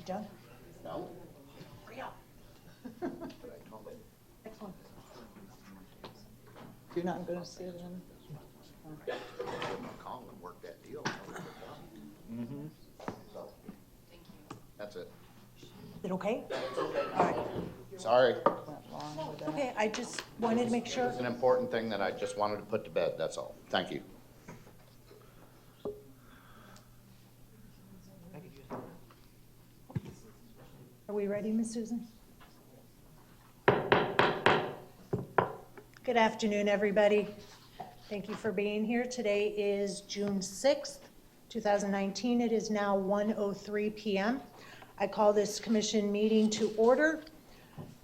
You done? No? Hurry up. Next one. You're not going to see it then? I'm gonna call and work that deal. Mm-hmm. So, that's it. Is it okay? All right. Sorry. Went long with that. Okay, I just wanted to make sure. It's an important thing that I just wanted to put to bed, that's all. Thank you. Are we ready, Ms. Susan? Good afternoon, everybody. Thank you for being here. Today is June 6th, 2019. It is now 1:03 p.m. I call this commission meeting to order.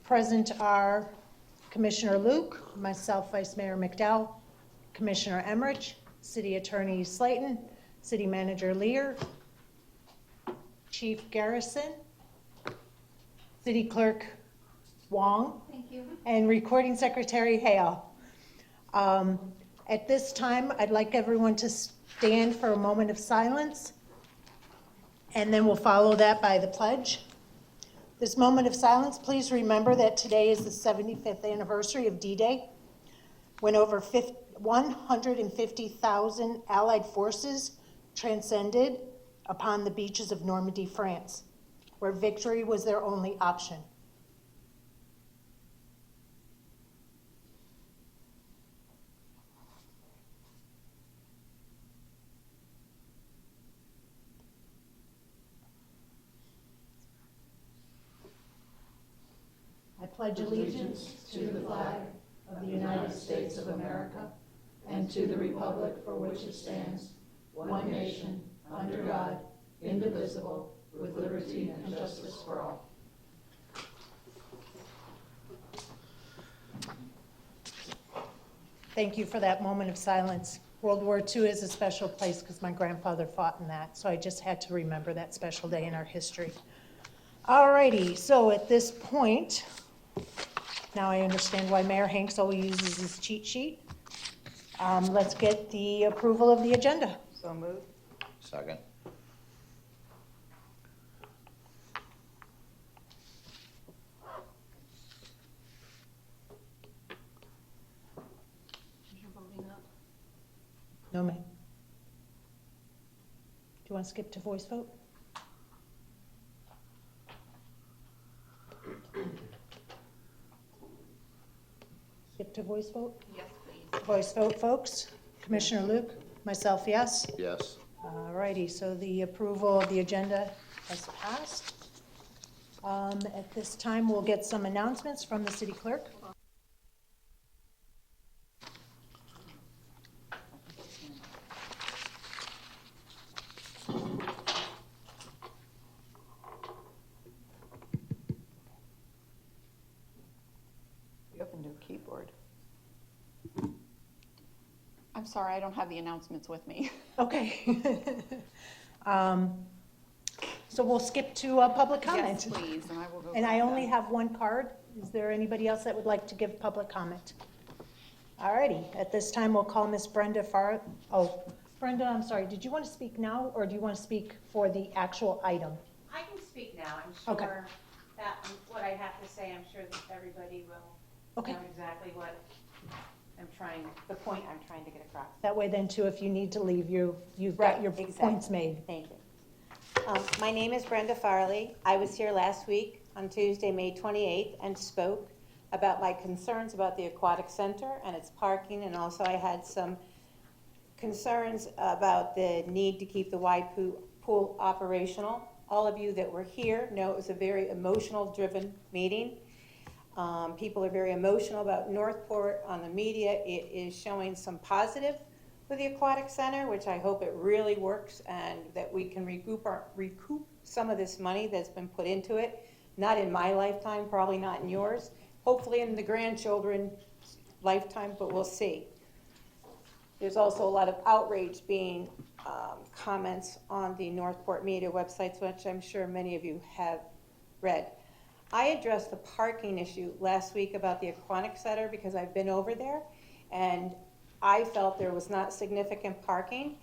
Present are Commissioner Luke, myself, Vice Mayor McDowell, Commissioner Emmerich, City Attorney Slayton, City Manager Lear, Chief Garrison, City Clerk Wong, Thank you. and Recording Secretary Hale. At this time, I'd like everyone to stand for a moment of silence, and then we'll follow that by the pledge. This moment of silence, please remember that today is the 75th anniversary of D-Day, when over 150,000 Allied forces transcended upon the beaches of Normandy, France, where victory was their only option. I pledge allegiance to the flag of the United States of America and to the republic for which it stands, one nation, under God, indivisible, with liberty and justice for all. Thank you for that moment of silence. World War II is a special place because my grandfather fought in that, so I just had to remember that special day in our history. Alrighty, so at this point, now I understand why Mayor Hanks always uses his cheat sheet. Let's get the approval of the agenda. So moved. Second. You're voting up. No, ma'am. Do you want to skip to voice vote? Skip to voice vote? Yes, please. Voice vote, folks. Commissioner Luke, myself, yes. Yes. All righty, so the approval of the agenda has passed. At this time, we'll get some announcements from the city clerk. You opened your keyboard. I'm sorry, I don't have the announcements with me. Okay. So we'll skip to public comment. Yes, please, and I will go. And I grab only them. have one card. Is there anybody else that would like to give public comment? All righty, at this time, we'll call Miss Brenda Brenda, I'm sorry, did you want to speak now, or do you want to speak for the actual item? I can speak now. Okay. I'm sure that what I have to say, I'm sure that everybody will Okay. know exactly what the point I'm trying to get across. That way then too, if you need to leave, you've Right, got your exactly. points made. Thank you. My name is Brenda Farley. I was here last week on Tuesday, May 28th, and spoke about my concerns about the Aquatic Center and its parking, and also I had some concerns about the need to keep the wide pool operational. All of you that were here know it was a very emotional-driven meeting. People are very emotional about Northport on the media. It is showing some positive with the Aquatic Center, which I hope it really works and that we can recoup some of this money that's been put into it. Not in my lifetime, probably not in yours. Hopefully in the grandchildren's lifetime, but we'll see. There's also a lot of outrage being comments on the Northport media websites, which I'm sure many of you have read. I addressed the parking issue last week about the Aquatic Center because I've been over there and I felt there was not significant parking.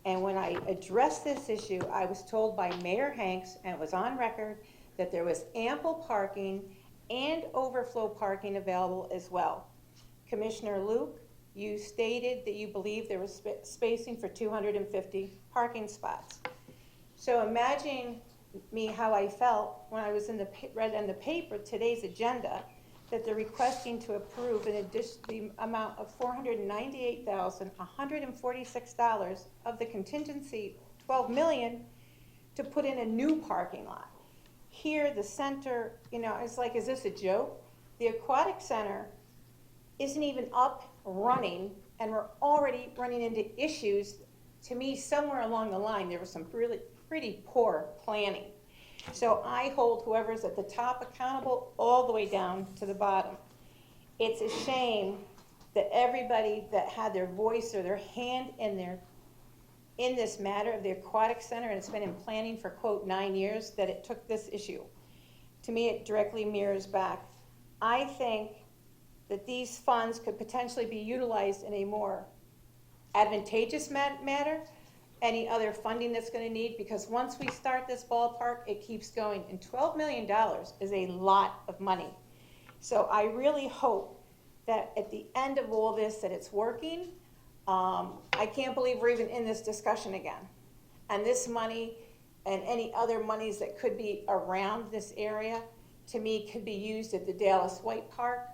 And when I addressed this issue, I was told by Mayor Hanks, and it was on record, that there was ample parking and overflow parking available as well. Commissioner Luke, you stated that you believe there was spacing for 250 parking spots. So imagine me how I felt when I was read in the paper today's agenda that they're requesting to approve an addition, the amount of $498,146 of the contingency, $12 million, to put in a new parking lot. Here, the center, it's like, is this a joke? The aquatic center isn't even up, running, and we're already running into issues. To me, somewhere along the line, there was some really pretty poor planning. So I hold whoever's at the top accountable all the way down to the bottom. It's a shame that everybody that had their voice or their hand in this matter of the aquatic center, and it's been in planning for, quote, 9 years, that it took this issue. To me, it directly mirrors back. I think that these funds could potentially be utilized in a more advantageous manner. Any other funding that's going to need, because once we start this ballpark, it keeps going, and $12 million is a lot of money. So I really hope that at the end of all this that it's working. I can't believe we're even in this discussion again. And this money and any other monies that could be around this area, to me, could be used at the Dallas White Park,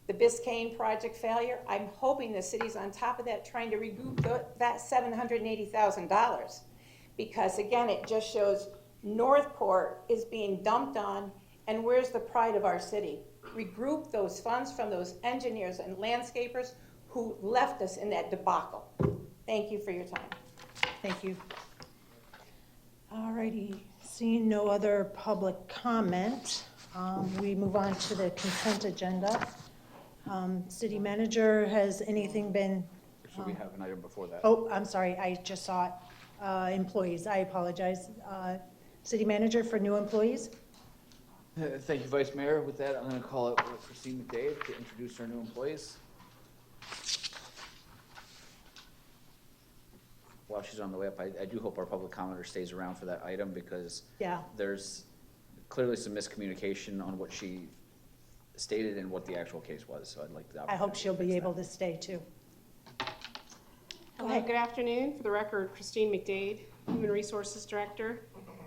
the Biscayne project failure. I'm hoping the city's on top of that, trying to recoup that $780,000. Because again, it just shows Northport is being dumped on, and where's the pride of our city? Regroup those funds from those engineers and landscapers who left us in that debacle. Thank you for your time. Thank you. All righty, seeing no other public comment, we move on to the consent agenda. City manager, has anything been? Should we have an item before that? Oh, I'm sorry, I just saw it. Employees, I apologize. City manager for new employees? Thank you, Vice Mayor. With that, I'm going to call up Christine McDade to introduce our new employees. While she's on the way up, I do hope our public commenter stays around for that item, because Yeah. there's clearly some miscommunication on what she stated and what the actual case was, so I'd like the I hope opportunity she'll to fix be that. able to stay too. Hello, good afternoon. For the record, Christine McDade, Human Resources Director.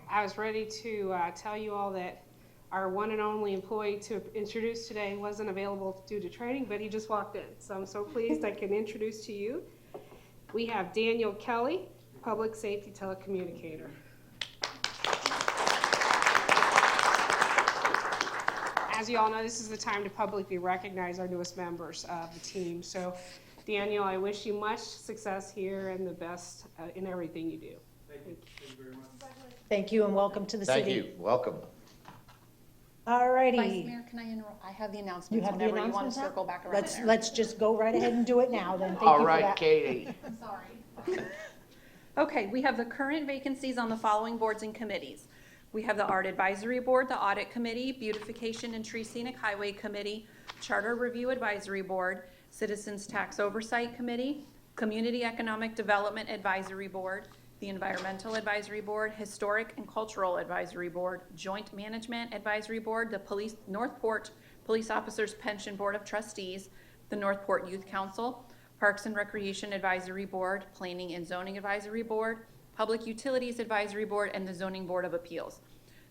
I was ready to tell you all that our one and only employee to introduce today wasn't available due to training, but he just walked in. So I'm so pleased I can introduce to you. We have Daniel Kelly, Public Safety Telecommunicator. As you all know, this is the time to publicly recognize our newest members of the team. So Daniel, I wish you much success here and the best in everything you do. Thank you. Thank you very much. Thank you and welcome to the city. Thank you, welcome. All righty. Vice Mayor, can I interrupt? I have the You announcements have the whenever you want announcements to now? circle back around there. Let's just go right ahead and do it now then. Thank you All for right, that. Katie. I'm sorry. Okay, we have the current vacancies on the following boards and committees. We have the Art Advisory Board, the Audit Committee, Beautification and Tree Scenic Highway Committee, Charter Review Advisory Board, Citizens Tax Oversight Committee, Community Economic Development Advisory Board, the Environmental Advisory Board, Historic and Cultural Advisory Board, Joint Management Advisory Board, the Northport Police Officers Pension Board of Trustees, the Northport Youth Council, Parks and Recreation Advisory Board, Planning and Zoning Advisory Board, Public Utilities Advisory Board, and the Zoning Board of Appeals.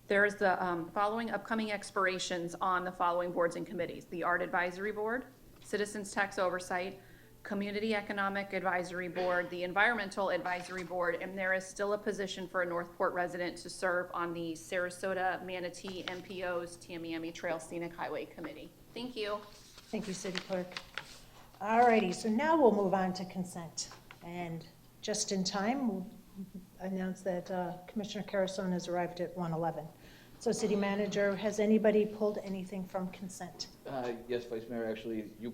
There is the following upcoming expirations on the following boards and committees: the Art Advisory Board, Citizens Tax Oversight, Community Economic Advisory Board, the Environmental Advisory Board, and there is still a position for a Northport resident to serve on the Sarasota Manatee MPO's Tamiami Trail Scenic Highway Committee. Thank you. Thank you, City Clerk. All righty, so now we'll move on to consent. And just in time, we'll announce that Commissioner Carasone has arrived at 1:11. So City Manager, has anybody pulled anything from consent? Yes, Vice Mayor, actually, you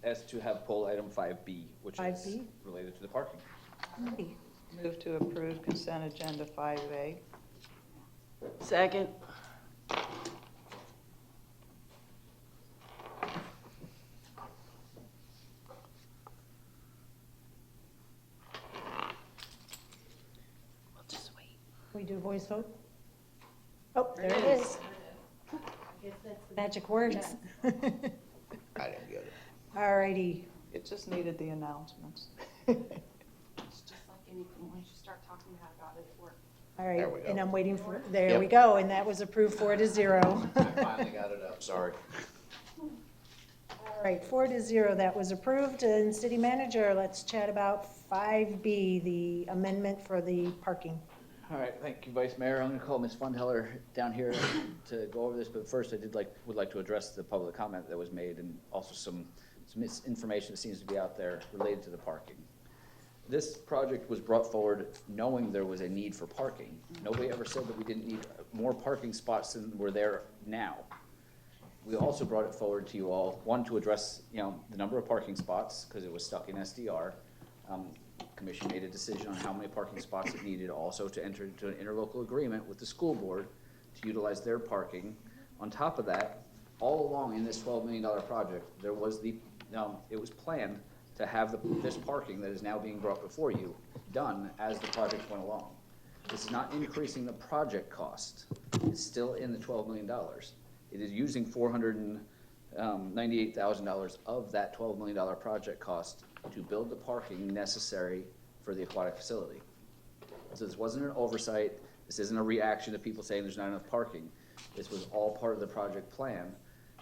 asked to have pulled item 5B, which is 5B? related to the parking. Alrighty. Move to approve consent agenda 5A. Second. voice vote? Oh, there it is. Magic words. I didn't get it. All righty. It just needed the announcements. It's just like anything, once you start talking about it, it works. All right, There we go. and I'm waiting for, there Yep. we go, and that was approved 4-0. I finally got it up, sorry. All right, 4-0, that was approved. And city manager, let's chat about 5B, the amendment for the parking. All right, thank you, Vice Mayor. I'm gonna call Ms. Fundheller down here to go over this, but first I would like to address the public comment that was made and also some misinformation that seems to be out there related to the parking. This project was brought forward knowing there was a need for parking. Nobody ever said that we didn't need more parking spots than were there now. We also brought it forward to you all, one, to address, the number of parking spots, because it was stuck in SDR. Commission made a decision on how many parking spots it needed, also to enter into an interlocal agreement with the school board to utilize their parking. On top of that, all along in this $12 million project, there was it was planned to have this parking that is now being brought before you done as the project went along. This is not increasing the project cost. It's still in the $12 million. It is using $498,000 of that $12 million project cost to build the parking necessary for the aquatic facility. So this wasn't an oversight. This isn't a reaction to people saying there's not enough parking. This was all part of the project plan.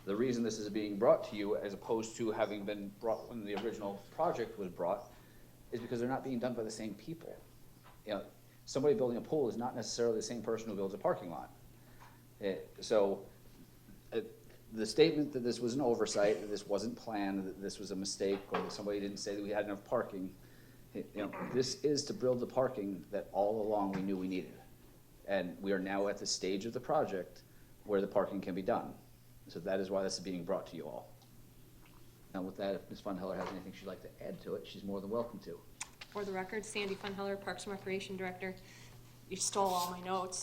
The reason this is being brought to you, as opposed to having been brought when the original project was brought, is because they're not being done by the same people. Somebody building a pool is not necessarily the same person who builds a parking lot. The statement that this was an oversight, that this wasn't planned, that this was a mistake, or that somebody didn't say that we had enough parking, this is to build the parking that all along we knew we needed. And we are now at the stage of the project where the parking can be done. So that is why this is being brought to you all. Now with that, if Ms. Fundheller has anything she'd like to add to it, she's more than welcome to. For the record, Sandy Fundheller, Parks and Recreation Director. You stole all my notes.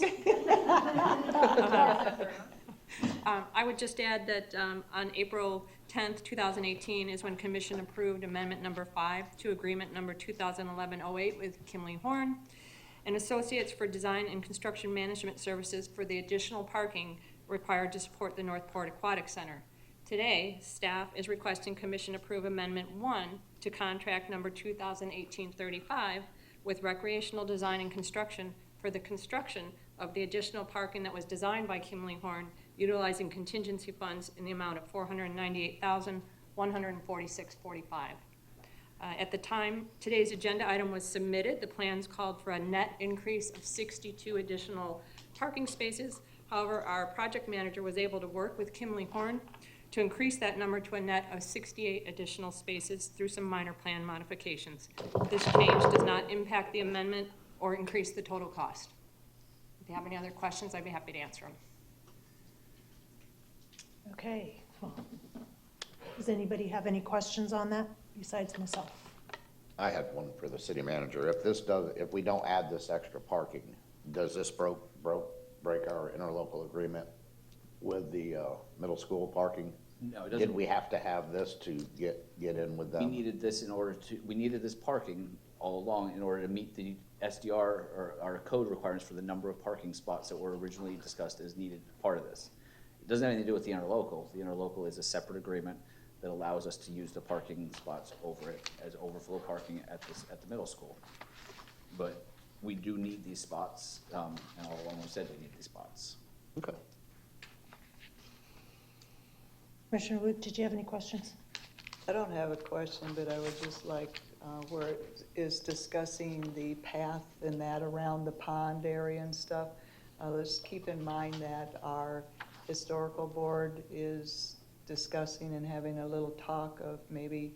I would just add that on April 10th, 2018 is when Commission approved Amendment Number 5 to Agreement Number 2011-08 with Kimley Horn and Associates for Design and Construction Management Services for the additional parking required to support the Northport Aquatic Center. Today, staff is requesting Commission approve Amendment 1 to Contract Number 2018-35 with Recreational Design and Construction for the construction of the additional parking that was designed by Kimley Horn, utilizing contingency funds in the amount of $498,146.45. At the time today's agenda item was submitted, the plans called for a net increase of 62 additional parking spaces. However, our project manager was able to work with Kimley Horn to increase that number to a net of 68 additional spaces through some minor plan modifications. This change does not impact the amendment or increase the total cost. If you have any other questions, I'd be happy to answer them. Okay. Well, does anybody have any questions on that besides myself? I had one for the city manager. If we don't add this extra parking, does this break our interlocal agreement with the middle school parking? No, it doesn't. Did we have to have this to get in with them? We needed this we needed this parking all along in order to meet the SDR or our code requirements for the number of parking spots that were originally discussed as needed part of this. It doesn't have anything to do with the interlocal. The interlocal is a separate agreement that allows us to use the parking spots over it as overflow parking at the middle school. But we do need these spots, and all along we said we need these spots. Okay. Commissioner Luke, did you have any questions? I don't have a question, but I would just like, where it is discussing the path and that around the pond area and stuff, let's keep in mind that our historical board is discussing and having a little talk of maybe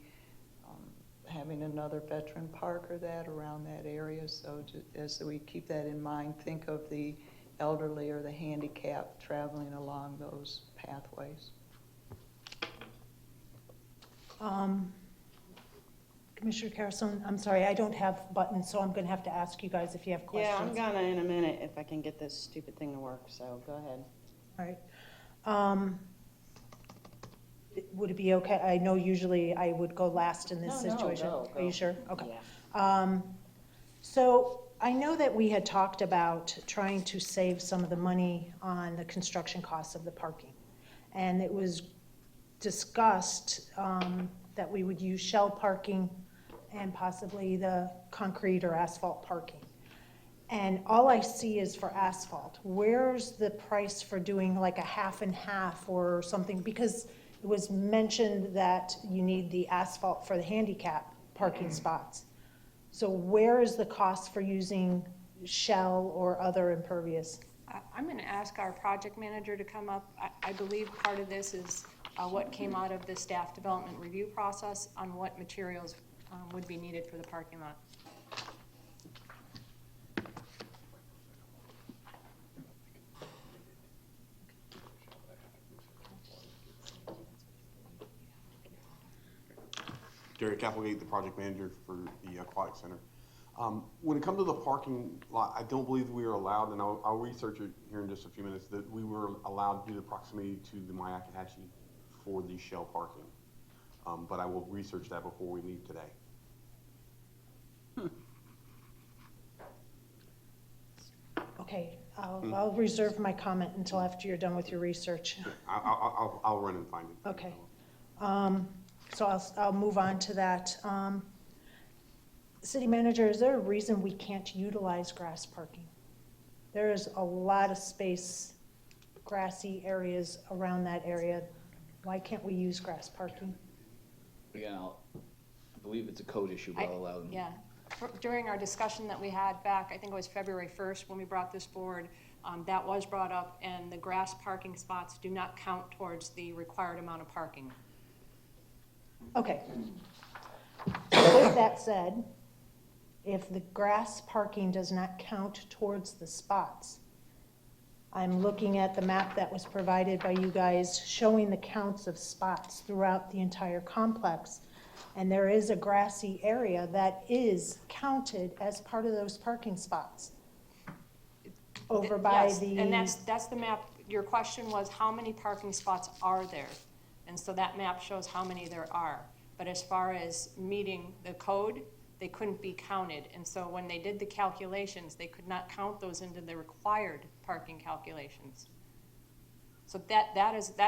having another veteran park or that around that area. So as we keep that in mind, think of the elderly or the handicapped traveling along those pathways. Commissioner Carrison, I'm sorry, I don't have buttons, so I'm going to have to ask you guys if you have questions. Yeah, I'm gonna in a minute if I can get this stupid thing to work, so go ahead. All right. Would it be okay? I know usually I would go last in this No, situation. go. Are you sure? Okay. Yeah. So I know that we had talked about trying to save some of the money on the construction costs of the parking. And it was discussed that we would use shell parking and possibly the concrete or asphalt parking. And all I see is for asphalt. Where's the price for doing like a half and half or something? Because it was mentioned that you need the asphalt for the handicap parking spots. So where is the cost for using shell or other impervious? I'm going to ask our project manager to come up. I believe part of this is what came out of the staff development review process on what materials would be needed for the parking lot. Derek Applegate, the project manager for the Aquatic Center. When it comes to the parking lot, I don't believe we are allowed, and I'll research it here in just a few minutes, that we were allowed due to proximity to the Myakkahatchee for the shell parking. But I will research that before we leave today. Okay, I'll reserve my comment until after you're done with your research. I'll run and find it. Okay. So I'll move on to that. City manager, is there a reason we can't utilize grass parking? There is a lot of space, grassy areas around that area. Why can't we use grass parking? Again, I believe it's a code issue, but I'll allow them. Yeah. During our discussion that we had back, I think it was February 1st when we brought this forward, that was brought up, and the grass parking spots do not count towards the required amount of parking. Okay. So with that said, if the grass parking does not count towards the spots, I'm looking at the map that was provided by you guys showing the counts of spots throughout the entire complex. And there is a grassy area that is counted as part of those parking spots. Over by Yes, the. and that's the map. Your question was how many parking spots are there? And so that map shows how many there are. But as far as meeting the code, they couldn't be counted. And so when they did the calculations, they could not count those into the required parking calculations. So that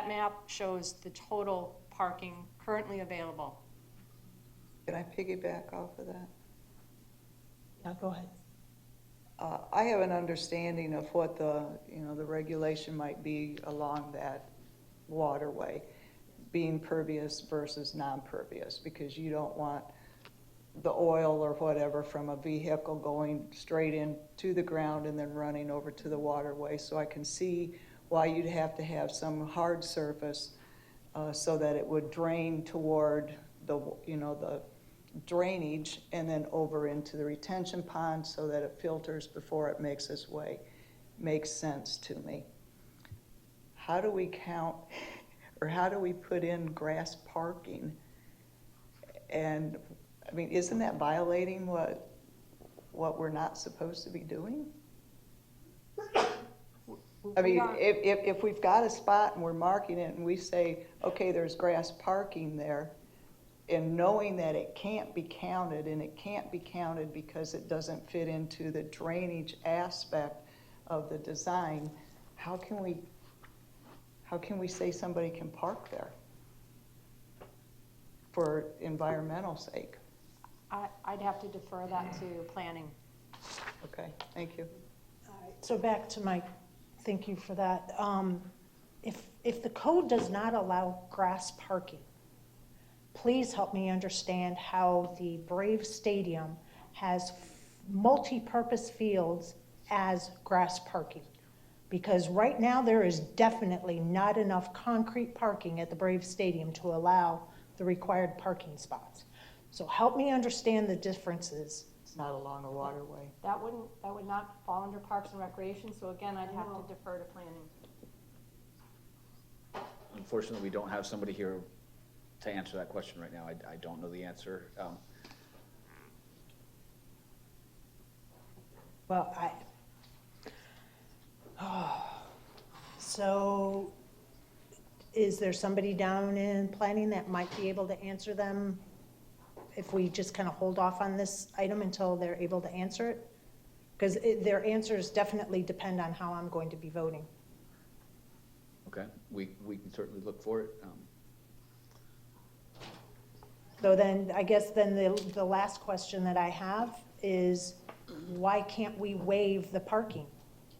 map shows the total parking currently available. Can I piggyback off of that? Yeah, go ahead. I have an understanding of what the regulation might be along that waterway, being pervious versus non-pervious, because you don't want the oil or whatever from a vehicle going straight into the ground and then running over to the waterway. So I can see why you'd have to have some hard surface so that it would drain toward the drainage and then over into the retention pond so that it filters before it makes its way. Makes sense to me. How do we count, or how do we put in grass parking? And, I mean, isn't that violating what we're not supposed to be doing? I mean, if we've got a spot and we're marking it and we say, okay, there's grass parking there, and knowing that it can't be counted, and it can't be counted because it doesn't fit into the drainage aspect of the design, how can we say somebody can park there for environmental sake? I'd have to defer that to planning. Okay, thank you. All right, so back to my, thank you for that. If the code does not allow grass parking, please help me understand how the Brave Stadium has multi-purpose fields as grass parking. Because right now there is definitely not enough concrete parking at the Brave Stadium to allow the required parking spots. So help me understand the differences. It's not along a waterway. That would not fall under Parks and Recreation, so again, I'd have to defer to planning. Unfortunately, we don't have somebody here to answer that question right now. I don't know the answer. Well, so is there somebody down in planning that might be able to answer them if we just kind of hold off on this item until they're able to answer it? Because their answers definitely depend on how I'm going to be voting. Okay, we can certainly look for it. So then, I guess then the last question that I have is, why can't we waive the parking?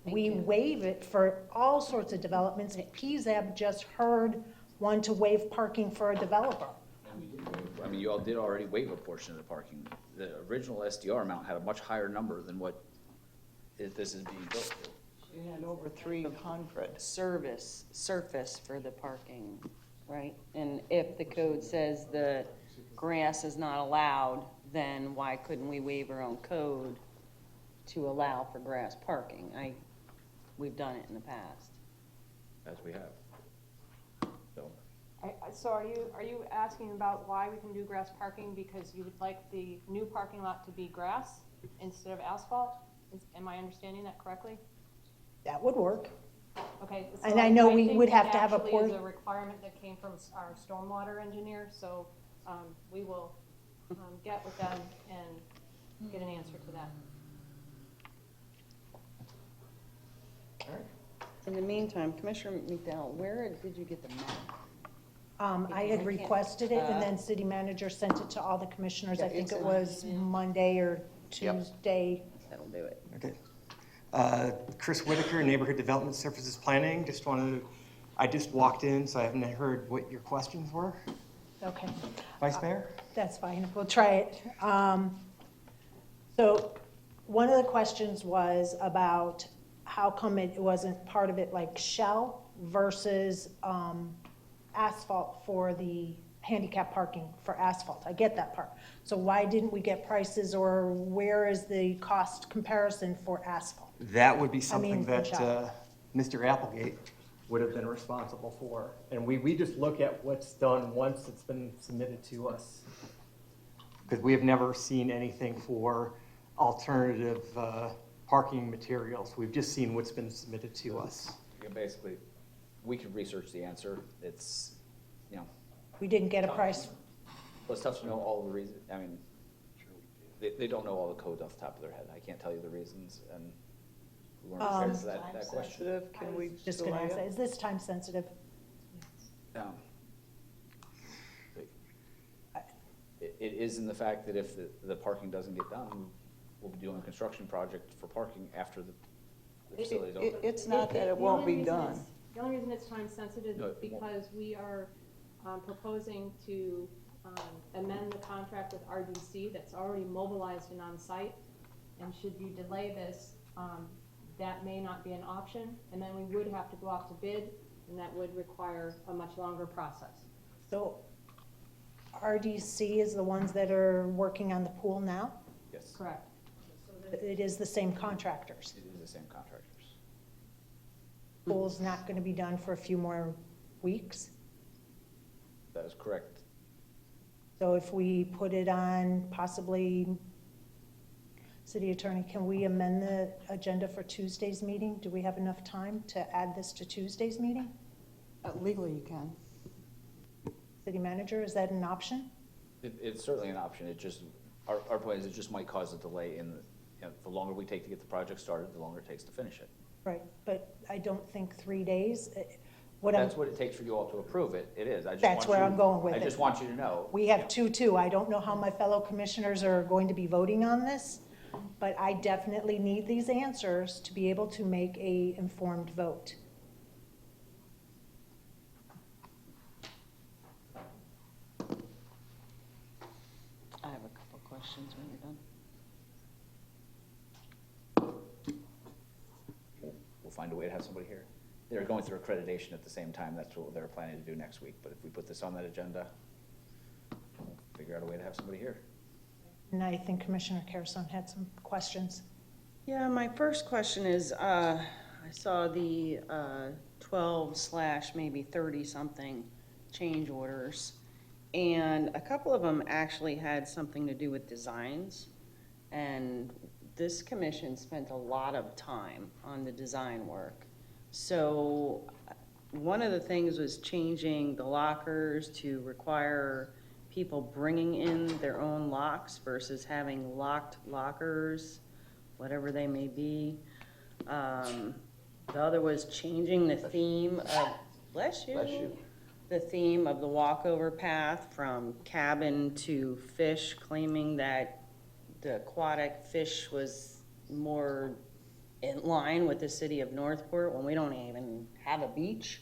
We waive it for all sorts of developments. PZAB just heard one to waive parking for a developer. I mean, you all did already waive a portion of the parking. The original SDR amount had a much higher number than what this is being built to. You had over 300. Surface for the parking, right? And if the code says the grass is not allowed, then why couldn't we waive our own code to allow for grass parking? We've done it in the past. As we have. So, So are you asking about why we can do grass parking because you would like the new parking lot to be grass instead of asphalt? Am I understanding that correctly? That would work. Okay. so And I know we think would that have to have a actually is port- a requirement that came from our stormwater engineer, so we will get with them and get an answer to that. In the meantime, Commissioner McDowell, where did you get the map? I had requested it, and then city manager sent it to all the commissioners. I Yeah, think it's it in- was Monday or Yep. Tuesday. That'll do it. Okay. Chris Whitaker, Neighborhood Development Services Planning. I just walked in, so I haven't heard what your questions were. Okay. Vice Mayor? That's fine, we'll try it. So one of the questions was about how come it wasn't part of it like shell versus asphalt for the handicap parking for asphalt. I get that part. So why didn't we get prices, or where is the cost comparison for asphalt? That would be something for that shell. Mr. Applegate would have been responsible for. And we just look at what's done once it's been submitted to us. Because we have never seen anything for alternative parking materials. We've just seen what's been submitted to us. yeah, basically, we could research the answer. It's, We didn't get a price. well, it's tough to know all the reasons. I mean, they don't know all the codes off the top of their head. I can't tell you the reasons, and we weren't prepared for that question. Sensitive, can we Just gonna delay ask, it? is this time sensitive? It is in the fact that if the parking doesn't get done, we'll be doing a construction project for parking after the facility's open. It's not that it won't be done. The only reason it's time sensitive No, is it won't. because we are proposing to amend the contract with RDC that's already mobilized and on site. And should you delay this, that may not be an option, and then we would have to go out to bid, and that would require a much longer process. So RDC is the ones that are working on the pool now? Yes, Correct. It is the same contractors. it is the same contractors. Pool's not gonna be done for a few more weeks. That is correct. So if we put it on possibly, city attorney, can we amend the agenda for Tuesday's meeting? Do we have enough time to add this to Tuesday's meeting? Legally, you can. City manager, is that an option? It's certainly an option. It just, our point is it just might cause a delay in the longer we take to get the project started, the longer it takes to finish it. Right, but I don't think 3 days. What I'm, That's what it takes for you all to approve it. It is. I just That's want where you- I'm going with I it. just want you to know. we have 2-2. I don't know how my fellow commissioners are going to be voting on this, but I definitely need these answers to be able to make a informed vote. I have a couple questions when you're done. We'll find a way to have somebody here. They're going through accreditation at the same time. That's what they're planning to do next week. But if we put this on that agenda, we'll figure out a way to have somebody here. And I think Commissioner Carrison had some questions. Yeah, my first question is, I saw the 12/ maybe 30-something change orders, and a couple of them actually had something to do with designs. And this commission spent a lot of time on the design work. So one of the things was changing the lockers to require people bringing in their own locks versus having locked lockers whatever they may be. The other was changing the theme of, bless you. Bless you. The theme of the walkover path from cabin to fish, claiming that the aquatic fish was more in line with the city of Northport when we don't even have a beach.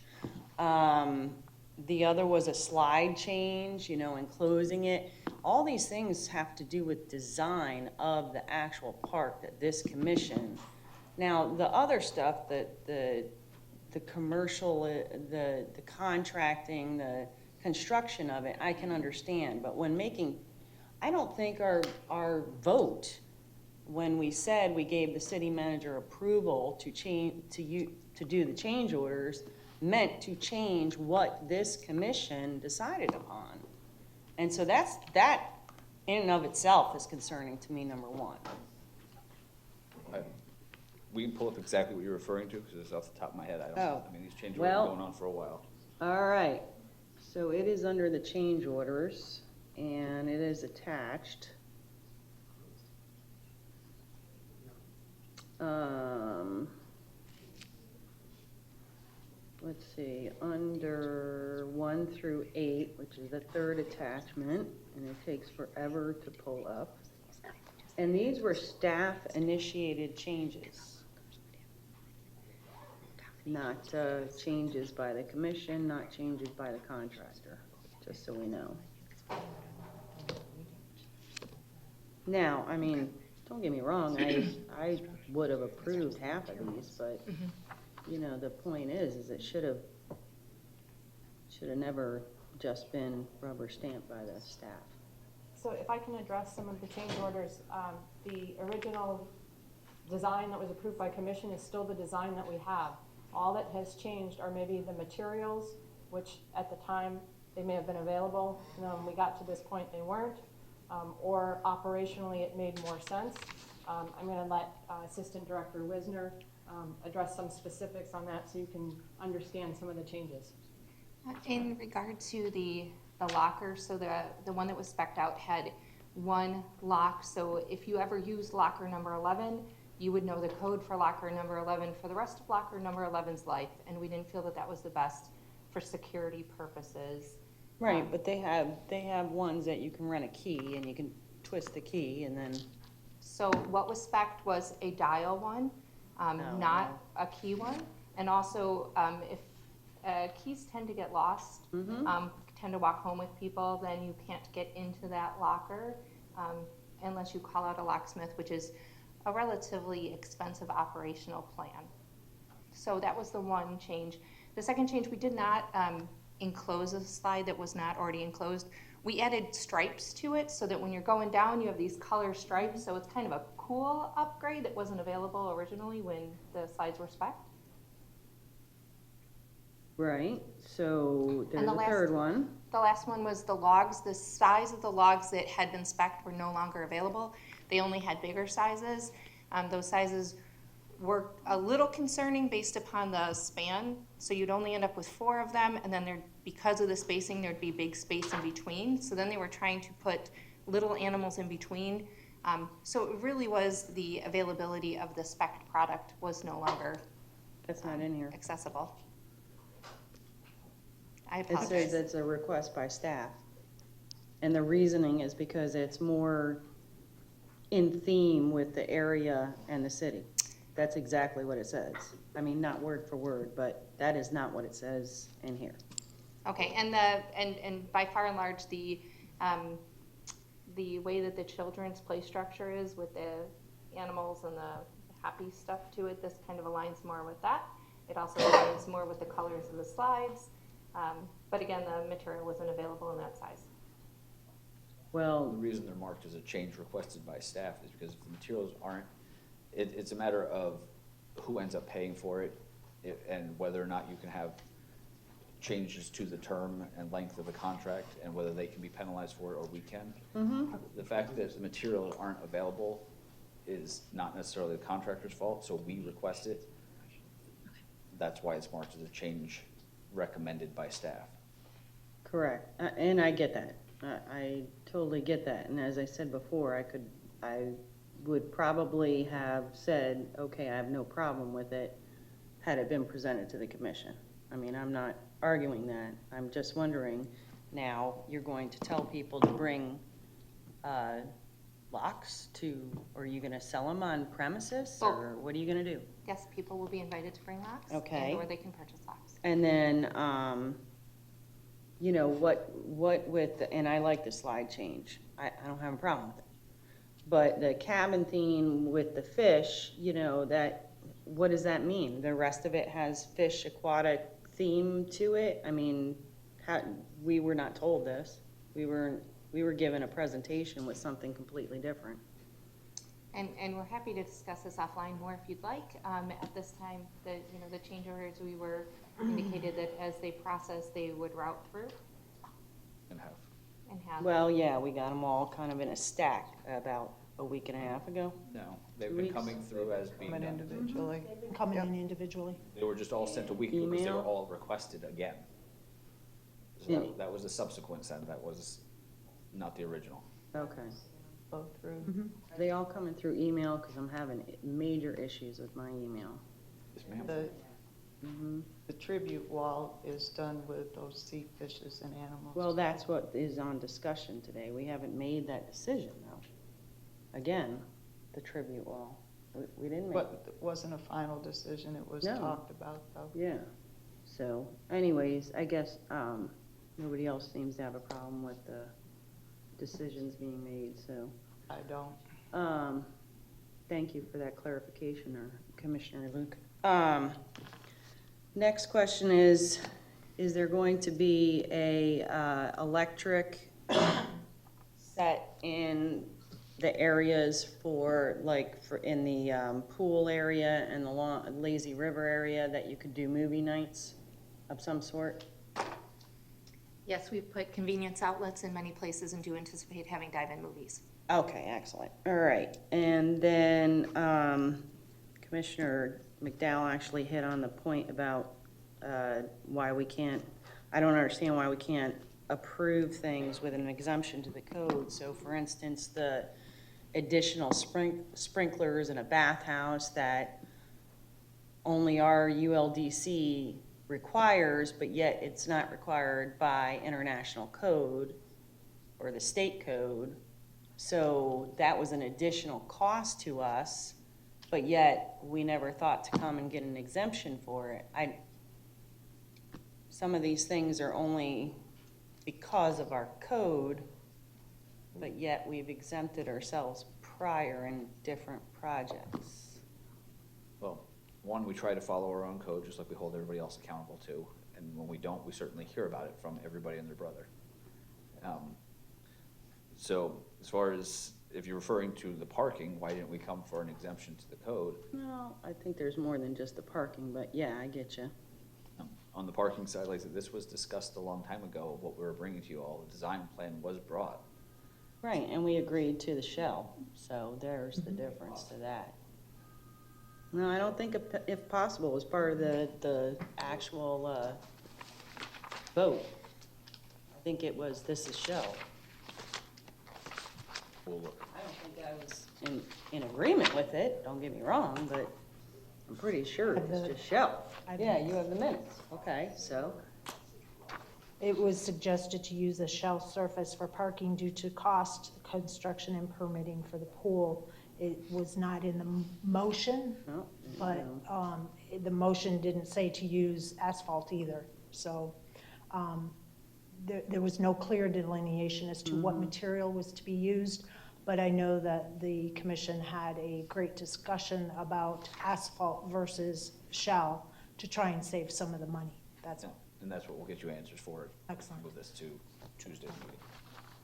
The other was a slide change, you know, enclosing it. All these things have to do with design of the actual park that this commission. Now, the other stuff, the commercial, the contracting, the construction of it, I can understand. But when making, I don't think our vote, when we said we gave the city manager approval to do the change orders, meant to change what this commission decided upon. And so that in and of itself is concerning to me, number one. We can pull up exactly what you're referring to, because it's off the top of my head. Oh, I mean, these changes have well- been going on for a while. All right, so it is under the change orders, and it is attached. Let's see, under 1 through 8, which is the third attachment, and it takes forever to pull up. And these were staff-initiated changes. Not changes by the commission, not changes by the contractor, just so we know. Now, I mean, don't get me wrong, I would have approved half of these, but, you know, the point is it should have never just been rubber stamped by the staff. So if I can address some of the change orders, the original design that was approved by commission is still the design that we have. All that has changed are maybe the materials, which at the time they may have been available, and when we got to this point they weren't, or operationally it made more sense. I'm gonna let Assistant Director Wisner address some specifics on that so you can understand some of the changes. In regard to the locker, so the one that was spec'd out had one lock, so if you ever used locker number 11, you would know the code for locker number 11 for the rest of locker number 11's life, and we didn't feel that that was the best for security purposes. Right, but they have ones that you can run a key and you can twist the key and then. So what was spec'd was a dial one, not a key one, and also if keys tend to get lost, tend to walk home with people, then you can't get into that locker unless you call out a locksmith, which is a relatively expensive operational plan. So that was the one change. The second change, we did not enclose a slide that was not already enclosed. We added stripes to it so that when you're going down, you have these color stripes, so it's kind of a cool upgrade that wasn't available originally when the slides were spec'd. Right, so there's And the a last- third one. The last one was the logs. The size of the logs that had been spec'd were no longer available. They only had bigger sizes. Those sizes were a little concerning based upon the span. So you'd only end up with 4 of them, and then because of the spacing, there'd be big space in between. So then they were trying to put little animals in between. So it really was the availability of the spec'd product was no longer That's not in here. accessible. I It says apologize. it's a request by staff. And the reasoning is because it's more in theme with the area and the city. That's exactly what it says. I mean, not word for word, but that is not what it says in here. Okay, and by far and large, the way that the children's play structure is with the animals and the happy stuff to it, this kind of aligns more with that. It also aligns more with the colors of the slides. But again, the material wasn't available in that size. The Well, reason they're marked as a change requested by staff is because if the materials aren't, it's a matter of who ends up paying for it and whether or not you can have changes to the term and length of the contract and whether they can be penalized for it or we can. The fact that the materials aren't available is not necessarily the contractor's fault, so we request it. That's why it's marked as a change recommended by staff. correct. And I get that. I totally get that. And as I said before, I would probably have said, okay, I have no problem with it, had it been presented to the commission. I mean, I'm not arguing that. I'm just wondering, now, you're going to tell people to bring locks to, or are you gonna sell them on premises, or what are you gonna do? Yes, people will be invited to bring locks. Okay. Or they can purchase locks. And then, you know, what with, and I like the slide change. I don't have a problem with it. But the cabin theme with the fish, you know, that, what does that mean? The rest of it has fish aquatic theme to it? I mean, we were not told this. We were given a presentation with something completely different. And we're happy to discuss this offline more if you'd like. At this time, the change orders, we were indicated that as they process, they would route through And have. and have. Well, yeah, we got them all kind of in a stack about a week and a half ago. No, they've 2 been weeks? coming through as being But done. individually. They've been coming in individually. They were just all sent a week ago because they were Email? all requested again. So Yeah. that was a subsequent send, that was not the original. Okay. Flow through. Are they all coming through email? Because I'm having major issues with my email. Yes, ma'am. The tribute wall is done with those sea fishes and animals. Well, that's what is on discussion today. We haven't made that decision, though. Again, the tribute wall. We didn't make, But it wasn't a final decision, it was No. talked about, though. yeah. So anyways, I guess, nobody else seems to have a problem with the decisions being made, so. I don't. Thank you for that clarification, or Commissioner Luke. Next question is there going to be a electric set in the areas for, like, for in the pool area and the lazy river area, that you could do movie nights of some sort? Yes, we've put convenience outlets in many places and do anticipate having drive-in movies. Okay, excellent. All right. And then Commissioner McDowell actually hit on the point about why we can't, I don't understand why we can't approve things with an exemption to the code. So for instance, the additional sprinklers in a bathhouse that only our ULDC requires, but yet it's not required by international code or the state code. So that was an additional cost to us, but yet we never thought to come and get an exemption for it. Some of these things are only because of our code, but yet we've exempted ourselves prior in different projects. Well, one, we try to follow our own code, just like we hold everybody else accountable to. And when we don't, we certainly hear about it from everybody and their brother. So as far as, if you're referring to the parking, why didn't we come for an exemption to the code? No, I think there's more than just the parking, but yeah, I get you. On the parking side, like I said, this was discussed a long time ago, what we were bringing to you all. The design plan was brought. Right, and we agreed to the shell, so there's the difference to that. No, I don't think if possible was part of the actual vote. I think it was, this is shell. We'll look. I don't think I was in agreement with it, don't get me wrong, but I'm pretty sure it's just shell. Yeah, you have the minutes, okay, so. It was suggested to use a shell surface for parking due to cost, construction, and permitting for the pool. It was not in the motion, No, but the motion didn't say to use asphalt either. So there was no clear delineation as to what material was to be used, but I know that the commission had a great discussion about asphalt versus shell to try and save some of the money. That's all. And that's what we'll get you answers for. Excellent. Move this to Tuesday's meeting.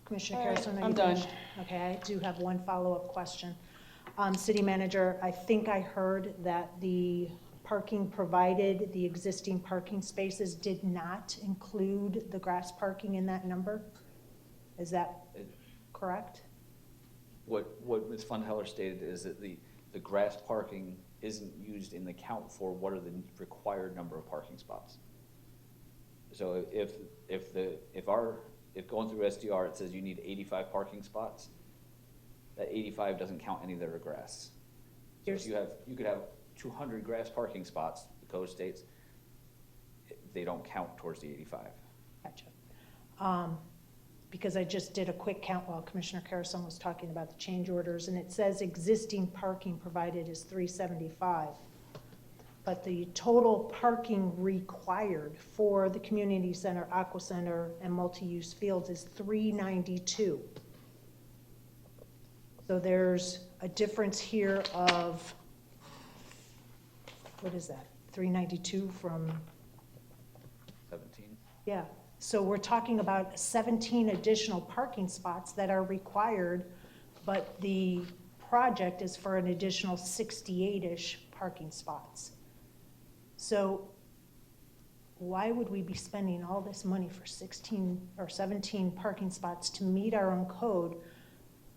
Commissioner All right, Carrison, are I'm you done. finished? Okay, I do have one follow-up question. City Manager, I think I heard that the parking provided, the existing parking spaces did not include the grass parking in that number? Is that correct? What Ms. Fundheller stated is that the grass parking isn't used in the count for what are the required number of parking spots. So if going through SDR, it says you need 85 parking spots, that 85 doesn't count any of their grass. So Here's- you could have 200 grass parking spots, the code states, they don't count towards the 85. Gotcha. Because I just did a quick count while Commissioner Carrison was talking about the change orders, and it says existing parking provided is 375. But the total parking required for the community center, aqua center, and multi-use fields is 392. So there's a difference here of, what is that, 392 from, 17. yeah. So we're talking about 17 additional parking spots that are required, but the project is for an additional 68-ish parking spots. So why would we be spending all this money for 16 or 17 parking spots to meet our own code,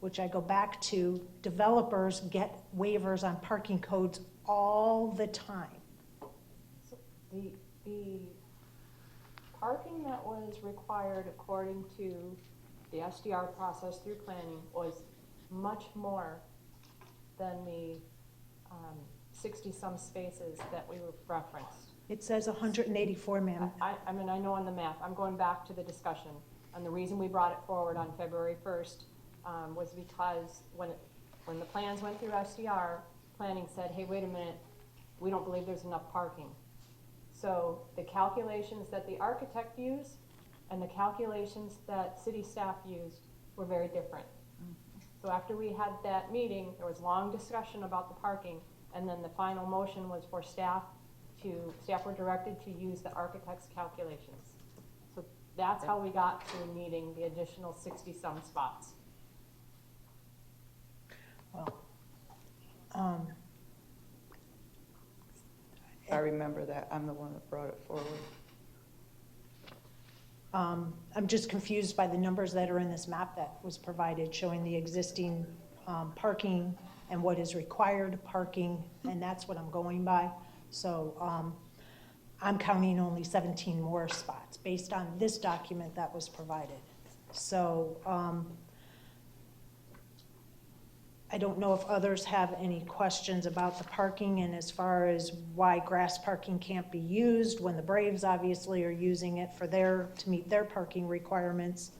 which I go back to, developers get waivers on parking codes all the time. The parking that was required according to the SDR process through planning was much more than the 60-some spaces that we referenced. It says 184, ma'am. I mean, I know on the map, I'm going back to the discussion, and the reason we brought it forward on February 1st was because when the plans went through SDR, planning said, hey, wait a minute, we don't believe there's enough parking. So the calculations that the architect used and the calculations that city staff used were very different. So after we had that meeting, there was long discussion about the parking, and then the final motion was for staff were directed to use the architect's calculations. So that's how we got to needing the additional 60-some spots. Well, I remember that. I'm the one that brought it forward. I'm just confused by the numbers that are in this map that was provided, showing the existing parking and what is required parking, and that's what I'm going by. So I'm counting only 17 more spots based on this document that was provided. So I don't know if others have any questions about the parking and as far as why grass parking can't be used when the Braves obviously are using it for to meet their parking requirements.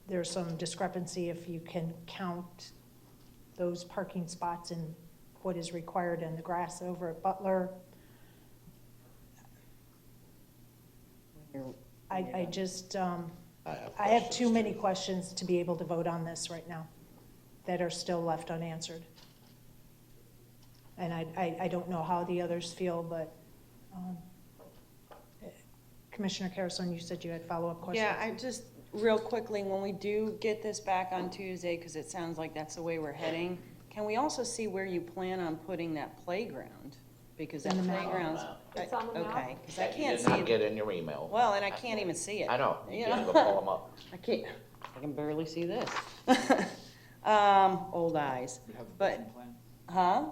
There's some discrepancy if you can count those parking spots and what is required in the grass over at Butler. I just, I have too many questions to be able to vote on this right now that are still left unanswered. And I don't know how the others feel, but Commissioner Carrison, you said you had follow-up questions? Yeah, I just, real quickly, when we do get this back on Tuesday, because it sounds like that's the way we're heading, can we also see where you plan on putting that playground? Because that In the map. playground's, It's on the map. okay, because I That can't you see did not get it. in your email. Well, and I can't even see it. I know, you You just know? go pull them up. I can't, I can barely see this. Old eyes, You have a but, vision plan? huh?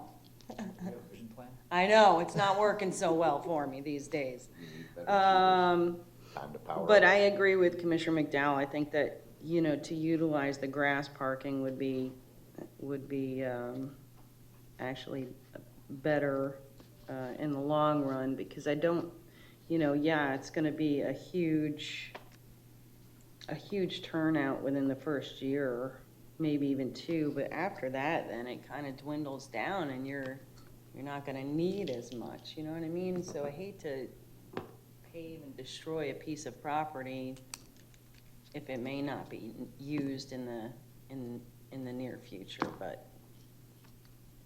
You have a vision plan? I know, it's not working so well for me these days. You need better Um, time to power. But up. I agree with Commissioner McDowell. I think that, to utilize the grass parking would be actually better in the long run, because I don't, yeah, it's gonna be a huge turnout within the first year, maybe even two, but after that, then it kind of dwindles down and you're not gonna need as much, you know what I mean? So I hate to pave and destroy a piece of property if it may not be used in the near future, but,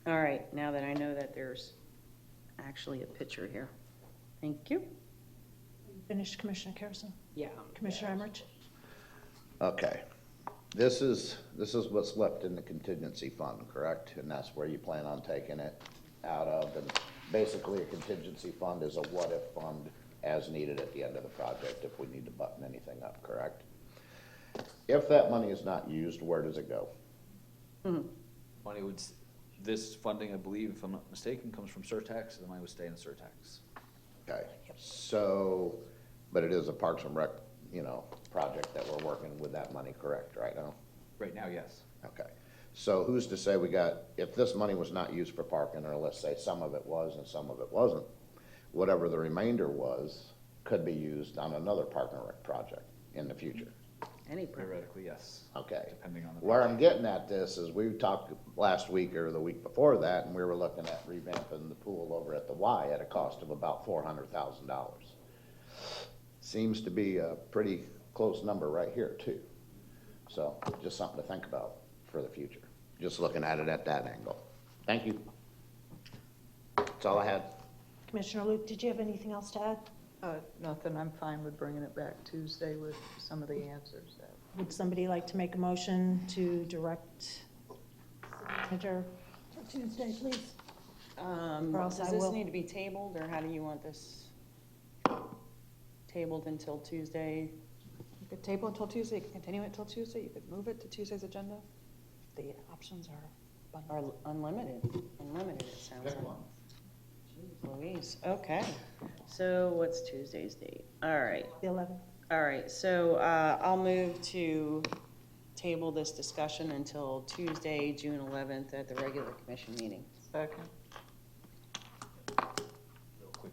all right, now that I know that there's actually a picture here. Thank you. Finished, Commissioner Carrison? Yeah. Commissioner Emmerich? Okay, this is what's left in the contingency fund, correct? And that's where you plan on taking it out of, and basically a contingency fund is a what-if fund as needed at the end of the project if we need to button anything up, correct? If that money is not used, where does it go? Money would, this funding, I believe, if I'm not mistaken, comes from surtax, so the money would stay in the surtax. Okay, so, but it is a Parks and Rec, project that we're working with that money, correct, right now? Right now, yes. Okay. So who's to say if this money was not used for parking, or let's say some of it was and some of it wasn't, whatever the remainder was could be used on another park and rec project in the future? Any permit. Theoretically, yes. Okay. Depending on the. Where I'm getting at this is we talked last week or the week before that, and we were looking at revamping the pool over at the Y at a cost of about $400,000. Seems to be a pretty close number right here too. So just something to think about for the future. Just looking at it at that angle. Thank you. That's all I had. Commissioner Luke, did you have anything else to add? Nothing, I'm fine with bringing it back Tuesday with some of the answers. Would somebody like to make a motion to direct manager for Tuesday, please? Or else Does I this will. need to be tabled, or how do you want this tabled until Tuesday? You could table until Tuesday, you could continue it until Tuesday, you could move it to Tuesday's agenda. The options are abundant. Or unlimited? Unlimited, it sounds like. Jeez Louise, okay. So what's Tuesday's date? All right. The 11th. All right, so I'll move to table this discussion until Tuesday, June 11th at the regular commission meeting. Second. Real quick,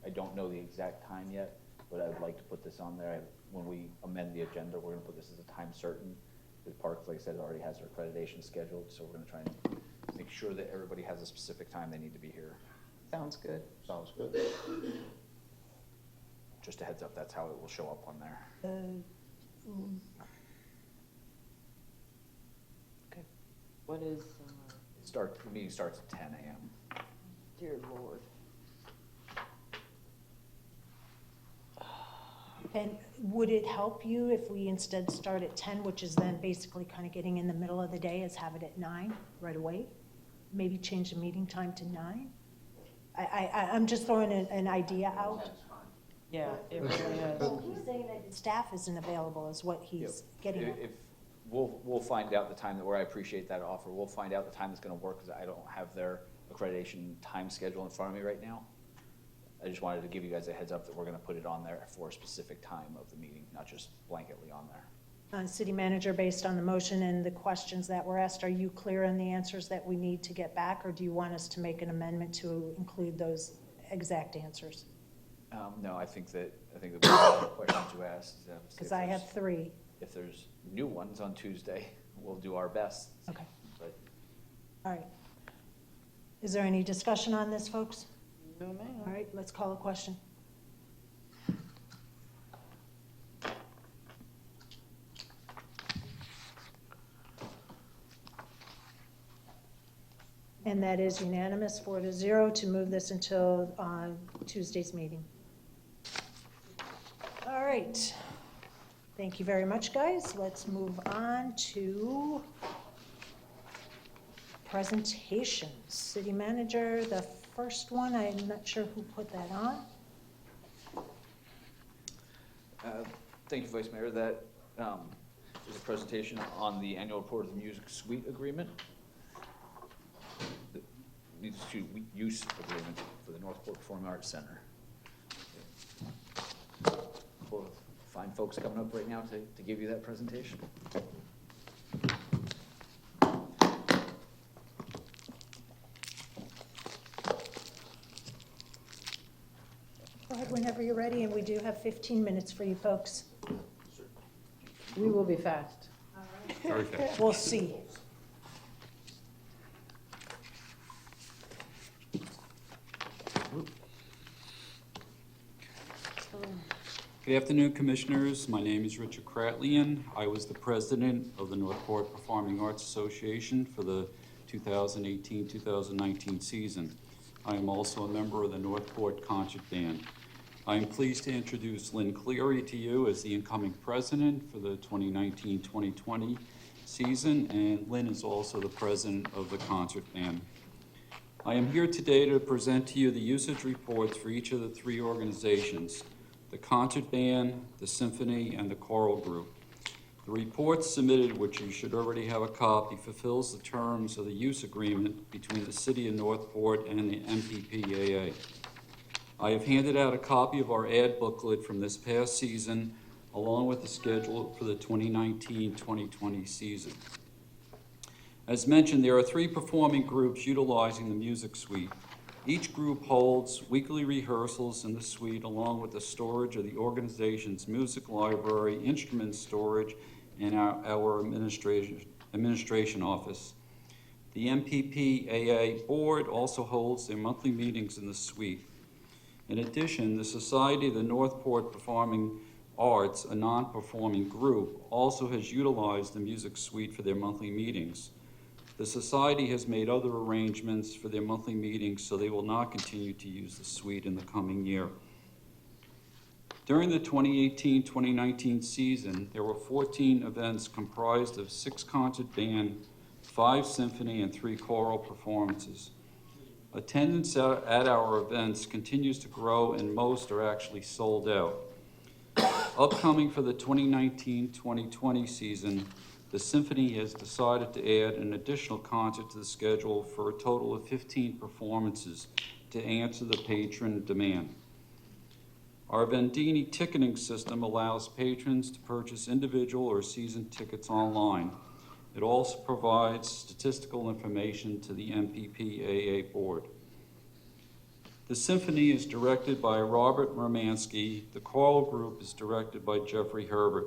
I don't know the exact time yet, but I would like to put this on there. When we amend the agenda, we're gonna put this as a time certain. The park, like I said, already has their accreditation scheduled, so we're gonna try and make sure that everybody has a specific time they need to be here. Sounds good. Sounds good. Just a heads up, that's how it will show up on there. What is, The meeting starts at 10 a.m. dear Lord. And would it help you if we instead start at 10, which is then basically kind of getting in the middle of the day, is have it at 9 right away? Maybe change the meeting time to 9? I'm just throwing an idea out. Yeah, it really is. He's saying that his staff isn't available is what he's getting at. If, we'll find out the time where I appreciate that offer. We'll find out the time that's gonna work, because I don't have their accreditation time schedule in front of me right now. I just wanted to give you guys a heads up that we're gonna put it on there for a specific time of the meeting, not just blanketly on there. City manager, based on the motion and the questions that were asked, are you clear on the answers that we need to get back, or do you want us to make an amendment to include those exact answers? No, I think the questions you asked. Because I have 3. If there's new ones on Tuesday, we'll do our best. Okay. But All right. Is there any discussion on this, folks? No, ma'am. All right, let's call a question. And that is unanimous, 4-0, to move this until Tuesday's meeting. All right. Thank you very much, guys. Let's move on to presentations. City manager, the first one, I'm not sure who put that on. Thank you, Vice Mayor. That is a presentation on the annual report of the Music Suite Agreement. The Music Suite Use Agreement for the Northport Performing Arts Center. Full of fine folks coming up right now to give you that presentation. Go ahead whenever you're ready, and we do have 15 minutes for you folks. We will be fast. Very fast. We'll see. Good afternoon, Commissioners. My name is Richard Kratlian. I was the president of the Northport Performing Arts Association for the 2018-2019 season. I am also a member of the Northport Concert Band. I am pleased to introduce Lynn Cleary to you as the incoming president for the 2019-2020 season, and Lynn is also the president of the Concert Band. I am here today to present to you the usage reports for each of the 3 organizations: the Concert Band, the Symphony, and the Choral Group. The report submitted, which you should already have a copy, fulfills the terms of the use agreement between the City of Northport and the MPPAA. I have handed out a copy of our ad booklet from this past season, along with the schedule for the 2019-2020 season. As mentioned, there are 3 performing groups utilizing the music suite. Each group holds weekly rehearsals in the suite along with the storage of the organization's music library, instrument storage, and our administration office. The MPPAA board also holds their monthly meetings in the suite. In addition, the Society of the Northport Performing Arts, a non-performing group, also has utilized the music suite for their monthly meetings. The society has made other arrangements for their monthly meetings, so they will not continue to use the suite in the coming year. During the 2018-2019 season, there were 14 events comprised of 6 concert band, 5 symphony, and 3 choral performances. Attendance at our events continues to grow, and most are actually sold out. Upcoming for the 2019-2020 season, the Symphony has decided to add an additional concert to the schedule for a total of 15 performances to answer the patron demand. Our Vendini ticketing system allows patrons to purchase individual or season tickets online. It also provides statistical information to the MPPAA board. The Symphony is directed by Robert Romansky. The choral group is directed by Jeffrey Herbert.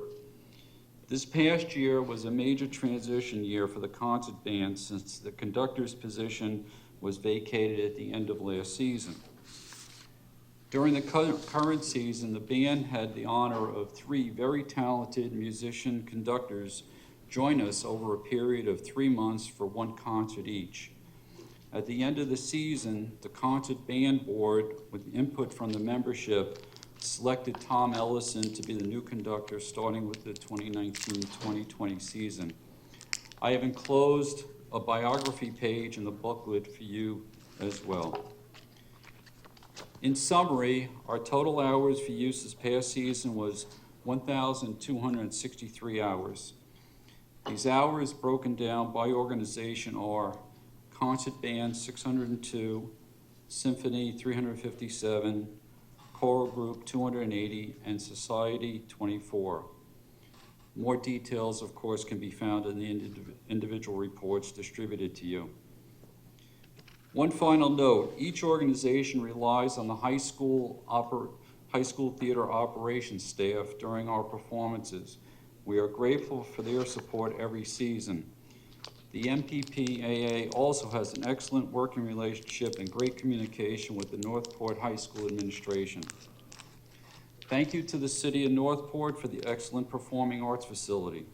This past year was a major transition year for the concert band since the conductor's position was vacated at the end of last season. During the current season, the band had the honor of 3 very talented musician conductors join us over a period of 3 months for 1 concert each. At the end of the season, the concert band board, with input from the membership, selected Tom Ellison to be the new conductor starting with the 2019-2020 season. I have enclosed a biography page in the booklet for you as well. In summary, our total hours for use this past season was 1,263 hours. These hours broken down by organization are concert band 602, symphony 357, choral group 280, and society 24. More details, of course, can be found in the individual reports distributed to you. One final note, each organization relies on the high school theater operations staff during our performances. We are grateful for their support every season. The MPPAA also has an excellent working relationship and great communication with the Northport High School administration. Thank you to the City of Northport for the excellent performing arts facility.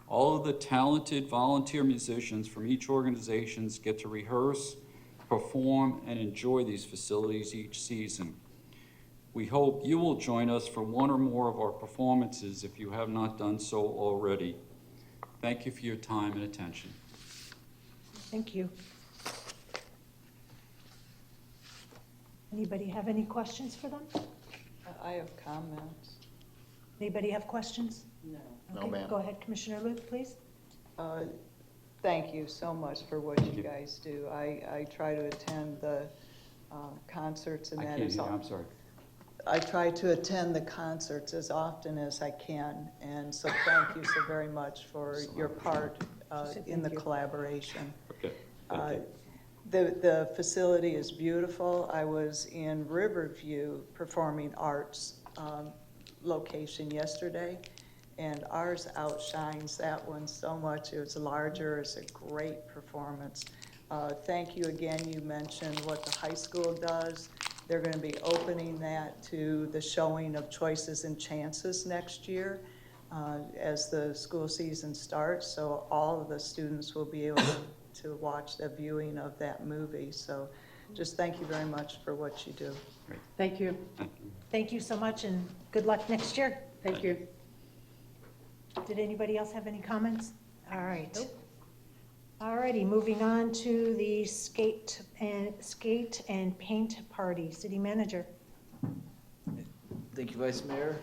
All of the talented volunteer musicians from each organization get to rehearse, perform, and enjoy these facilities each season. We hope you will join us for 1 or more of our performances if you have not done so already. Thank you for your time and attention. Thank you. Anybody have any questions for them? I have comments. Anybody have questions? No. No, Okay, ma'am. Go ahead, Commissioner Luke, please. Thank you so much for what you guys do. I try to attend the concerts and that is all. I'm sorry. I try to attend the concerts as often as I can, and so thank you so very much for your part in the collaboration. Okay. Thank you. The facility is beautiful. I was in Riverview Performing Arts location yesterday, and ours outshines that one so much. It was larger. It's a great performance. Thank you again. You mentioned what the high school does. They're going to be opening that to the showing of Choices and Chances next year as the school season starts. So all of the students will be able to watch the viewing of that movie. So just thank you very much for what you do. Thank you. Thank you so much, and good luck next year. Thank you. Did anybody else have any comments? All right. All righty, moving on to the skate and paint party. City Manager. Thank you, Vice Mayor.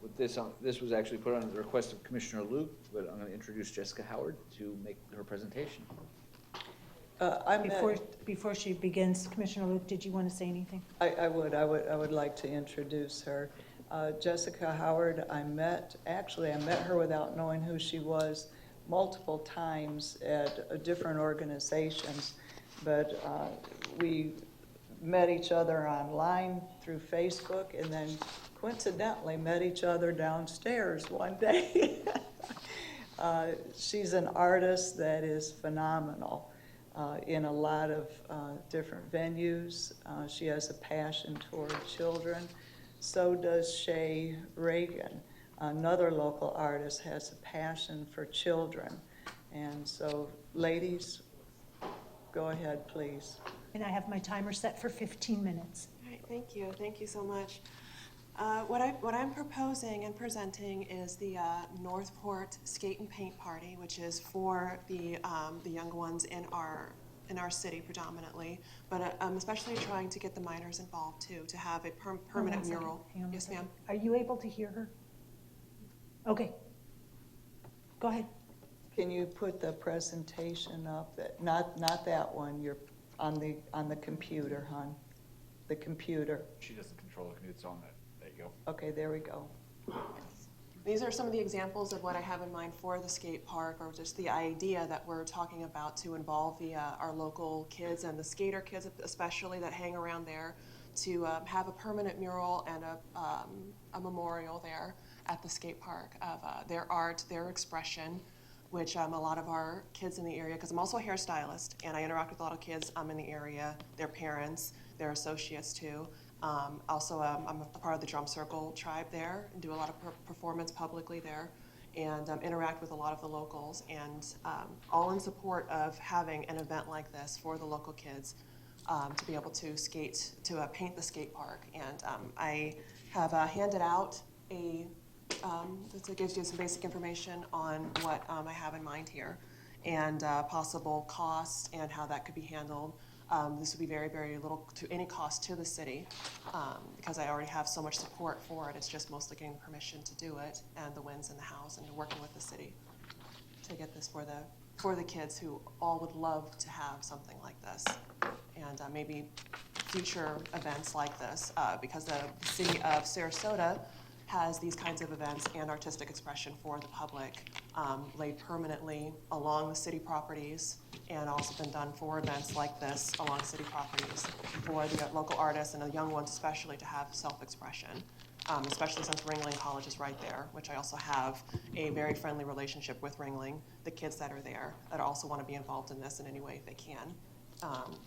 With this, this was actually put on the request of Commissioner Luke, but I'm going to introduce Jessica Howard to make her presentation. Before she begins, Commissioner Luke, did you want to say anything? I would like to introduce her. Jessica Howard, I met her without knowing who she was multiple times at different organizations, but we met each other online through Facebook, and then coincidentally met each other downstairs one day. She's an artist that is phenomenal in a lot of different venues. She has a passion toward children. So does Shay Reagan. Another local artist has a passion for children. And so, ladies, go ahead, please. And I have my timer set for 15 minutes. All right, thank you so much. What I'm proposing and presenting is the Northport Skate and Paint Party, which is for the young ones in our city predominantly, but I'm especially trying to get the minors involved too, to have a permanent mural. Yes, ma'am. Are you able to hear her? Okay. Go ahead. Can you put the presentation up? Not that one. You're on the computer, hon. The computer. She doesn't control the computer, it's on that. There you go. Okay, there we go. These are some of the examples of what I have in mind for the skate park, or just the idea that we're talking about to involve our local kids and the skater kids especially that hang around there, to have a permanent mural and a memorial there at the skate park of their art, their expression, which a lot of our kids in the area, because I'm also a hairstylist and I interact with a lot of kids in the area, their parents, their associates too. Also, I'm a part of the Drum Circle tribe there and do a lot of performance publicly there, and interact with a lot of the locals, and all in support of having an event like this for the local kids to be able to skate, to paint the skate park. And I have handed out that gives you some basic information on what I have in mind here, and possible costs and how that could be handled. This would be very, very little to any cost to the city, because I already have so much support for it. It's just mostly getting permission to do it, and the wins in the house, and working with the city to get this for the kids who all would love to have something like this, and maybe future events like this, because the city of Sarasota has these kinds of events and artistic expression for the public laid permanently along the city properties, and also been done for events like this along city properties for the local artists and the young ones especially to have self-expression, especially since Ringling College is right there, which I also have a very friendly relationship with Ringling, the kids that are there that also want to be involved in this in any way they can.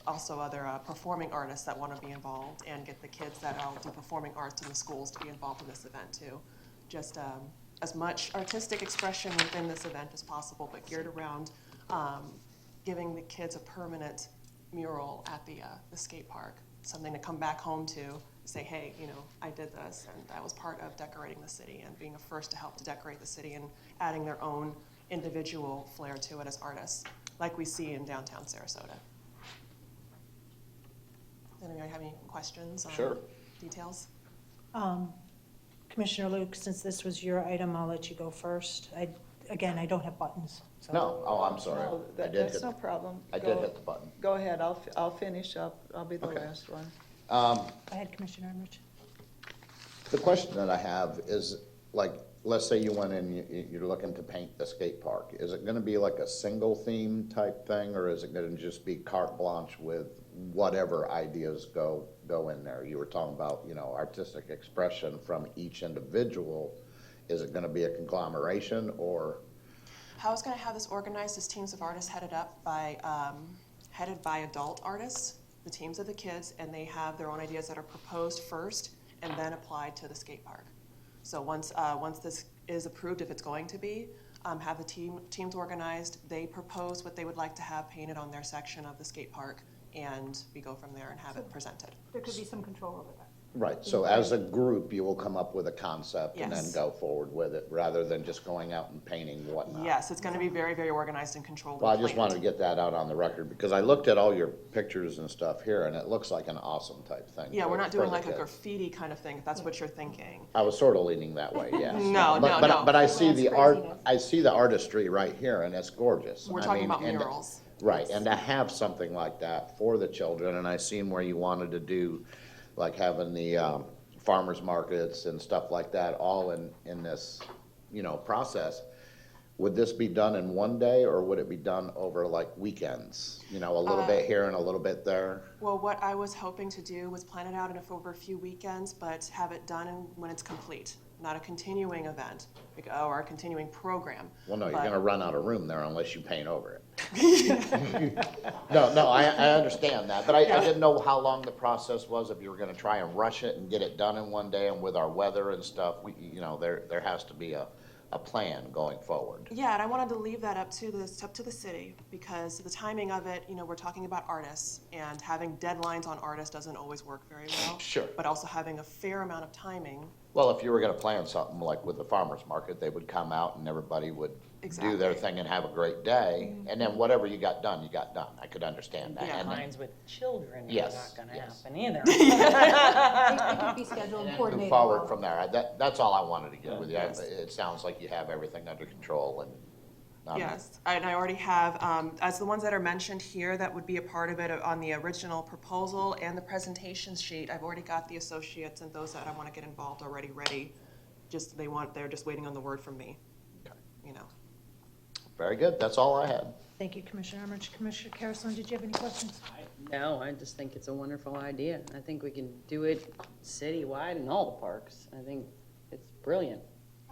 Also other performing artists that want to be involved, and get the kids that all do performing arts in the schools to be involved in this event too. Just as much artistic expression within this event as possible, but geared around giving the kids a permanent mural at the skate park, something to come back home to, say, hey, I did this, and I was part of decorating the city, and being a first to help to decorate the city, and adding their own individual flair to it as artists, like we see in downtown Sarasota. Anybody have any questions on details? Commissioner Luke, since this was your item, I'll let you go first. Again, I don't have buttons. So. No, I'm sorry. No, that's no problem. I did hit the button. Go ahead, I'll finish up. I'll be the last one. Go ahead, Commissioner Armich. The question that I have is, like, let's say you went in, you're looking to paint the skate park. Is it gonna be like a single theme type thing, or is it gonna just be carte blanche with whatever ideas go in there? You were talking about, artistic expression from each individual. Is it gonna be a conglomeration, or? How I was going to have this organized is teams of artists headed by adult artists, the teams of the kids, and they have their own ideas that are proposed first and then applied to the skate park. So once this is approved, if it's going to be, have the teams organized, they propose what they would like to have painted on their section of the skate park, and we go from there and have it presented. There could be some control over that. Right, so as a group, you will come up with a concept and then Yes. go forward with it, rather than just going out and painting whatnot. Yes, it's going to be very, very organized and controlled. Well, I and just planned. wanted to get that out on the record, because I looked at all your pictures and stuff here, and it looks like an awesome type thing. Yeah, we're not for doing the like a kids. graffiti kind of thing, if that's what you're thinking. I was sort of leaning that way, yes. No, But- no, but- no. But I see the art, craziness. I see the artistry right here, and it's gorgeous. We're I talking mean, about and- murals. Right, and to have something like that for the children, and I seen where you wanted to do, like having the farmers markets and stuff like that, all in this, process. Would this be done in one day, or would it be done over like weekends? A little bit here and a little bit there? Well, what I was hoping to do was plan it out over a few weekends, but have it done when it's complete, not a continuing event or a continuing program. Well, no, you're But- gonna run out of room there unless you paint over it. No, I understand that, but I didn't know how long the process was, if you were gonna try and rush it and get it done in one day, and with our weather and stuff, there has to be a plan going forward. Yeah, and I wanted to leave that up to the city, because the timing of it, we're talking about artists, and having deadlines on artists doesn't always work very well. Sure. But also having a fair amount of timing. Well, if you were gonna plan something like with the farmer's market, they would come out and everybody would do their Exactly. thing and have a great day, and then whatever you got done, you got done. I could understand that. Yeah. And then- Lines with children are Yes, not gonna yes. happen either. It could be scheduled and Move coordinated. forward from there. That's all I wanted to get with you. It sounds like you have everything under control and. Yes, and I already have, as the ones that are mentioned here, that would be a part of it on the original proposal and the presentation sheet, I've already got the associates and those that I want to get involved already ready. They're just waiting on the word from me, Very good. That's all I had. Thank you, Commissioner Emmerich. Commissioner Carrison, did you have any questions? No, I just think it's a wonderful idea. I think we can do it citywide in all the parks. I think it's brilliant.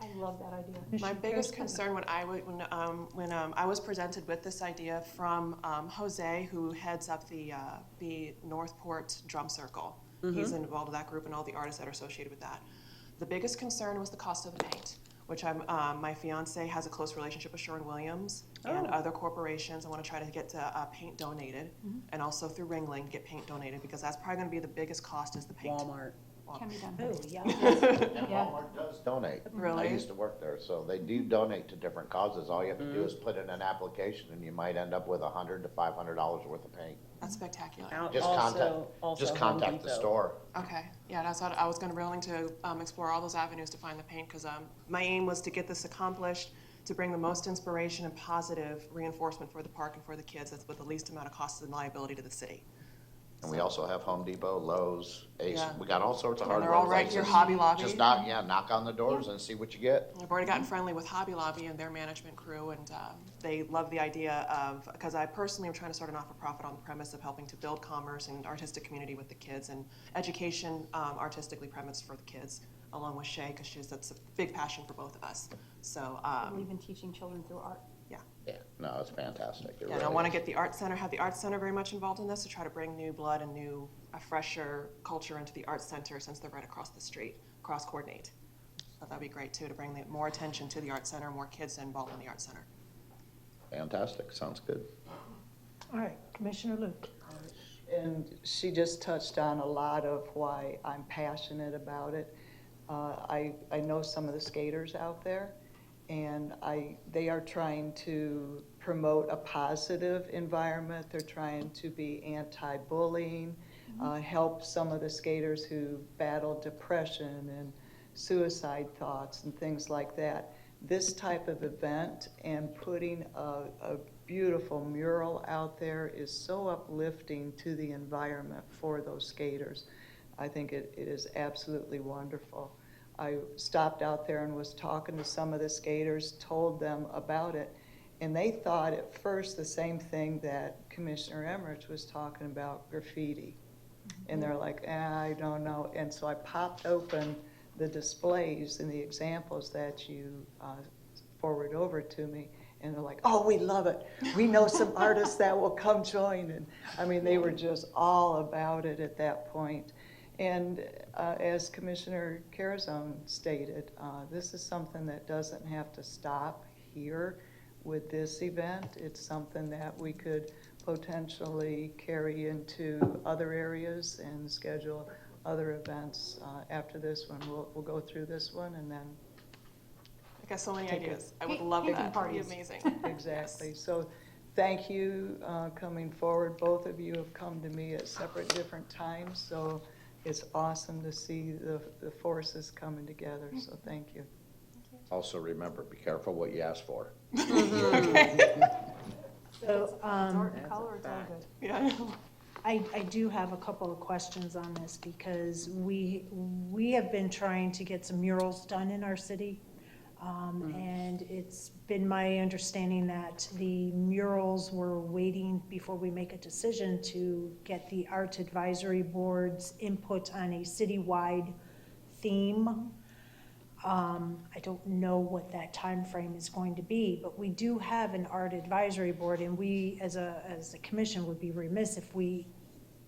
I love that idea. My biggest concern when I was presented with this idea from Jose, who heads up the Northport Drum Circle. He's involved with that group and all the artists that are associated with that. The biggest concern was the cost of the paint, which my fiance has a close relationship with Sherwin-Williams and other corporations. I want to try to get paint donated, and also through Ringling get paint donated, because that's probably going to be the biggest cost is the paint. Walmart. Can be done. Oh, yeah. And Walmart does donate. Really? I used to work there, so they do donate to different causes. All you have to do is put in an application, and you might end up with $100 to $500 worth of paint. That's spectacular. Just Also Home contact the Depot. store. Okay, yeah, that's what I was willing to explore all those avenues to find the paint, because my aim was to get this accomplished, to bring the most inspiration and positive reinforcement for the park and for the kids, that's with the least amount of cost and liability to the city. And we also have Home Depot, Lowe's, Ace. Yeah. We got all sorts of And hardware they're all right here, places. Hobby Lobby. Just knock on the doors and see what you get. I've already gotten friendly with Hobby Lobby and their management crew, and they love the idea of, because I personally am trying to start a not-for-profit on the premise of helping to build commerce and artistic community with the kids, and education artistically premised for the kids, along with Shay, because that's a big passion for both of us. So, I believe in teaching children through art. Yeah, no, it's fantastic. It and I really want to is. get the art center, have the art center very much involved in this, to try to bring new blood and a fresher culture into the art center, since they're right across the street, cross-coordinate. So that'd be great too, to bring more attention to the art center, more kids involved in the art center. Fantastic. Sounds good. All right, Commissioner Luke. And she just touched on a lot of why I'm passionate about it. I know some of the skaters out there, and they are trying to promote a positive environment. They're trying to be anti-bullying, help some of the skaters who battle depression and suicide thoughts and things like that. This type of event and putting a beautiful mural out there is so uplifting to the environment for those skaters. I think it is absolutely wonderful. I stopped out there and was talking to some of the skaters, told them about it, and they thought at first the same thing that Commissioner Emmerich was talking about, graffiti. And they're like, I don't know. And so I popped open the displays and the examples that you forward over to me, and they're like, oh, we love it. We know some artists that will come join. And I mean, they were just all about it at that point. And as Commissioner Carrison stated, this is something that doesn't have to stop here with this event. It's something that we could potentially carry into other areas and schedule other events after this one. We'll go through this one and then. I got so many Take ideas. it. I would love Painting that. That'd be parties. amazing. Exactly. So thank you coming forward. Both of you have come to me at separate different times, so it's awesome to see the forces coming together, so thank you. Also remember, be careful what you ask for. So, Art and color, it's all good. Yeah. I do have a couple of questions on this because we have been trying to get some murals done in our city. And it's been my understanding that the murals were waiting before we make a decision to get the Art Advisory Board's input on a citywide theme. I don't know what that time frame is going to be, but we do have an Art Advisory Board, and we, as a commission, would be remiss if we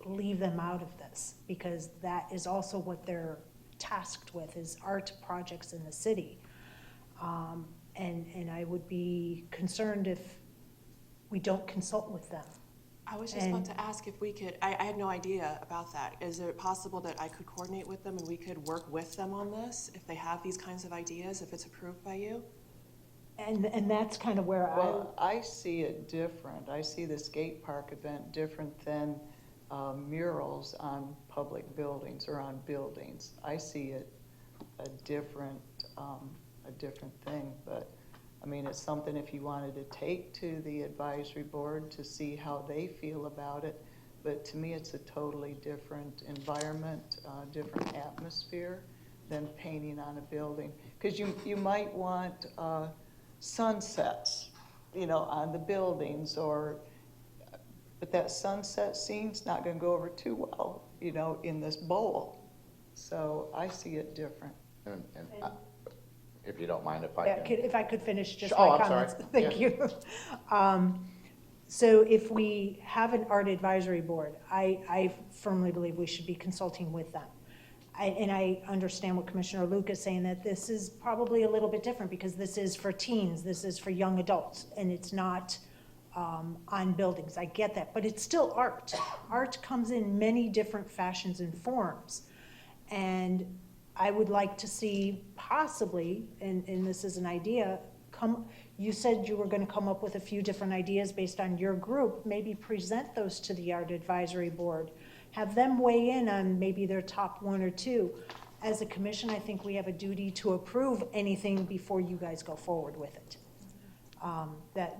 leave them out of this, because that is also what they're tasked with, is art projects in the city. And I would be concerned if we don't consult with them. I was just about to ask if we could, I had no idea about that. Is it possible that I could coordinate with them and we could work with them on this, if they have these kinds of ideas, if it's approved by you? And that's kind of where Well, I see it different. I see the skate park event different than murals on public buildings or on buildings. I see it a different thing, but I mean, it's something if you wanted to take to the advisory board to see how they feel about it. But to me, it's a totally different environment, different atmosphere than painting on a building. Because you might want sunsets, you know, on the buildings, but that sunset scene's not going to go over too well, you know, in this bowl. So I see it different. And if you don't mind, if I Yeah, can. if I could finish just Oh, my I'm sorry. comments. Thank you. So if we have an art advisory board, I firmly believe we should be consulting with them. And I understand what Commissioner Luke is saying, that this is probably a little bit different because this is for teens, this is for young adults, and it's not on buildings. I get that, but it's still art. Art comes in many different fashions and forms. And I would like to see possibly, and this is an idea, you said you were going to come up with a few different ideas based on your group, maybe present those to the Art Advisory Board. Have them weigh in on maybe their top one or two. As a commission, I think we have a duty to approve anything before you guys go forward with it.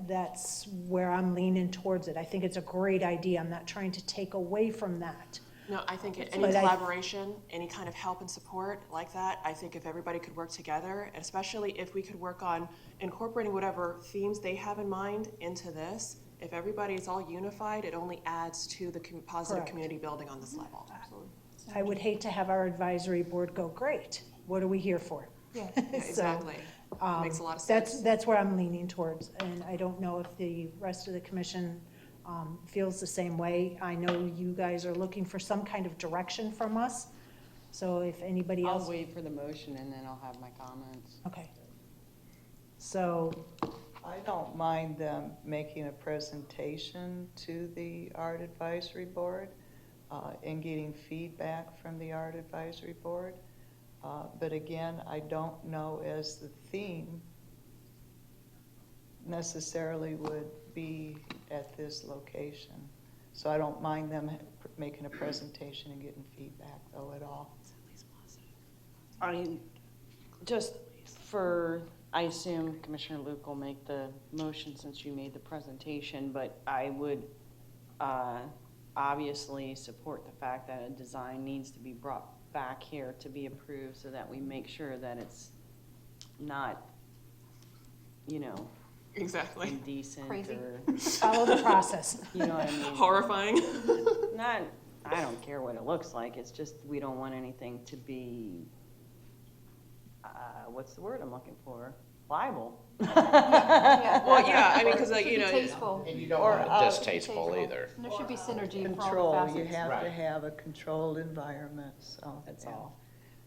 That's where I'm leaning towards it. I think it's a great idea. I'm not trying to take away from that. No, I think any But collaboration, any kind of help and support like that, I think if everybody could work together, and especially if we could work on incorporating whatever themes they have in mind into this, if everybody is all unified, it only adds to the positive Correct. community building on this level. I would hate to have our advisory board go, great, what are we here for? Yeah, So, exactly. Makes a lot of sense. That's where I'm leaning towards, and I don't know if the rest of the commission feels the same way. I know you guys are looking for some kind of direction from us, so if anybody else. I'll wait for the motion and then I'll have my comments. Okay. So, I don't mind them making a presentation to the Art Advisory Board and getting feedback from the Art Advisory Board. But again, I don't know as the theme necessarily would be at this location. So I don't mind them making a presentation and getting feedback though at all. I assume Commissioner Luke will make the motion since you made the presentation, but I would obviously support the fact that a design needs to be brought back here to be approved so that we make sure that it's not, you know, Exactly. indecent Crazy. or, follow the process. you know what I mean? Horrifying. I don't care what it looks like, it's just we don't want anything to be, what's the word I'm looking for? Liable. Well, yeah, I mean, because It should you be know. tasteful. And you don't Or want out- it distasteful either. And there should be synergy for all the Control, facets. you have to Right. have a controlled environment, so. That's yeah. all.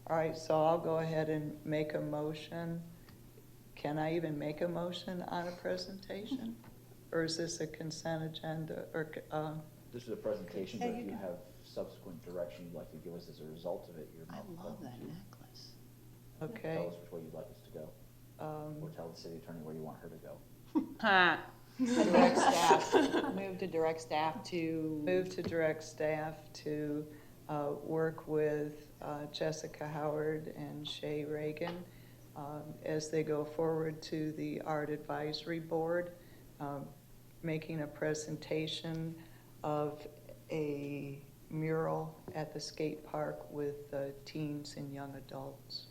All right, so I'll go ahead and make a motion. Can I even make a motion on a presentation? Or is this a consent agenda, or, This is a presentation, Yeah, but you if you can. have subsequent direction you'd like to give us as a result of it, you're I not love welcome that to. necklace. okay. Tell us which way you'd like us to go, or tell the city attorney where you want her to go. Direct staff, move to direct staff to. Move to direct staff to work with Jessica Howard and Shay Reagan as they go forward to the Art Advisory Board, making a presentation of a mural at the skate park with teens and young adults.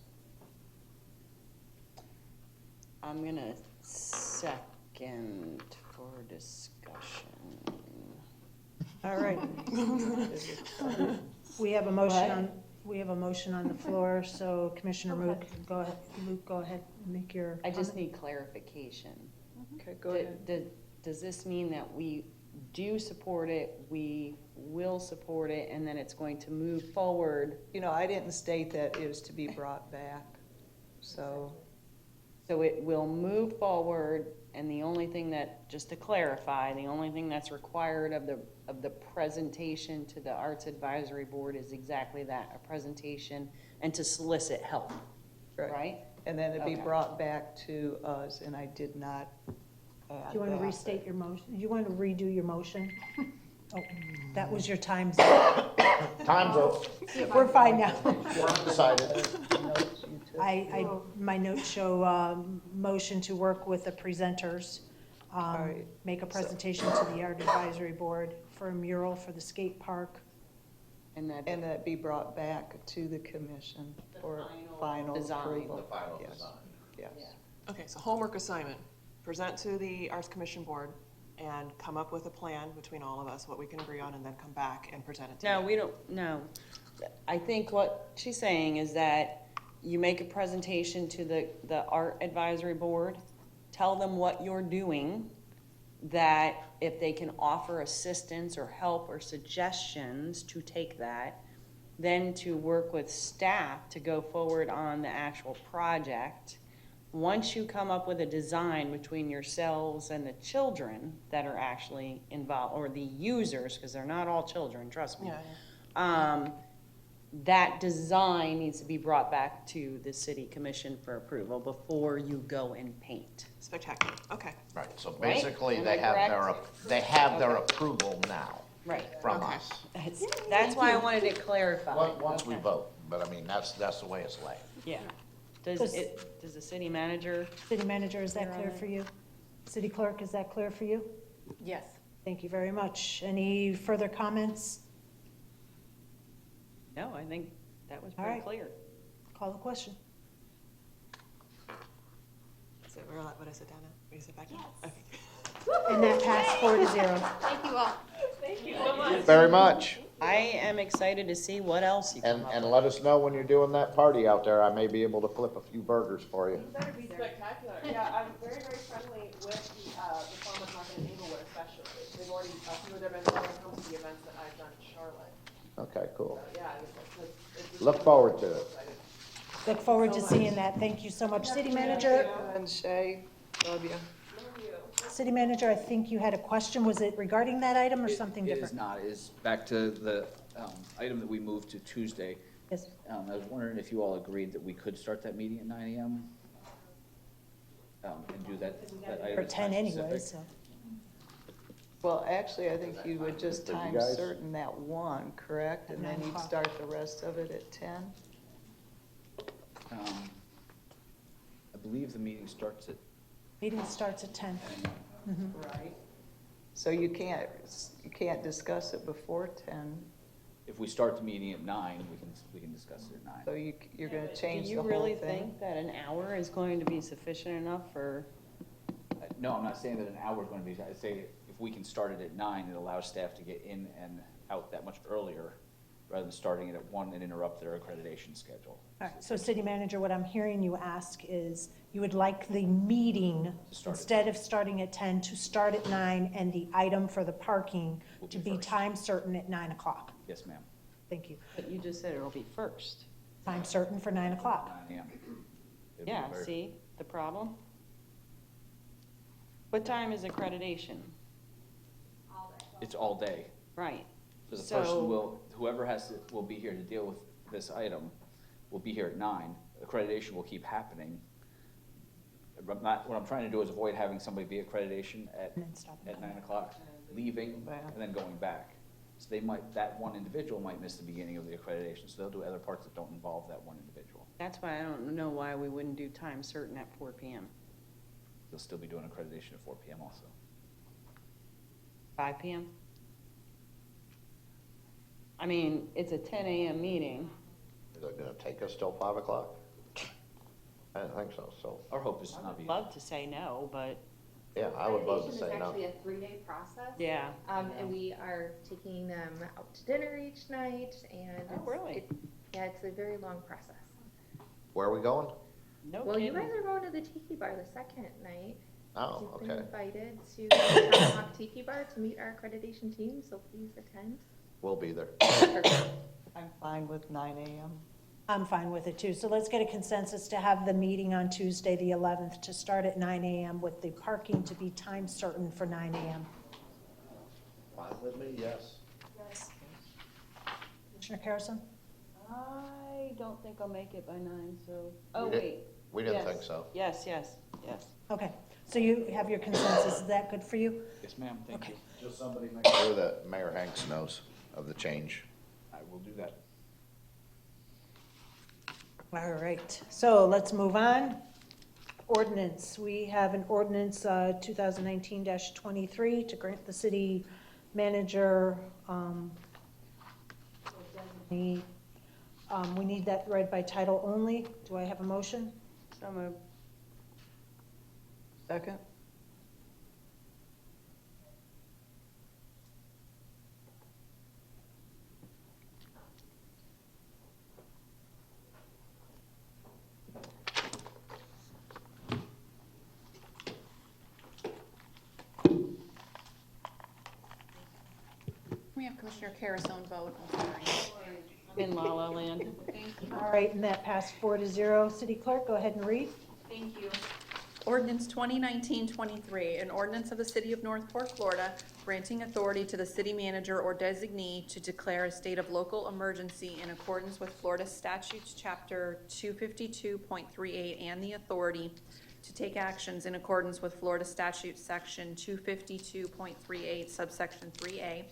I'm gonna second for discussion. All right. We have a motion on, the floor, so Commissioner Luke, go ahead and make your I just comment. need clarification. Okay, go ahead. Does this mean that we do support it, we will support it, and then it's going to move forward? You know, I didn't state that it was to be brought back, so. So it will move forward, and the only thing that, just to clarify, the only thing that's required of the presentation to the Arts Advisory Board is exactly that, a presentation, and to solicit help, right? And then it'd be Okay. brought back to us, and I did not add Do you want to that. restate your motion? Do you want to redo your motion? Oh, that was your time's Time's up. We're fine now. Decided. My notes show motion to work with the presenters, right. make a presentation to the Art Advisory Board for a mural for the skate park. And that And that be brought back to the commission for final design. approval. The final Yes. design. Yes. Okay, so homework assignment, present to the Arts Commission Board and come up with a plan between all of us, what we can agree on, and then come back and present it to you. No, we don't, no. I think what she's saying is that you make a presentation to the Art Advisory Board, tell them what you're doing, that if they can offer assistance or help or suggestions to take that, then to work with staff to go forward on the actual project. Once you come up with a design between yourselves and the children that are actually involved, or the users, because they're not all children, trust me. Yeah, That design needs to be brought back to the city commission for approval before you go and paint. spectacular, okay. Right, so Right? basically, Am they I have correct? their approval now Right. from Okay. us. That's why I wanted to clarify. Once we vote, but I mean, that's the way it's laid. Yeah. Does the city manager? City manager, is that clear for you? City clerk, is that clear for you? Yes. Thank you very much. Any further comments? No, I think that was All pretty right. clear. Call the question. So we're allowed, would I sit down now? Will you sit back down? Okay. And that passed 4-0. Thank you all. Very much. I am excited to see what else you come And, up and with. let us know when you're doing that party out there. I may be able to flip a few burgers for you. Better be spectacular. Yeah, I'm very, very friendly with the farmer's market in Inglewood especially. They've already, a few of their vendors are going to come to the events that I've done in Charlotte. Okay, cool. So, yeah, it's Look forward to it. Look forward to seeing that. Thank you so much. City manager, And Shay, love you. city manager, I think you had a question. Was it regarding that item or something It is different? not, it is back to the item that we moved to Tuesday. Yes. I was wondering if you all agreed that we could start that meeting at 9 AM? And do that item. Or as 10 time-specific. anyway, so. Well, actually, I think you would just For you time guys? certain that one, correct? And then At 9 you'd o'clock. start the rest of it at 10? I believe the meeting starts at, Meeting starts at 10. Right. So you can't discuss it before 10, if we start the meeting at 9, we can discuss it at 9. so you're gonna change Do the you whole really thing? think that an hour is going to be sufficient enough for? No, I'm not saying that an hour is going to be, I say if we can start it at 9, it allows staff to get in and out that much earlier, rather than starting it at 1 and interrupt their accreditation schedule. All right, so city manager, what I'm hearing you ask is, you would like the meeting, start at instead of starting at 10, to start at 9, and the item for the parking Will to be be first. time certain at 9 o'clock. Yes, ma'am. Thank you. But you just said it'll be first. Time certain for 9 o'clock. 9 AM. It'd be Yeah, very- see the problem? What time is accreditation? It's all day. Right. So the So- person whoever will be here to deal with this item will be here at 9. Accreditation will keep happening. What I'm trying to do is avoid having somebody be accreditation And then stop at 9 o'clock, leaving, and then going back. So that one individual might miss the beginning of the accreditation, so they'll do other parts that don't involve that one individual. That's why I don't know why we wouldn't do time certain at 4 PM. They'll still be doing accreditation at 4 PM also. 5 PM? I mean, it's a 10 a.m. meeting. Is it gonna take us till 5 o'clock? I didn't think so, so, Our hope is to not be. Love to say no, but yeah, I would love to Accreditation say is no. actually a 3-day process. yeah. And we are taking them out to dinner each night, and Oh, really? yeah, it's a very long process. Where are we going? No Well, you kidding. guys are going to the Tiki Bar the second night. Oh, You've been okay. invited to the Tomahawk Tiki Bar to meet our accreditation team, so please attend. We'll be there. I'm fine with 9 a.m. I'm fine with it too. So let's get a consensus to have the meeting on Tuesday, the 11th, to start at 9 a.m. with the parking to be time certain for 9 a.m. Fine with me, yes. Yes. Commissioner Carrison? I don't think I'll make it by 9, so. Oh, We did- wait. We didn't Yes. think so. Yes, yes. Okay, so you have your consensus. Is that good for you? Yes, ma'am, thank Okay. you. Just somebody make sure that Mayor Hanks knows of the change. I will do that. All right, so let's move on. Ordinance, we have an ordinance 2019-23 to grant the city manager, we need that read by title only. Do I have a motion? So moved. Second? We have Commissioner Carrison vote. I'm sorry. In La La Land. Thank you. All right, and that passed 4-0. City Clerk, go ahead and read. Thank you. Ordinance 2019-23, an ordinance of the City of North Port, Florida, granting authority to the city manager or designee to declare a state of local emergency in accordance with Florida Statutes Chapter 252.38 and the authority to take actions in accordance with Florida Statute Section 252.38 subsection 3A,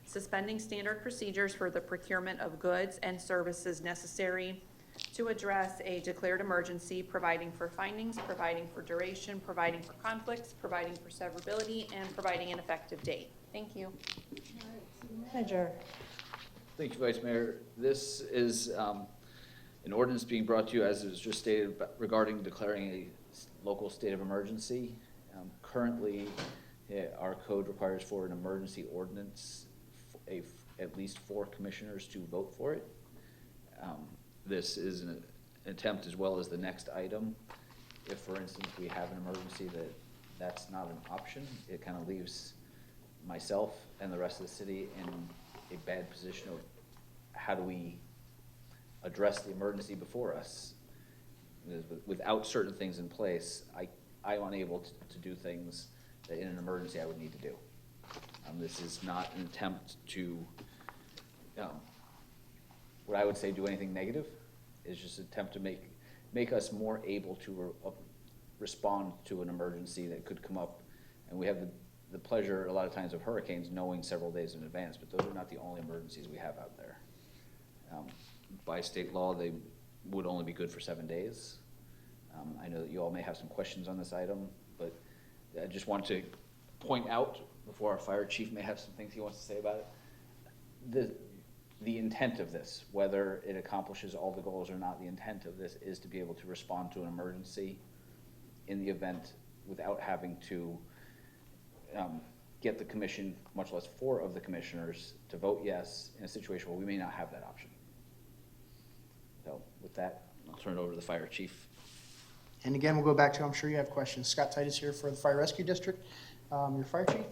suspending standard procedures for the procurement of goods and services necessary to address a declared emergency, providing for findings, providing for duration, providing for conflicts, providing for severability, and providing an effective date. Thank you. Manager. Thank you, Vice Mayor. This is an ordinance being brought to you, as it was just stated, regarding declaring a local state of emergency. Currently, our code requires for an emergency ordinance, at least 4 commissioners to vote for it. This is an attempt, as well as the next item. If, for instance, we have an emergency that's not an option, it kind of leaves myself and the rest of the city in a bad position of how do we address the emergency before us. Without certain things in place, I'm unable to do things that in an emergency I would need to do. This is not an attempt to, what I would say, do anything negative. It's just an attempt to make us more able to respond to an emergency that could come up. And we have the pleasure, a lot of times, of hurricanes knowing several days in advance, but those are not the only emergencies we have out there. By state law, they would only be good for 7 days. I know that you all may have some questions on this item, but I just want to point out, before our fire chief may have some things he wants to say about it, the intent of this, whether it accomplishes all the goals or not, the intent of this is to be able to respond to an emergency in the event without having to get the commission, much less 4 of the commissioners, to vote yes in a situation where we may not have that option. So with that, I'll turn it over to the fire chief. And again, we'll go back to, I'm sure you have questions. Scott Titus here for the Fire Rescue District, your fire chief.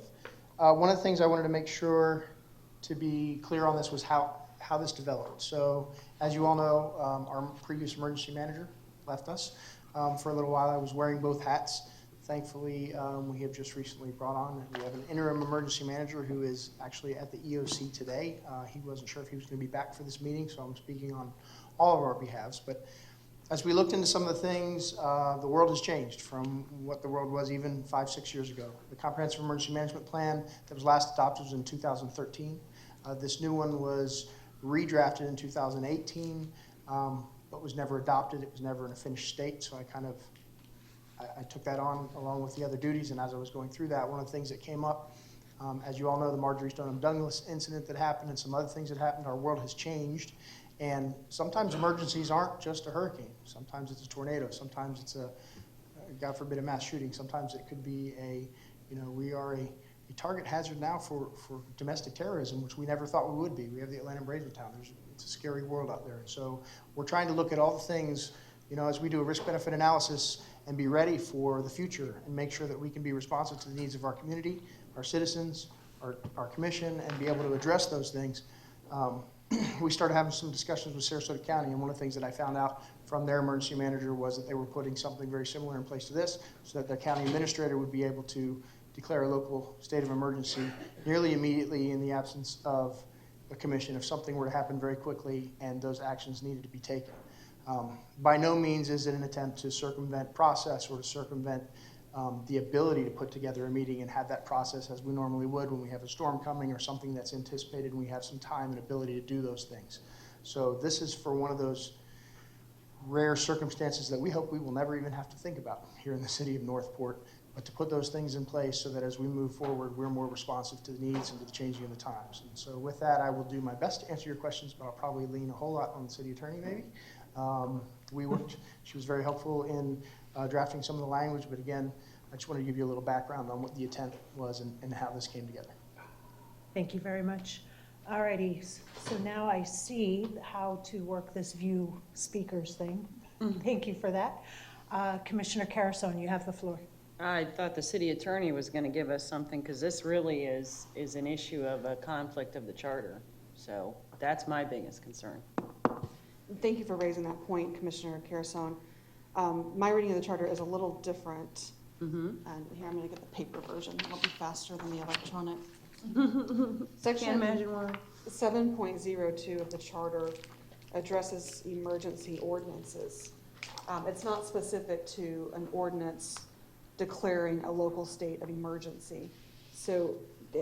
One of the things I wanted to make sure to be clear on this was how this developed. So as you all know, our previous emergency manager left us for a little while. I was wearing both hats. Thankfully, we have just recently brought on, we have an interim emergency manager who is actually at the EOC today. He wasn't sure if he was going to be back for this meeting, so I'm speaking on all of our behalves. But as we looked into some of the things, the world has changed from what the world was even 5-6 years ago. The Comprehensive Emergency Management Plan that was last adopted was in 2013. This new one was redrafted in 2018, but was never adopted. It was never in a finished state, so I took that on along with the other duties, and as I was going through that, one of the things that came up As you all know, the Marjorie Stoneham Douglas incident that happened and some other things that happened, our world has changed. And sometimes emergencies aren't just a hurricane. Sometimes it's a tornado. Sometimes it's God forbid, a mass shooting. Sometimes it could be we are a target hazard now for domestic terrorism, which we never thought we would be. We have the Atlanta Bradentown. It's a scary world out there. And so we're trying to look at all the things, as we do a risk-benefit analysis and be ready for the future and make sure that we can be responsive to the needs of our community, our citizens, our commission, and be able to address those things. We started having some discussions with Sarasota County, and one of the things that I found out from their emergency manager was that they were putting something very similar in place to this, so that the county administrator would be able to declare a local state of emergency nearly immediately in the absence of a commission if something were to happen very quickly and those actions needed to be taken. By no means is it an attempt to circumvent process or to circumvent the ability to put together a meeting and have that process as we normally would when we have a storm coming or something that's anticipated and we have some time and ability to do those things. So this is for one of those rare circumstances that we hope we will never even have to think about here in the city of Northport, but to put those things in place so that as we move forward, we're more responsive to the needs and to the changing of the times. And so with that, I will do my best to answer your questions, but I'll probably lean a whole lot on the city attorney maybe. She was very helpful in drafting some of the language, but again, I just want to give you a little background on what the intent was and how this came together. Thank you very much. All righty, so now I see how to work this view speakers thing. Thank you for that. Commissioner Carasone, you have the floor. I thought the city attorney was going to give us something, because this really is an issue of a conflict of the charter. So that's my biggest concern. Thank you for raising that point, Commissioner Carasone. My reading of the charter is a little different. And here, I'm going to get the paper version. It'll be faster than the electronic. Section 7.02 of the charter addresses emergency ordinances. It's not specific to an ordinance declaring a local state of emergency. So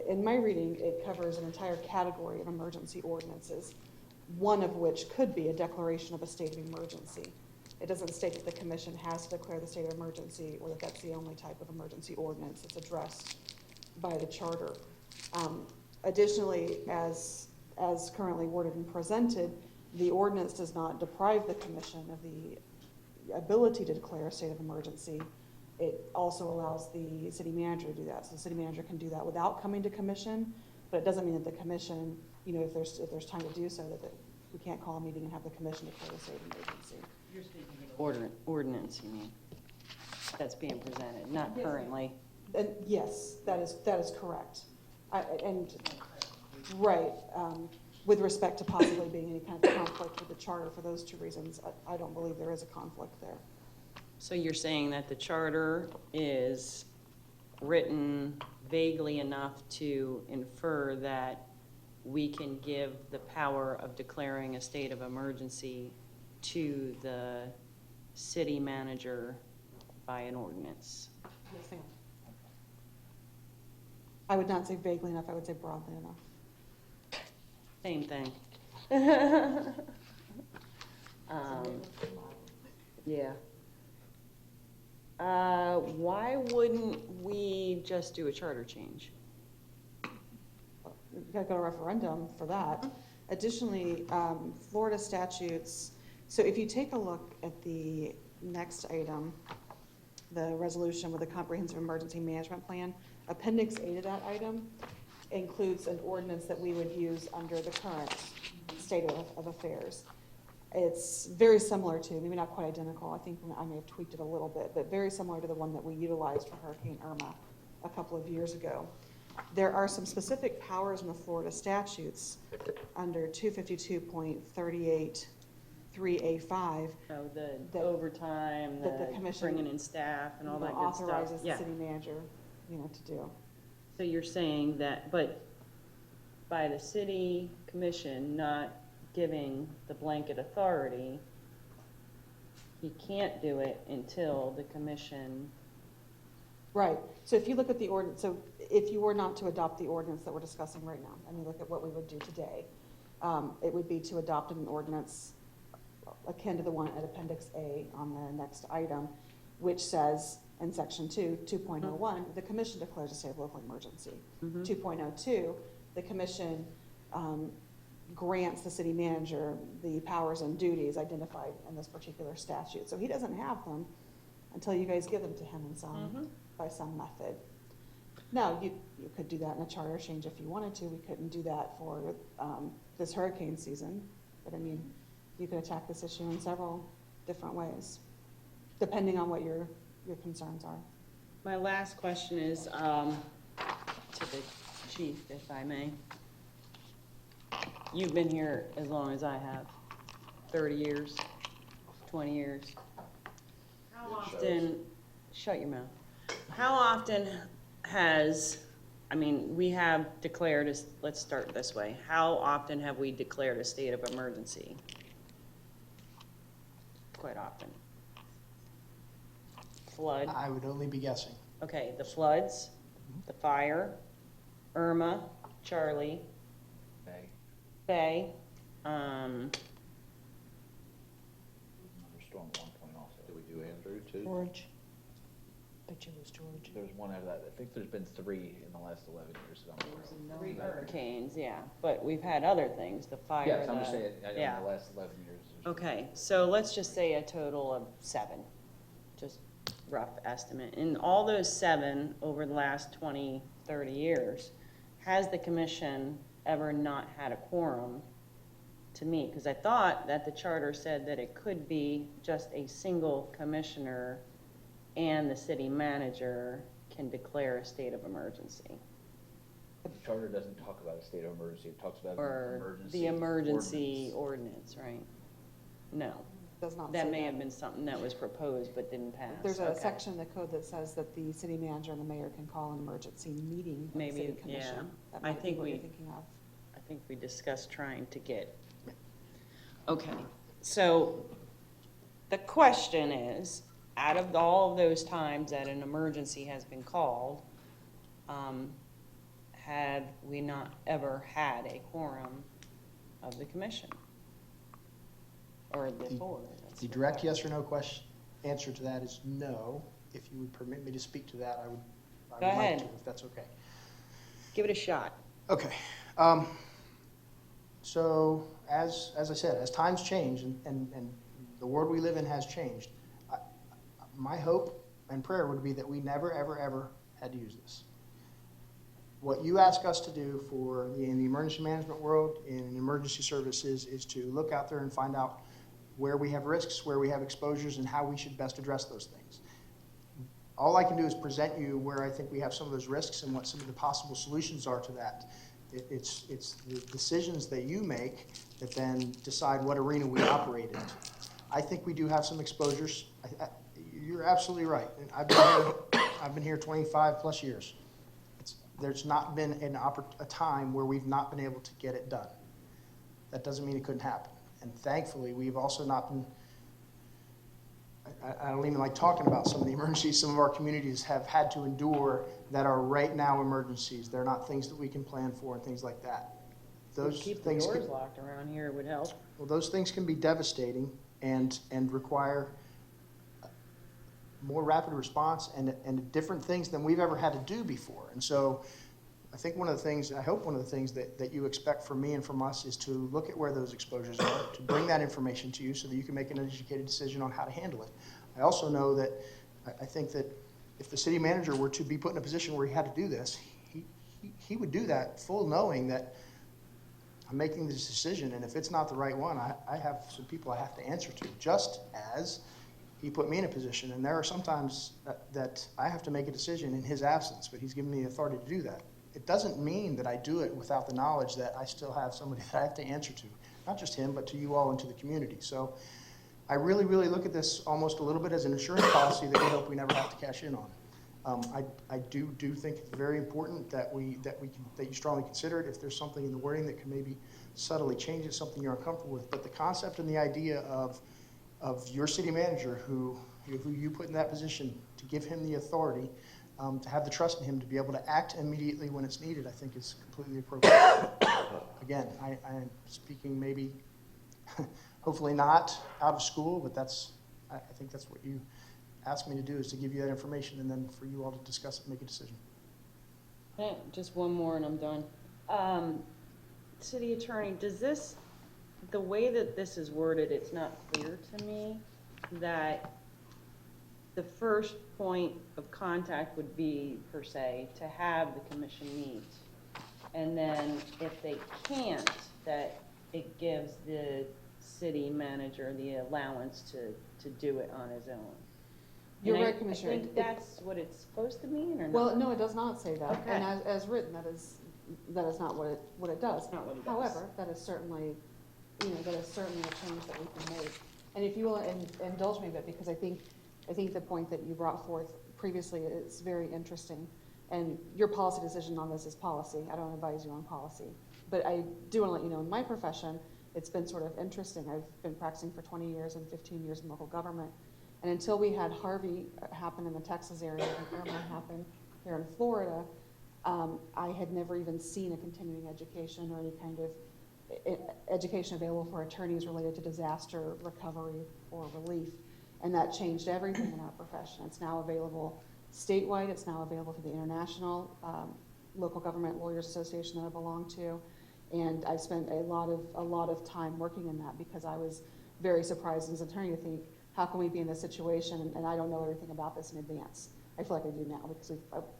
in my reading, it covers an entire category of emergency ordinances, one of which could be a declaration of a state of emergency. It doesn't state that the commission has to declare the state of emergency or that that's the only type of emergency ordinance that's addressed by the charter. Additionally, as currently worded and presented, the ordinance does not deprive the commission of the ability to declare a state of emergency. It also allows the city manager to do that. So the city manager can do that without coming to commission, but it doesn't mean that the commission, if there's time to do so, that we can't call a meeting and have the commission declare a state of emergency. You're speaking of ordinance, you mean, that's being presented, not currently. And yes, that is correct. Right, with respect to possibly being any kind of conflict with the charter, for those two reasons, I don't believe there is a conflict there. So you're saying that the charter is written vaguely enough to infer that we can give the power of declaring a state of emergency to the city manager by an ordinance? Yes, ma'am. I would not say vaguely enough, I would say broadly enough. Same thing. Yeah. Why wouldn't we just do a charter change? You've got to go to referendum for that. Additionally, Florida statutes, so if you take a look at the next item, the resolution with a comprehensive emergency management plan, Appendix A to that item includes an ordinance that we would use under the current state of affairs. It's very similar to, maybe not quite identical, I think I may have tweaked it a little bit, but very similar to the one that we utilized for Hurricane Irma a couple of years ago. There are some specific powers in the Florida statutes under 252.38 3A5. So the overtime, that the commission bringing in staff and all that good stuff. Authorizes the city manager, to do. So you're saying that, but by the city commission not giving the blanket authority, he can't do it until the commission. Right. So if you look at the ordinance, so if you were not to adopt the ordinance that we're discussing right now, and you look at what we would do today, it would be to adopt an ordinance akin to the one at Appendix A on the next item, which says in section 2.01, the commission declares a state of local emergency. 2.02, the commission grants the city manager the powers and duties identified in this particular statute. So he doesn't have them until you guys give them to him in by some method. Now, you could do that in a charter change if you wanted to. We couldn't do that for this hurricane season. But I mean, you could attack this issue in several different ways, depending on what your concerns are. My last question is to the chief, if I may. You've been here as long as I have, 30 years, 20 years. How often, shut your mouth. How often we have declared, let's start this way. How often have we declared a state of emergency? Quite often. Flood. I would only be guessing. Okay, the floods, the fire, Irma, Charlie, Bay, Another storm at one point also. Did we do Andrew too? George. Bet you it was George. There was one after that. I think there's been 3 in the last 11 years. So I'm 3 hurricanes, yeah, but we've had other things, the fire. Yes, I'm just saying, in yeah. the last 11 years. Okay, so let's just say a total of 7, just rough estimate. In all those 7 over the last 20, 30 years, has the commission ever not had a quorum to meet? Because I thought that the charter said that it could be just a single commissioner and the city manager can declare a state of emergency. The charter doesn't talk about a state of emergency. It talks about Or emergency the emergency ordinance, right? No. Does not That say may that. have been something that was proposed but didn't pass. There's a Okay. section in the code that says that the city manager and the mayor can call an emergency meeting of the Maybe, city yeah. commission. That I might be think what you're we- thinking of. I think we discussed trying to get. Okay, so the question is, out of all of those times that an emergency has been called, had we not ever had a quorum of the commission? Or the board? The direct yes or no answer to that is no. If you would permit me to speak to that, I would Go like ahead. to, if that's okay. Give it a shot. Okay. So as I said, as times change and the world we live in has changed, my hope and prayer would be that we never, ever, ever had to use this. What you ask us to do in the emergency management world, in emergency services, is to look out there and find out where we have risks, where we have exposures, and how we should best address those things. All I can do is present you where I think we have some of those risks and what some of the possible solutions are to that. It's the decisions that you make that then decide what arena we operate in. I think we do have some exposures. You're absolutely right. I've been here 25 plus years. There's not been a time where we've not been able to get it done. That doesn't mean it couldn't happen. And thankfully, we've also not been, I don't even like talking about some of the emergencies some of our communities have had to endure that are right now emergencies. They're not things that we can plan for and things like that. Those Keep the things doors could, locked around here would help. well, those things can be devastating and require more rapid response and different things than we've ever had to do before. And so I think one of the things that you expect from me and from us is to look at where those exposures are, to bring that information to you so that you can make an educated decision on how to handle it. I also know that I think that if the city manager were to be put in a position where he had to do this, he would do that full knowing that I'm making this decision, and if it's not the right one, I have some people I have to answer to, just as he put me in a position. And there are sometimes that I have to make a decision in his absence, but he's given me the authority to do that. It doesn't mean that I do it without the knowledge that I still have somebody that I have to answer to, not just him, but to you all and to the community. So I really, really look at this almost a little bit as an insurance policy that we hope we never have to cash in on. I do think it's very important that you strongly consider it. If there's something in the wording that can maybe subtly change it, something you're uncomfortable with, but the concept and the idea of your city manager who you put in that position, to give him the authority, to have the trust in him to be able to act immediately when it's needed, I think is completely appropriate. Again, I'm speaking maybe, hopefully not out of school, but I think that's what you asked me to do is to give you that information and then for you all to discuss it and make a decision. Just one more and I'm done. City Attorney, does this, the way that this is worded, it's not clear to me that the first point of contact would be, per se, to have the commission meet. And then if they can't, that it gives the city manager the allowance to do it on his own. You're And right, Commissioner. I think that's what it's supposed to mean, or not? Well, no, it does not say that. Okay. And as written, that is not what it does. Not what it does. However, that is certainly, that is certainly a change that we can make. And if you will indulge me a bit, because I think the point that you brought forth previously is very interesting. And your policy decision on this is policy. I don't advise you on policy. But I do want to let you know, in my profession, it's been sort of interesting. I've been practicing for 20 years and 15 years in local government. And until we had Harvey happen in the Texas area and Irma happen here in Florida, I had never even seen a continuing education or any kind of education available for attorneys related to disaster recovery or relief. And that changed everything in our profession. It's now available statewide. It's now available to the International Local Government Lawyers Association that I belong to. And I spent a lot of time working in that because I was very surprised as an attorney to think, how can we be in this situation and I don't know everything about this in advance? I feel like I do now because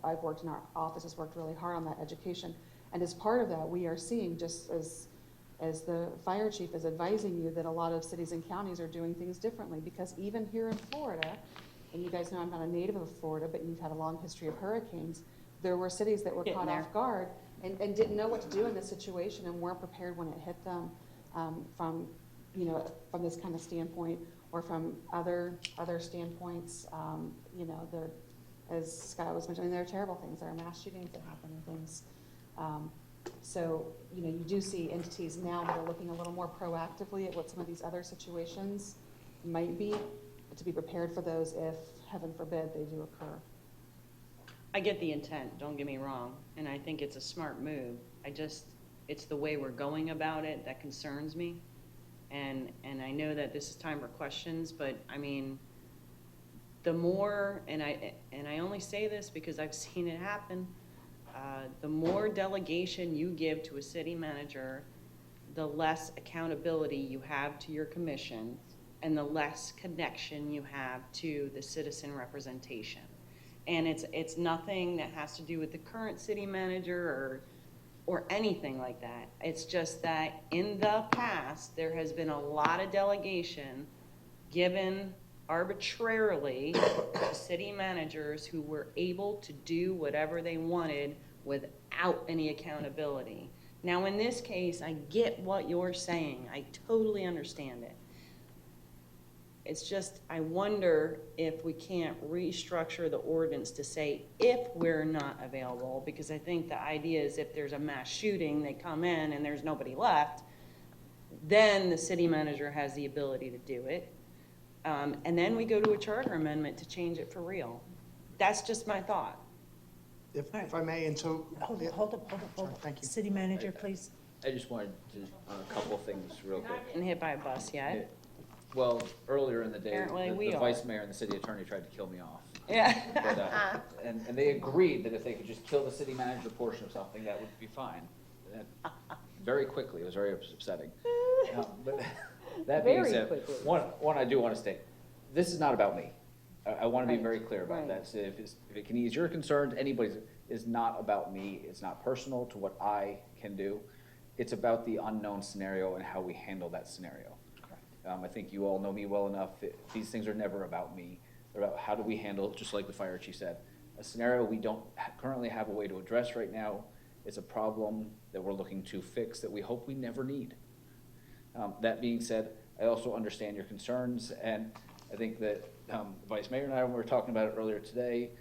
I've worked in our office, has worked really hard on that education. And as part of that, we are seeing, just as the fire chief is advising you, that a lot of cities and counties are doing things differently, because even here in Florida, and you guys know I'm not a native of Florida, but you've had a long history of hurricanes, there were cities that were Getting caught there. off guard and didn't know what to do in this situation and weren't prepared when it hit them from this kind of standpoint or from other standpoints. As Scott was mentioning, there are terrible things. There are mass shootings that happen and things. So, you do see entities now that are looking a little more proactively at what some of these other situations might be, to be prepared for those if, heaven forbid, they do occur. I get the intent, don't get me wrong, and I think it's a smart move. It's the way we're going about it that concerns me. And I know that this is time for questions, but I mean, the more, and I only say this because I've seen it happen, the more delegation you give to a city manager, the less accountability you have to your commission and the less connection you have to the citizen representation. And it's nothing that has to do with the current city manager or anything like that. It's just that in the past, there has been a lot of delegation given arbitrarily to city managers who were able to do whatever they wanted without any accountability. Now, in this case, I get what you're saying. I totally understand it. It's just, I wonder if we can't restructure the ordinance to say if we're not available, because I think the idea is if there's a mass shooting, they come in and there's nobody left, then the city manager has the ability to do it. And then we go to a charter amendment to change it for real. That's just my thought. If I may, and so. Hold up. Sorry, thank you. City manager, please. I just wanted to, a couple of things real quick. Been hit by a bus yet? Well, earlier in the day, Apparently we the are. vice mayor and the city attorney tried to kill me off. Yeah. But, and they agreed that if they could just kill the city manager portion of something, that would be fine. Very quickly, it was very upsetting. But that being Very said, quickly. one I do want to state, this is not about me. I want to be Right. very clear about Right. that. So if it can ease your concerns, anybody's, it's not about me. It's not personal to what I can do. It's about the unknown scenario and how we handle that scenario. I think you all know me well enough. These things are never about me. They're about how do we handle, just like the fire chief said, a scenario we don't currently have a way to address right now. It's a problem that we're looking to fix that we hope we never need. That being said, I also understand your concerns, and I think that Vice Mayor and I were talking about it earlier today.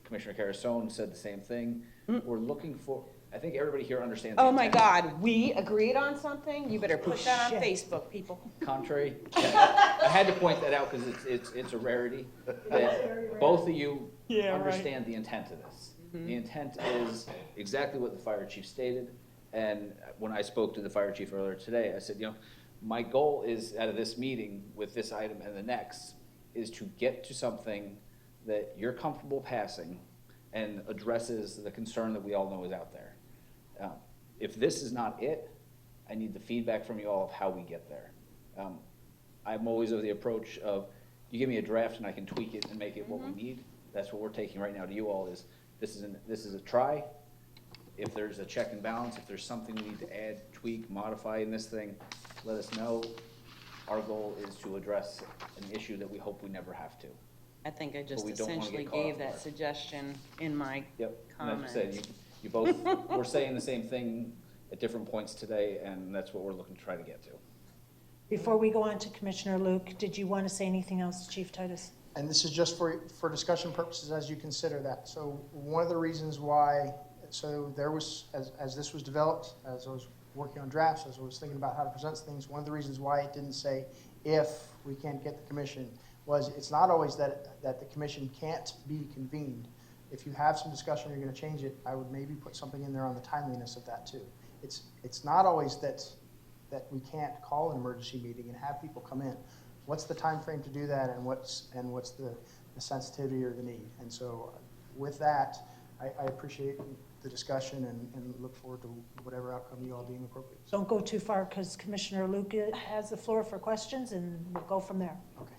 Commissioner Carasone said the same thing. We're looking for, I think everybody here understands. the Oh my intent. God, we agreed on something? You better put that on Facebook, people. Contrary, I had to point that out because it's a rarity that both of you understand the intent of this. The intent is exactly what the fire chief stated. And when I spoke to the fire chief earlier today, I said, my goal is out of this meeting with this item and the next is to get to something that you're comfortable passing and addresses the concern that we all know is out there. If this is not it, I need the feedback from you all of how we get there. I'm always of the approach of, you give me a draft and I can tweak it and make it what we need. That's what we're taking right now to you all, is this is a try. If there's a check and balance, if there's something we need to add, tweak, modify in this thing, let us know. Our goal is to address an issue that we hope we never have to. I think I just we don't wanna essentially get caught gave off that guard. suggestion in my Yep, and comments. like I said, you both were saying the same thing at different points today, and that's what we're looking to try to get to. Before we go on to Commissioner Luke, did you want to say anything else, Chief Titus? And this is just for discussion purposes as you consider that. So one of the reasons why, so there was, as this was developed, as I was working on drafts, as I was thinking about how to present things, one of the reasons why it didn't say if we can't get the commission was it's not always that the commission can't be convened. If you have some discussion, you're going to change it, I would maybe put something in there on the timeliness of that too. It's not always that we can't call an emergency meeting and have people come in. What's the time frame to do that, and what's the sensitivity or the need? And so with that, I appreciate the discussion and look forward to whatever outcome you all deem appropriate. Don't go too far, because Commissioner Luke has the floor for questions, and we'll go from there. Okay.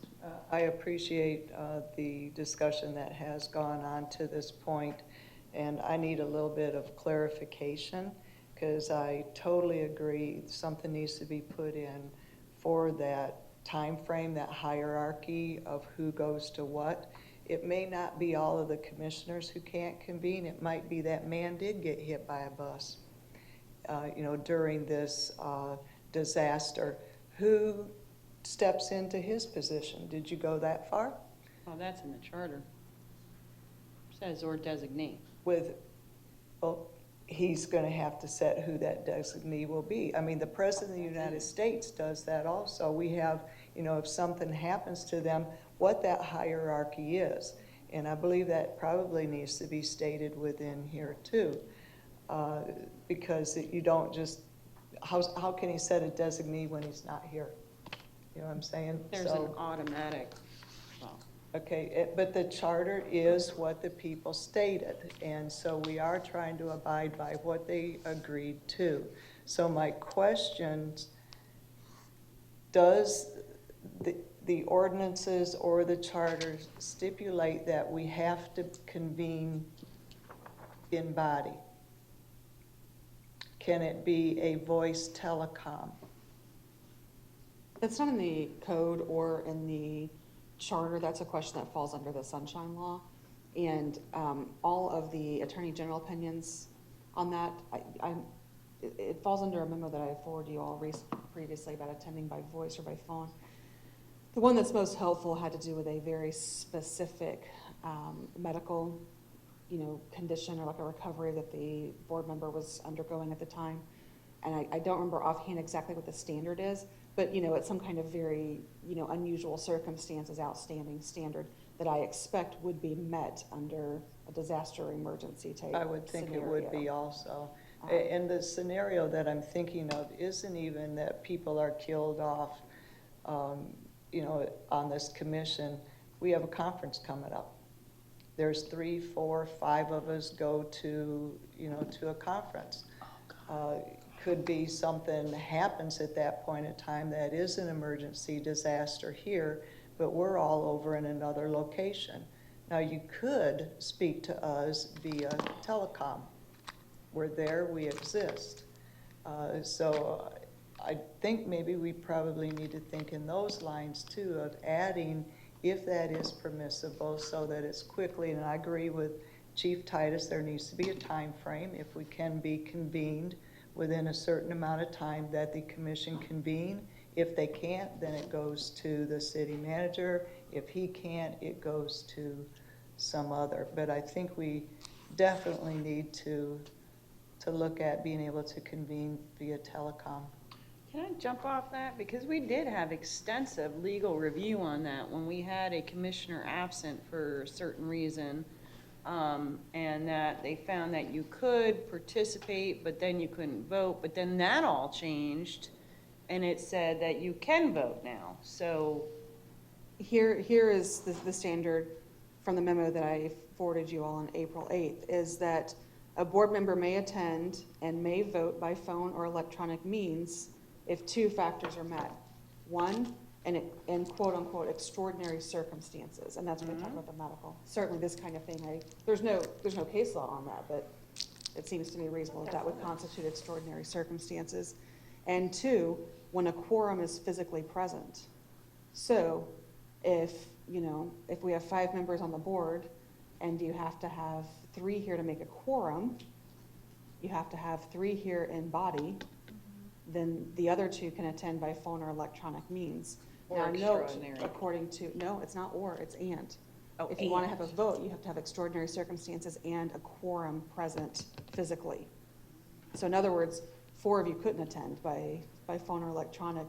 I appreciate the discussion that has gone on to this point, and I need a little bit of clarification, because I totally agree something needs to be put in for that time frame, that hierarchy of who goes to what. It may not be all of the commissioners who can't convene. It might be that man did get hit by a bus, during this disaster. Who steps into his position? Did you go that far? Oh, that's in the charter. Says or designee. He's going to have to set who that designee will be. I mean, the President of the United States does that also. We have, if something happens to them, what that hierarchy is. And I believe that probably needs to be stated within here too. Because you don't just, how can he set a designee when he's not here? You know what I'm saying? There's an automatic, Okay, but the charter is what the people stated, and so we are trying to abide by what they agreed to. So my question, does the ordinances or the charter stipulate that we have to convene in body? Can it be a voice telecom? That's not in the code or in the charter. That's a question that falls under the Sunshine Law. And all of the Attorney General opinions on that, it falls under a memo that I forwarded you all previously about attending by voice or by phone. The one that's most helpful had to do with a very specific medical, condition or like a recovery that the board member was undergoing at the time. And I don't remember offhand exactly what the standard is, but, it's some kind of very, unusual circumstances, outstanding standard that I expect would be met under a disaster or emergency type I would think it would be also. And the scenario that I'm thinking of isn't even that people are killed off, on this commission. We have a conference coming up. There's 3, 4, 5 of us go to a conference. Could be something happens at that point in time that is an emergency disaster here, but we're all over in another location. Now, you could speak to us via telecom. We're there, we exist. So I think maybe we probably need to think in those lines too, of adding, if that is permissible, so that it's quickly, and I agree with Chief Titus, there needs to be a time frame if we can be convened within a certain amount of time that the commission convene. If they can't, then it goes to the city manager. If he can't, it goes to some other. But I think we definitely need to look at being able to convene via telecom. Can I jump off that? Because we did have extensive legal review on that when we had a commissioner absent for a certain reason. And that they found that you could participate, but then you couldn't vote. But then that all changed, and it said that you can vote now. So Here is the standard from the memo that I forwarded you all on April 8th, is that a board member may attend and may vote by phone or electronic means if two factors are met. One, in quote-unquote extraordinary circumstances, and that's when we talk about the medical. Certainly this kind of thing, there's no case law on that, but it seems to me reasonable that would constitute extraordinary circumstances. And two, when a quorum is physically present. So if we have 5 members on the board and you have to have 3 here to make a quorum, you have to have 3 here in body, then the other 2 can attend by phone or electronic means. Or Now, note, extraordinary. according to, no, it's not or, it's and. Oh, If you want to and. have a vote, you have to have extraordinary circumstances and a quorum present physically. So in other words, 4 of you couldn't attend by phone or electronic.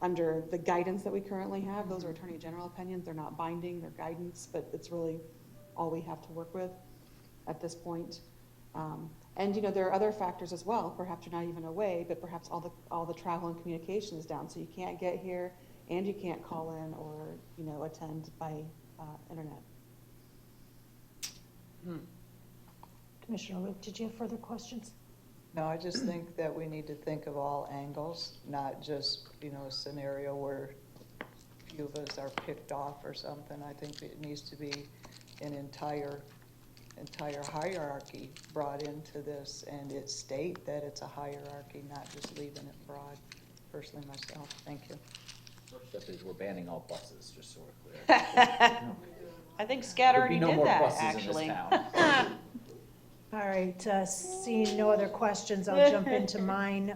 Under the guidance that we currently have, those are Attorney General opinions, they're not binding, they're guidance, but it's really all we have to work with at this point. And there are other factors as well. Perhaps you're not even away, but perhaps all the travel and communication is down, so you can't get here and you can't call in or attend by internet. Commissioner Root, did you have further questions? No, I just think that we need to think of all angles, not just, a scenario where a few of us are picked off or something. I think it needs to be an entire hierarchy brought into this, and it state that it's a hierarchy, not just leaving it broad, personally myself. Thank you. First step is we're banning all buses, just so we're clear. I think Scat There'll be already no did more that, buses in actually. this town. All right, seeing no other questions, I'll jump into mine.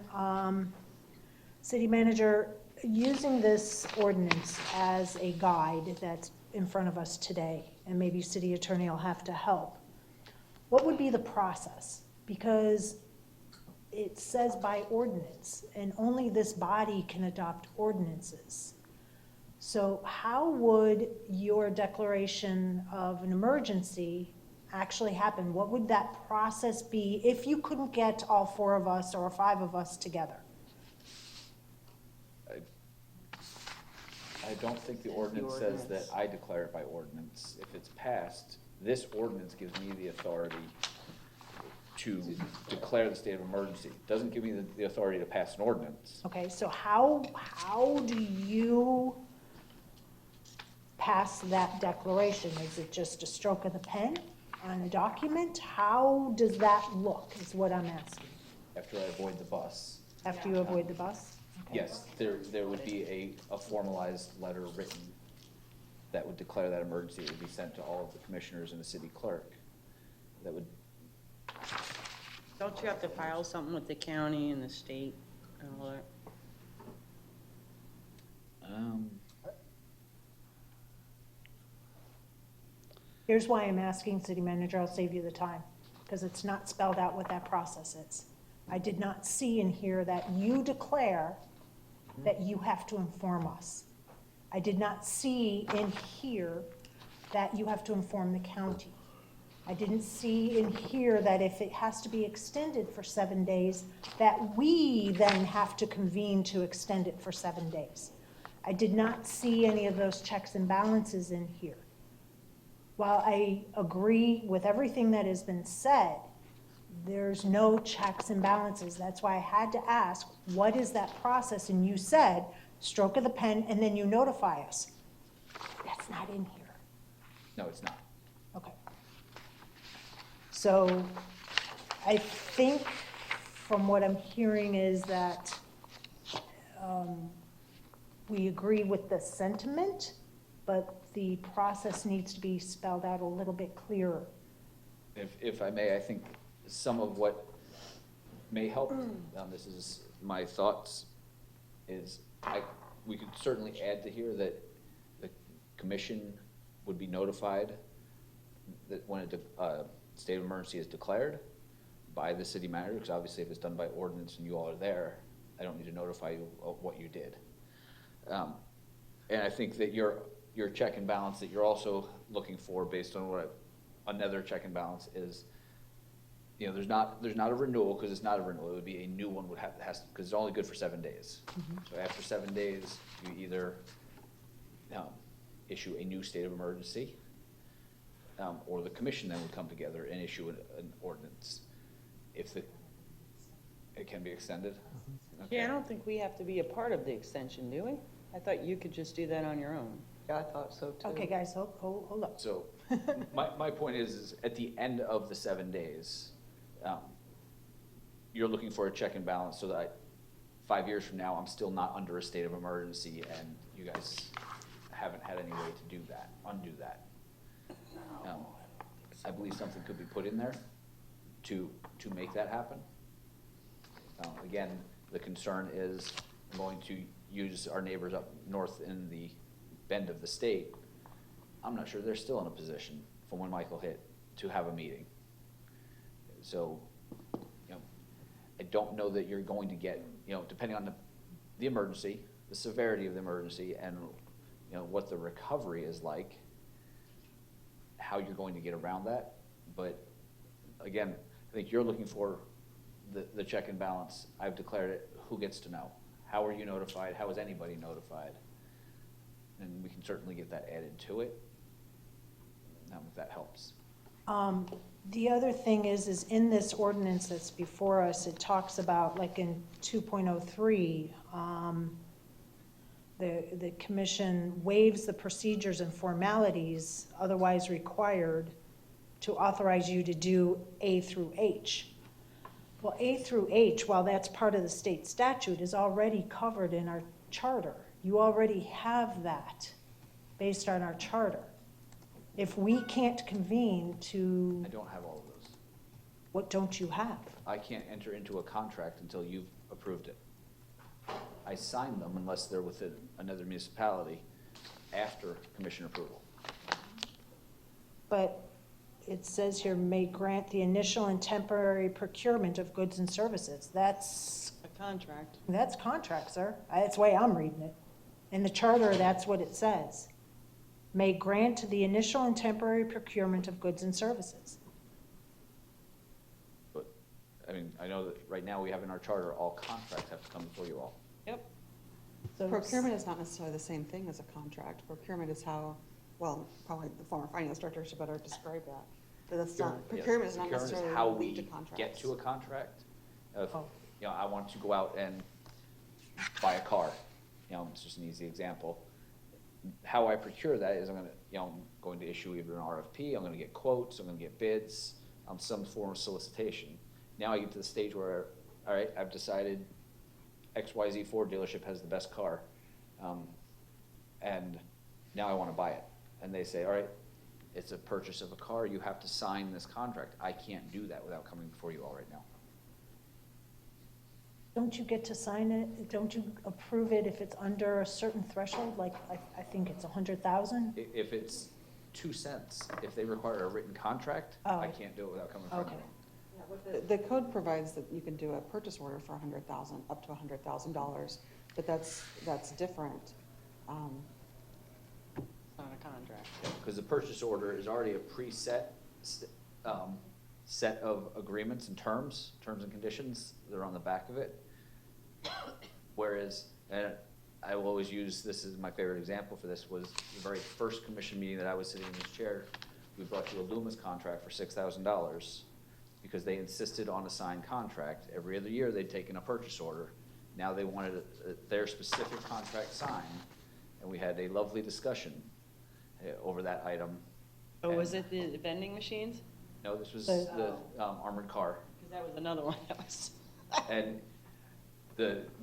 City Manager, using this ordinance as a guide that's in front of us today, and maybe City Attorney will have to help, what would be the process? Because it says by ordinance, and only this body can adopt ordinances. So how would your declaration of an emergency actually happen? What would that process be if you couldn't get all 4 of us or 5 of us together? I don't think the ordinance says that I declare it by ordinance. If it's passed, this ordinance gives me the authority to declare the state of emergency. It doesn't give me the authority to pass an ordinance. Okay, so how do you pass that declaration? Is it just a stroke of the pen on a document? How does that look, is what I'm asking, After I avoid the bus. after you avoid the bus? Okay. Yes, there would be a formalized letter written that would declare that emergency. It would be sent to all of the commissioners and the city clerk. That would, Don't you have to file something with the county and the state and all that? Here's why I'm asking, City Manager, I'll save you the time, because it's not spelled out what that process is. I did not see in here that you declare that you have to inform us. I did not see in here that you have to inform the county. I didn't see in here that if it has to be extended for 7 days, that we then have to convene to extend it for 7 days. I did not see any of those checks and balances in here. While I agree with everything that has been said, there's no checks and balances. That's why I had to ask, what is that process? And you said, stroke of the pen, and then you notify us. That's not in here. no, it's not. Okay. So I think from what I'm hearing is that we agree with the sentiment, but the process needs to be spelled out a little bit clearer. If I may, I think some of what may help, this is my thoughts, is we could certainly add to here that the commission would be notified that when a state of emergency is declared by the city manager, because obviously if it's done by ordinance and you all are there, I don't need to notify you of what you did. And I think that your check and balance that you're also looking for based on what another check and balance is, there's not a renewal, because it's not a renewal. It would be a new one because it's only good for 7 days. So after 7 days, you either issue a new state of emergency, or the commission then would come together and issue an ordinance. If it can be extended? Yeah, I Okay. don't think we have to be a part of the extension, do we? I thought you could just do that on your own. Yeah, I thought so too. Okay, guys, hold up. So, my point is at the end of the 7 days, you're looking for a check and balance so that 5 years from now, I'm still not under a state of emergency and you guys haven't had any way to do that, undo that. I believe something could be put in there to make that happen. Again, the concern is I'm going to use our neighbors up north in the bend of the state. I'm not sure they're still in a position from when Michael hit to have a meeting. So, I don't know that you're going to get, depending on the emergency, the severity of the emergency, and, what the recovery is like, how you're going to get around that. But again, I think you're looking for the check and balance. I've declared it. Who gets to know? How are you notified? How is anybody notified? And we can certainly get that added to it, if that helps. The other thing is in this ordinance that's before us, it talks about, like in 2.03, the commission waives the procedures and formalities otherwise required to authorize you to do A through H. Well, A through H, while that's part of the state statute, is already covered in our charter. You already have that based on our charter. If we can't convene to, I don't have all of those. what don't you have? I can't enter into a contract until you've approved it. I sign them unless they're with another municipality after commission approval. But it says here, may grant the initial and temporary procurement of goods and services. That's A contract. contract, sir. That's the way I'm reading it. In the charter, that's what it says. May grant the initial and temporary procurement of goods and services. But, I know that right now we have in our charter, all contracts have to come before you all. Yep. So Procurement is not necessarily the same thing as a contract. Procurement is how, well, probably the former finance director should better describe that. But that's not, procurement is not necessarily how lead to we contracts. get to a contract. If, Oh. I want to go out and buy a car, it's just an easy example. How I procure that is I'm going to issue either an RFP, I'm gonna get quotes, I'm gonna get bids, some form of solicitation. Now I get to the stage where, all right, I've decided XYZ Ford dealership has the best car, and now I wanna buy it. And they say, all right, it's a purchase of a car, you have to sign this contract. I can't do that without coming before you all right now. don't you get to sign it? Don't you approve it if it's under a certain threshold? Like, I think it's 100,000? If it's 2 cents, if they require a written contract, Oh. I can't do it without coming in front of Okay. you. The code provides that you can do a purchase order for $100,000, up to $100,000, but that's different. It's not a contract. Because the purchase order is already a preset set of agreements and terms and conditions that are on the back of it. Whereas, and I will always use, this is my favorite example for this, was the very first commission meeting that I was sitting in this chair. We brought you a Loomis contract for $6,000 because they insisted on a signed contract. Every other year, they'd taken a purchase order. Now they wanted their specific contract signed, and we had a lovely discussion over that item. Oh, was it the vending machines? No, this was the armored car. Because that was another one that was. And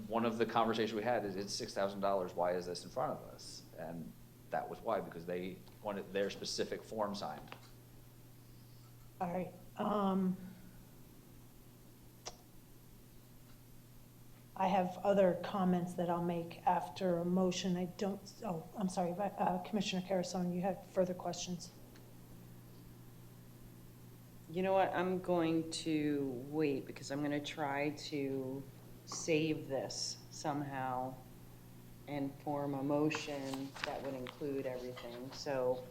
one of the conversations we had is, it's $6,000, why is this in front of us? And that was why, because they wanted their specific form signed. All right. I have other comments that I'll make after a motion. I'm sorry, Commissioner Carasone, you have further questions? You know what, I'm going to wait because I'm gonna try to save this somehow and form a motion that would include everything. So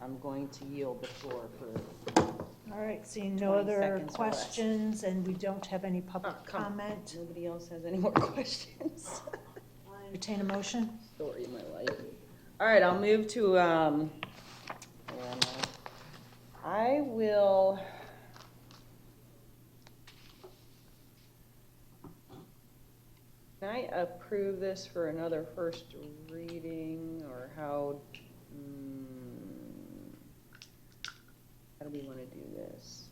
I'm going to yield the floor for. All right, seeing no 20 other seconds or less. questions, and we don't have any public comment. Nobody else has any more questions? Entertain a motion? Story of my life. All right, I'll move to, where am will can I approve this for another first reading, or how do we want to do this?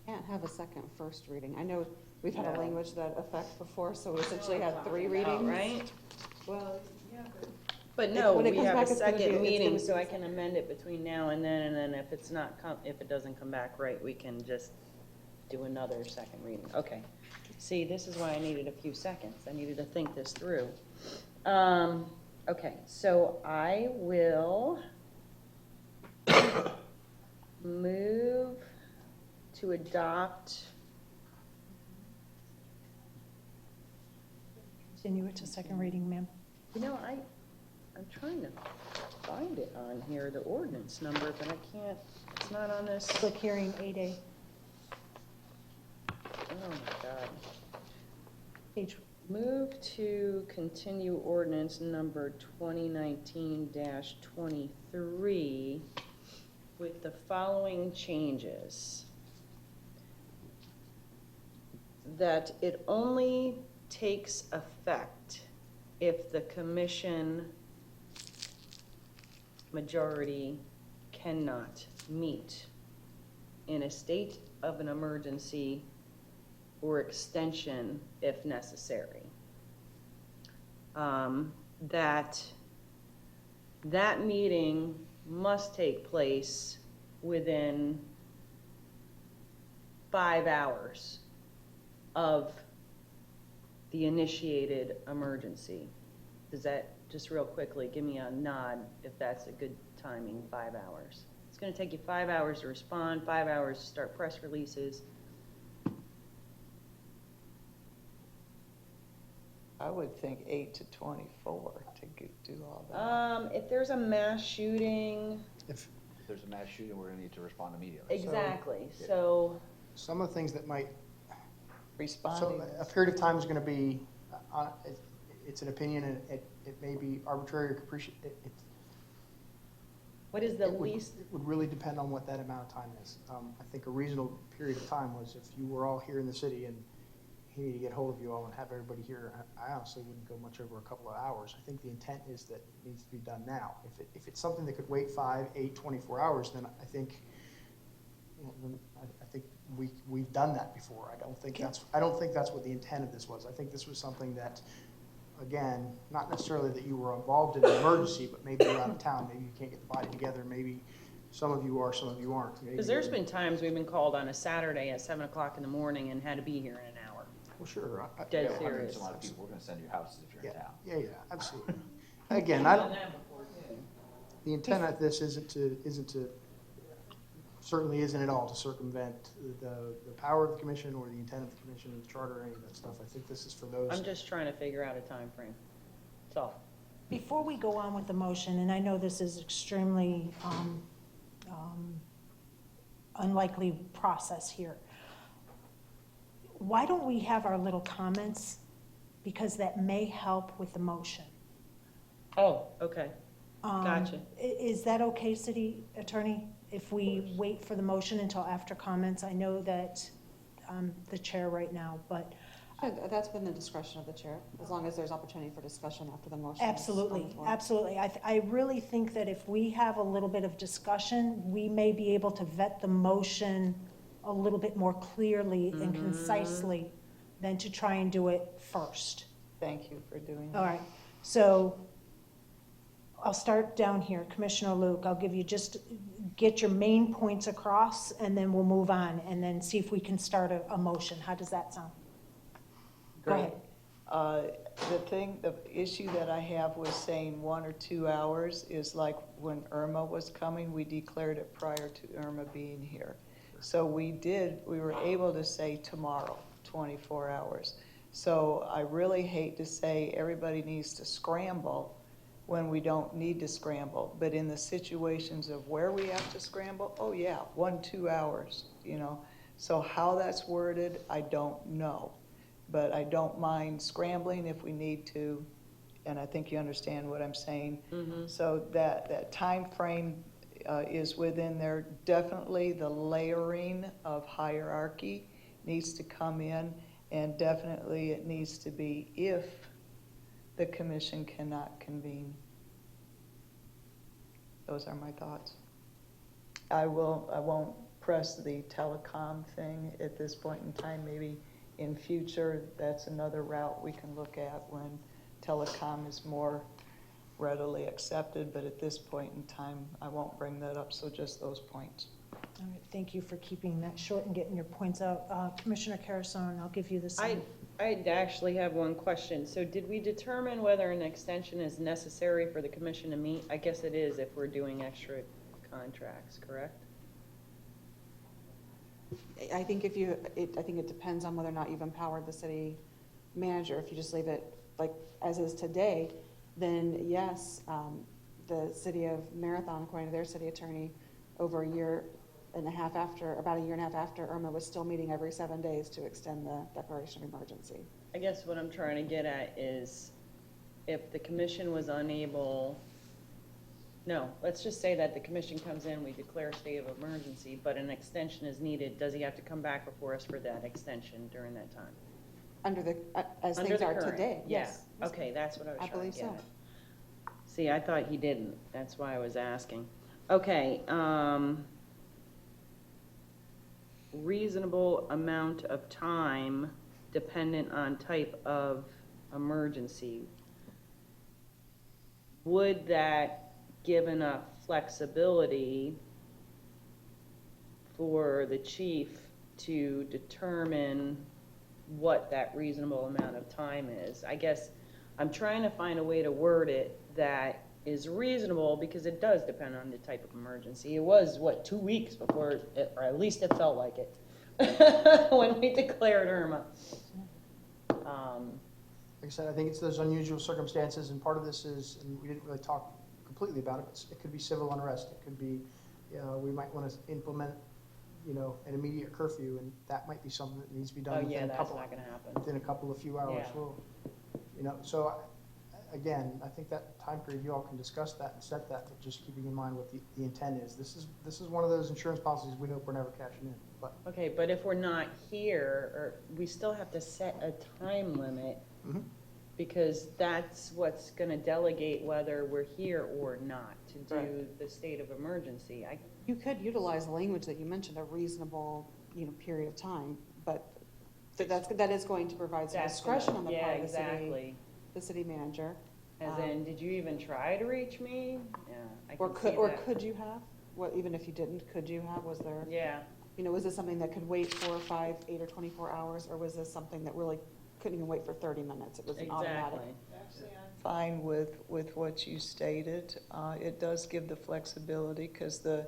Can't have a second first reading. I know we've had Yeah. a language to that effect before, so we essentially had 3 readings. Right? Well, yeah, But If- no, when it we comes have back, a it's gonna be- second it's meeting, gonna so be- I can amend it between now and then if it's not, if it doesn't come back right, we can just do another second reading. Okay. See, this is why I needed a few seconds. I needed to think this through. Okay, so I will move to adopt. Continue it to second reading, ma'am. You know, I'm trying to find it on here, the ordinance number, but I can't, it's not on this. Public hearing 8A, Oh my God. page, Move to continue ordinance number 2019-23 with the following changes. That it only takes effect if the commission majority cannot meet in a state of an emergency or extension if necessary. That meeting must take place within 5 hours of the initiated emergency. Does that, just real quickly, give me a nod if that's a good timing, 5 hours. It's gonna take you 5 hours to respond, 5 hours to start press releases. I would think 8 to 24 to do all that. If there's a mass shooting, If there's a mass shooting, we're gonna need to respond immediately. exactly, so, Some of the things that might, Responding. so a period of time is gonna be, it's an opinion, and it may be arbitrary or capricious. what is the It would- least, It would really depend on what that amount of time is. I think a reasonable period of time was if you were all here in the city and he needed to get hold of you all and have everybody here, I honestly wouldn't go much over a couple of hours. I think the intent is that it needs to be done now. If it's something that could wait 5, 8, 24 hours, then I think, I think we've done that before. I don't think that's what the intent of this was. I think this was something that, again, not necessarily that you were involved in an emergency, but maybe you're out of town, maybe you can't get the body together, maybe some of you are, some of you aren't. because there's been times we've been called on a Saturday at 7 o'clock in the morning and had to be here in an hour. Well, sure. Dead Yeah, serious. hundreds, a lot of people, we're gonna send you houses if you're in town. Yeah, absolutely. Again, the intent of this isn't to, certainly isn't at all to circumvent the power of the commission or the intent of the commission or the charter or any of that stuff. I think this is for those. I'm just trying to figure out a time frame. That's all. Before we go on with the motion, and I know this is extremely unlikely process here, why don't we have our little comments? Because that may help with the motion. Oh, okay. Gotcha. Is that okay, city attorney, if we wait for the motion until after comments? I know that I'm the chair right now, but That's been the discretion of the chair, as long as there's opportunity for discussion after the motion. is on the absolutely, floor. absolutely. I really think that if we have a little bit of discussion, we may be able to vet the motion a little bit more clearly and concisely than to try and do it first. Thank you for doing that. All right, so I'll start down here. Commissioner Luke, I'll give you just, get your main points across, and then we'll move on, and then see if we can start a motion. How does that sound? Go ahead. The issue that I have with saying 1 or 2 hours is like when Irma was coming, we declared it prior to Irma being here. So we were able to say tomorrow, 24 hours. So I really hate to say everybody needs to scramble when we don't need to scramble. But in the situations of where we have to scramble, oh yeah, 1, 2 hours, So how that's worded, I don't know. But I don't mind scrambling if we need to, and I think you understand what I'm saying. So that time frame is within there. Definitely the layering of hierarchy needs to come in, and definitely it needs to be if the commission cannot convene. Those are my thoughts. I won't press the telecom thing at this point in time. Maybe in future, that's another route we can look at when telecom is more readily accepted, but at this point in time, I won't bring that up, so just those points. All right, thank you for keeping that short and getting your points out. Commissioner Carasone, I'll give you the same. I actually have one question. So did we determine whether an extension is necessary for the commission to meet? I guess it is if we're doing extra contracts, correct? I think I think it depends on whether or not you've empowered the city manager. If you just leave it like as is today, then yes, the city of Marathon, according to their city attorney, over about a year and a half after Irma, was still meeting every 7 days to extend the declaration of emergency. I guess what I'm trying to get at is if the commission was unable, no, let's just say that the commission comes in, we declare a state of emergency, but an extension is needed, does he have to come back before us for that extension during that time? As Under things the are current, today, yeah. yes. Okay, that's what I was I trying believe to get so. at. See, I thought he didn't, that's why I was asking. Okay, reasonable amount of time dependent on type of emergency. Would that give enough flexibility for the chief to determine what that reasonable amount of time is? I guess I'm trying to find a way to word it that is reasonable, because it does depend on the type of emergency. It was, 2 weeks before, or at least it felt like it, when we declared Irma. Like I said, I think it's those unusual circumstances, and part of this is, and we didn't really talk completely about it, but it could be civil unrest. It could be, we might want to implement, an immediate curfew, and that might be something that needs to be done within a couple of few hours. Yeah. Well, so again, I think that time period, you all can discuss that and set that, but just keeping in mind what the intent is. This is one of those insurance policies we hope we're never cashing in. But Okay, but if we're not here, or we still have to set a time limit, because that's what's gonna delegate whether we're here or not to do the state of emergency. You could utilize the language that you mentioned, a reasonable, period of time, but that is going to provide some discretion on the part of the city manager. As in, did you even try to reach me? Yeah, I Or can see could, that. could you have? What, even if you didn't, could you have? Was there? Yeah. Was this something that could wait 4 or 5, 8 or 24 hours, or was this something that really couldn't even wait for 30 minutes? It was an automatic. Exactly. Fine with what you stated. It does give the flexibility, because the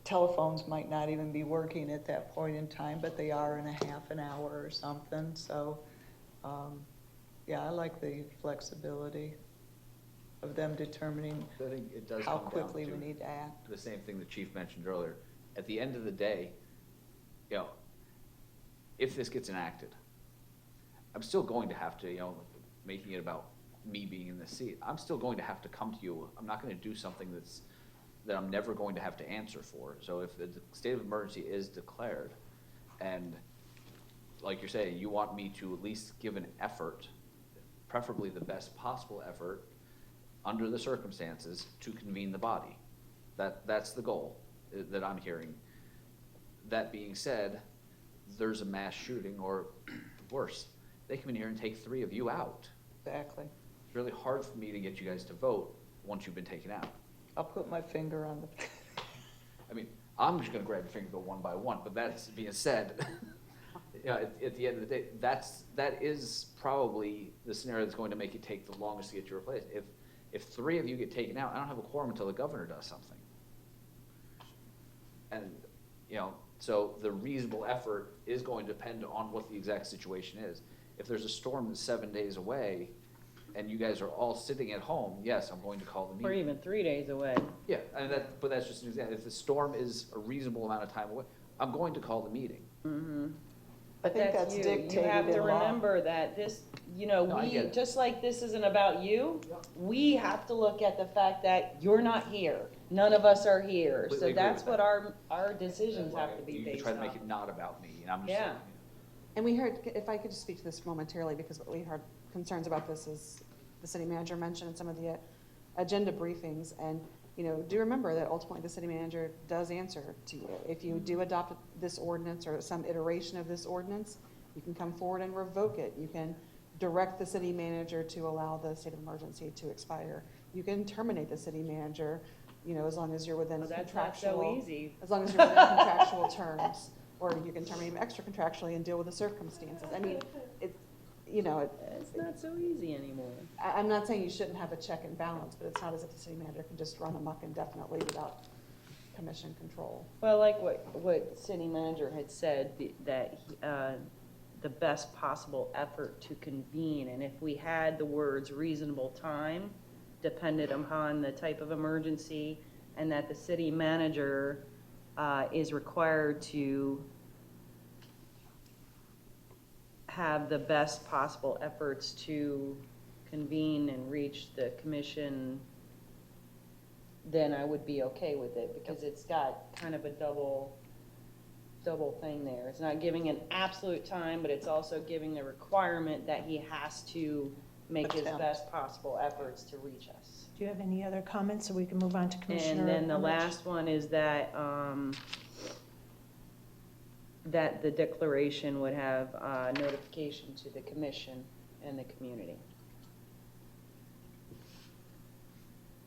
telephones might not even be working at that point in time, but they are in a half an hour or something. So, I like the flexibility of them determining I think it does how come down quickly to we need to act. the same thing the chief mentioned earlier. At the end of the day, if this gets enacted, I'm still going to have to, making it about me being in the seat, I'm still going to have to come to you. I'm not going to do something that I'm never going to have to answer for. So if the state of emergency is declared, and like you're saying, you want me to at least give an effort, preferably the best possible effort, under the circumstances, to convene the body. That's the goal that I'm hearing. That being said, there's a mass shooting, or worse, they come in here and take 3 of you out. Exactly. It's really hard for me to get you guys to vote once you've been taken out. I'll put my finger on the. I mean, I'm just gonna grab your finger and go one by one, but that's being said, at the end of the day, that is probably the scenario that's going to make it take the longest to get you replaced. If 3 of you get taken out, I don't have a quorum until the governor does something. And, so the reasonable effort is going to depend on what the exact situation is. If there's a storm that's 7 days away, and you guys are all sitting at home, yes, I'm going to call the meeting. Or even 3 days away. Yeah, but that's just an example. If the storm is a reasonable amount of time away, I'm going to call the meeting. Mm-hmm. I think that's you. dictated You have to in law. remember that this, I get it. just like this isn't about you, we have to look at the fact that you're not here. none of us are here. Completely So agree that's with what that. our decisions have to be You based try to on. make it not about me, and I'm just Yeah. saying, And we heard, if I could just speak to this momentarily, because we heard concerns about this, as the city manager mentioned in some of the agenda briefings. And, do remember that ultimately the city manager does answer to you. If you do adopt this ordinance or some iteration of this ordinance, you can come forward and revoke it. You can direct the city manager to allow the state of emergency to expire. You can terminate the city manager, as long as you're within Well, that's contractual. not so easy. As long as you're within contractual terms. Or you can terminate them extra contractually and deal with the circumstances. I mean, It's not so easy anymore. I'm not saying you shouldn't have a check and balance, but it's not as if the city manager can just run amok indefinitely without commission control. Well, like what city manager had said, that the best possible effort to convene, and if we had the words reasonable time, depended upon the type of emergency, and that the city manager is required to have the best possible efforts to convene and reach the commission, then I would be okay with it, because it's got kind of a double thing there. It's not giving an absolute time, but it's also giving the requirement that he has to make his Attempt. best possible efforts to reach us. Do you have any other comments so we can move on to Commissioner? And then the Emmerich? last one is that, that the declaration would have notification to the commission and the community.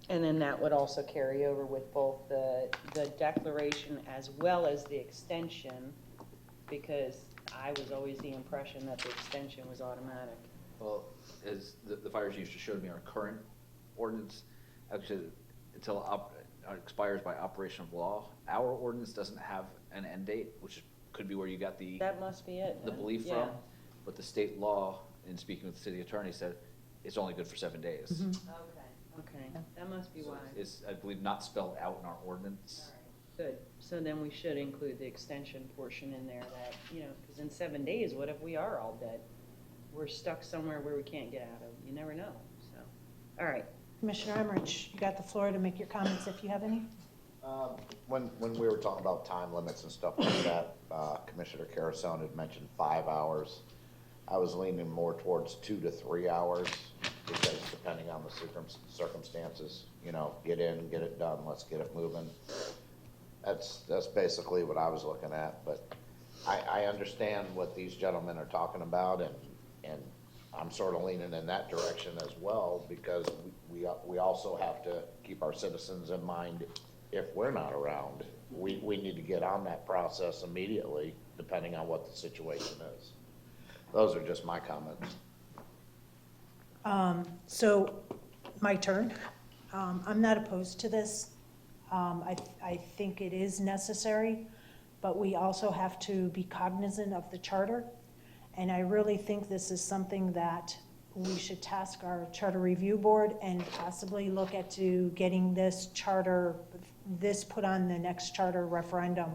And then that would also carry over with both the declaration as well as the extension, because I was always the impression that the extension was automatic. well, as the fire chief just showed me, our current ordinance, actually, until expires by operation of law, our ordinance doesn't have an end date, which could be where you got the That must be it. the then. belief Yeah. from, but the state law, in speaking with the city attorney, said it's only good for 7 days. Okay, that must be So why. it's, I believe, not spelled out in our ordinance. Good, so then we should include the extension portion in there that, because in 7 days, what if we are all dead? We're stuck somewhere where we can't get out of, you never know, so, all right. Commissioner Emmerich, you got the floor to make your comments if you have any. When we were talking about time limits and stuff like that, Commissioner Carasone had mentioned 5 hours. I was leaning more towards 2 to 3 hours, because depending on the circumstances, get in, get it done, let's get it moving. That's basically what I was looking at, but I understand what these gentlemen are talking about, and I'm sort of leaning in that direction as well, because we also have to keep our citizens in mind if we're not around. We need to get on that process immediately, depending on what the situation is. Those are just my comments. So, my turn. I'm not opposed to this. I think it is necessary, but we also have to be cognizant of the charter. And I really think this is something that we should task our charter review board and possibly look at to getting this put on the next charter referendum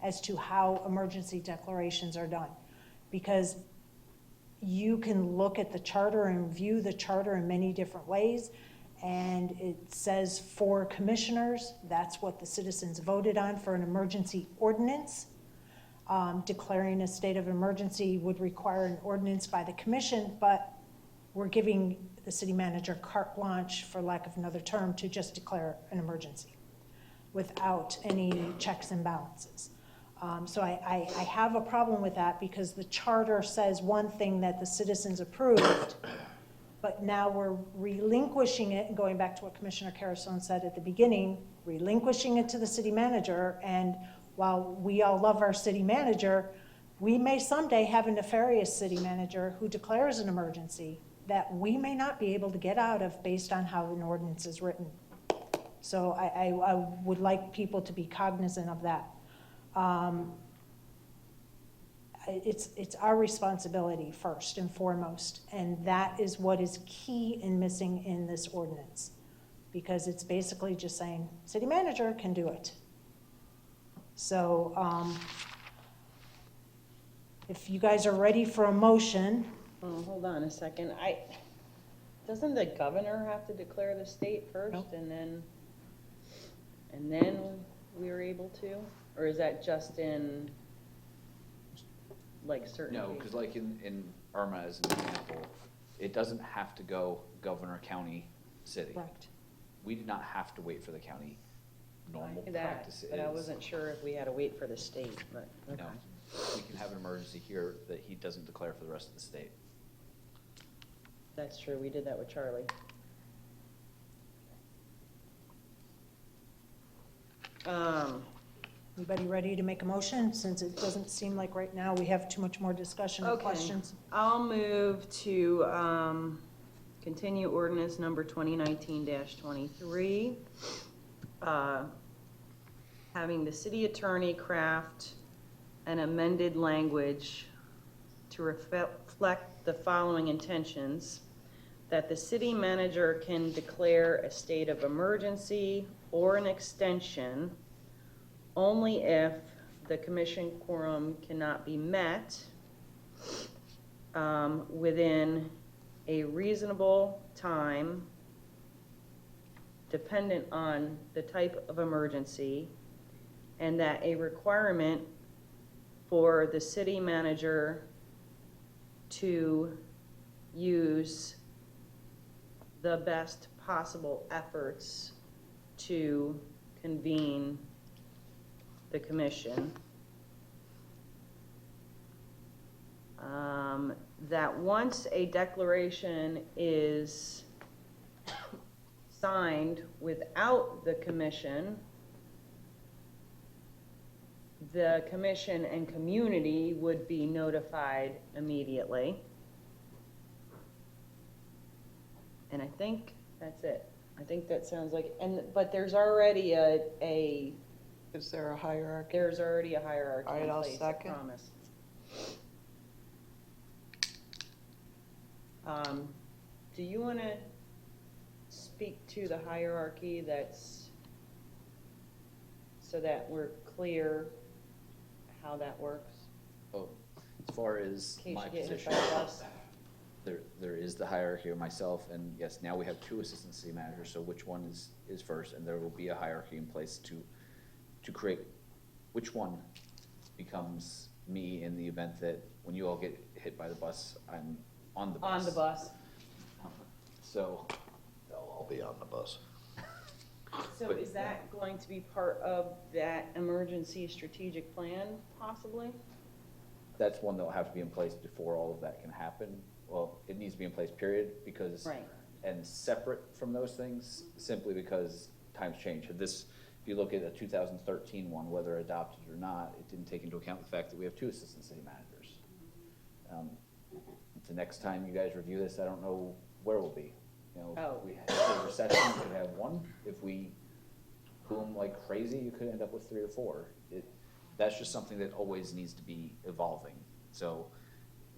as to how emergency declarations are done. Because you can look at the charter and view the charter in many different ways. And it says 4 commissioners, that's what the citizens voted on for an emergency ordinance. Declaring a state of emergency would require an ordinance by the commission, but we're giving the city manager carte blanche, for lack of another term, to just declare an emergency without any checks and balances. So I have a problem with that, because the charter says one thing that the citizens approved, but now we're relinquishing it, and going back to what Commissioner Carasone said at the beginning, relinquishing it to the city manager. And while we all love our city manager, we may someday have a nefarious city manager who declares an emergency that we may not be able to get out of based on how an ordinance is written. So I would like people to be cognizant of that. It's our responsibility first and foremost, and that is what is key and missing in this ordinance, because it's basically just saying city manager can do it. So if you guys are ready for a motion. Oh, hold on a second, doesn't the governor have to declare the state first? Nope. And then, and then we were able to? Or is that just in, like, certain No, cases? because like in Irma as an example, it doesn't have to go governor, county, city. Correct. We did not have to wait for the county. Normal That, practice but I is, wasn't sure if we had to wait for the state, but, okay. no, we can have an emergency here that he doesn't declare for the rest of the state. That's true, we did that with Charlie. Anybody ready to make a motion, since it doesn't seem like right now we have too much more discussion or Okay. questions? I'll move to continue ordinance number 2019-23, having the city attorney craft an amended language to reflect the following intentions: that the city manager can declare a state of emergency or an extension only if the commission quorum cannot be met within a reasonable time, dependent on the type of emergency, and that a requirement for the city manager to use the best possible efforts to convene the commission. That once a declaration is signed without the commission and community would be notified immediately. And I think that's it. I think that sounds like, but there's already Is there a hierarchy? there's already a hierarchy All right, in I'll place, I second. promise. Do you want to speak to the hierarchy so that we're clear how that works? Oh, as far as In case my you get hit position, by a bus. there is the hierarchy of myself, and yes, now we have two assistant city managers, so which one is first, and there will be a hierarchy in place to create which one becomes me in the event that when you all get hit by the bus, I'm on the bus. On the bus. So, I'll be on the bus. So But- is that going to be part of that emergency strategic plan, possibly? that's one that'll have to be in place before all of that can happen. Well, it needs to be in place, period, because, Right. and separate from those things, simply because times change. If you look at a 2013 one, whether adopted or not, it didn't take into account the fact that we have two assistant city managers. The next time you guys review this, I don't know where we'll be. You know, Oh. if we have a recession, we could have one. If we boom like crazy, you could end up with 3 or 4. That's just something that always needs to be evolving. So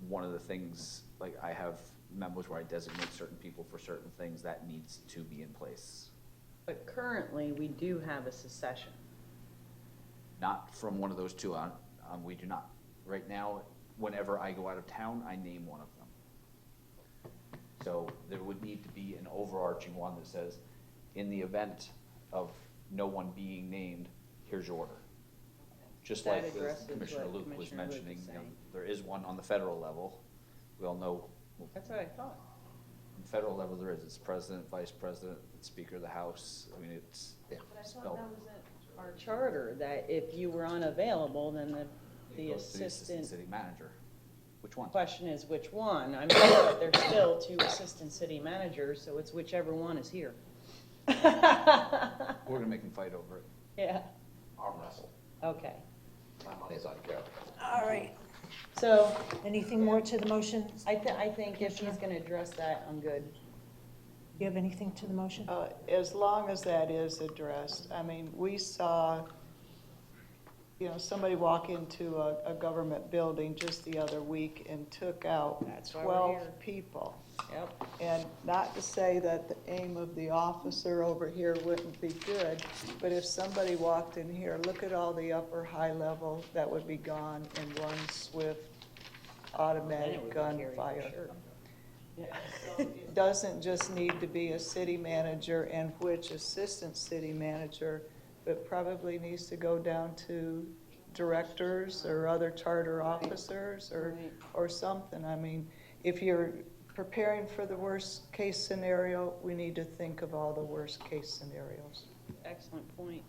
one of the things, like I have memos where I designate certain people for certain things, that needs to be in place. But currently, we do have a succession. Not from one of those two, we do not. Right now, whenever I go out of town, I name one of them. So there would need to be an overarching one that says, in the event of no one being named, here's your order. Just That like addresses Commissioner what Luke was Commissioner Luke was mentioning, you know, saying. there is one on the federal level. We all know, That's what I thought. on the federal level there is, it's president, vice president, Speaker of the House. I mean, it's But I thought spelled. that was in our charter, that if you were unavailable, then It the goes to the assistant. city manager. Which one? Question is which one? I mean, but there's still 2 assistant city managers, so it's whichever one is here. We're gonna make them fight over it. Yeah, Arm wrestle. okay. My money's on Joe. All right. So, Anything more to the motion? I think if he's gonna address that, I'm good. Do you have anything to the motion? As long as that is addressed, I mean, we saw, somebody walk into a government building just the other week and took out That's why we're here. 12 people. Yep. And not to say that the aim of the officer over here wouldn't be good, but if somebody walked in here, look at all the upper high level that would be gone in one swift Then it automatic would be carried for gunfire. sure. It doesn't just need to be a city manager and which assistant city manager it probably needs to go down to directors or other charter officers or something. I mean, if you're preparing for the worst-case scenario, we need to think of all the worst-case scenarios. Excellent point.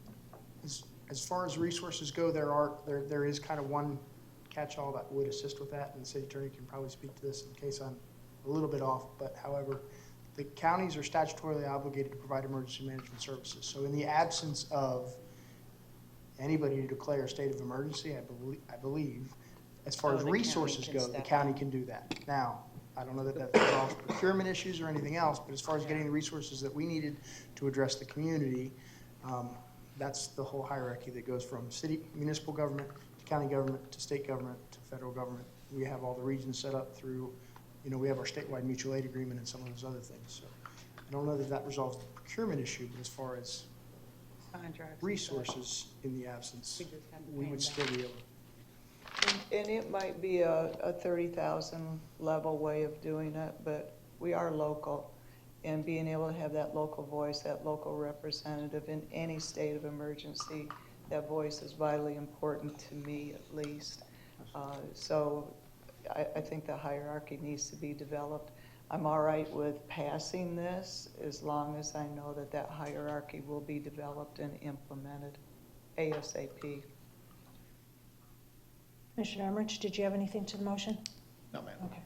As far as resources go, there is kind of one catch-all that would assist with that, and the city attorney can probably speak to this in case I'm a little bit off, but however, the counties are statutorily obligated to provide emergency management services. So in the absence of anybody to declare a state of emergency, I believe, as far Oh, as the county resources can go, the step county can do that. Now, I don't know that that involves procurement issues or anything else, but as far as getting the resources that we needed to address the community, that's the whole hierarchy that goes from city, municipal government, to county government, to state government, to federal government. We have all the regions set up through, we have our statewide mutual aid agreement and some of those other things. So I don't know that that resolves the procurement issue, but as far as resources in the absence, we would still be able to. And it might be a 30,000 level way of doing it, but we are local. And being able to have that local voice, that local representative in any state of emergency, that voice is vitally important to me at least. So I think the hierarchy needs to be developed. I'm all right with passing this as long as I know that that hierarchy will be developed and implemented ASAP. Commissioner Emmerich, did you have anything to the motion? No, ma'am. Okay.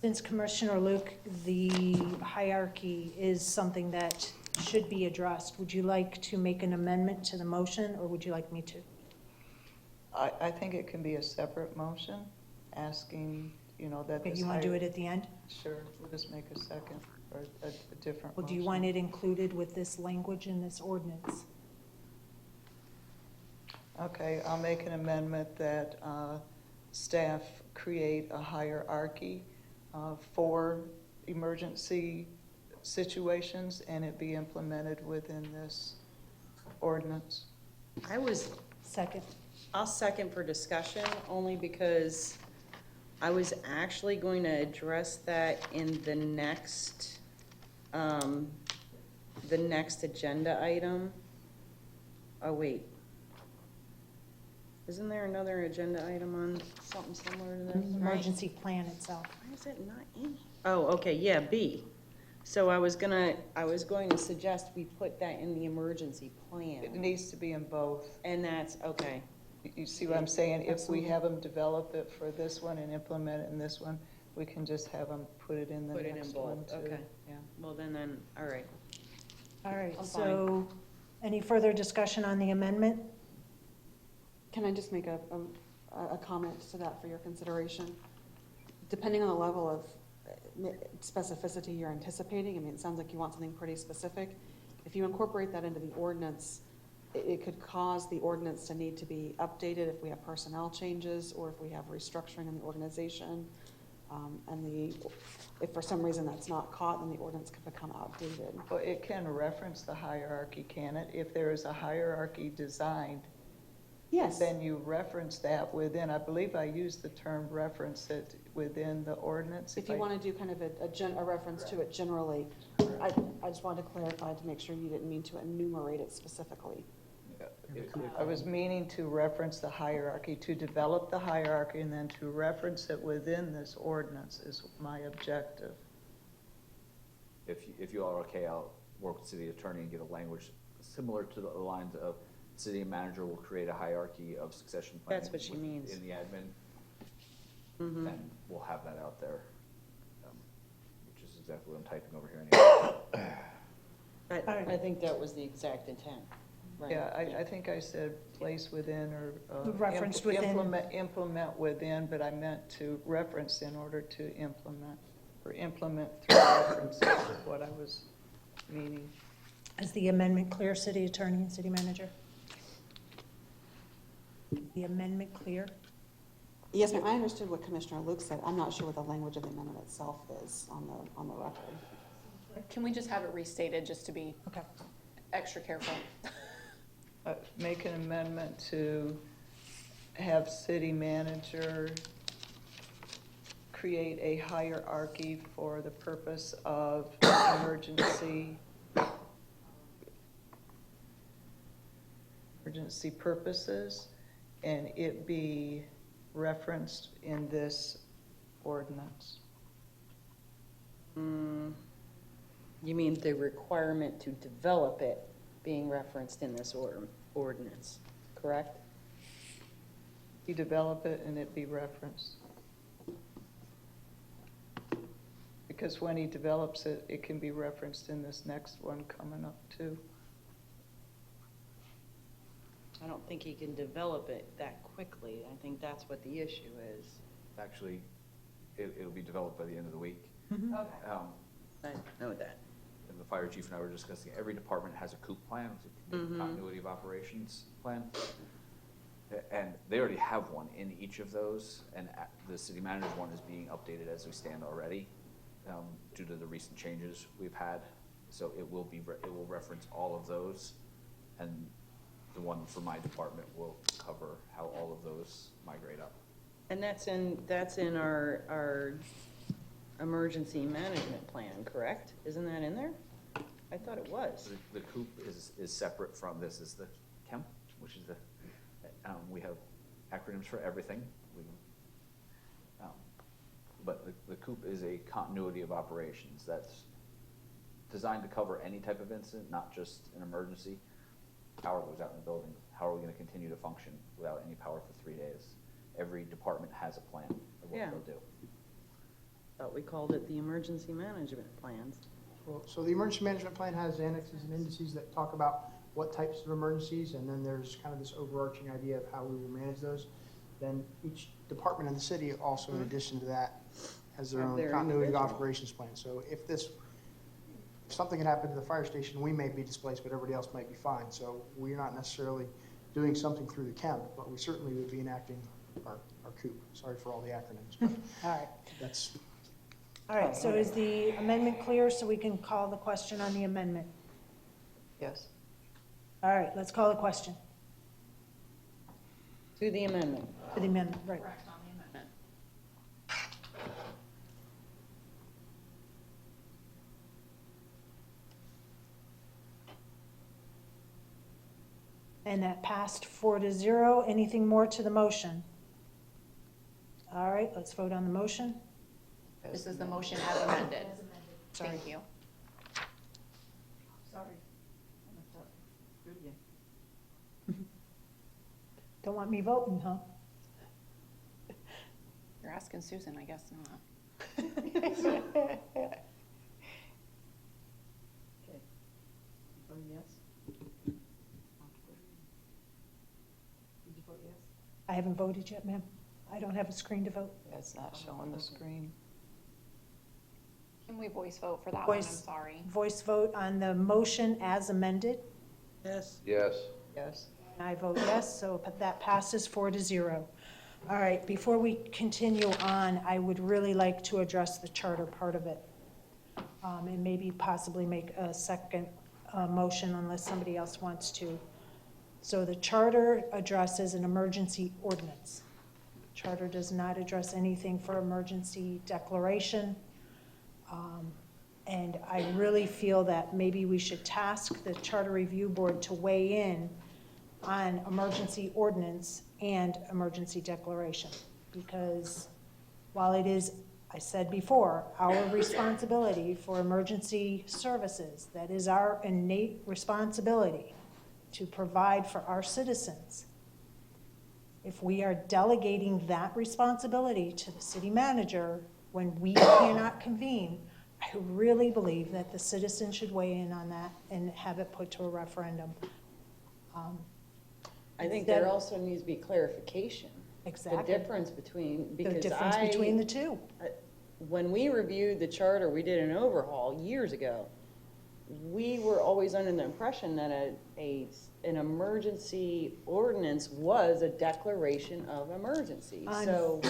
Since Commissioner Luke, the hierarchy is something that should be addressed, would you like to make an amendment to the motion, or would you like me to? I think it can be a separate motion, asking, that Okay, this you want to do it at the end? Sure, we'll just make a second, or a different Well, do you motion. want it included with this language in this ordinance? Okay, I'll make an amendment that staff create a hierarchy for emergency situations, and it be implemented within this ordinance. I'll second for discussion, only because I was actually going to address that in the next agenda item. Oh, wait. Isn't there another agenda item on something similar to this? Emergency plan itself. Why is it not in? Oh, okay, yeah, B. So I was going to suggest we put that in the emergency plan. It needs to be in both. And that's, okay. You see what I'm saying? If we have them develop it for this one and implement it in this one, we can just have them put it in the Put it in next one both, too. okay. Yeah. Well, then, all right. All right, I'm so any further discussion on the amendment? Can I just make a comment to that for your consideration? Depending on the level of specificity you're anticipating, it sounds like you want something pretty specific. If you incorporate that into the ordinance, it could cause the ordinance to need to be updated if we have personnel changes or if we have restructuring in the organization. If for some reason that's not caught, then the ordinance could become outdated. Well, it can reference the hierarchy, can it? If there is a hierarchy designed, yes, then you reference that within, I believe I used the term reference it within the ordinance. If you want to do kind of a reference to it generally, I just wanted to clarify to make sure you didn't mean to enumerate it specifically. I was meaning to reference the hierarchy, to develop the hierarchy and then to reference it within this ordinance is my objective. If you all are okay, I'll work with city attorney and get a language similar to the lines of city manager will create a hierarchy of succession planning. That's what she means. In the admin, Mhm. and we'll have that out there, which is exactly what I'm typing over here anyway. I think that was the exact intent. Right. Yeah, I think I said place within or. Referenced within. Implement within, but I meant to reference in order to implement, or implement through references is what I was meaning. Is the amendment clear, city attorney and city manager? The amendment clear? Yes, ma'am, I understood what Commissioner Luke said. I'm not sure what the language of the amendment itself is on the record. Can we just have it restated just to be extra careful? Make an amendment to have city manager create a hierarchy for the purpose of emergency emergency purposes and it be referenced in this ordinance. You mean the requirement to develop it being referenced in this ordinance, correct? You develop it and it be referenced. Because when he develops it, it can be referenced in this next one coming up too. I don't think he can develop it that quickly. I think that's what the issue is. Actually, it'll be developed by the end of the week. Okay. I know that. And the fire chief and I were discussing, every department has a COOP plan, it's a continuity of operations plan. And they already have one in each of those, and the city manager's one is being updated as we stand already, due to the recent changes we've had. So it will reference all of those, and the one for my department will cover how all of those migrate up. And that's in our emergency management plan, correct? Isn't that in there? I thought it was. The COOP is separate from this, is the KEMP, which is the, we have acronyms for everything. But the COOP is a continuity of operations that's designed to cover any type of incident, not just an emergency. Power goes out in the building. How are we going to continue to function without any power for 3 days? Every department has a plan of what they'll do. Thought we called it the emergency management plans. Well, so the emergency management plan has annexes and indices that talk about what types of emergencies, and then there's kind of this overarching idea of how we will manage those. Then each department in the city also, in addition to that, has their Have own their continuity of individual. operations plan. So if something had happened to the fire station, we may be displaced, but everybody else might be fine. So we're not necessarily doing something through the KEMP, but we certainly would be enacting our COOP. Sorry for all the acronyms, but All right. that's. All right, so is the amendment clear so we can call the question on the amendment? Yes. All right, let's call the question. To the amendment. To the amendment, right. Correct on the amendment. And that passed 4-0. Anything more to the motion? All right, let's vote on the motion. This is the motion as amended. Sorry. Thank you. Sorry. Don't want me voting, huh? You're asking Susan, I guess not. Okay. Oh, yes? Did you vote yes? I haven't voted yet, ma'am. I don't have a screen to vote. That's not showing the screen. Can we voice vote for that one? I'm Voice- sorry. Voice vote on the motion as amended. Yes. Yes. Yes. I vote yes, so that passes 4-0. All right, before we continue on, I would really like to address the charter part of it. And maybe possibly make a second motion unless somebody else wants to. So the charter addresses an emergency ordinance. Charter does not address anything for emergency declaration. And I really feel that maybe we should task the Charter Review Board to weigh in on emergency ordinance and emergency declaration. Because while it is, I said before, our responsibility for emergency services, that is our innate responsibility to provide for our citizens. If we are delegating that responsibility to the city manager when we cannot convene, I really believe that the citizens should weigh in on that and have it put to a referendum. I think Instead- there also needs to be clarification. Exactly. The difference between, because The difference between the two. When we reviewed the charter, we did an overhaul years ago. We were always under the impression that an emergency ordinance was a declaration of emergency, so.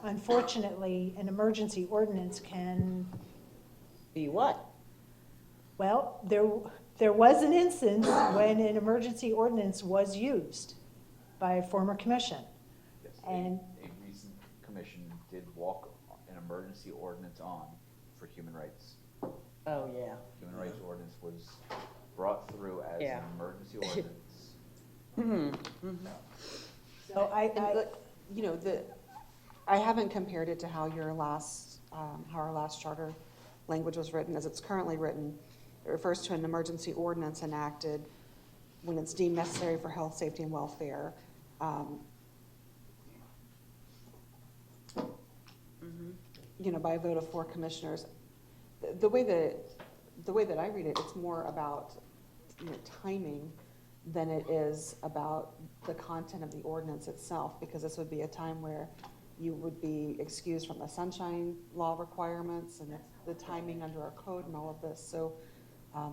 Unfortunately, an emergency ordinance can. Be what? Well, there was an instance when an emergency ordinance was used by a former commission. Yes, And a recent commission did walk an emergency ordinance on for human rights. Oh, yeah. Human rights ordinance was brought through as Yeah. an emergency ordinance. So You know, I haven't compared it to how your last, how our last charter language was written. As it's currently written, it refers to an emergency ordinance enacted when it's deemed necessary for health, safety, and welfare. You know, by a vote of 4 commissioners. The way that I read it, it's more about, you know, timing than it is about the content of the ordinance itself, because this would be a time where you would be excused from the sunshine law requirements and the timing under our code and all of this. So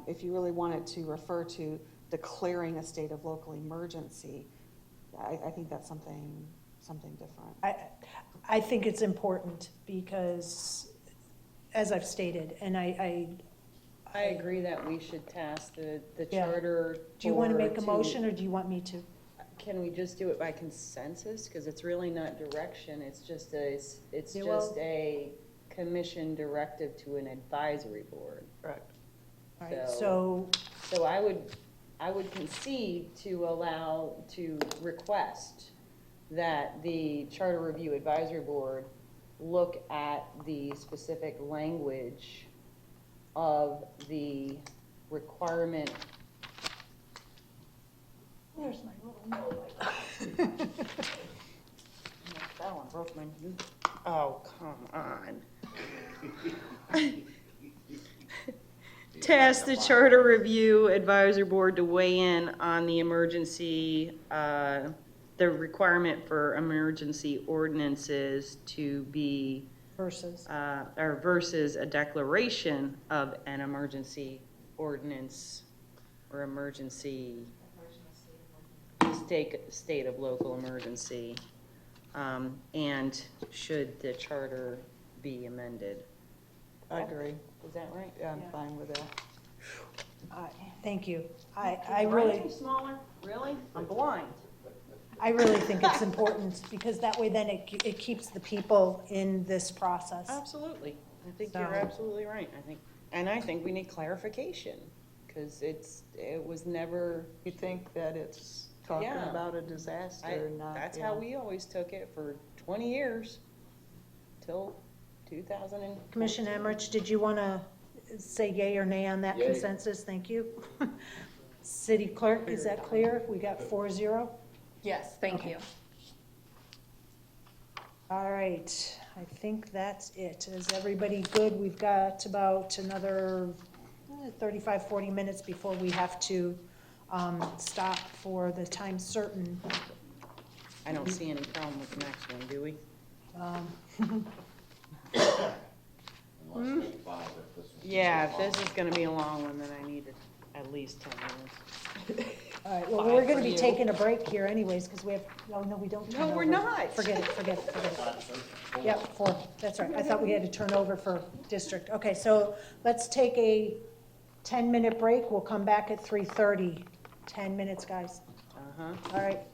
if you really wanted to refer to declaring a state of local emergency, I think that's something different. I think it's important because, as I've stated, and I agree that we should task the Yeah. charter. Do you want to board make a motion, or do you want me to? Can we just do it by consensus? Because it's really not direction, it's just Yeah, well- just a commission directive to an advisory board. Correct. All right, so So I would concede to request that the Charter Review Advisory Board look at the specific language of the requirement. there's my little note. That one broke my, oh, come on. Task the Charter Review Advisory Board to weigh in on the emergency, the requirement for emergency ordinances to be, Versus. or versus a declaration of an emergency ordinance or emergency state of local emergency, and should the charter be amended. I agree. Is that right? Yeah, I'm fine with that. Thank you. I really, Smaller, really? I'm blind. I really think it's important, because that way then it keeps the people in this process. Absolutely. I think So- you're absolutely right. I think we need clarification, because it was never. You think that it's talking Yeah. about a disaster, not. That's yeah. how we always took it for 20 years, till 2000 and. Commissioner Emmerich, did you want to say yay or nay on that Yay. consensus? Thank you. City Clerk, is that clear? We got 4-0? Yes, thank you. All right, I think that's it. Is everybody good? We've got about another 35, 40 minutes before we have to stop for the time certain. I don't see any problem with the next one, do we? Unless it's 5, if this was. Yeah, if this is gonna be a long one, then I need at least 10 minutes. All right, well, we're gonna be taking a break here anyways, because we have, oh, no, we don't turn No, we're over. not. Forget it. Yep, 4, that's right. I thought we had to turn over for district. Okay, so let's take a 10-minute break. We'll come back at 3:30. 10 minutes, guys. Uh-huh. All right.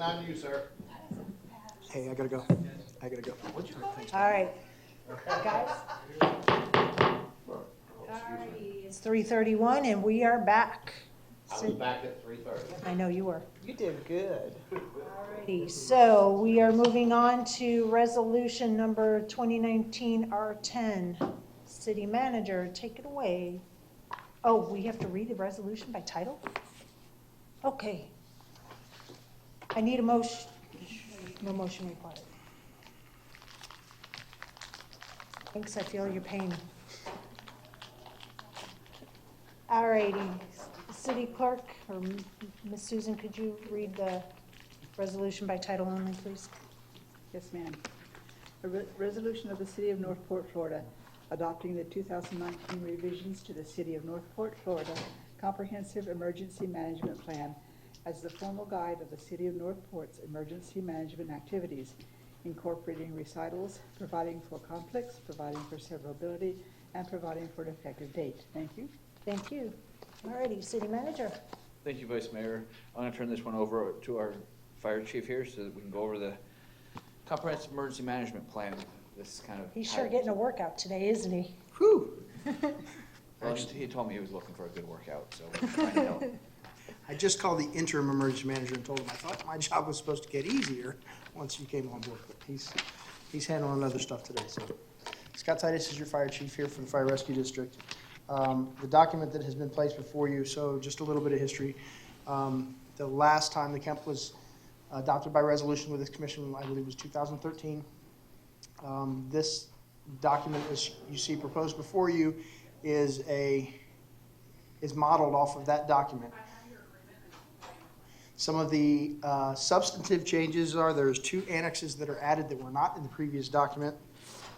on you, sir. Hey, I gotta go. All right, guys. Alrighty, it's 3:31 and we are back. I was back at 3:30. I know you were. You did good. Alrighty, so we are moving on to resolution number 2019 R10. City manager, take it away. Oh, we have to read the resolution by title? Okay. I need a motion. No motion required. Thanks, I feel your pain. Alrighty, city clerk, or Miss Susan, could you read the resolution by title only, please? Yes, ma'am. A resolution of the City of Northport, Florida, adopting the 2019 revisions to the City of Northport, Florida Comprehensive Emergency Management Plan as the formal guide of the City of Northport's emergency management activities, incorporating recitals, providing for conflicts, providing for severability, and providing for an effective date. Thank you. Thank you. Alrighty, city manager. Thank you, Vice Mayor. I'm gonna turn this one over to our fire chief here so that we can go over the comprehensive emergency management plan. This kind of. He's sure getting a workout today, isn't he? Whew. Well, he told me he was looking for a good workout, so we're trying to help. I just called the interim emergency manager and told him I thought my job was supposed to get easier once you came on board, but he's handling other stuff today, so. Scott Titus is your fire chief here for the Fire Rescue District. The document that has been placed before you, so just a little bit of history. The last time the Kemp was adopted by resolution with this commission, I believe was 2013. This document, as you see proposed before you, is modeled off of that document. Some of the substantive changes are there's 2 annexes that are added that were not in the previous document.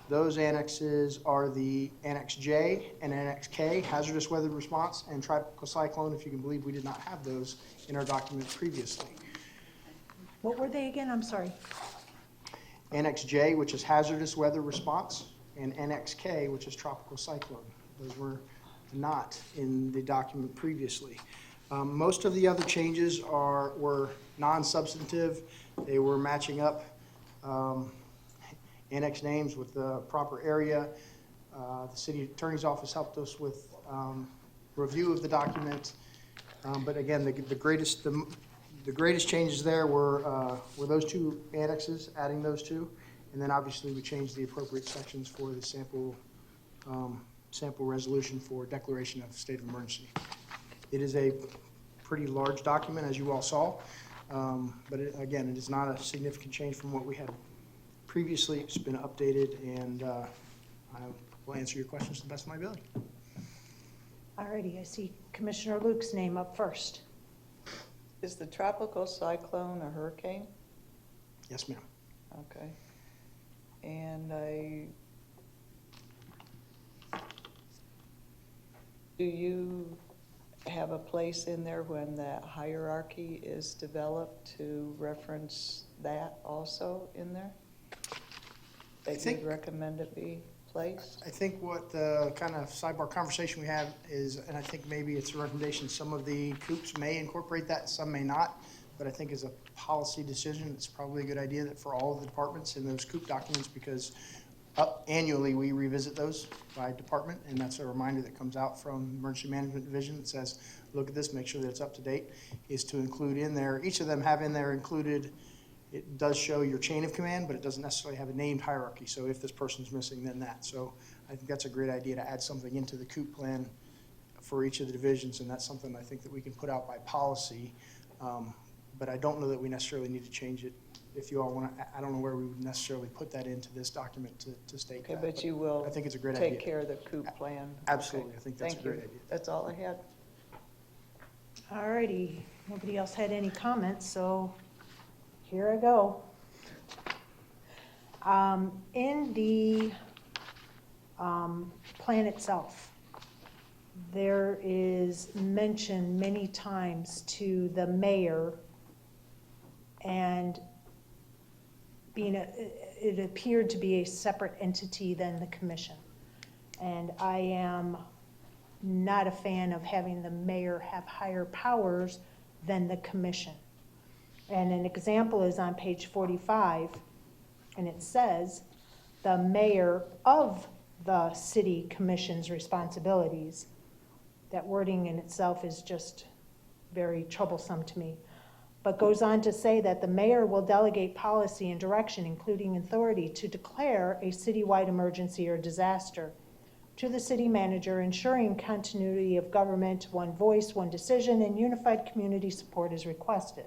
Those annexes are the Annex J and Annex K, hazardous weather response, and tropical cyclone, if you can believe we did not have those in our document previously. What were they again? I'm sorry. Annex J, which is hazardous weather response, and Annex K, which is tropical cyclone. Those were not in the document previously. Most of the other changes were non-substantive. They were matching up annex names with the proper area. The city attorney's office helped us with review of the document. But again, the greatest changes there were those 2 annexes, adding those 2, and then obviously we changed the appropriate sections for the sample resolution for declaration of state of emergency. It is a pretty large document, as you all saw, but again, it is not a significant change from what we had previously. It's been updated, and I will answer your questions to the best of my ability. Alrighty, I see Commissioner Luke's name up first. Is the tropical cyclone a hurricane? Yes, ma'am. Okay. And do you have a place in there when that hierarchy is developed to reference that also in there? That you'd recommend it be placed? I think what the kind of sidebar conversation we have is, and I think maybe it's a recommendation, some of the COOPs may incorporate that, some may not, but I think as a policy decision, it's probably a good idea that for all of the departments in those COOP documents, because annually we revisit those by department, and that's a reminder that comes out from Emergency Management Division that says, look at this, make sure that it's up to date, is to include in there, each of them have in there included, it does show your chain of command, but it doesn't necessarily have a named hierarchy. So if this person's missing, then that. So I think that's a great idea to add something into the COOP plan for each of the divisions, and that's something I think that we can put out by policy. But I don't know that we necessarily need to change it. If you all want to, I don't know where we would necessarily put that into this document to state that. Okay, but you will I think it's a great idea. take care of the COOP plan? Absolutely. Okay. I think that's a great idea. That's all I had. Alrighty, nobody else had any comments, so here I go. In the plan itself, there is mention many times to the mayor and it appeared to be a separate entity than the commission. And I am not a fan of having the mayor have higher powers than the commission. And an example is on page 45, and it says, "The mayor of the city commission's responsibilities." That wording in itself is just very troublesome to me. But goes on to say that the mayor will delegate policy and direction, including authority to declare a citywide emergency or disaster, to the city manager, ensuring continuity of government, one voice, one decision, and unified community support is requested.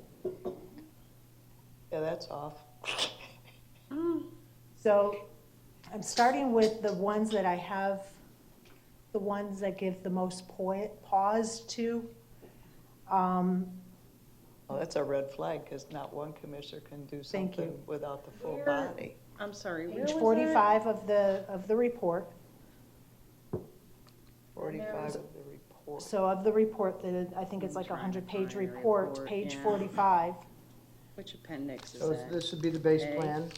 Yeah, that's off. So I'm starting with the ones that I have, the ones that give the most pause to. Well, that's a red flag, because not one commissioner can do Thank you. something without the full body. I'm sorry, where Page was 45 of the report. 45 of the report. So of the report, I think it's like a 100-page report, page 45. Which appendix is So that? this would be the base A? plan,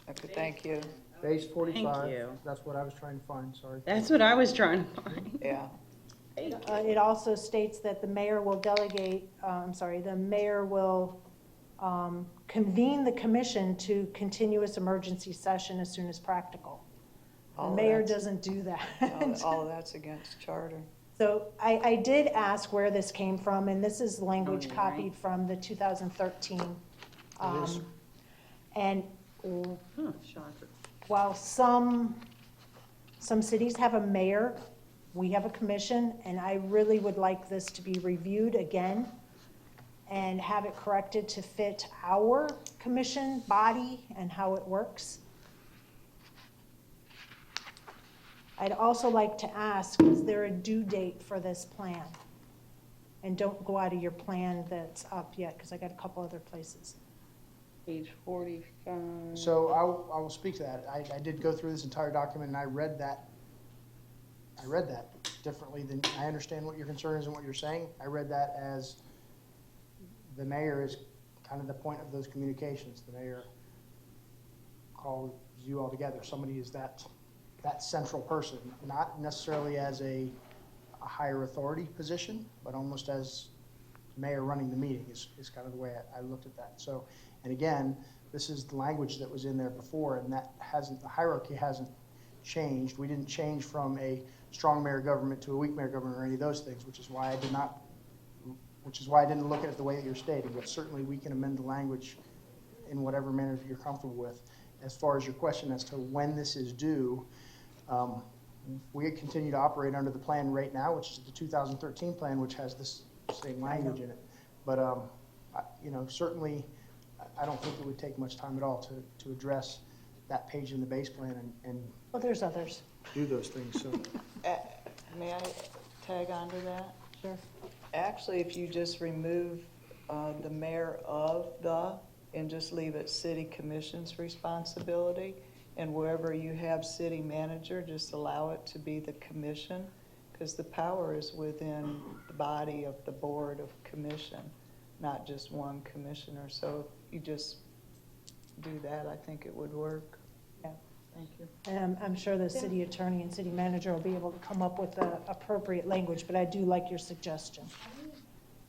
Okay, thank you. base 45. you. That's what I was trying to find, sorry. That's what I was trying to find. Yeah. It also states that the mayor will the mayor will convene the commission to continuous emergency session as soon as practical. The All mayor that's- doesn't do that. All of that's against charter. So I did ask where this came from, and this is language you're copied from the 2013. And Shocker. while some cities have a mayor, we have a commission, and I really would like this to be reviewed again and have it corrected to fit our commission body and how it works. I'd also like to ask, is there a due date for this plan? And don't go out of your plan that's up yet, because I got a couple other places. Page 45. So I will speak to that. I did go through this entire document, and I read that differently than, I understand what your concern is and what you're saying. I read that as the mayor is kind of the point of those communications. The mayor calls you all together. Somebody is that central person, not necessarily as a higher authority position, but almost as mayor running the meeting is kind of the way I looked at that. So, and again, this is the language that was in there before, and that the hierarchy hasn't changed. We didn't change from a strong mayor government to a weak mayor government or any of those things, which is why I didn't look at it the way that you're stating, but certainly we can amend the language in whatever manner that you're comfortable with. As far as your question as to when this is due, we continue to operate under the plan right now, which is the 2013 plan, which has this same language in it. But, certainly, I don't think it would take much time at all to address that page in the base plan and Well, there's others. do those things, so. May I tag onto that? Sure. Actually, if you just remove the mayor of the, and just leave it city commission's responsibility, and wherever you have city manager, just allow it to be the commission, because the power is within the body of the board of commission, not just one commissioner. So if you just do that, I think it would work. Yeah. Thank you. And I'm sure the city attorney and city manager will be able to come up with the appropriate language, but I do like your suggestion.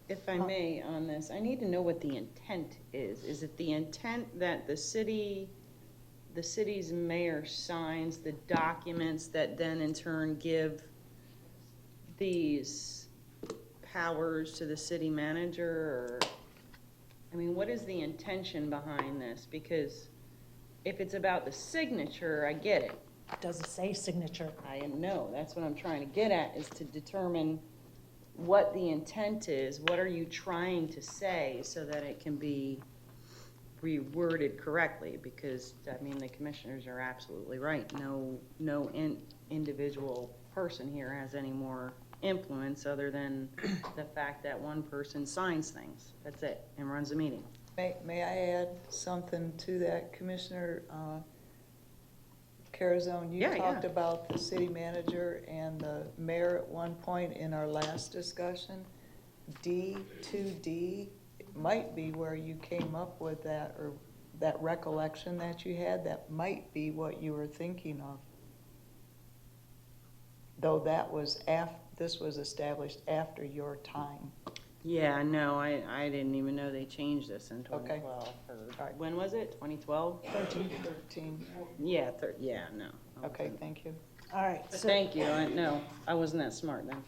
If I may on this, I need to know what the intent is. Is it the intent that the city's mayor signs the documents that then in turn give these powers to the city manager? Or, I mean, what is the intention behind this? Because if it's about the signature, I get it. Does it say signature? I know, that's what I'm trying to get at, is to determine what the intent is, what are you trying to say so that it can be reworded correctly, because, I mean, the commissioners are absolutely right. No individual person here has any more influence other than the fact that one person signs things, that's it, and runs a meeting. May I add something to that, Commissioner Carazone? You talked about the city manager and the mayor at one point in our last discussion. D2D might be where you came up with that, or that recollection that you had. That might be what you were thinking of. Though that was this was established after your time. Yeah, no, I didn't even know they changed this in Okay. 2012. Or, when was it, 2012? 13. Yeah, yeah, no. Okay, thank you. All right, But so thank you, no, I wasn't that smart then.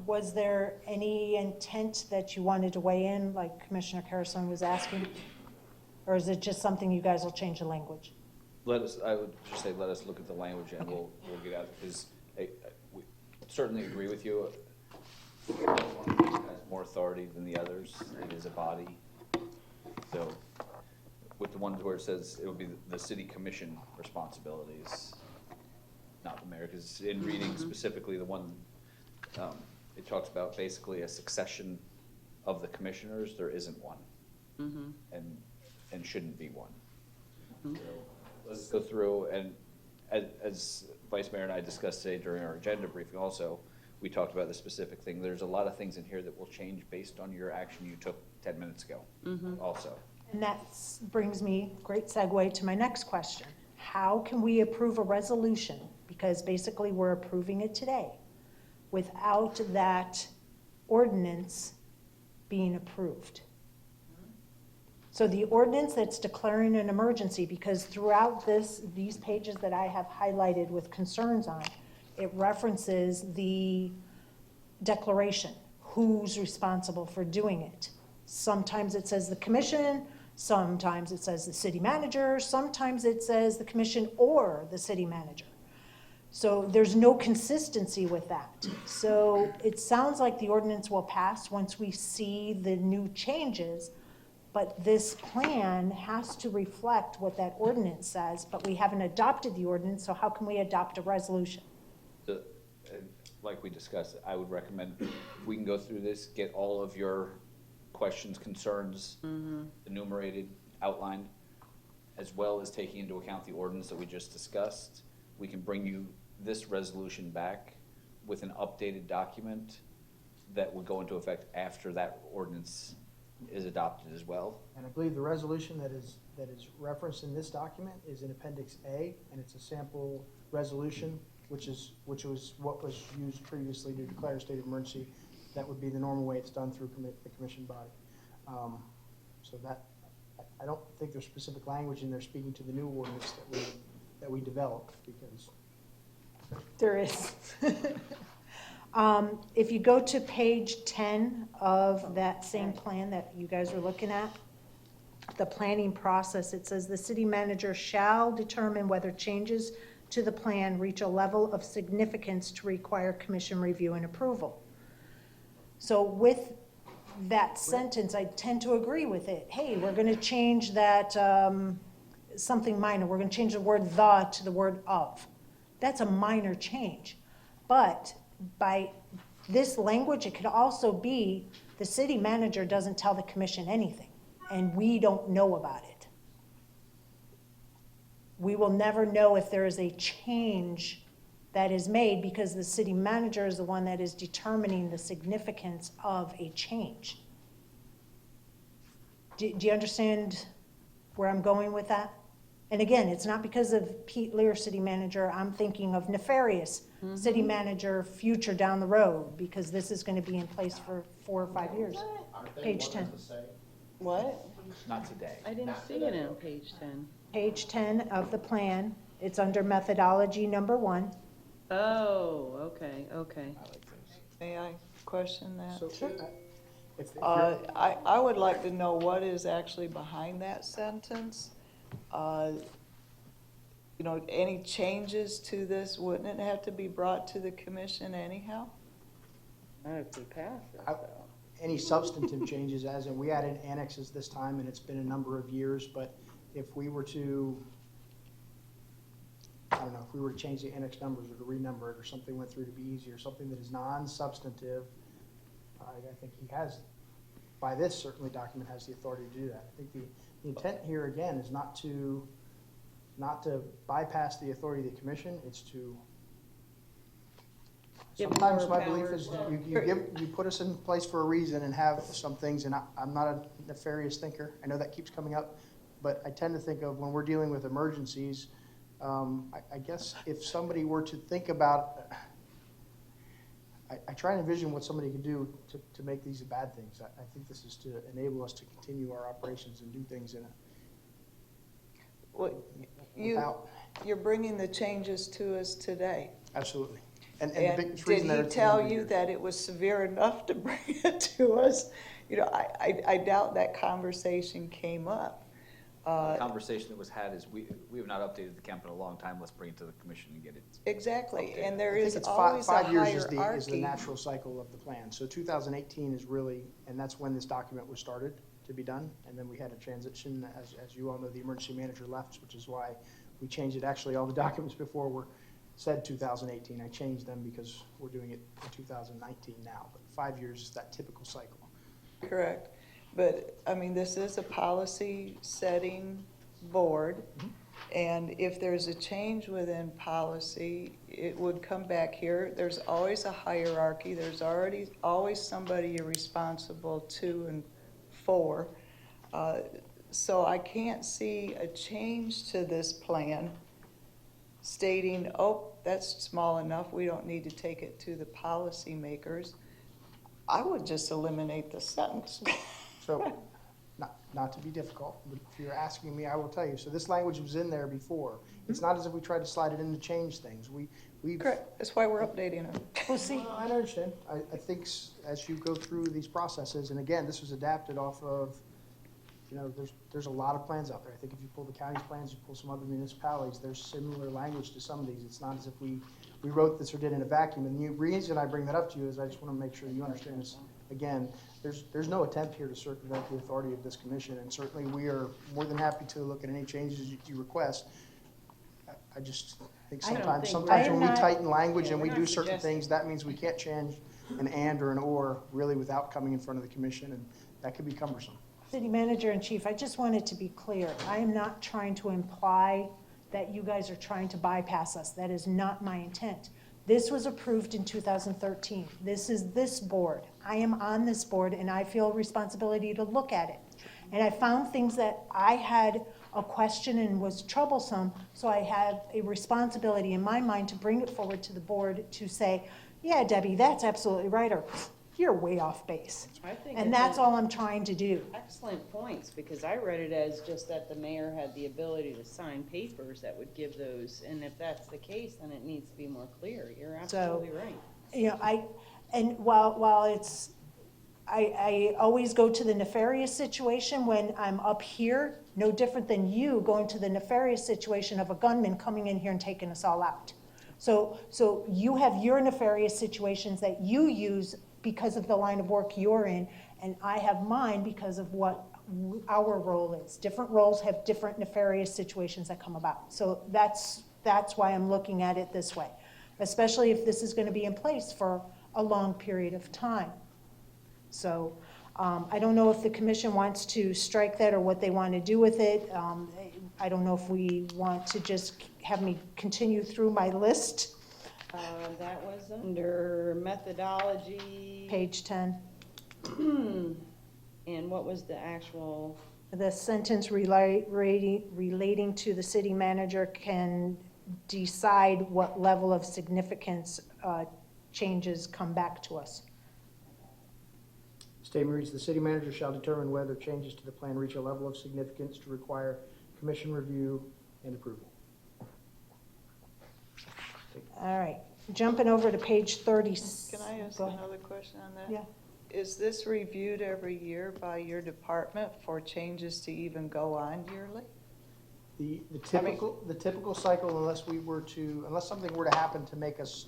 was there any intent that you wanted to weigh in, like Commissioner Carrison was asking? Or is it just something you guys will change the language? I would just say, let us look at the language and we'll get out, because we certainly agree with you. One has more authority than the others, it is a body. So with the ones where it says it would be the city commission responsibilities, not the mayor, because in reading specifically the one, it talks about basically a succession of the commissioners, there isn't one. And shouldn't be one. So let's go through, and as Vice Mayor and I discussed today during our agenda briefing also, we talked about the specific thing. There's a lot of things in here that will change based on your action you took 10 minutes ago also. And that brings me, great segue to my next question. How can we approve a resolution, because basically we're approving it today, without that ordinance being approved? So the ordinance that's declaring an emergency, because throughout these pages that I have highlighted with concerns on, it references the declaration, who's responsible for doing it. Sometimes it says the commission, sometimes it says the city manager, sometimes it says the commission or the city manager. So there's no consistency with that. So it sounds like the ordinance will pass once we see the new changes, but this plan has to reflect what that ordinance says, but we haven't adopted the ordinance, so how can we adopt a resolution? Like we discussed, I would recommend if we can go through this, get all of your questions, concerns enumerated, outlined, as well as taking into account the ordinance that we just discussed. We can bring you this resolution back with an updated document that would go into effect after that ordinance is adopted as well. And I believe the resolution that is referenced in this document is in Appendix A, and it's a sample resolution, which was what was used previously to declare a state of emergency. That would be the normal way it's done through the commission body. So that, I don't think there's specific language in there speaking to the new ordinance that we developed, because There is. If you go to page 10 of that same plan that you guys are looking at, the planning process, it says the city manager shall determine whether changes to the plan reach a level of significance to require commission review and approval. So with that sentence, I tend to agree with it. Hey, we're going to change that something minor. We're going to change the word "the" to the word "of." That's a minor change. But by this language, it could also be the city manager doesn't tell the commission anything, and we don't know about it. We will never know if there is a change that is made because the city manager is the one that is determining the significance of a change. Do you understand where I'm going with that? And again, it's not because of Pete Lear, city manager. I'm thinking of nefarious city manager future down the road, because this is going to be in place for 4 or 5 years. Page 10. What? Not today. I didn't see it on page 10. Page 10 of the plan. It's under methodology number 1. Oh, okay. May I question that? So, I would like to know what is actually behind that sentence. You know, any changes to this, wouldn't it have to be brought to the commission anyhow? If we pass it, any substantive changes, as in we added annexes this time, and it's been a number of years, but if we were to, I don't know, if we were to change the annex numbers or to renumber it or something went through to be easier, something that is non-substantive, I think he has, by this certainly document, has the authority to do that. I think the intent here again is not to bypass the authority of the commission, it's to, Give sometimes more my belief is you put us in place for a reason and have some things, and I'm not a nefarious thinker, I know that keeps coming up, but I tend to think of when we're dealing with emergencies, I guess if somebody were to think about, I try and envision what somebody could do to make these bad things. I think this is to enable us to continue our operations and do things in a, Well, without, you're bringing the changes to us today. absolutely. And the And biggest did reason that he it's tell gonna be you here- that it was severe enough to bring it to us? You know, I doubt that conversation came up. The conversation that was had is, we have not updated the camp in a long time, let's bring it to the commission and get it. Exactly, and there I think is it's always a five years is the hierarchy. natural cycle of the plan. So 2018 is really, and that's when this document was started to be done. And then we had a transition, as you all know, the emergency manager left, which is why we changed it. Actually, all the documents before were said 2018. I changed them because we're doing it in 2019 now. But 5 years is that typical cycle. Correct, but, I mean, this is a policy-setting board, and if there's a change within policy, it would come back here. There's always a hierarchy, there's always somebody you're responsible to and for. So I can't see a change to this plan stating, oh, that's small enough, we don't need to take it to the policymakers. I would just eliminate the sentence. So, not to be difficult, but if you're asking me, I will tell you. So this language was in there before. It's not as if we tried to slide it in to change things. We Correct, that's why we're updating it. Well, see, I understand. I think as you go through these processes, and again, this was adapted off of, you know, there's a lot of plans out there. I think if you pull the county's plans, you pull some other municipalities, there's similar language to some of these. It's not as if we wrote this or did in a vacuum. And the reason I bring that up to you is I just want to make sure you understand this. Again, there's no attempt here to circumvent the authority of this commission, and certainly we are more than happy to look at any changes you request. I just think I don't sometimes think- when we I'm not- tighten language and Yeah, we we're do not certain suggesting- things, that means we can't change an and or an or really without coming in front of the commission, and that could be cumbersome. City Manager in Chief, I just wanted to be clear. I am not trying to imply that you guys are trying to bypass us. That is not my intent. This was approved in 2013. This is this board. I am on this board, and I feel responsibility to look at it. And I found things that I had a question and was troublesome, so I have a responsibility in my mind to bring it forward to the board to say, yeah, Debbie, that's absolutely right, or you're way off base. I think And it's that's an all I'm trying to do. Excellent points, because I read it as just that the mayor had the ability to sign papers that would give those, and if that's the case, then it needs to be more clear. You're absolutely right. You know, and while it's, I always go to the nefarious situation when I'm up here, no different than you going to the nefarious situation of a gunman coming in here and taking us all out. So you have your nefarious situations that you use because of the line of work you're in, and I have mine because of what our role is. Different roles have different nefarious situations that come about. So that's why I'm looking at it this way, especially if this is going to be in place for a long period of time. So I don't know if the commission wants to strike that or what they want to do with it. I don't know if we want to just have me continue through my list. That was under methodology. Page 10. And what was the actual? The sentence relating to the city manager can decide what level of significance changes come back to us. Statement reads, the city manager shall determine whether changes to the plan reach a level of significance to require commission review and approval. All right, jumping over to page 30. Can I ask Go ahead. another question on that? Yeah. Is this reviewed every year by your department for changes to even go on yearly? The typical cycle, unless something were to happen to make us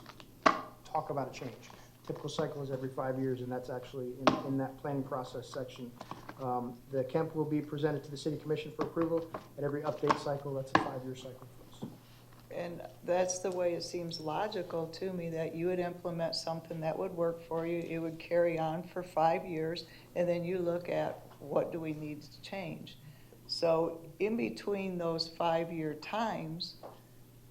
talk about a change. Typical cycle is every 5 years, and that's actually in that planning process section. The Kemp will be presented to the city commission for approval. At every update cycle, that's a 5-year cycle for us. And that's the way it seems logical to me, that you would implement something that would work for you, it would carry on for 5 years, and then you look at what do we need to change. So in between those 5-year times,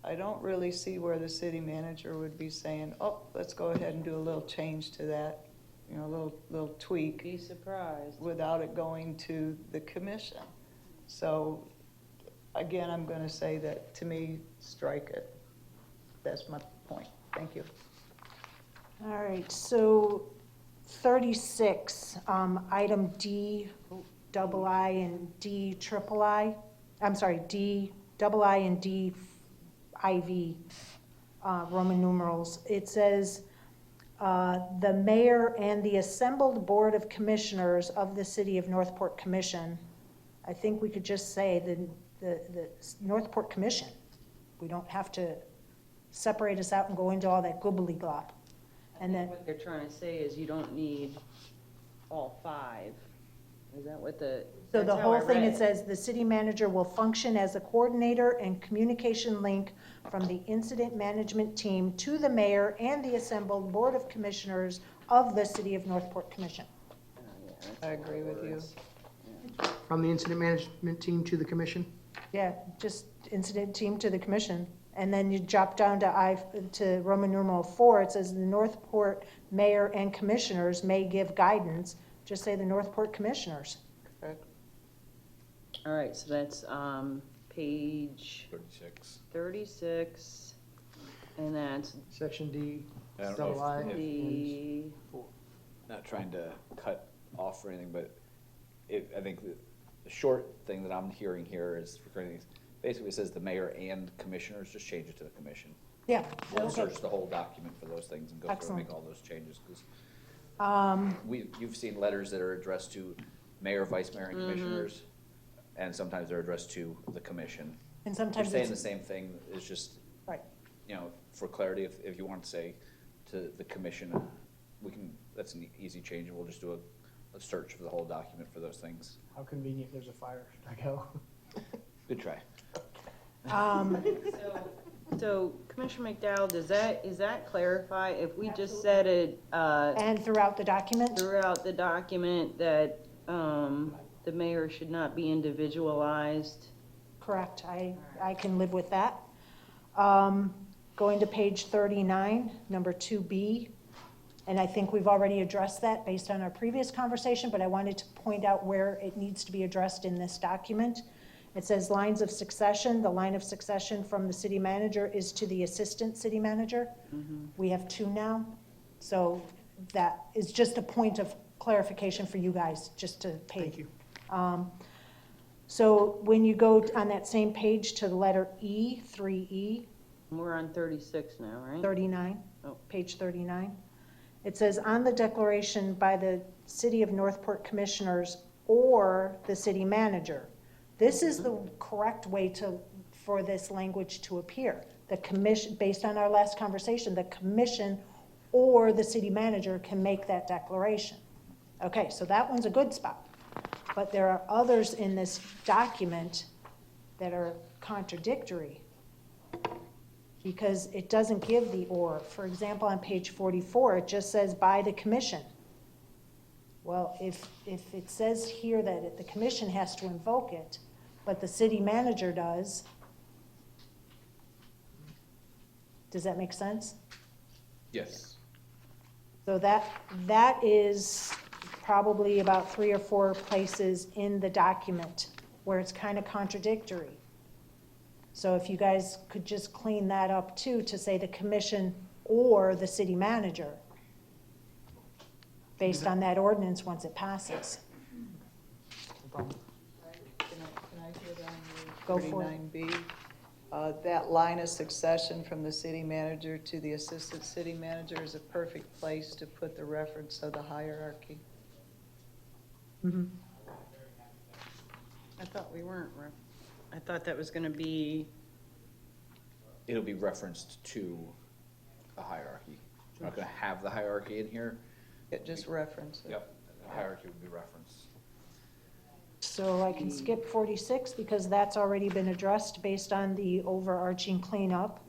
I don't really see where the city manager would be saying, oh, let's go ahead and do a little change to that, you know, a little tweak. Be surprised. Without it going to the commission. So, again, I'm gonna say that, to me, strike it. That's my point. Thank you. All right, so 36, item D, double I and D triple I, I'm sorry, D double I and D IV, Roman numerals. It says, the mayor and the assembled board of commissioners of the city of Northport Commission. I think we could just say the Northport Commission. We don't have to separate us out and go into all that goobly glop. And then, What they're trying to say is you don't need all 5. Is that what the? so the that's how I whole thing, read it says, the city manager will function as a coordinator and communication link from the incident management team to the mayor and the assembled board of commissioners of the city of Northport Commission. I agree with you. From the incident management team to the commission? Yeah, just incident team to the commission. And then you drop down to Roman numeral 4, it says the Northport mayor and commissioners may give guidance. Just say the Northport commissioners. Correct. All right, so that's page 36, and that's Section D, I don't double know I. if- the, Not trying to cut off or anything, but I think the short thing that I'm hearing here is, basically it says the mayor and commissioners, just change it to the commission. Yeah. We'll okay. search the whole document for those things and go through and Excellent. make all those changes, because Um, you've seen letters that are addressed to mayor, vice mayor, and commissioners, and sometimes they're addressed to the commission. And They're sometimes saying the it's, same thing, it's just, right. you know, for clarity, if you want to say to the commission, we can, that's an easy change, and we'll just do a search for the whole document for those things. How convenient, there's a fire. Should I go? Good try. so Commissioner McDowell, is that clarify if we just said it, And throughout the document? throughout the document that, the mayor should not be individualized? Correct, I can live with that. Going to page 39, number 2B, and I think we've already addressed that based on our previous conversation, but I wanted to point out where it needs to be addressed in this document. It says lines of succession. The line of succession from the city manager is to the assistant city manager. We have 2 now, so that is just a point of clarification for you guys, just to pay. Thank you. So when you go on that same page to the letter E, 3E, We're on 36 now, right? 39, Oh. page 39, it says, on the declaration by the City of Northport Commissioners or the city manager. This is the correct way for this language to appear. The commission, based on our last conversation, the commission or the city manager can make that declaration. Okay, so that one's a good spot. But there are others in this document that are contradictory because it doesn't give the or. For example, on page 44, it just says by the commission. Well, if it says here that the commission has to invoke it, but the city manager does that make sense? Yes. So that is probably about 3 or 4 places in the document where it's kind of contradictory. So if you guys could just clean that up too, to say the commission or the city manager, based on that ordinance once it passes. Can I get on Go for it. 39B? That line of succession from the city manager to the assistant city manager is a perfect place to put the reference of the hierarchy. I thought we weren't, I thought that was gonna be, It'll be referenced to a hierarchy. We're not gonna have the hierarchy in here. It just references. Yep, the hierarchy would be referenced. So I can skip 46 because that's already been addressed based on the overarching cleanup.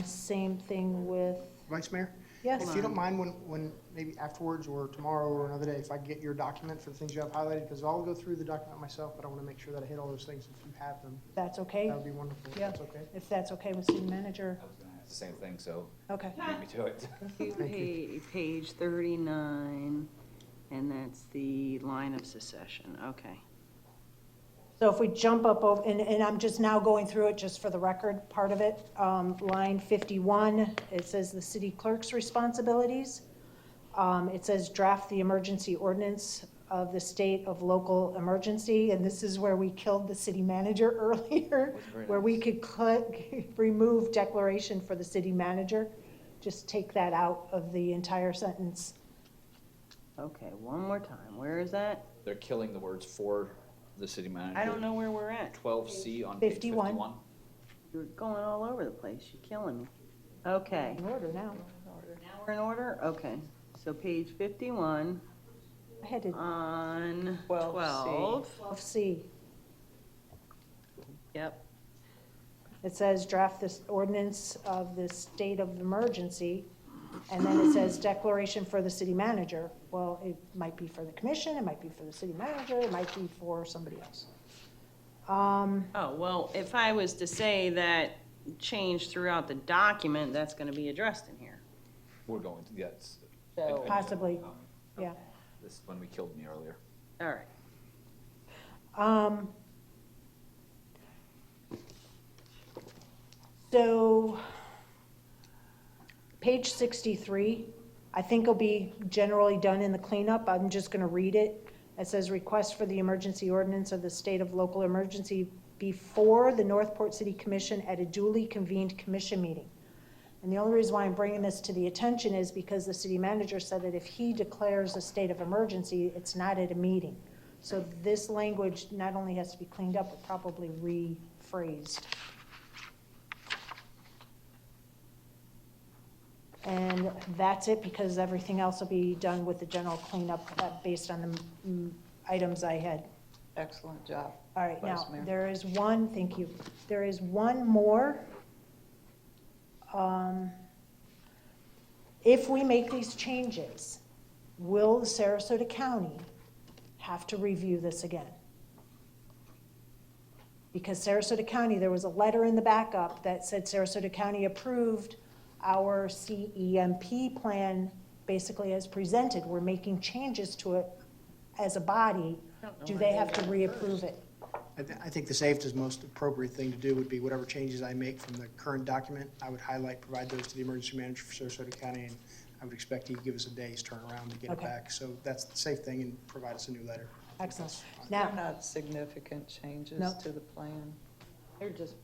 Same thing with, Vice Mayor? yes? If you don't mind, when maybe afterwards or tomorrow or another day, if I get your document for the things you have highlighted, because I'll go through the document myself, but I want to make sure that I hit all those things. If you have them, That's okay? that would be wonderful. if Yeah. That's okay. If that's okay with city manager, It's the same thing, so okay. beat me to it. page 39, and that's the line of secession, okay. So if we jump up over, and I'm just now going through it just for the record, part of it, line 51, it says the city clerk's responsibilities. It says draft the emergency ordinance of the state of local emergency, and this is where we killed the city manager earlier, where we could remove declaration for the city manager. Just take that out of the entire sentence. Okay, one more time. Where is that? They're killing the words "for the city manager." I don't know where we're at. 12C on page 51. You're going all over the place. You're killing me. Okay. In order now. Now we're in order? Okay. So page 51 I had to on 12C. 12C. Yep. It says draft this ordinance of the state of emergency, and then it says declaration for the city manager. Well, it might be for the commission, it might be for the city manager, it might be for somebody else. Oh, well, if I was to say that change throughout the document, that's gonna be addressed in here. We're going to, yes. So- Possibly, yeah. This is when we killed me earlier. All right. So, page 63, I think will be generally done in the cleanup. I'm just going to read it. It says request for the emergency ordinance of the state of local emergency before the Northport City Commission at a duly convened commission meeting. And the only reason why I'm bringing this to the attention is because the city manager said that if he declares a state of emergency, it's not at a meeting. So this language not only has to be cleaned up, but probably rephrased. And that's it, because everything else will be done with the general cleanup based on the items I had. Excellent job. All right, Vice now, Mayor. there is one, thank you. There is one more. If we make these changes, will Sarasota County have to review this again? Because Sarasota County, there was a letter in the backup that said Sarasota County approved our CEMP plan basically as presented. We're making changes to it as a body. Do they have to reapprove it? I think the safest, most appropriate thing to do would be whatever changes I make from the current document, I would highlight, provide those to the emergency manager for Sarasota County, and I would expect he'd give us a day's turnaround to get it Okay. back. So that's the safe thing, and provide us a new letter. Excellent. They're Now, not significant changes Nope. to the plan. They're just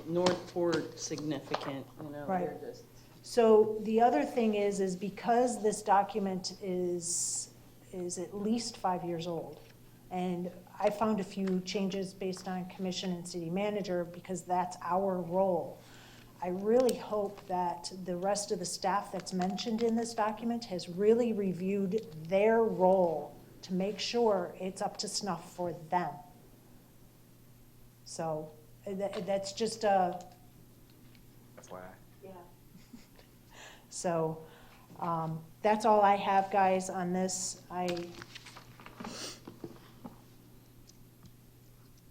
Northport significant, you know, Right. they're just. so the other thing is because this document is at least 5 years old, and I found a few changes based on commission and city manager because that's our role. I really hope that the rest of the staff that's mentioned in this document has really reviewed their role to make sure it's up to snuff for them. So that's just a, FYI. so that's all I have, guys, on this.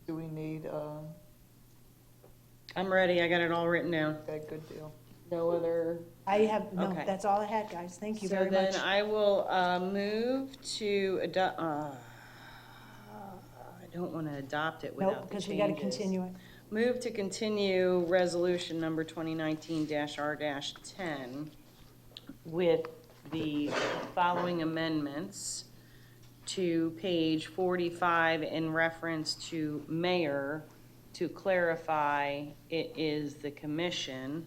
Do we need, I'm ready, I got it all written down. okay, good deal. No other. I have, no, Okay. that's all I had, guys. Thank you very So much. then I will move to adopt, I don't want to adopt it without Nope, the because we got to changes. continue it. Move to continue resolution number 2019-R-10 with the following amendments to page 45 in reference to mayor, to clarify it is the commission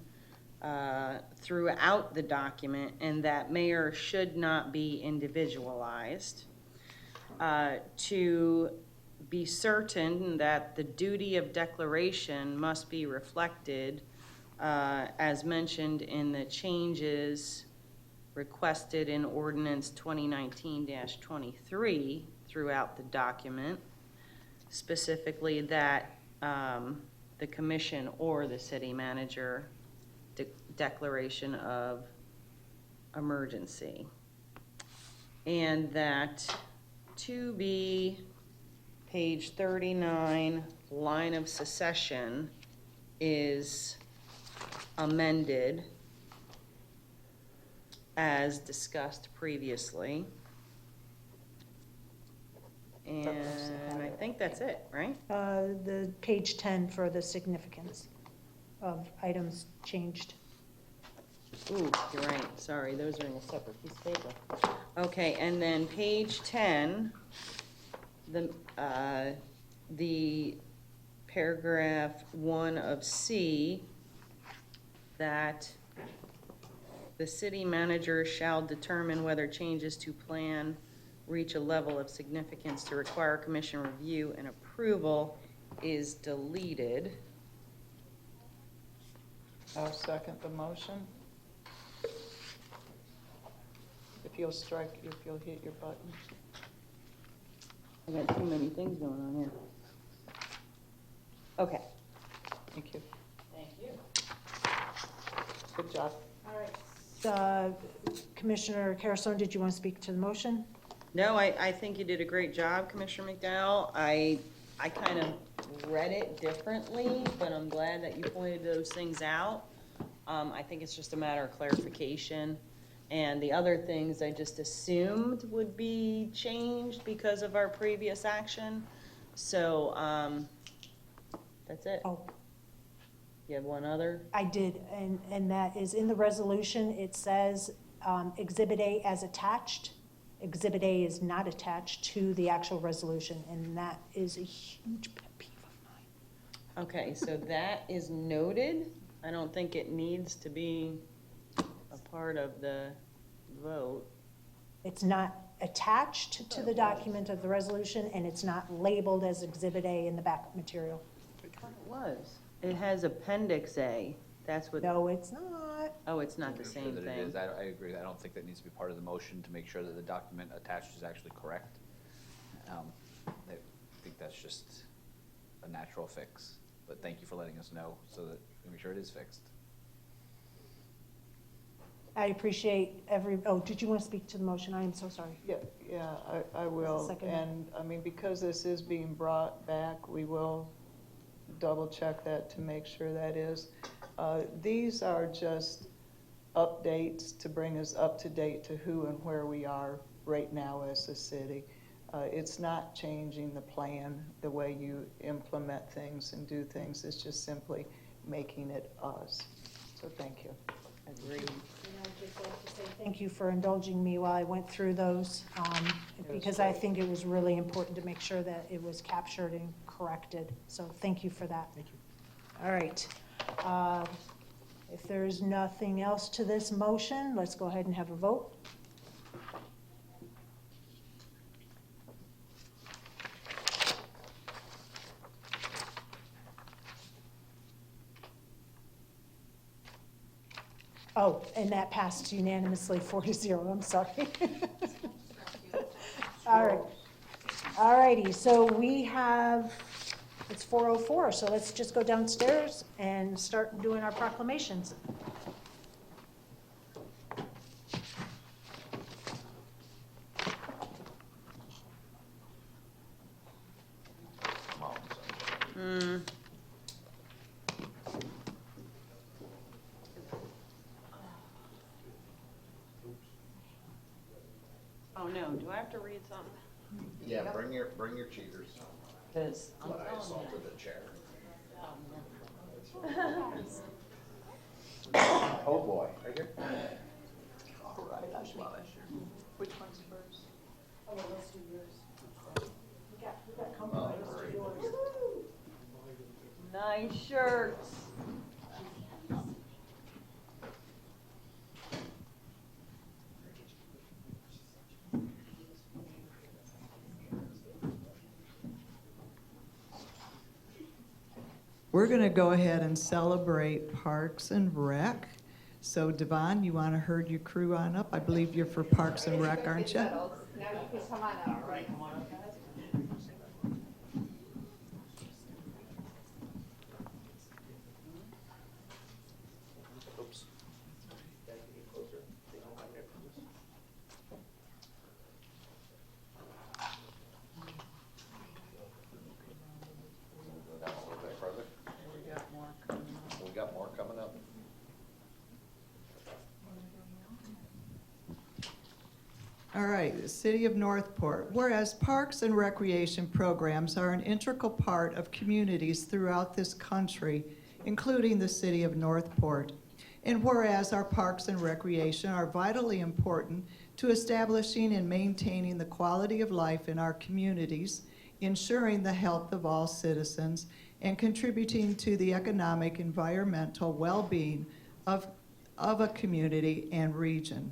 throughout the document, and that mayor should not be individualized. To be certain that the duty of declaration must be reflected as mentioned in the changes requested in ordinance 2019-23 throughout the document, specifically that the commission or the city manager declaration of emergency. And that to be page 39, line of succession is amended as discussed previously. And I think that's it, right? The page 10 for the significance of items changed. Ooh, you're right, sorry, those are in a separate piece of paper. Okay, and then page 10, the paragraph 1 of C, that the city manager shall determine whether changes to plan reach a level of significance to require commission review and approval is deleted. I'll second the motion. If you'll hit your button. I got too many things going on here. Okay. Thank you. Thank you. Good job. Commissioner Carasone, did you want to speak to the motion? No, I think you did a great job, Commissioner McDowell. I kind of read it differently, but I'm glad that you pointed those things out. I think it's just a matter of clarification. And the other things I just assumed would be changed because of our previous action. So, that's it. Oh. You have one other? I did, and that is in the resolution. It says Exhibit A as attached. Exhibit A is not attached to the actual resolution, and that is a huge pet peeve of mine. Okay, so that is noted. I don't think it needs to be a part of the vote. It's not attached to the document of the resolution, and it's not labeled as Exhibit A in the backup material. It was. It has Appendix A. That's what. No, it's not. Oh, it's not the I'm sure same that it thing. is. I agree. I don't think that needs to be part of the motion to make sure that the document attached is actually correct. I think that's just a natural fix, but thank you for letting us know so that we make sure it is fixed. I appreciate did you want to speak to the motion? I am so sorry. Yeah, I will. Second. And, I mean, because this is being brought back, we will double check that to make sure that is. These are just updates to bring us up to date to who and where we are right now as a city. It's not changing the plan, the way you implement things and do things. It's just simply making it us. So thank you. Agreed. And I'd just like to say thank you for indulging me while I went through those, because I think it was really important to make sure that it was captured and corrected. So thank you for that. Thank you. All right. If there's nothing else to this motion, let's go ahead and have a vote. Oh, and that passed unanimously 4-0, I'm sorry. All right. All righty, so we have, it's 4:04, so let's just go downstairs and start doing our proclamations. Oh, no, do I have to read something? Yeah, bring your cheaters. Because I'm But I telling assaulted a chair. you. Oh, boy. Right here? All right, which one's first? Oh, well, let's do yours. We got company, let's do yours. Nice shirts. We're going to go ahead and celebrate Parks and Rec. So Devon, you want to herd your crew on up? I believe you're for Parks and Rec, aren't you? Now you can come on up. All right, come on up, guys. Oops. Go down a little bit further. We got more coming up. All right, the City of Northport. Whereas parks and recreation programs are an integral part of communities throughout this country, including the City of Northport. And whereas our parks and recreation are vitally important to establishing and maintaining the quality of life in our communities, ensuring the health of all citizens, and contributing to the economic, environmental well-being of a community and region.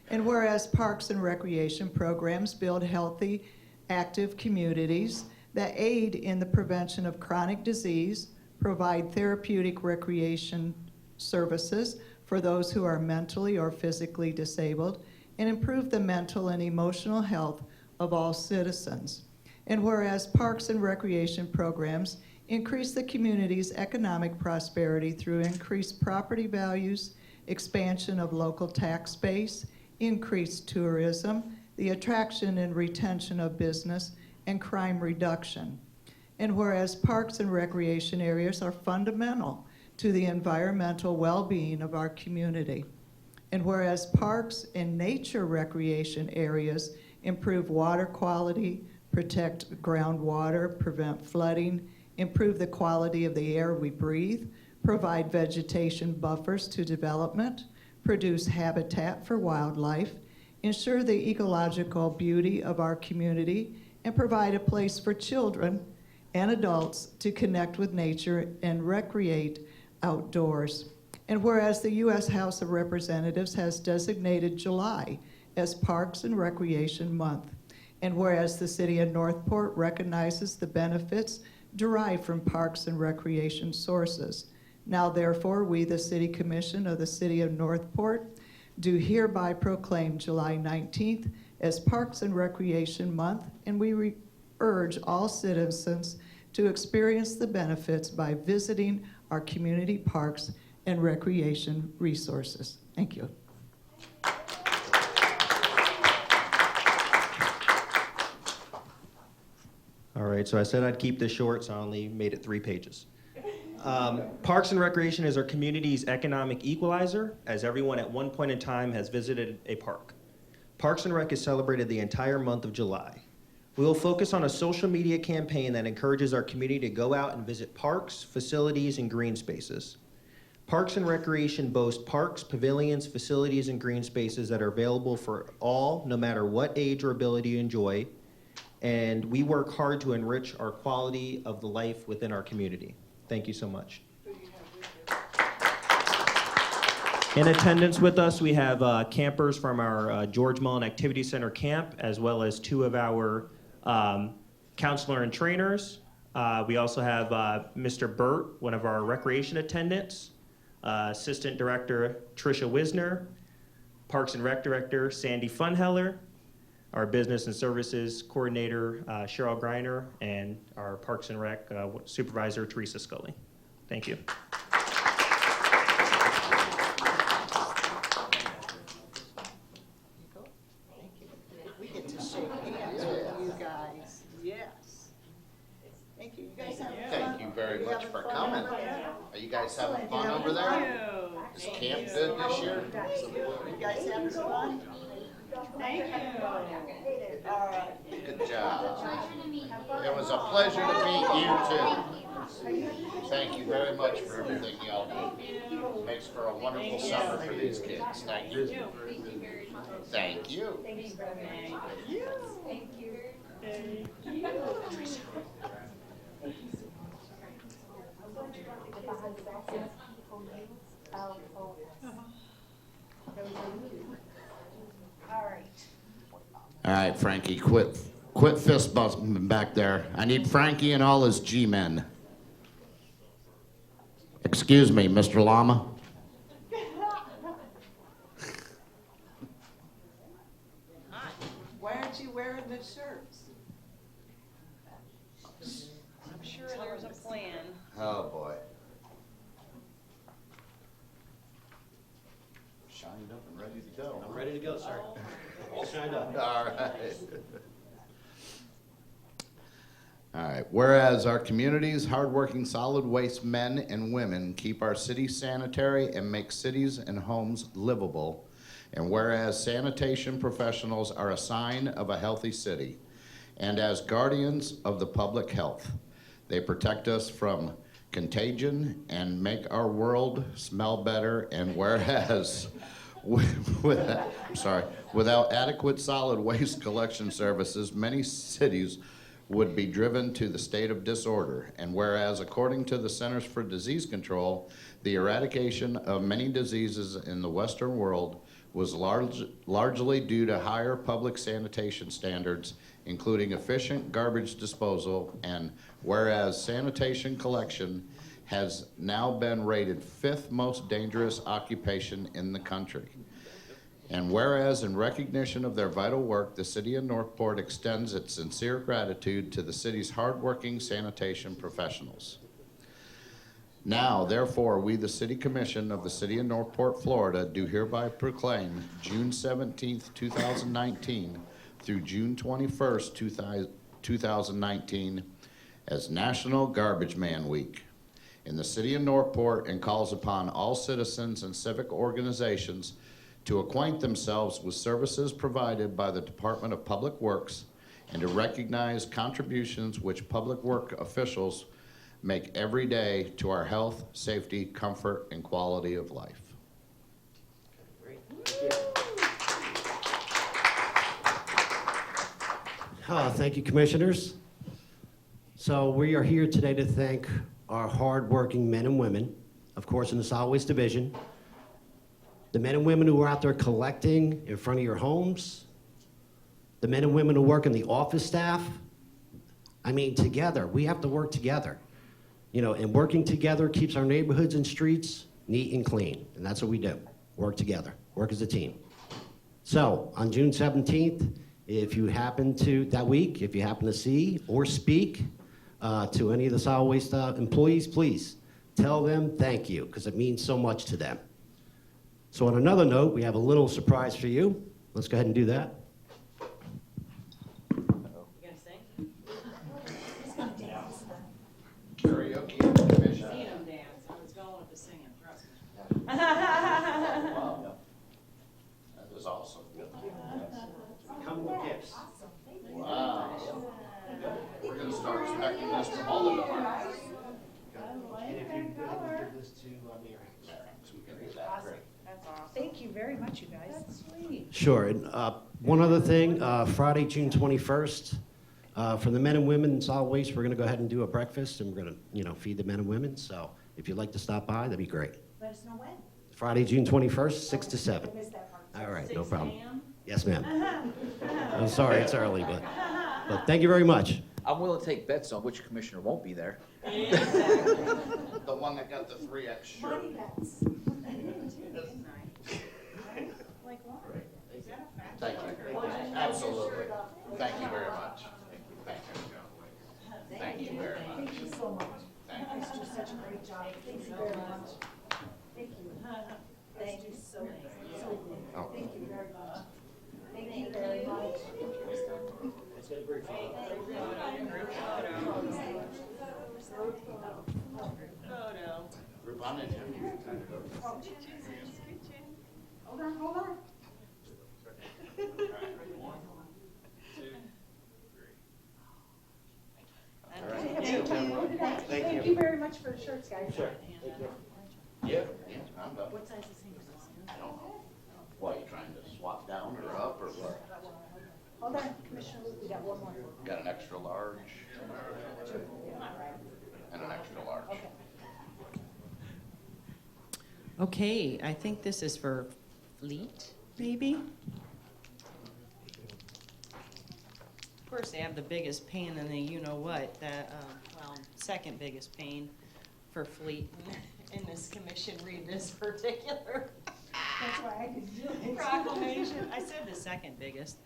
And whereas parks and recreation programs build healthy, active communities that aid in the prevention of chronic disease, provide therapeutic recreation services for those who are mentally or physically disabled, and improve the mental and emotional health of all citizens. And whereas parks and recreation programs increase the community's economic prosperity through increased property values, expansion of local tax base, increased tourism, the attraction and retention of business, and crime reduction. And whereas parks and recreation areas are fundamental to the environmental well-being of our community. And whereas parks and nature recreation areas improve water quality, protect groundwater, prevent flooding, improve the quality of the air we breathe, provide vegetation buffers to development, produce habitat for wildlife, ensure the ecological beauty of our community, and provide a place for children and adults to connect with nature and recreate outdoors. And whereas the U.S. House of Representatives has designated July as Parks and Recreation Month, and whereas the City of Northport recognizes the benefits derived from parks and recreation sources. Now therefore, we, the City Commission of the City of Northport, do hereby proclaim July 19th as Parks and Recreation Month, and we urge all citizens to experience the benefits by visiting our community parks and recreation resources. Thank you. All right, so I said I'd keep this short, so I only made it 3 pages. Parks and Recreation is our community's economic equalizer, as everyone at one point in time has visited a park. Parks and Rec is celebrated the entire month of July. We will focus on a social media campaign that encourages our community to go out and visit parks, facilities, and green spaces. Parks and Recreation boasts parks, pavilions, facilities, and green spaces that are available for all, no matter what age or ability you enjoy, and we work hard to enrich our quality of the life within our community. Thank you so much. In attendance with us, we have campers from our George Mullen Activity Center camp, as well as 2 of our counselor and trainers. We also have Mr. Burt, one of our recreation attendants, Assistant Director Tricia Wisner, Parks and Rec Director Sandy Funheller, our Business and Services Coordinator Cheryl Greiner, and our Parks and Rec Supervisor Teresa Scully. Thank you. We get to shake hands with you guys. Yes. Thank you. You guys having fun? Thank you very much for Having fun coming. over there? Are you guys having fun over there? Is camp good this year? You guys having fun? Thank you. All right. Good job. It was a pleasure to meet you too. Thank you very much for everything y'all do. Makes for a wonderful summer for these kids. Thank you. Thank you. All right, Frankie, quit fist bumping back there. I need Frankie and all his G-men. Excuse me, Mr. Llama. Why aren't you wearing the shirts? I'm sure there's a plan. Oh, boy. Shined up and ready to go. I'm ready to go, sir. All shined up. All right. All right. Whereas our community's hardworking solid waste men and women keep our city sanitary and make cities and homes livable, And whereas sanitation professionals are a sign of a healthy city, and as guardians of the public health, they protect us from contagion and make our world smell better. And whereas without adequate solid waste collection services, many cities would be driven to the state of disorder. And whereas, according to the Centers for Disease Control, the eradication of many diseases in the Western world was largely due to higher public sanitation standards, including efficient garbage disposal. And whereas sanitation collection has now been rated 5th most dangerous occupation in the country. And whereas, in recognition of their vital work, the City of Northport extends its sincere gratitude to the city's hardworking sanitation professionals. Now, therefore, we, the City Commission of the City of Northport, Florida, do hereby proclaim June 17th, 2019 through June 21st, 2019 as National Garbage Man Week in the City of Northport, and calls upon all citizens and civic organizations to acquaint themselves with services provided by the Department of Public Works and to recognize contributions which public work officials make every day to our health, safety, comfort, and quality of life. Thank you, Commissioners. So we are here today to thank our hardworking men and women, of course, in the Solid Waste Division, the men and women who are out there collecting in front of your homes, the men and women who work in the office staff. I mean, together, we have to work together. You know, and working together keeps our neighborhoods and streets neat and clean, and that's what we do, work together, work as a team. So, on June 17th, if you happen to see or speak to any of the solid waste employees, please tell them thank you, because it means so much to them. So on another note, we have a little surprise for you. Let's go ahead and do that. Karaoke commission. Seen him dance. I was going with the singing, trust me. Wow. That was awesome. Come with gifts. Wow. We're going to start expecting this from all the departments. And if you could give this to Mary. That's awesome. Thank you very much, you guys. That's sweet. Sure. And one other thing, Friday, June 21st, for the men and women in solid waste, we're going to go ahead and do a breakfast, and we're going to, feed the men and women. So if you'd like to stop by, that'd be great. Let us know when. Friday, June 21st, 6 to 7. I missed that part. All right, no problem. 6 a.m.? Yes, ma'am. I'm sorry, it's early, but thank you very much. I'm willing to take bets on which commissioner won't be there. The one that got the 3X shirt. Money bets. Thank you. Absolutely. Thank you very much. Thank you. Thank you very much. Thank you so much. Thank You guys do such a great job. Thank you very much. Thank you. Thank you so much. Thank you very much. Thank you very much. Group on in here. Hold on, hold on. Thank you very much for the shirts, guys. Sure. Yeah, I'm done. What size is he? I don't know. What, you trying to swap down or up or what? Hold on, Commissioner Luke, we got one more. Got an extra large and an extra large. Okay. Okay, I think this is for Fleet, maybe? Of course, they have the biggest pain in the you-know-what, second biggest pain for Fleet in this commission, read this particular That's why I could do it. proclamation. I said the second biggest.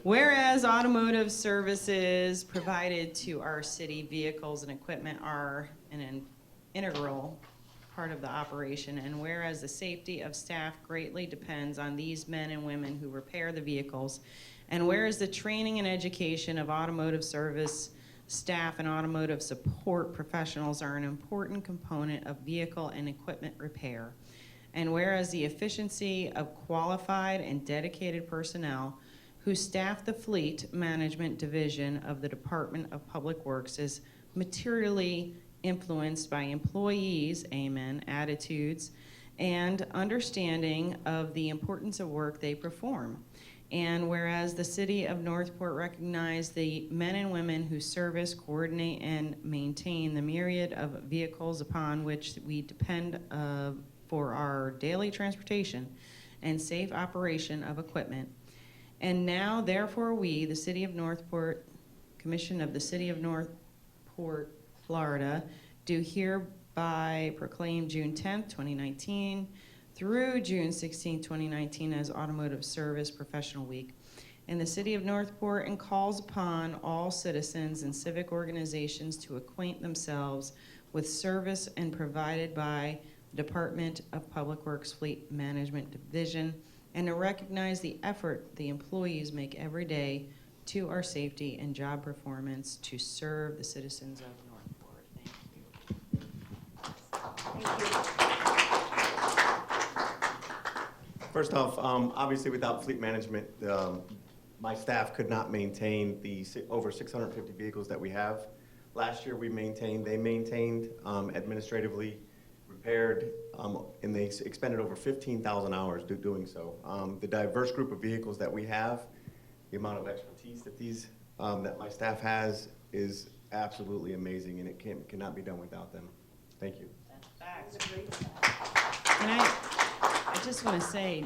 Whereas automotive services provided to our city vehicles and equipment are an integral part of the operation, and whereas the safety of staff greatly depends on these men and women who repair the vehicles, and whereas the training and education of automotive service staff and automotive support professionals are an important component of vehicle and equipment repair, And whereas the efficiency of qualified and dedicated personnel who staff the Fleet Management Division of the Department of Public Works is materially influenced by employees, amen, attitudes, and understanding of the importance of work they perform. And whereas the City of Northport recognized the men and women who service, coordinate, and maintain the myriad of vehicles upon which we depend for our daily transportation and safe operation of equipment. And now, therefore, we, the City of Northport, Commission of the City of Northport, Florida, do hereby proclaim June 10th, 2019 through June 16, 2019 as Automotive Service Professional Week in the City of Northport, and calls upon all citizens and civic organizations to acquaint themselves with service and provided by the Department of Public Works Fleet Management Division, and to recognize the effort the employees make every day to our safety and job performance to serve the citizens of Northport. Thank you. Thank you. First off, obviously without fleet management, my staff could not maintain the over 650 vehicles that we have. Last year they maintained administratively, repaired, and they expended over 15,000 hours doing so. The diverse group of vehicles that we have, the amount of expertise that that my staff has is absolutely amazing, and it cannot be done without them. Thank you. That's and I just want to say,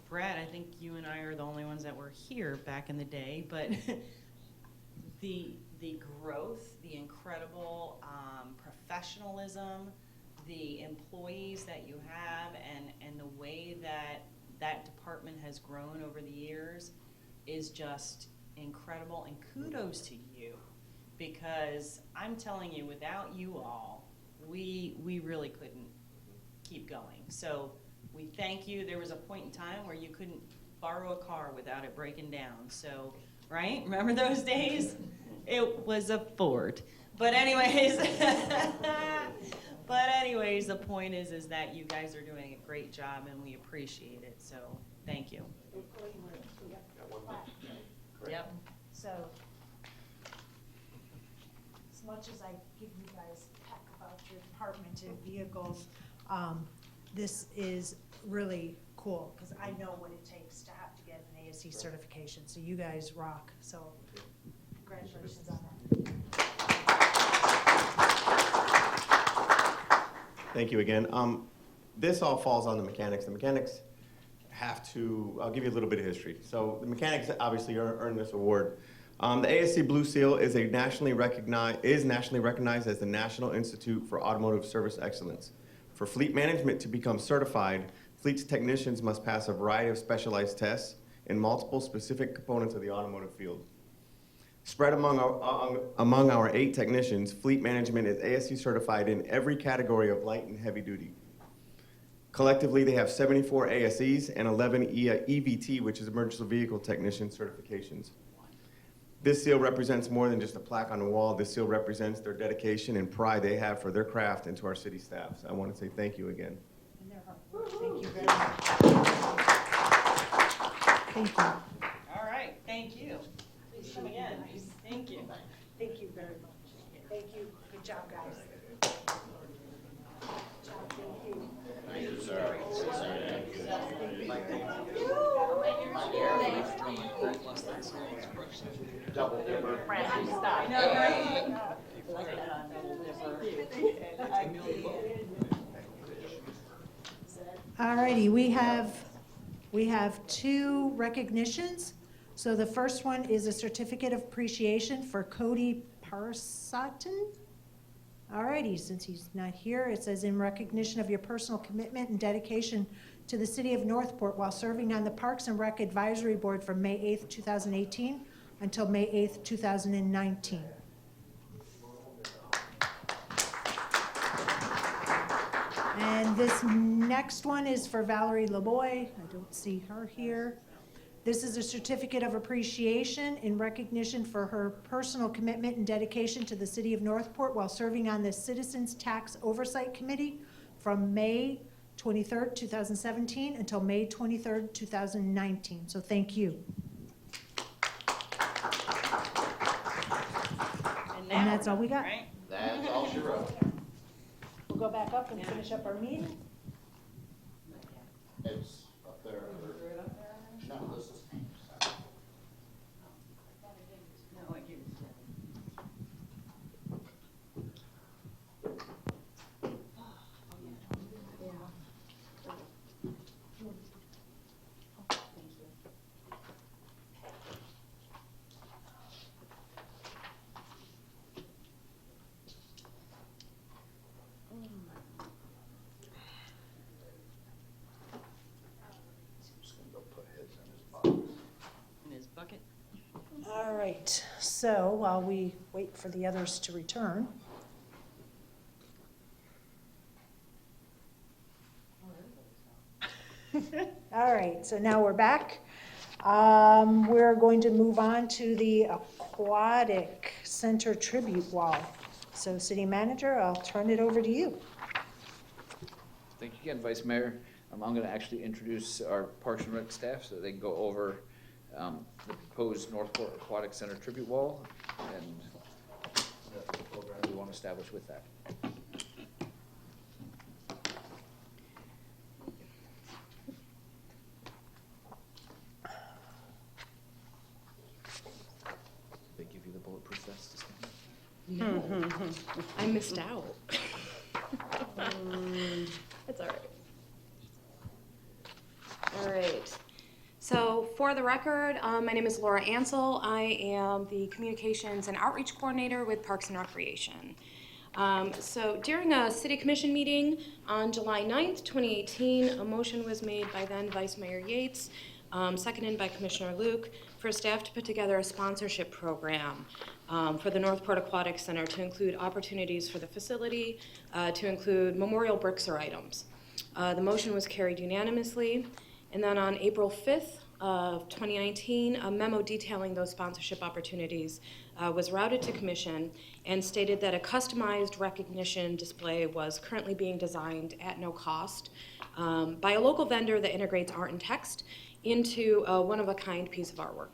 Brad, I think you and I are the only ones that were here back in the day, but the growth, the incredible professionalism, the employees that you have, and the way that department has grown over the years is just incredible, and kudos to you, because I'm telling you, without you all, we really couldn't keep going. So we thank you. There was a point in time where you couldn't borrow a car without it breaking down. So, right? Remember those days? It was a Ford. But anyways, the point is that you guys are doing a great job, and we appreciate it. So thank you. Yep. So, as much as I give you guys heck about your department and vehicles, this is really cool, because I know what it takes to have to get an ASE certification. So you guys rock. So congratulations on that. Thank you again. This all falls on the mechanics. The mechanics have to, I'll give you a little bit of history. So the mechanics obviously earned this award. The ASC Blue Seal is nationally recognized as the National Institute for Automotive Service Excellence. For fleet management to become certified, fleet's technicians must pass a variety of specialized tests in multiple specific components of the automotive field. Spread among our 8 technicians, fleet management is ASC certified in every category of light and heavy duty. Collectively, they have 74 ASEs and 11 EVT, which is Emergency Vehicle Technician certifications. This seal represents more than just a plaque on the wall. This seal represents their dedication and pride they have for their craft and to our city staff. So I want to say thank you again. And their hard work. Thank you very much. Thank you. All right. Thank you. Please come again. Thank you. Thank you very much. Thank you. Good job, guys. Thank you, sir. Double dipper. All righty, we have 2 recognitions. So the first one is a certificate of appreciation for Cody Parsatin. All righty, since he's not here, it says, in recognition of your personal commitment and dedication to the City of Northport while serving on the Parks and Rec Advisory Board from May 8th, 2018 until May 8th, 2019. And this next one is for Valerie LeBoy. I don't see her here. This is a certificate of appreciation in recognition for her personal commitment and dedication to the City of Northport while serving on the Citizens Tax Oversight Committee from May 23rd, 2017 until May 23rd, 2019. So thank you. And that's all we got. That's all she wrote. We'll go back up and finish up our meeting. It's up there. No, this is. In his bucket. All right, so while we wait for the others to return. All right, so now we're back. We're going to move on to the Aquatic Center tribute wall. So City Manager, I'll turn it over to you. Thank you again, Vice Mayor. I'm going to actually introduce our Parks and Rec staff so that they can go over the proposed Northport Aquatic Center tribute wall and the program we want to establish with that. They give you the bulletproof vest to stand? No, I missed out. That's all right. All right. So for the record, my name is Laura Ansel. I am the Communications and Outreach Coordinator with Parks and Recreation. So during a City Commission meeting on July 9th, 2018, a motion was made by then Vice Mayor Yates, seconded by Commissioner Luke, for staff to put together a sponsorship program for the Northport Aquatic Center to include opportunities for the facility, to include memorial bricks or items. The motion was carried unanimously. And then on April 5th of 2019, a memo detailing those sponsorship opportunities was routed to Commission and stated that a customized recognition display was currently being designed at no cost by a local vendor that integrates art and text into a one-of-a-kind piece of artwork.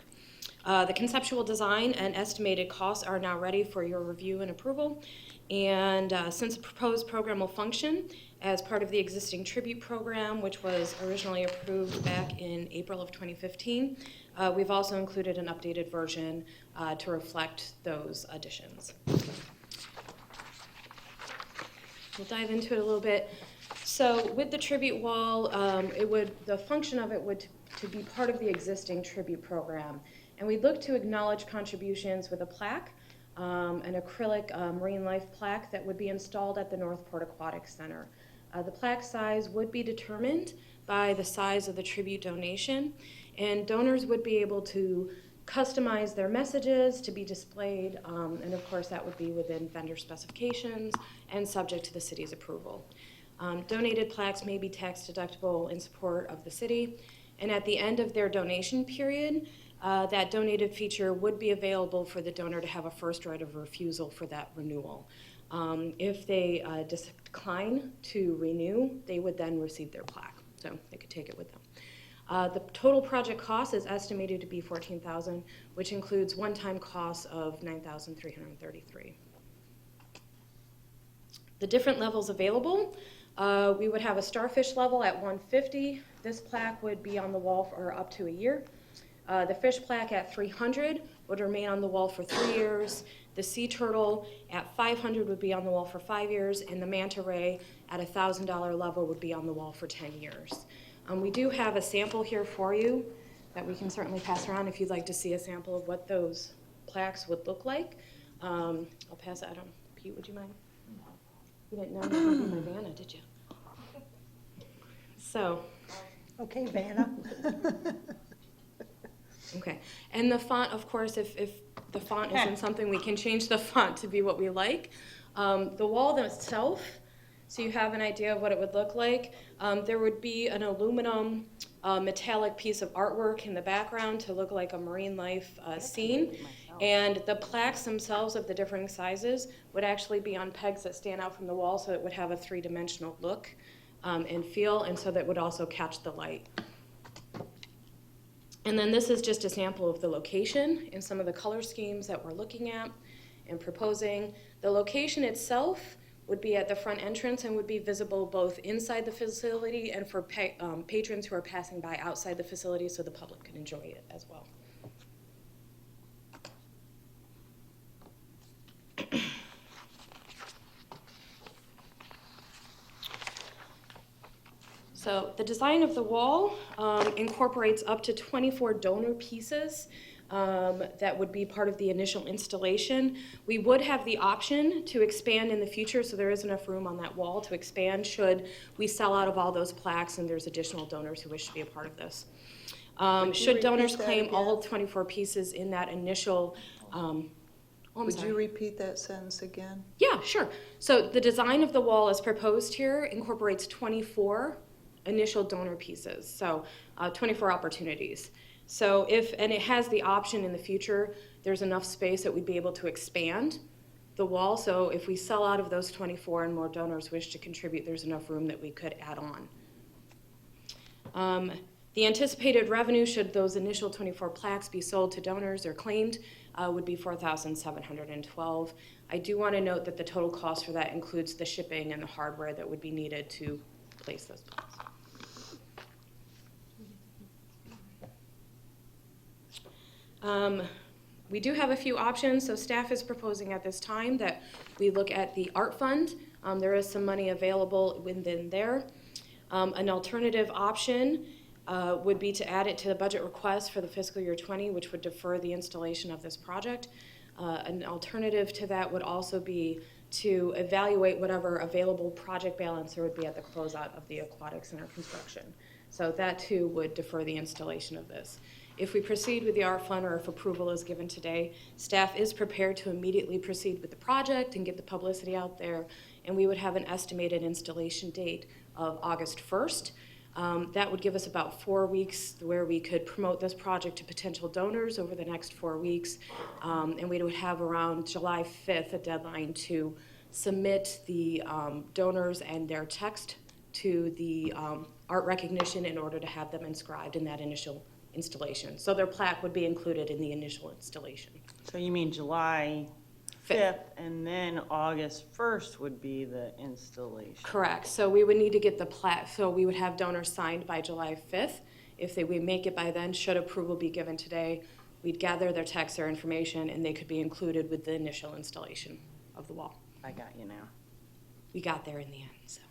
The conceptual design and estimated costs are now ready for your review and approval. And since the proposed program will function as part of the existing tribute program, which was originally approved back in April of 2015, we've also included an updated version to reflect those additions. We'll dive into it a little bit. So with the tribute wall, the function of it would to be part of the existing tribute program. And we'd look to acknowledge contributions with a plaque, an acrylic marine life plaque that would be installed at the Northport Aquatic Center. The plaque size would be determined by the size of the tribute donation, and donors would be able to customize their messages to be displayed, and of course that would be within vendor specifications and subject to the city's approval. Donated plaques may be tax deductible in support of the city, and at the end of their donation period, that donated feature would be available for the donor to have a first right of refusal for that renewal. If they decline to renew, they would then receive their plaque, so they could take it with them. The total project cost is estimated to be $14,000, which includes one-time costs of $9,333. The different levels available, we would have a starfish level at 150. This plaque would be on the wall for up to a year. The fish plaque at 300 would remain on the wall for 3 years. The sea turtle at 500 would be on the wall for 5 years, and the manta ray at $1,000 level would be on the wall for 10 years. We do have a sample here for you that we can certainly pass around if you'd like to see a sample of what those plaques would look like. I'll pass that on. Pete, would you mind? You didn't know you would be my Vanna, did you? So. Okay, Vanna. Okay, and the font, of course, if the font isn't something, we can change the font to be what we like. The wall itself, so you have an idea of what it would look like. There would be an aluminum metallic piece of artwork in the background to look like a marine life scene. And the plaques themselves of the different sizes would actually be on pegs that stand out from the wall, so it would have a three-dimensional look. and feel, and so that would also catch the light. And then this is just a sample of the location and some of the color schemes that we're looking at and proposing. The location itself would be at the front entrance and would be visible both inside the facility and for patrons who are passing by outside the facility, so the public can enjoy it as well. So the design of the wall incorporates up to 24 donor pieces that would be part of the initial installation. We would have the option to expand in the future, so there is enough room on that wall to expand should we sell out of all those plaques and there's additional donors who wish to be a part of this. Should donors claim all 24 pieces in that initial Would you repeat that sentence again? Yeah, sure. So the design of the wall as proposed here incorporates 24 initial donor pieces, so 24 opportunities. So and it has the option in the future, there's enough space that we'd be able to expand the wall. So if we sell out of those 24 and more donors wish to contribute, there's enough room that we could add on. The anticipated revenue, should those initial 24 plaques be sold to donors or claimed, would be $4,712. I do want to note that the total cost for that includes the shipping and the hardware that would be needed to place those plaques. We do have a few options, so staff is proposing at this time that we look at the art fund. There is some money available within there. An alternative option would be to add it to the budget request for the fiscal year 20, which would defer the installation of this project. An alternative to that would also be to evaluate whatever available project balance there would be at the closeout of the Aquatic Center construction. So that too would defer the installation of this. If we proceed with the art fund, or if approval is given today, staff is prepared to immediately proceed with the project and get the publicity out there, and we would have an estimated installation date of August 1st. That would give us about 4 weeks where we could promote this project to potential donors over the next 4 weeks, and we would have around July 5th a deadline to submit the donors and their text to the art recognition in order to have them inscribed in that initial installation. So their plaque would be included in the initial installation. So you mean July 5th, and then August 1st would be the installation? Correct. So we would need to get the plaque, so we would have donors signed by July 5th. If we make it by then, should approval be given today, we'd gather their text, their information, and they could be included with the initial installation of the wall. I got you now. We got there in the end, so.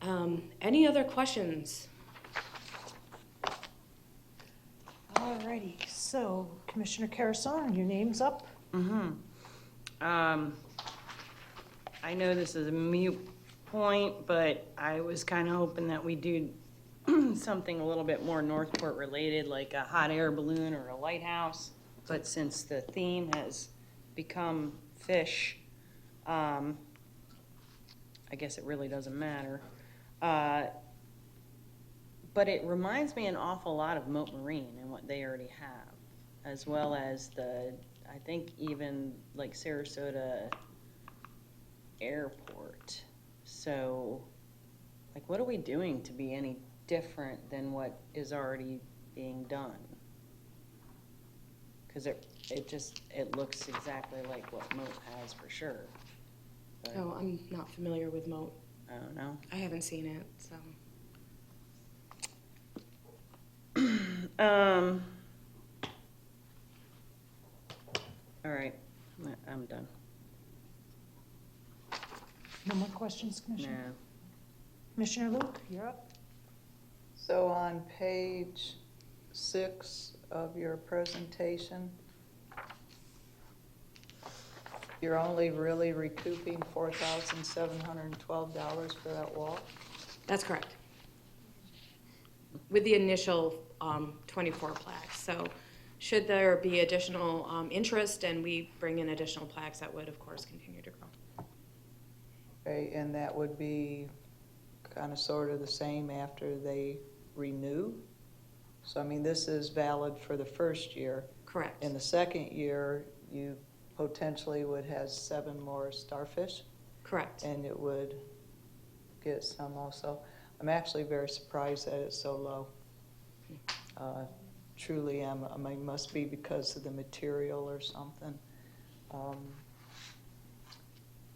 All right. Any other questions? All righty, so Commissioner Carasone, your name's up. I know this is a moot point, but I was kind of hoping that we do something a little bit more Northport related, like a hot air balloon or a lighthouse. But since the theme has become fish, I guess it really doesn't matter. But it reminds me an awful lot of Moat Marine and what they already have, as well as I think even like Sarasota Airport. So, like, what are we doing to be any different than what is already being done? Because it looks exactly like what Moat has for sure. But Oh, I'm not familiar with Moat. I don't know. I haven't seen it, so. All right, I'm done. No more questions, Commissioner? No. Commissioner Luke, you're up. So on page 6 of your presentation, you're only really recouping $4,712 for that wall? That's correct. With the initial 24 plaques. So should there be additional interest and we bring in additional plaques, that would, of course, continue to grow. Okay, and that would be kind of sort of the same after they renew? So, I mean, this is valid for the first year. Correct. In the second year, you potentially would have 7 more starfish? Correct. And it would get some also. I'm actually very surprised that it's so low. Truly am. I mean, must be because of the material or something. I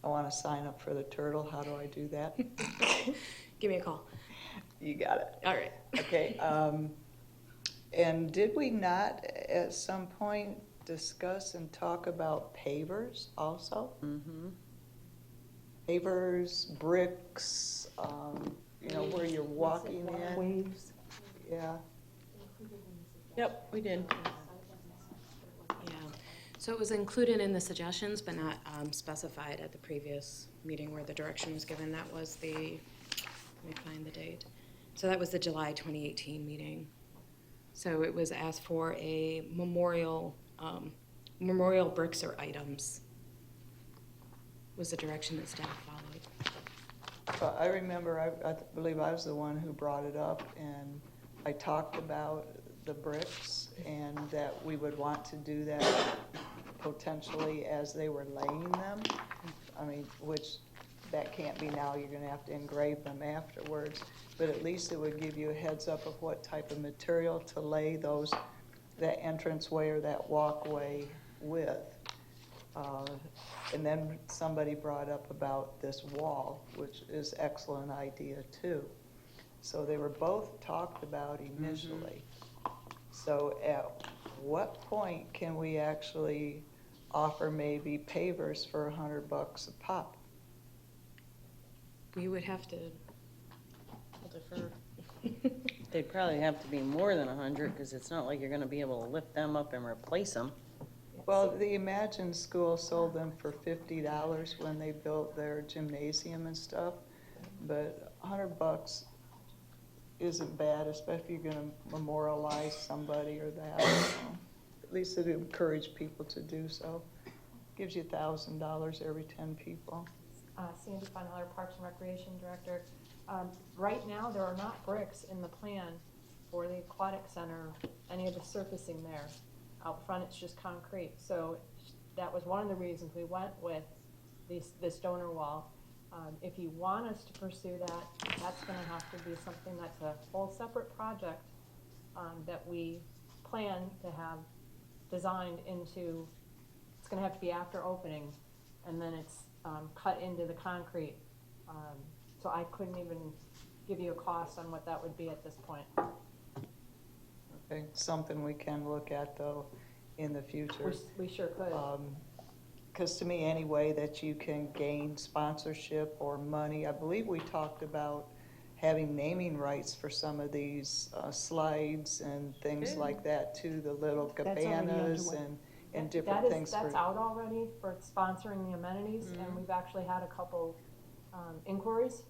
want to sign up for the Turtle. How do I do that? Give me a call. You got it. All right. Okay. And did we not at some point discuss and talk about pavers also? Mm-hmm. Pavers, bricks, where you're walking in. Waves. Yeah. Yep, we did. Yeah. So it was included in the suggestions, but not specified at the previous meeting where the direction was given. That was the, let me find the date. So that was the July 2018 meeting. So it was asked for a memorial bricks or items was the direction that staff followed. But I remember, I believe I was the one who brought it up, and I talked about the bricks and that we would want to do that potentially as they were laying them. I mean, which that can't be now, you're gonna have to engrave them afterwards. But at least it would give you a heads up of what type of material to lay that entranceway or that walkway with. And then somebody brought up about this wall, which is excellent idea too. So they were both talked about initially. So at what point can we actually offer maybe pavers for $100 a pop? We would have to defer. They'd probably have to be more than 100, because it's not like you're gonna be able to lift them up and replace them. Well, the Imagine School sold them for $50 when they built their gymnasium and stuff, but $100 isn't bad, especially if you're gonna memorialize somebody or that. At least it encourage people to do so. Gives you $1,000 every 10 people. Sandy Funheller, Parks and Recreation Director. Right now, there are not bricks in the plan for the aquatic center, any of the surfacing there. Out front, it's just concrete. So that was one of the reasons we went with this donor wall. If you want us to pursue that, that's gonna have to be something that's a whole separate project that we plan to have designed into, it's gonna have to be after opening, and then it's cut into the concrete. So I couldn't even give you a cost on what that would be at this point. Okay, something we can look at though in the future. We sure could. Because to me, any way that you can gain sponsorship or money, I believe we talked about having naming rights for some of these slides and things like that too, the little cabanas and different things. That's out already for sponsoring the amenities, and we've actually had a couple inquiries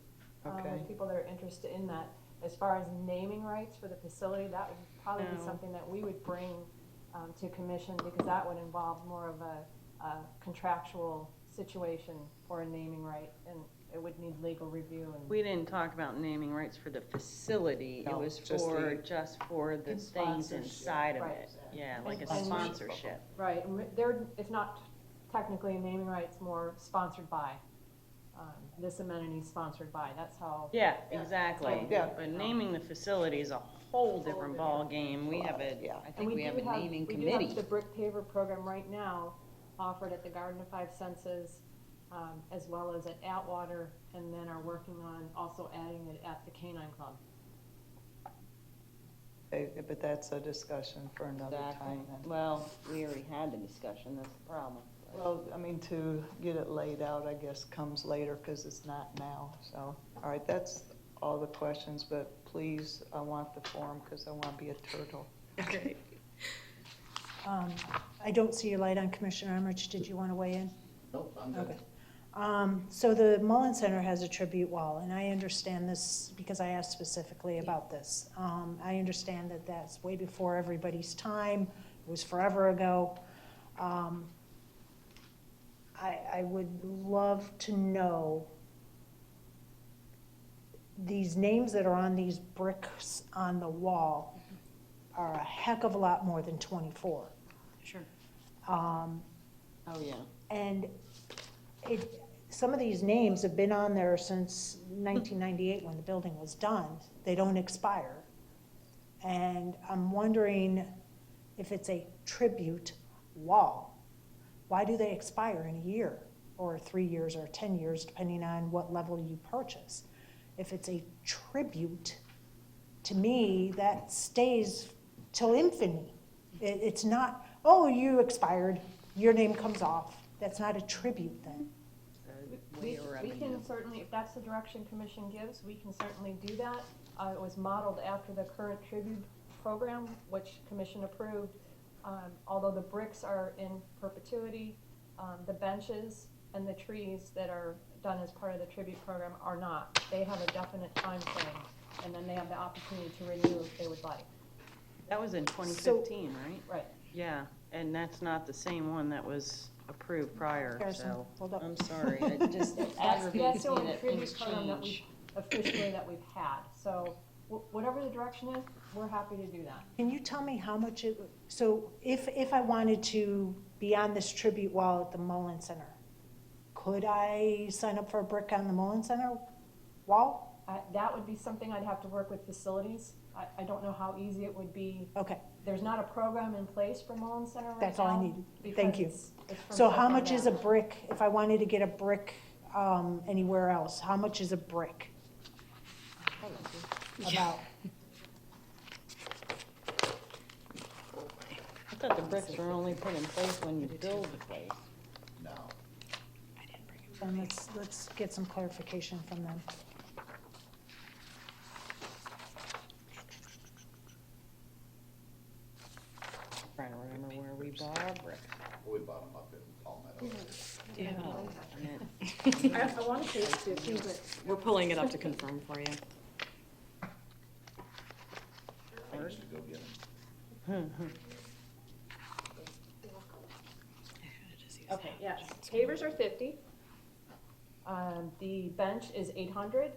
with people that are interested in that. As far as naming rights for the facility, that would probably be something that we would bring to commission, because that would involve more of a contractual situation for a naming right, and it would need legal review. And We didn't talk about naming rights for the facility. No, It was just just for the things inside of it. Yeah, like a sponsorship. Right, and it's not technically a naming right, it's more sponsored by. This amenity sponsored by, that's how. Yeah, exactly. Yeah. But naming the facility is a whole different ballgame. We have I think we have a naming We committee. do have the Brick Paver program right now offered at the Garden of Five Senses, as well as at Atwater, and then are working on also adding it at the Canine Club. But that's a discussion for another time then. Well, we already had the discussion, that's the problem. Well, I mean, to get it laid out, I guess, comes later because it's not now. So, all right, that's all the questions, but please, I want the form because I want to be a turtle. Okay. I don't see your light on, Commissioner Emmerich. Did you want to weigh in? Nope, I'm good. Okay. So the Mullen Center has a tribute wall, and I understand this because I asked specifically about this. I understand that that's way before everybody's time. It was forever ago. I would love to know these names that are on these bricks on the wall are a heck of a lot more than 24. Sure. Oh, yeah. And some of these names have been on there since 1998 when the building was done. They don't expire. And I'm wondering if it's a tribute wall. Why do they expire in a year, or 3 years, or 10 years, depending on what level you purchase? If it's a tribute, to me, that stays till infinity. It's not, oh, you expired, your name comes off. That's not a tribute then. We can certainly, if that's the direction commission gives, we can certainly do that. It was modeled after the current tribute program, which commission approved. Although the bricks are in perpetuity, the benches and the trees that are done as part of the tribute program are not. They have a definite time frame, and then they have the opportunity to renew if they would like. That was in 2015, right? Right. Yeah, and that's not the same one that was approved prior, Harrison, so, hold up. I'm sorry, it just That's aggravates the me only that tribute things program that change. officially that we've had. So whatever the direction is, we're happy to do that. Can you tell me how much it, so if I wanted to be on this tribute wall at the Mullen Center, could I sign up for a brick on the Mullen Center wall? That would be something I'd have to work with facilities. I don't know how easy it would be. Okay, There's not a program in place for Mullen Center right now. that's all I needed. because Thank you. it's from So how South much is a Alabama. brick, if I wanted to get a brick anywhere else, how much is a brick? About, I thought the bricks were only put in place when you build the place. No. and let's get some clarification from them. Trying to remember where we bought our bricks. We bought them up in Palmetto. I want to say it's 50, but We're pulling it up to confirm for you. I used to go get them. okay, yes. Pavers are 50. The bench is 800,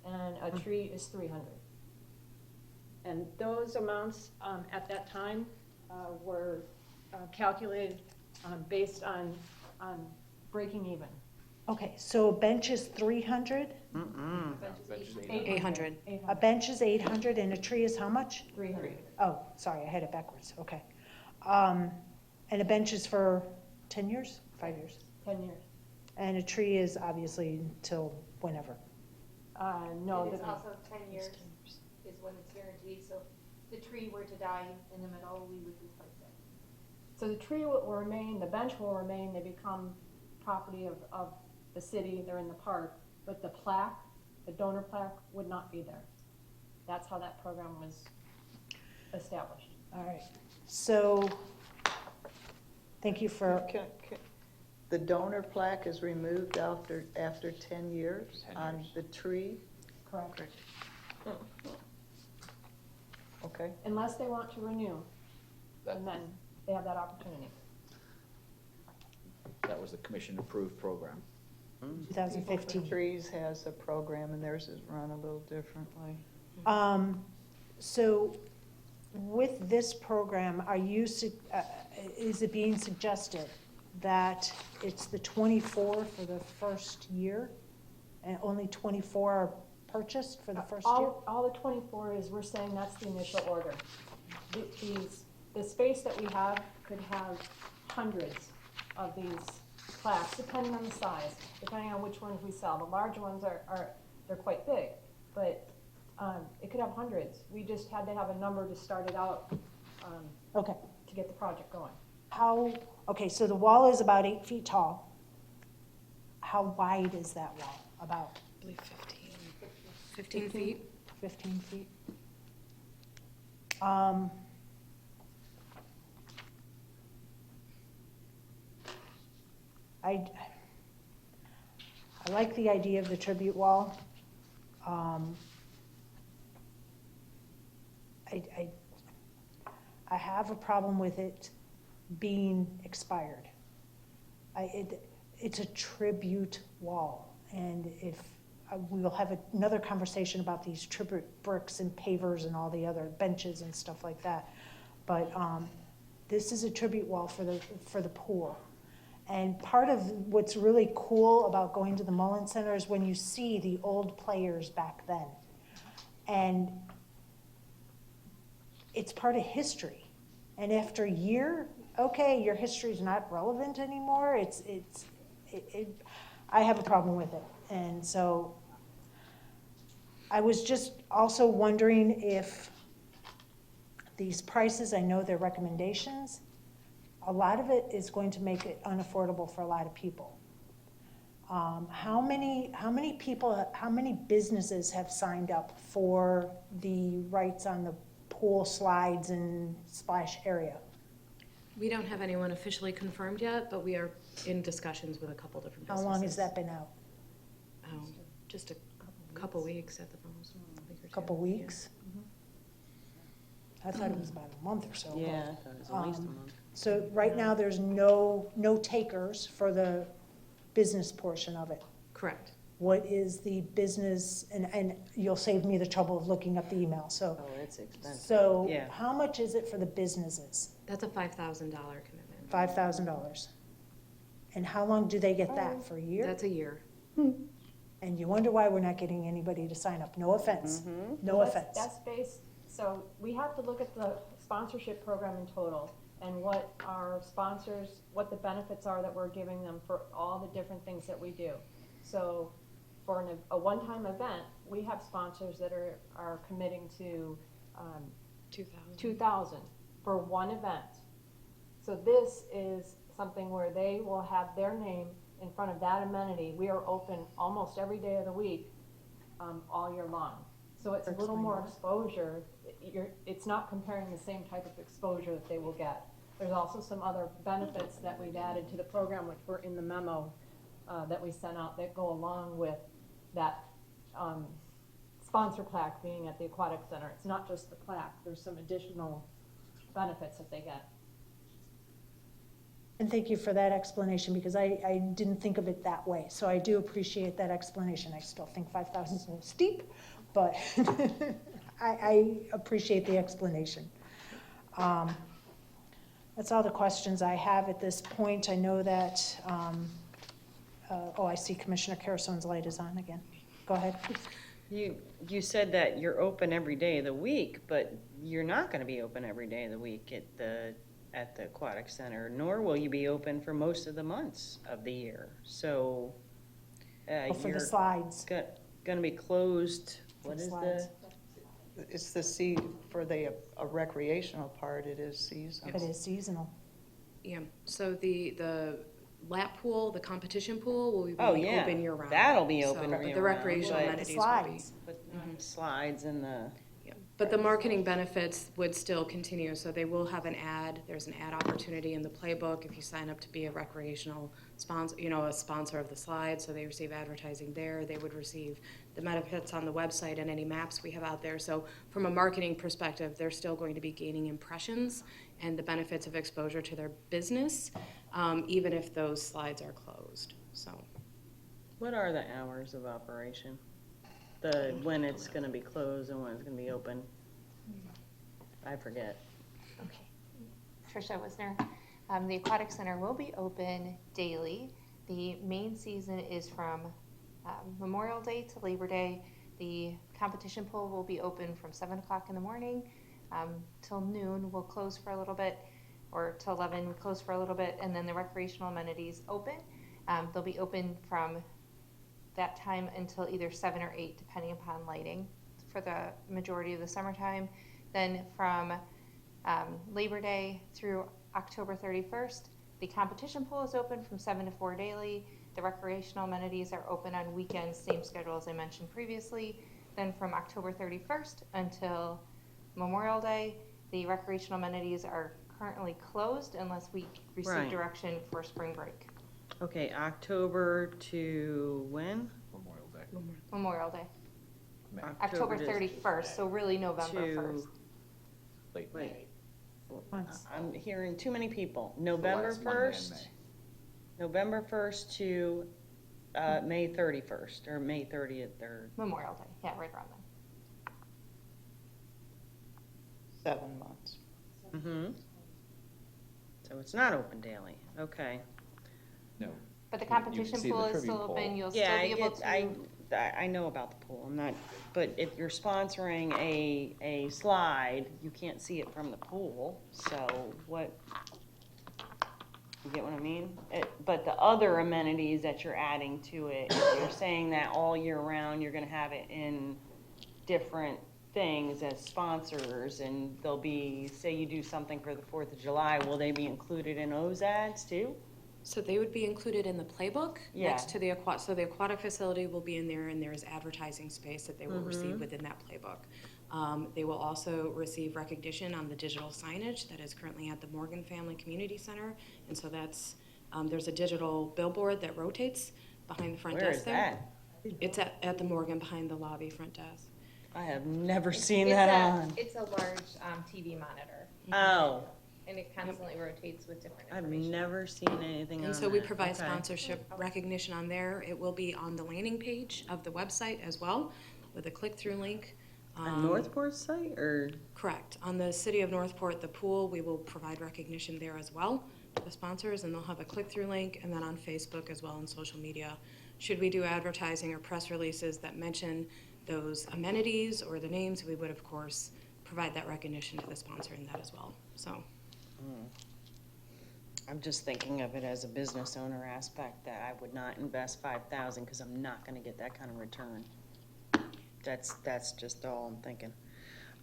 and a tree is 300. And those amounts at that time were calculated based on breaking even. Okay, so a bench is 300, Bench is 800. a bench is 800, and a tree is how much? 300. Oh, sorry, I had it backwards, okay. And a bench is for 10 years, 5 years? 10 years. And a tree is obviously until whenever. No, It is the- also 10 years is when it's guaranteed, so if the tree were to die in the middle, we would replace it. so the tree will remain, the bench will remain, they become property of the city, they're in the park, but the plaque, the donor plaque would not be there. That's how that program was established. All right, so, thank you for, The donor plaque is removed after 10 years 10 on years. the tree? Correct. Okay. Unless they want to renew, That- and then they have that opportunity. That was the commission-approved program. 2015. Trees has a program and theirs is run a little differently. So with this program, is it being suggested that it's the 24 for the first year? And only 24 are purchased for the first year? All the 24 is, we're saying that's the initial order. The space that we have could have hundreds of these plaques, depending on the size, depending on which ones we sell. The large ones they're quite big, but it could have hundreds. We just had to have a number to start it out Okay. to get the project going. Okay, so the wall is about 8 feet tall. How wide is that wall? About? I believe 15 feet. 15 feet. I like the idea of the tribute wall. I have a problem with it being expired. It's a tribute wall, and if, we will have another conversation about these tribute bricks and pavers and all the other benches and stuff like that. But this is a tribute wall for the poor. And part of what's really cool about going to the Mullen Center is when you see the old players back then. And it's part of history. And after a year, okay, your history's not relevant anymore. I have a problem with it. And so I was just also wondering if these prices, I know they're recommendations, a lot of it is going to make it unaffordable for a lot of people. How many people, how many businesses have signed up for the rights on the pool slides and splash area? We don't have anyone officially confirmed yet, but we are in discussions with a couple different How businesses. long has that been out? Just a couple weeks at the most. Couple weeks? I thought it was about a month or so. but, Yeah, I thought it was at least a month. So right now, there's no takers for the business portion of it. Correct. What is the business, and you'll save me the trouble of looking up the email, so. Oh, it's expensive. So Yeah. how much is it for the businesses? That's a $5,000 commitment. $5,000. And how long do they get that, for a year? That's a year. And you wonder why we're not getting anybody to sign up, no offense, no offense. That's based, so we have to look at the sponsorship program in total and what our sponsors, what the benefits are that we're giving them for all the different things that we do. So for a one-time event, we have sponsors that are committing to $2,000 for one event. So this is something where they will have their name in front of that amenity. We are open almost every day of the week, all year long. So it's a little more exposure. It's not comparing the same type of exposure that they will get. There's also some other benefits that we've added to the program, which were in the memo that we sent out that go along with that sponsor plaque being at the Aquatic Center. It's not just the plaque. There's some additional benefits that they get. And thank you for that explanation, because I didn't think of it that way. So I do appreciate that explanation. I still think 5,000 is a little steep, but I appreciate the explanation. That's all the questions I have at this point. I know that, I see Commissioner Carasone's light is on again. Go ahead. You said that you're open every day of the week, but you're not gonna be open every day of the week at the Aquatic Center, nor will you be open for most of the months of the year. So, For the slides. Gonna be closed, what is Slides. the? For the recreational part, it is seasonal. It is seasonal. Yeah, so the lap pool, the competition pool will be Oh, yeah. open year round. That'll be So, open but year the round, recreational but- amenities will be. Slides. But slides and the. Yeah, but the marketing benefits would still continue, so they will have an ad, there's an ad opportunity in the playbook if you sign up to be a recreational sponsor, a sponsor of the slide, so they receive advertising there, they would receive the benefits on the website and any maps we have out there, so from a marketing perspective, they're still going to be gaining impressions and the benefits of exposure to their business, even if those slides are closed, so. What are the hours of operation? When it's gonna be closed and when it's gonna be open? I forget. Okay. Tricia Wisner. The Aquatic Center will be open daily. The main season is from Memorial Day to Labor Day. The competition pool will be open from 7 o'clock in the morning till noon. We'll close for a little bit, or till 11, we close for a little bit, and then the recreational amenities open. They'll be open from that time until either 7 or 8, depending upon lighting, for the majority of the summertime. Then from Labor Day through October 31st, the competition pool is open from 7 to 4 daily. The recreational amenities are open on weekends, same schedule as I mentioned previously. Then from October 31st until Memorial Day, the recreational amenities are currently closed unless we receive Right. direction for spring break. Okay, October to when? Memorial Day. Memorial Day. October October 31st, so really November to- 1st. Late Wait. May. I'm hearing too many people. November last Monday in 1st? November 1st to May 31st, or May 30th, or, Memorial Day, yeah, right around then. 7 months. so it's not open daily, okay. No. But the You can competition see the pool is tribute still pool. open, you'll Yeah, still be able to. I know about the pool, I'm not, but if you're sponsoring a slide, you can't see it from the pool, so what? You get what I mean? But the other amenities that you're adding to it, if you're saying that all year round, you're gonna have it in different things as sponsors, and they'll be, say you do something for the 4th of July, will they be included in those ads too? So they would be included in the playbook Yeah. next to the so the aquatic facility will be in there, and there's advertising space that they will receive within that playbook. They will also receive recognition on the digital signage that is currently at the Morgan Family Community Center, and so that's there's a digital billboard that rotates behind the front Where desk is there. that? It's at the Morgan behind the lobby front desk. I have never seen that on. It's a large TV monitor. Oh. And it constantly rotates with different I've information. never seen anything on And so we that. provide Okay. sponsorship recognition on there. It will be on the landing page of the website as well, with a click-through link. On Northport's site, or? Correct. On the City of Northport, the pool, we will provide recognition there as well, the sponsors, and they'll have a click-through link, and then on Facebook as well and social media. Should we do advertising or press releases that mention those amenities or the names, we would, of course, provide that recognition to the sponsor in that as well, so. I'm just thinking of it as a business owner aspect, that I would not invest $5,000 because I'm not gonna get that kind of return. That's just all I'm thinking.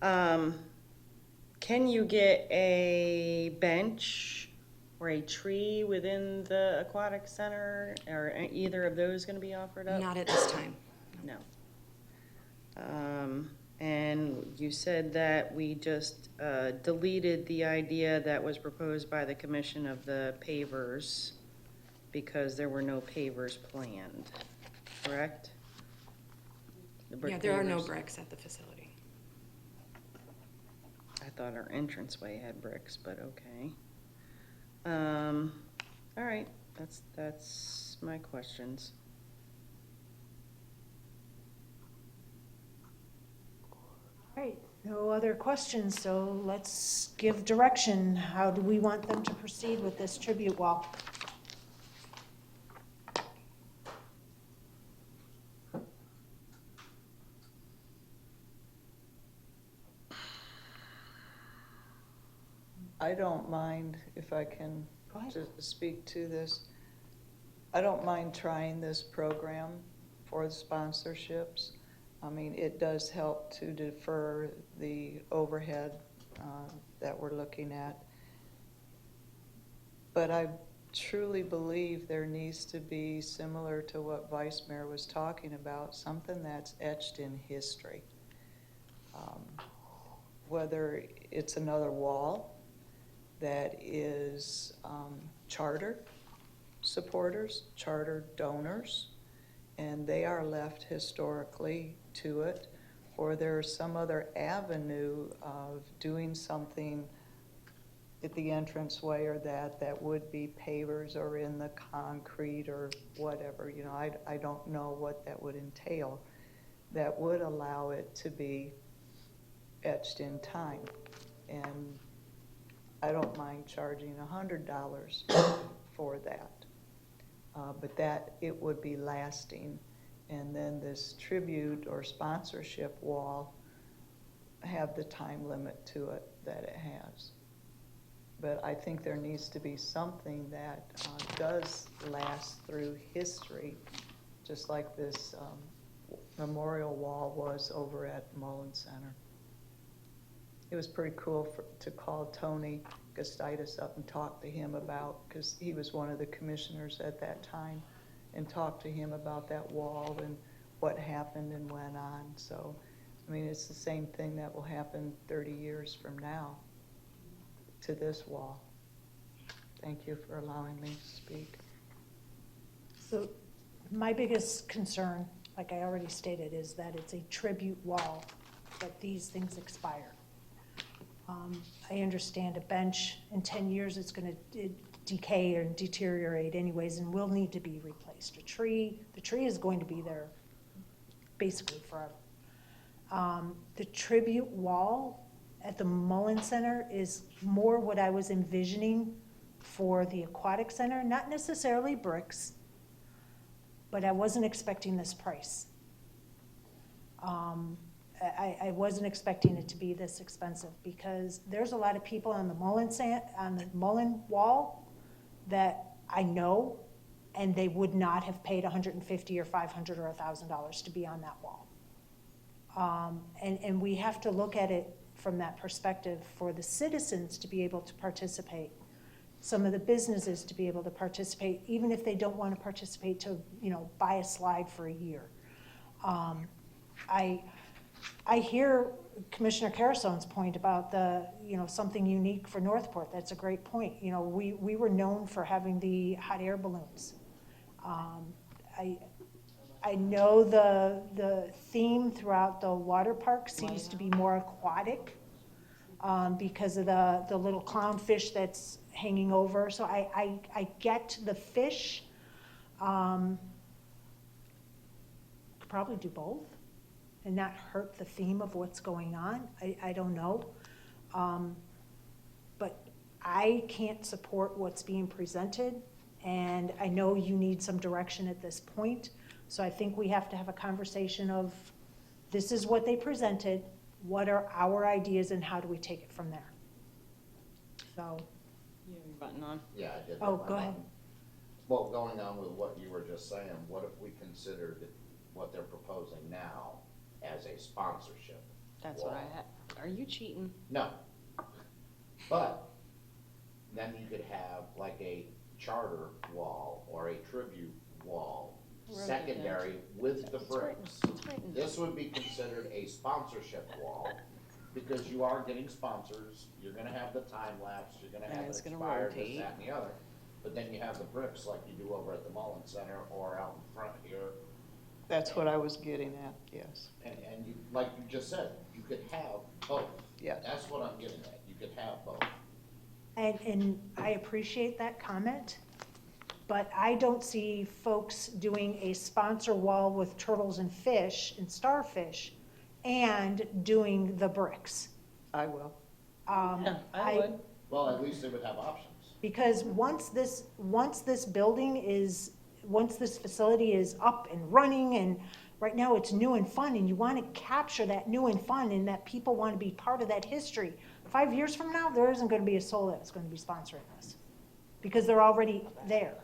Can you get a bench or a tree within the aquatic center? Are either of those gonna be offered up? Not at this time. No. And you said that we just deleted the idea that was proposed by the commission of the pavers because there were no pavers planned, correct? The brick Yeah, there are no pavers. bricks at the facility. I thought our entranceway had bricks, but okay. All right, that's my questions. Right, no other questions, so let's give direction. How do we want them to proceed with this tribute wall? I don't mind if I can Go ahead. just speak to this. I don't mind trying this program for the sponsorships. I mean, it does help to defer the overhead that we're looking at. But I truly believe there needs to be, similar to what Vice Mayor was talking about, something that's etched in history. Whether it's another wall that is charter supporters, charter donors, and they are left historically to it, or there's some other avenue of doing something at the entranceway or that would be pavers or in the concrete or whatever, you know, I don't know what that would entail, that would allow it to be etched in time. And I don't mind charging $100 for that. But that it would be lasting. And then this tribute or sponsorship wall have the time limit to it that it has. But I think there needs to be something that does last through history, just like this memorial wall was over at Mullen Center. It was pretty cool to call Tony Gustitis up and talk to him about, because he was one of the commissioners at that time, and talk to him about that wall and what happened and went on. So, I mean, it's the same thing that will happen 30 years from now to this wall. Thank you for allowing me to speak. So my biggest concern, like I already stated, is that it's a tribute wall, that these things expire. I understand a bench, in 10 years it's going to decay or deteriorate anyways and will need to be replaced. The tree is going to be there basically forever. The tribute wall at the Mullen Center is more what I was envisioning for the aquatic center, not necessarily bricks, but I wasn't expecting this price. I wasn't expecting it to be this expensive because there's a lot of people on the Mullen wall that I know, and they would not have paid $150 or $500 or $1,000 to be on that wall. And we have to look at it from that perspective for the citizens to be able to participate, some of the businesses to be able to participate, even if they don't want to participate to, buy a slide for a year. I hear Commissioner Carasone's point about the, something unique for Northport. That's a great point. We were known for having the hot air balloons. I know the theme throughout the water park seems to be more aquatic because of the little clownfish that's hanging over. So I get the fish. Could probably do both and not hurt the theme of what's going on. I don't know. But I can't support what's being presented, and I know you need some direction at this point. So I think we have to have a conversation of, this is what they presented, what are our ideas, and how do we take it from there? So. You have your button on? Yeah, I did. Oh, go ahead. Well, going on with what you were just saying, what if we considered what they're proposing now as a sponsorship? That's wall? what I had. Are you cheating? No. But then you could have like a charter wall or a tribute wall, secondary with the bricks. This would be considered a sponsorship wall because you are getting sponsors. You're gonna have the time lapse, you're gonna have it expired, this, that, and the other. But then you have the bricks like you do over at the Mullen Center or out in front here. That's what I was getting at, yes. And you, like you just said, you could have both. Yeah. That's what I'm getting at. You could have both. And I appreciate that comment, but I don't see folks doing a sponsor wall with turtles and fish and starfish and doing the bricks. I will. Yeah, I would. Well, at least they would have options. Because once this facility is up and running, and right now it's new and fun, and you want to capture that new and fun and that people want to be part of that history. 5 years from now, there isn't going to be a soul that's going to be sponsoring this because they're already there.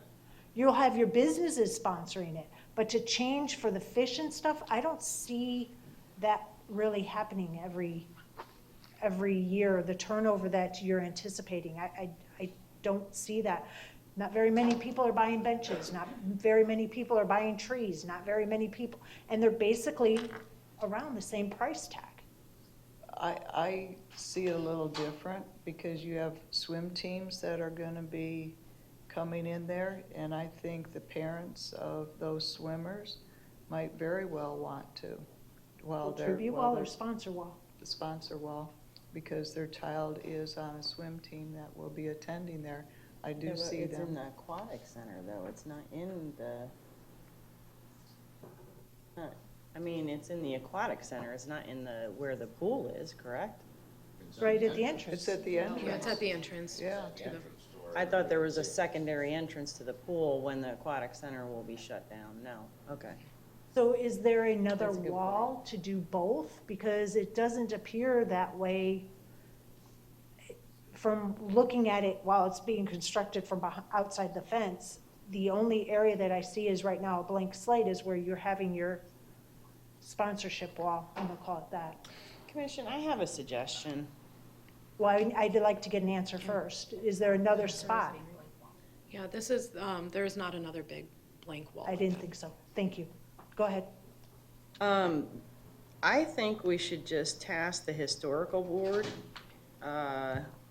You'll have your businesses sponsoring it, but to change for the fish and stuff, I don't see that really happening every year, the turnover that you're anticipating. I don't see that. Not very many people are buying benches, not very many people are buying trees, not very many people, and they're basically around the same price tag. I see it a little different because you have swim teams that are gonna be coming in there, and I think the parents of those swimmers might very well want to. Tribute wall or sponsor wall? The sponsor wall, because their child is on a swim team that will be attending there. I do see It's in them. the aquatic center, though. It's not in the, it's in the aquatic center. It's not in the, where the pool is, correct? Right at the entrance. It's at the entrance. Yeah, it's at the entrance. Yeah. I thought there was a secondary entrance to the pool when the aquatic center will be shut down. No, okay. So is there another That's a good wall to do both? Because it doesn't appear that way from looking at it while it's being constructed from outside the fence. The only area that I see is right now a blank slate is where you're having your sponsorship wall, I'm gonna call it that. Commissioner, I have a suggestion. Well, I'd like to get an answer first. Is there another spot? Yeah, this is, there is not another big blank wall. I didn't think so. Thank you. Go ahead. I think we should just task the historical board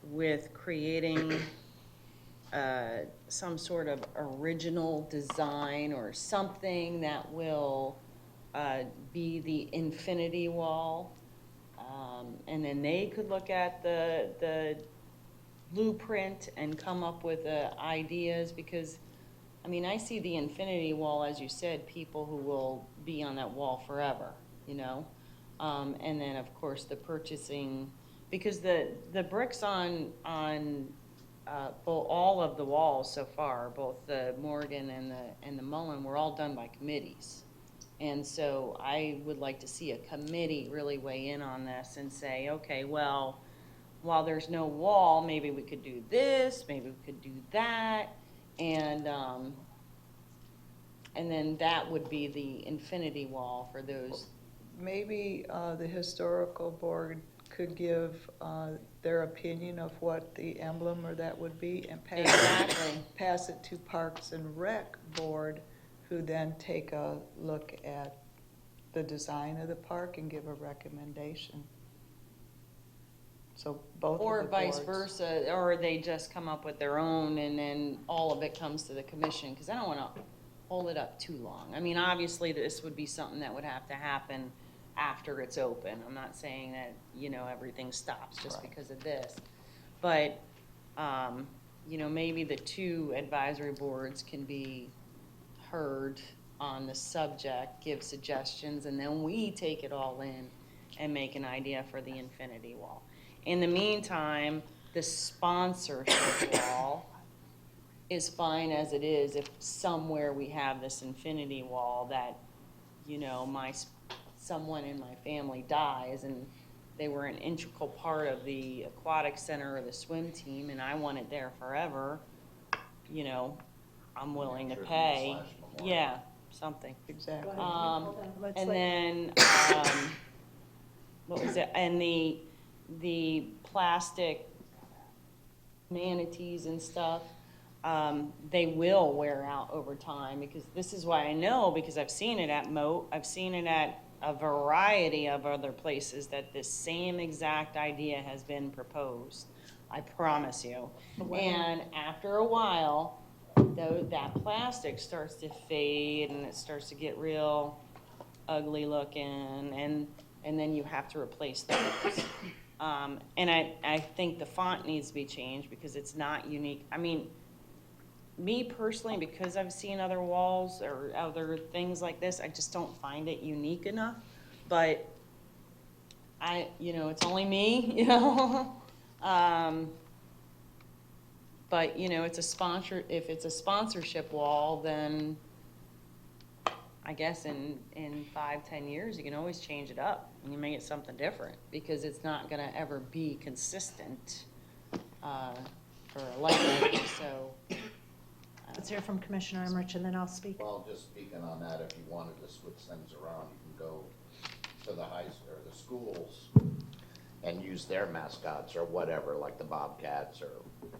with creating some sort of original design or something that will be the infinity wall. And then they could look at the blueprint and come up with ideas, because I see the infinity wall, as you said, people who will be on that wall forever, and then of course the purchasing, because the bricks on all of the walls so far, both the Morgan and the Mullen, were all done by committees. And so I would like to see a committee really weigh in on this and say, okay, well, while there's no wall, maybe we could do this, maybe we could do that, and then that would be the infinity wall for those. Maybe the historical board could give their opinion of what the emblem or that would be and pass it to Parks and Rec board, who then take a look at the design of the park and give a recommendation. So both Or of the vice boards. versa, or they just come up with their own and then all of it comes to the commission, because I don't want to hold it up too long. I mean, obviously, this would be something that would have to happen after it's open. I'm not saying that, you know, everything stops just because of this. But, you know, maybe the two advisory boards can be heard on the subject, give suggestions, and then we take it all in and make an idea for the infinity wall. In the meantime, the sponsorship wall is fine as it is if somewhere we have this infinity wall that, you know, someone in my family dies and they were an integral part of the aquatic center or the swim team and I want it there forever, you know, I'm willing to pay. Yeah, something. Exactly. And then, what was it? And the plastic manatees and stuff, they will wear out over time, because this is why I know, because I've seen it at Moat, I've seen it at a variety of other places, that this same exact idea has been proposed. I promise you. And after a while, that plastic starts to fade and it starts to get real ugly looking, and then you have to replace those. And I think the font needs to be changed because it's not unique. I mean, me personally, because I've seen other walls or other things like this, I just don't find it unique enough. But you know, it's only me, you know. But, you know, if it's a sponsorship wall, then I guess in 5-10 years, you can always change it up and you make it something different, because it's not gonna ever be consistent for a lifetime, so. Let's hear from Commissioner Emmerich and then I'll speak. Well, just speaking on that, if you wanted to switch things around, you can go to the the schools and use their mascots or whatever, like the Bobcats or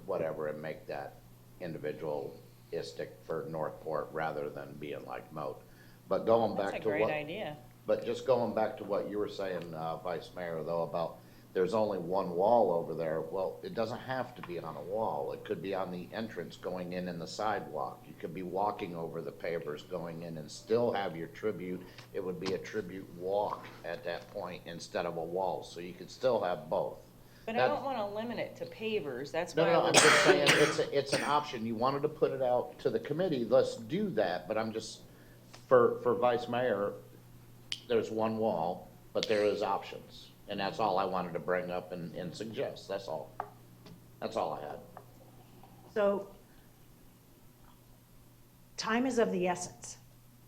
whatever, and make that individualistic for Northport rather than being like Moat. But going back to That's a great idea. But just going back to what you were saying, Vice Mayor, though, about there's only one wall over there. Well, it doesn't have to be on a wall. It could be on the entrance going in the sidewalk. You could be walking over the pavers going in and still have your tribute. It would be a tribute walk at that point instead of a wall. So you could still have both. But I don't want to limit it to pavers, that's why. No, I'm just saying, it's an option. You wanted to put it out to the committee, let's do that, but I'm just, for Vice Mayor, there's one wall, but there is options. And that's all I wanted to bring up and suggest, that's all. That's all I had. So, time is of the essence,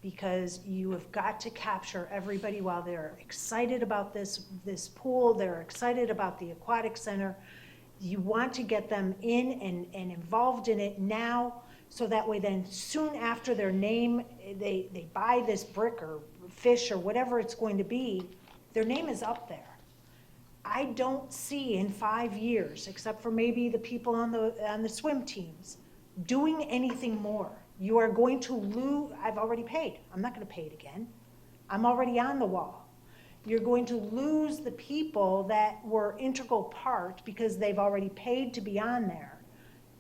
because you have got to capture everybody while they're excited about this pool, they're excited about the aquatic center. You want to get them in and involved in it now, so that way then soon after their name, they buy this brick or fish or whatever it's going to be, their name is up there. I don't see in 5 years, except for maybe the people on the swim teams, doing anything more. You are going to lose. I've already paid. I'm not going to pay it again. I'm already on the wall. You're going to lose the people that were integral part because they've already paid to be on there.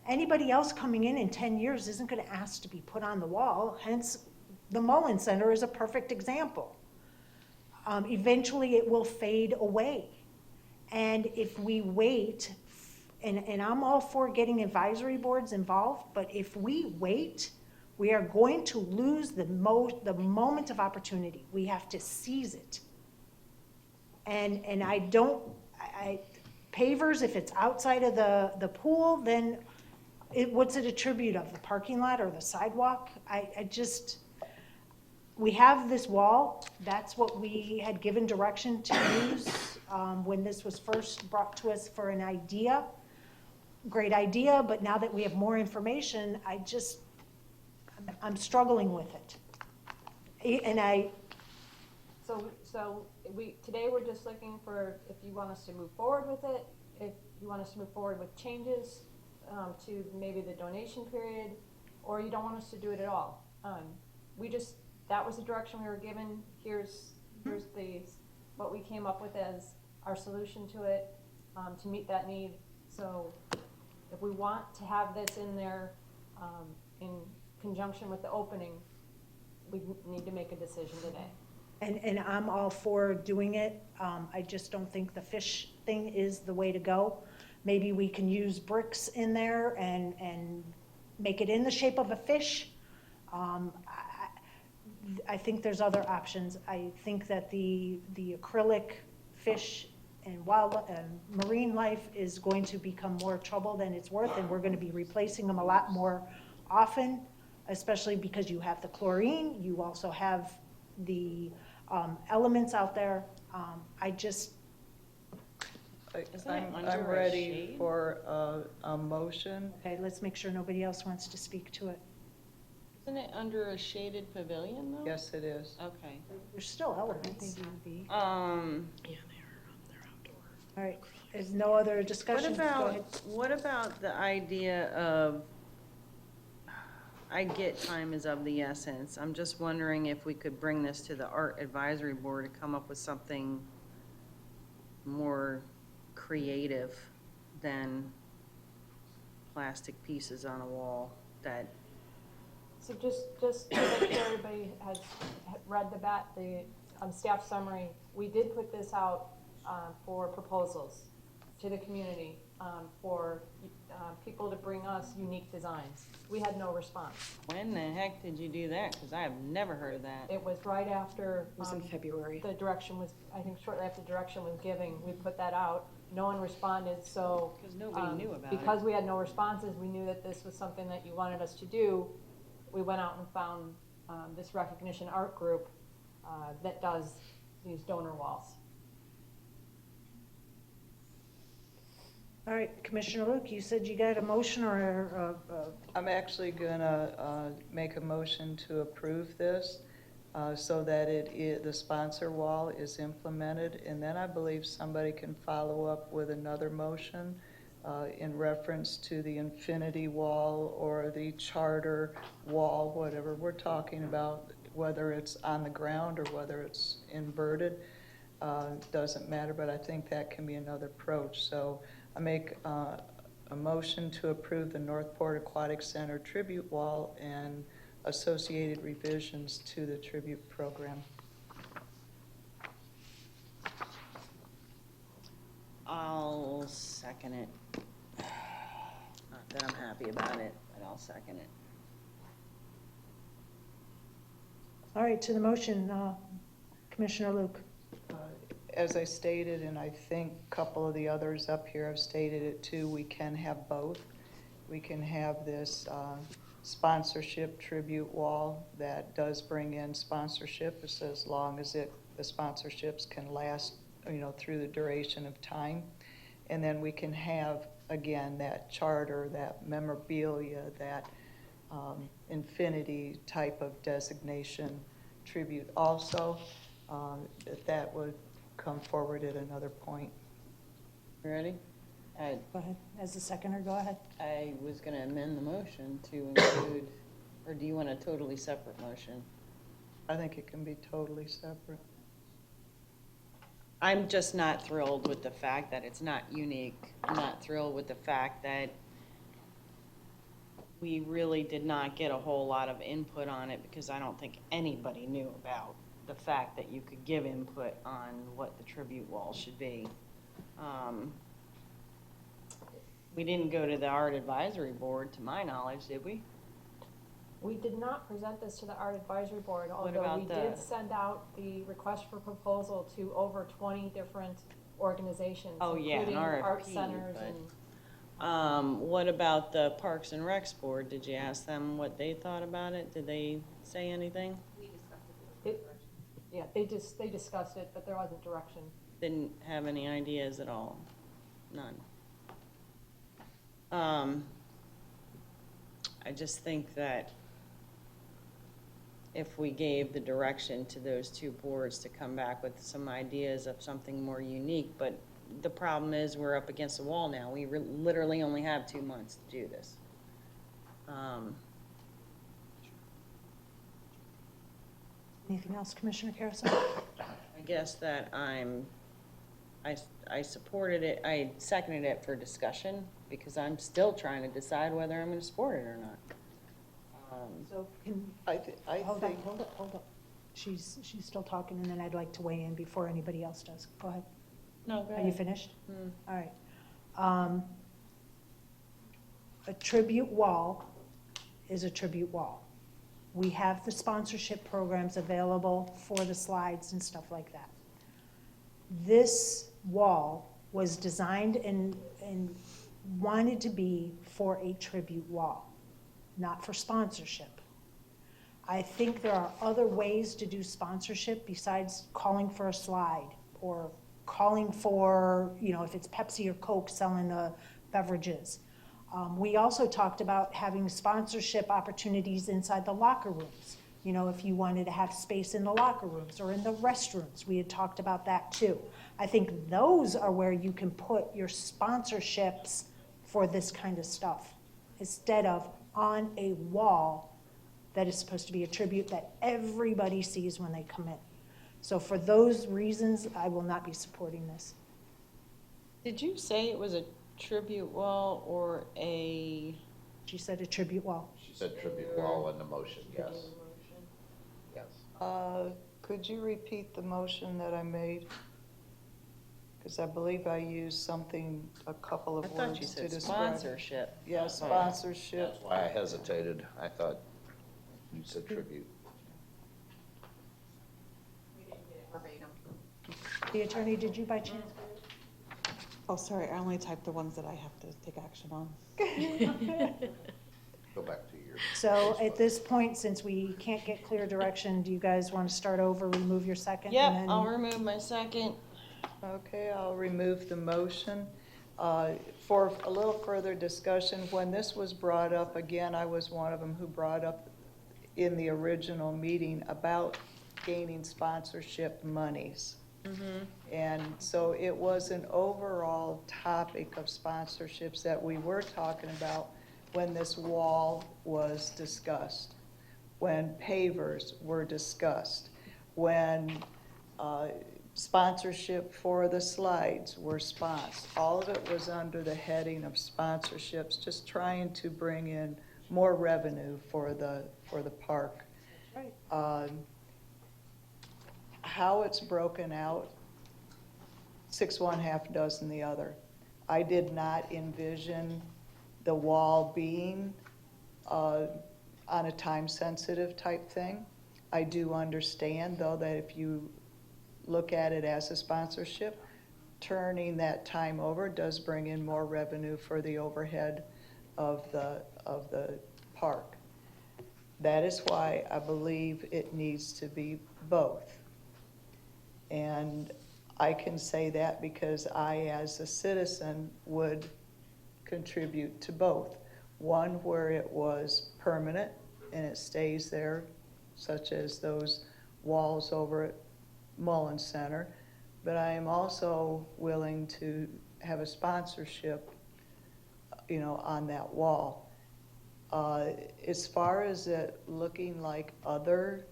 Anybody else coming in 10 years isn't going to ask to be put on the wall. Hence, the Mullen Center is a perfect example. Eventually, it will fade away. And if we wait, and I'm all for getting advisory boards involved, but if we wait, we are going to lose the moment of opportunity. We have to seize it. And I pavers, if it's outside of the pool, then what's it a tribute of, the parking lot or the sidewalk? I just, we have this wall, that's what we had given direction to use when this was first brought to us for an idea. Great idea, but now that we have more information, I'm struggling with it. So today we're just looking for if you want us to move forward with it, if you want us to move forward with changes to maybe the donation period, or you don't want us to do it at all. That was the direction we were given. Here's what we came up with as our solution to it, to meet that need. So if we want to have this in there in conjunction with the opening, we need to make a decision today. And I'm all for doing it. I just don't think the fish thing is the way to go. Maybe we can use bricks in there and make it in the shape of a fish. I think there's other options. I think that the acrylic fish and marine life is going to become more trouble than it's worth, and we're going to be replacing them a lot more often, especially because you have the chlorine, you also have the elements out there. I'm ready for a motion. Okay, let's make sure nobody else wants to speak to it. Isn't it under a shaded pavilion though? Yes, it is. Okay. There's still elements. All right, there's no other discussion. Go ahead. What about the idea of, I get time is of the essence. I'm just wondering if we could bring this to the Art Advisory Board to come up with something more creative than plastic pieces on a wall that. So just to make sure everybody has read the staff summary, we did put this out for proposals to the community for people to bring us unique designs. We had no response. When the heck did you do that? Because I have never heard of that. It was right after. It was in February. The direction was, I think shortly after direction was given, we put that out. No one responded, so. Because nobody knew about it. Because we had no responses, we knew that this was something that you wanted us to do. We went out and found this recognition art group that does these donor walls. All right, Commissioner Luke, you said you got a motion or I'm actually gonna make a motion to approve this so that the sponsor wall is implemented, and then I believe somebody can follow up with another motion in reference to the infinity wall or the charter wall, whatever we're talking about, whether it's on the ground or whether it's inverted, doesn't matter, but I think that can be another approach. So I make a motion to approve the Northport Aquatic Center tribute wall and associated revisions to the tribute program. I'll second it. Not that I'm happy about it, but I'll second it. all right, to the motion, Commissioner Luke. As I stated, and I think a couple of the others up here have stated it too, we can have both. We can have this sponsorship tribute wall that does bring in sponsorship, as long as the sponsorships can last, through the duration of time. And then we can have, again, that charter, that memorabilia, that infinity type of designation tribute also. That would come forward at another point. You ready? Go ahead, as the seconder, go ahead. I was going to amend the motion to include, or do you want a totally separate motion? I think it can be totally separate. I'm just not thrilled with the fact that it's not unique. I'm not thrilled with the fact that we really did not get a whole lot of input on it, because I don't think anybody knew about the fact that you could give input on what the tribute wall should be. We didn't go to the Art Advisory Board, to my knowledge, did we? We did not present this to the Art Advisory Board, although about we did send out the request for proposal to over 20 different organizations, Oh, yeah, an including art RFP, centers but- and What about the Parks and Recs Board? Did you ask them what they thought about it? Did they say anything? Yeah, they discussed it, but there wasn't direction. Didn't have any ideas at all? None. I just think that if we gave the direction to those two boards to come back with some ideas of something more unique, but the problem is we're up against the wall now. We literally only have 2 months to do this. Anything else, Commissioner Carrison? I guess that I supported it, I seconded it for discussion because I'm still trying to decide whether I'm gonna support it or not. So I hold think, up, hold up. She's still talking, and then I'd like to weigh in before anybody else does. Go ahead. No, go Are you ahead. finished? All right. A tribute wall is a tribute wall. We have the sponsorship programs available for the slides and stuff like that. This wall was designed and wanted to be for a tribute wall, not for sponsorship. I think there are other ways to do sponsorship besides calling for a slide or calling for, if it's Pepsi or Coke selling the beverages. We also talked about having sponsorship opportunities inside the locker rooms. If you wanted to have space in the locker rooms or in the restrooms, we had talked about that too. I think those are where you can put your sponsorships for this kind of stuff, instead of on a wall that is supposed to be a tribute that everybody sees when they come in. So for those reasons, I will not be supporting this. Did you say it was a tribute wall or a? She said a tribute wall. She said tribute wall in the motion, yes. Yes. could you repeat the motion that I made? Because I believe I used something, a couple of I thought words you to said describe. sponsorship. Yeah, sponsorship. That's why I hesitated. I thought you said tribute. The attorney, did you by chance? Oh, sorry, I only typed the ones that I have to take action on. Go back to your. So at this point, since we can't get clear direction, do you guys want to start over, remove your second? Yep, and then- I'll remove my second. Okay, I'll remove the motion. For a little further discussion, when this was brought up, again, I was one of them who brought up in the original meeting about gaining sponsorship monies. And so it was an overall topic of sponsorships that we were talking about when this wall was discussed, when pavers were discussed, when sponsorship for the slides were sponsored. All of it was under the heading of sponsorships, just trying to bring in more revenue for the park. How it's broken out, 6 1, half dozen the other. I did not envision the wall being on a time-sensitive type thing. I do understand, though, that if you look at it as a sponsorship, turning that time over does bring in more revenue for the overhead of the park. That is why I believe it needs to be both. And I can say that because I, as a citizen, would contribute to both. One where it was permanent and it stays there, such as those walls over at Mullins Center, but I am also willing to have a sponsorship, on that wall. As far as it looking like other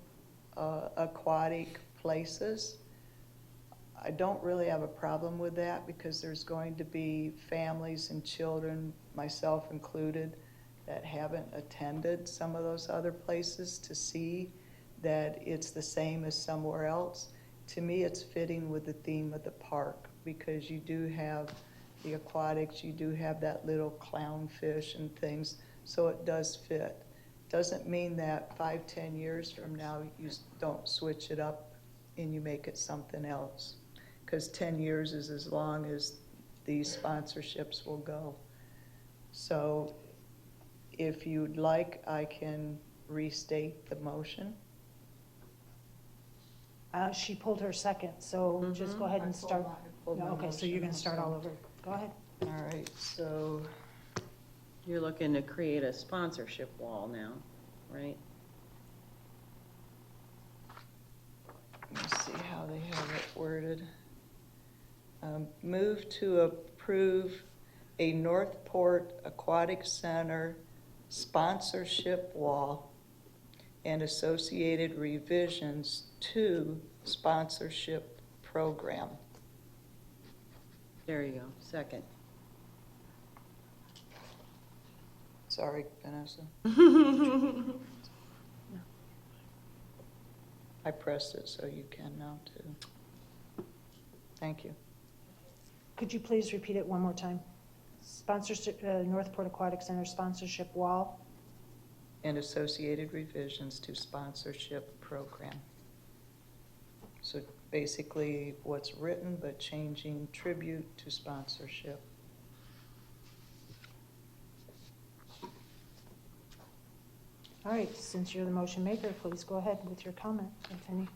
aquatic places, I don't really have a problem with that because there's going to be families and children, myself included, that haven't attended some of those other places to see that it's the same as somewhere else. To me, it's fitting with the theme of the park because you do have the aquatics, you do have that little clownfish and things, so it does fit. Doesn't mean that 5-10 years from now you don't switch it up and you make it something else, because 10 years is as long as these sponsorships will go. So if you'd like, I can restate the motion. She pulled her second, so just go ahead and start. pulled my Okay, so you're gonna motion, start all so- over. Go ahead. All right, so You're looking to create a sponsorship wall now, right? let me see how they have it worded. Move to approve a Northport Aquatic Center sponsorship wall and associated revisions to sponsorship program. There you go, second. Sorry, Vanessa. I pressed it so you can now too. Thank you. Could you please repeat it one more time? Sponsorship, Northport Aquatic Center sponsorship wall. And associated revisions to sponsorship program. So basically what's written, but changing tribute to sponsorship. All right, since you're the motion maker, please go ahead with your comment, if any.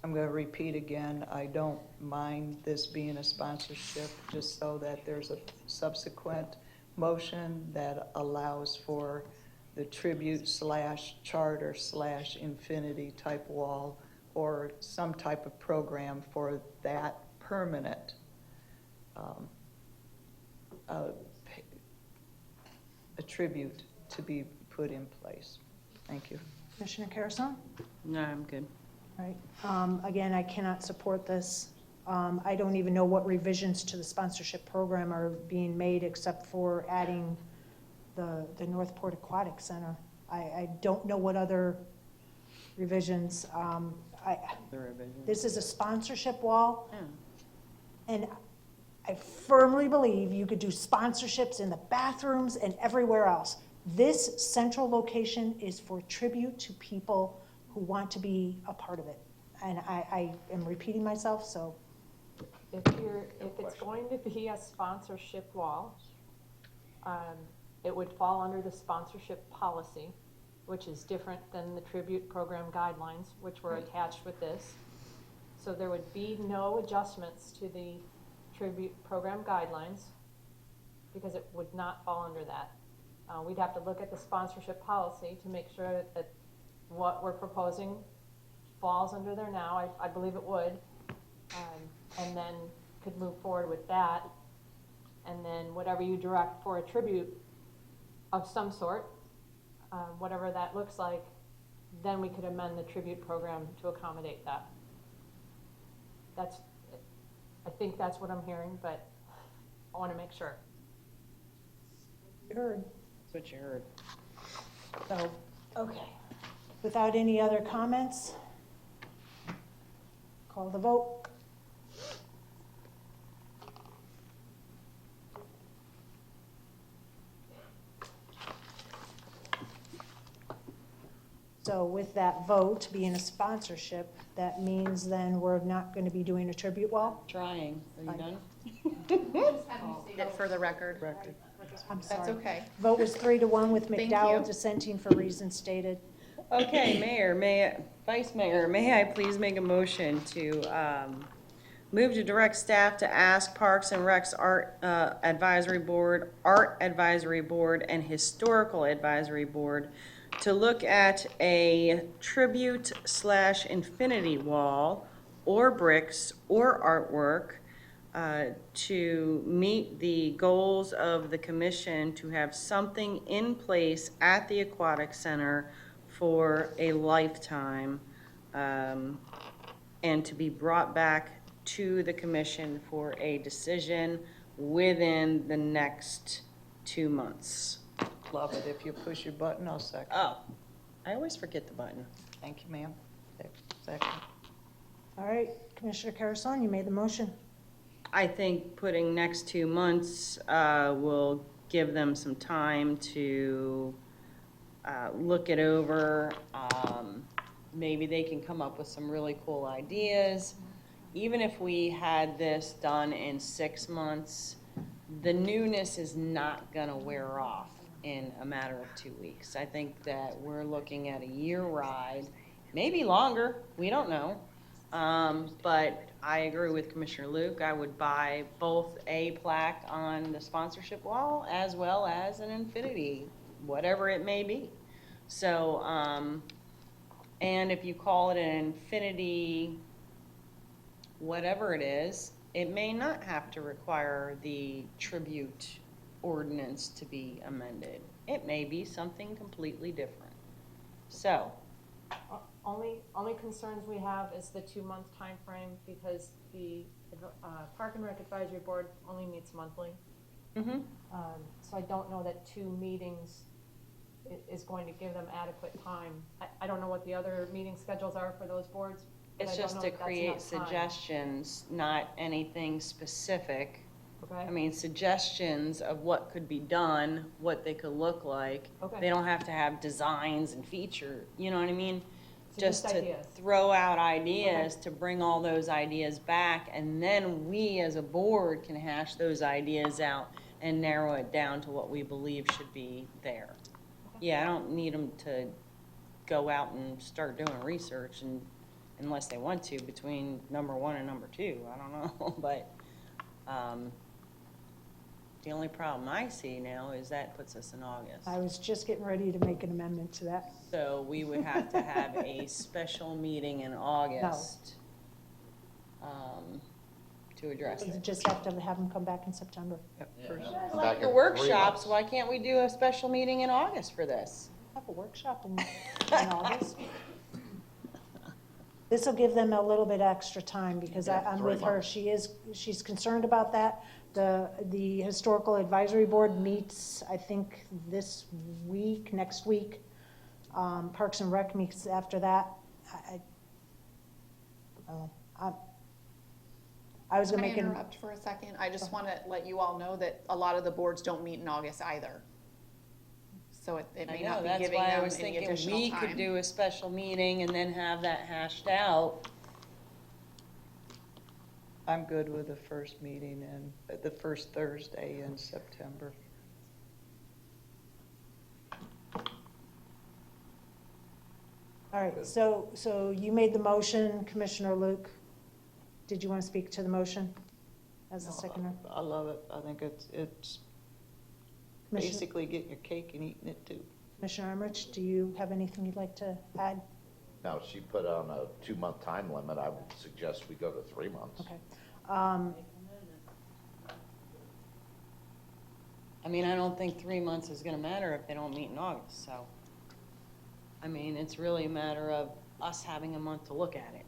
I'm going to repeat again, I don't mind this being a sponsorship, just so that there's a subsequent motion that allows for the tribute / charter / infinity type wall, or some type of program for that permanent a tribute to be put in place. Thank you. Commissioner Carrison? No, I'm good. All right, again, I cannot support this. I don't even know what revisions to the sponsorship program are being made except for adding the Northport Aquatic Center. I don't know what other revisions. The revision. This is a sponsorship wall, Yeah. and I firmly believe you could do sponsorships in the bathrooms and everywhere else. This central location is for tribute to people who want to be a part of it. And I am repeating myself, so. If it's going to be a sponsorship wall, it would fall under the sponsorship policy, which is different than the tribute program guidelines, which were attached with this. So there would be no adjustments to the tribute program guidelines, because it would not fall under that. We'd have to look at the sponsorship policy to make sure that what we're proposing falls under there now. I believe it would. And then could move forward with that. And then whatever you direct for a tribute of some sort, whatever that looks like, then we could amend the tribute program to accommodate that. I think that's what I'm hearing, but I want to make sure. You heard. That's what you heard. So, okay. Without any other comments, call the vote. So with that vote being a sponsorship, that means then we're not going to be doing a tribute wall? Trying. Are you done? For the record. I'm sorry. That's okay. Vote was 3-1 with Thank McDowell you. dissenting for reasons stated. Okay, Vice Mayor, may I please make a motion to move to direct staff to ask Parks and Rec's Art Advisory Board, and Historical Advisory Board to look at a tribute / infinity wall or bricks or artwork to meet the goals of the commission to have something in place at the Aquatic Center for a lifetime, and to be brought back to the commission for a decision within the next 2 months. Love it. If you push your button, I'll second. Oh, I always forget the button. Thank you, ma'am. Second. All right, Commissioner Carrison, you made the motion. I think putting next 2 months will give them some time to look it over. Maybe they can come up with some really cool ideas. Even if we had this done in 6 months, the newness is not gonna wear off in a matter of 2 weeks. I think that we're looking at a year ride, maybe longer, we don't know. But I agree with Commissioner Luke, I would buy both a plaque on the sponsorship wall as well as an infinity, whatever it may be. So, and if you call it an infinity, whatever it is, it may not have to require the tribute ordinance to be amended. It may be something completely different. So, Only concerns we have is the 2-month time frame because the Park and Rec Advisory Board only meets monthly. mhm. So I don't know that 2 meetings is going to give them adequate time. I don't know what the other meeting schedules are for those boards. but It's I don't just know to if that's create enough time. suggestions, not anything specific. Okay. I mean, suggestions of what could be done, what they could look like. Okay. They don't have to have designs and feature, you know what I mean? So Just just to ideas. throw out ideas, to bring all those ideas back, and then we as a board can hash those ideas out and narrow it down to what we believe should be there. Yeah, I don't need them to go out and start doing research and, unless they want to, between number 1 and number 2, I don't know, but, the only problem I see now is that puts us in August. I was just getting ready to make an amendment to that. So we would have to have a special meeting in August, to address You it. just have to have them come back in September. Like the workshops, why can't we do a special meeting in August for this? Have a workshop in August. This will give them a little bit extra time because I'm 3 with her. months. She's concerned about that. The Historical Advisory Board meets, I think, this week, next week. Parks and Rec meets after that. I was Can gonna I make an. interrupt for a second? I just want to let you all know that a lot of the boards don't meet in August either. So it I may know, not be that's giving why I them was any thinking additional we could time. do a special meeting and then have that hashed out. I'm good with the first meeting and the first Thursday in September. All right, so you made the motion, Commissioner Luke. Did you want to speak to the motion as a seconder? I love it. I think it's Commissioner- basically getting your cake and eating it too. Commissioner Emmerich, do you have anything you'd like to add? Now, she put on a 2-month time limit, I would suggest we go to 3 months. Okay. I mean, I don't think 3 months is gonna matter if they don't meet in August, so. I mean, it's really a matter of us having a month to look at it.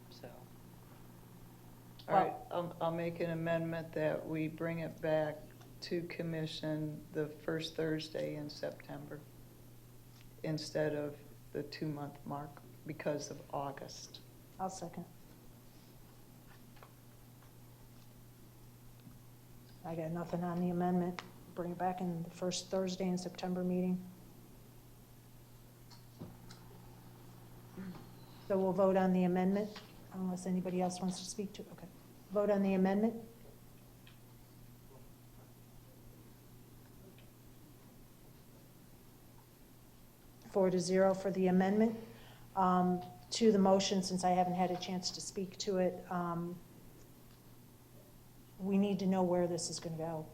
So, All right, I'll make an amendment that we bring it back to commission the first Thursday in September instead of the 2-month mark because of August. I'll second. I got nothing on the amendment. Bring it back in the first Thursday in September meeting. So we'll vote on the amendment unless anybody else wants to speak to it. Okay. Vote on the amendment. Four to zero for the amendment. To the motion, since I haven't had a chance to speak to it, we need to know where this is going to go.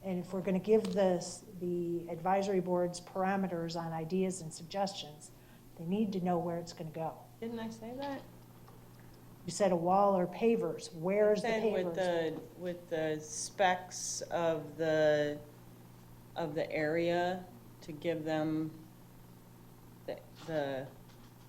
And if we're going to give the advisory board's parameters on ideas and suggestions, they need to know where it's going to go. didn't I say that? You said a wall or pavers. Where's the Said pavers? with the specs of the area to give them the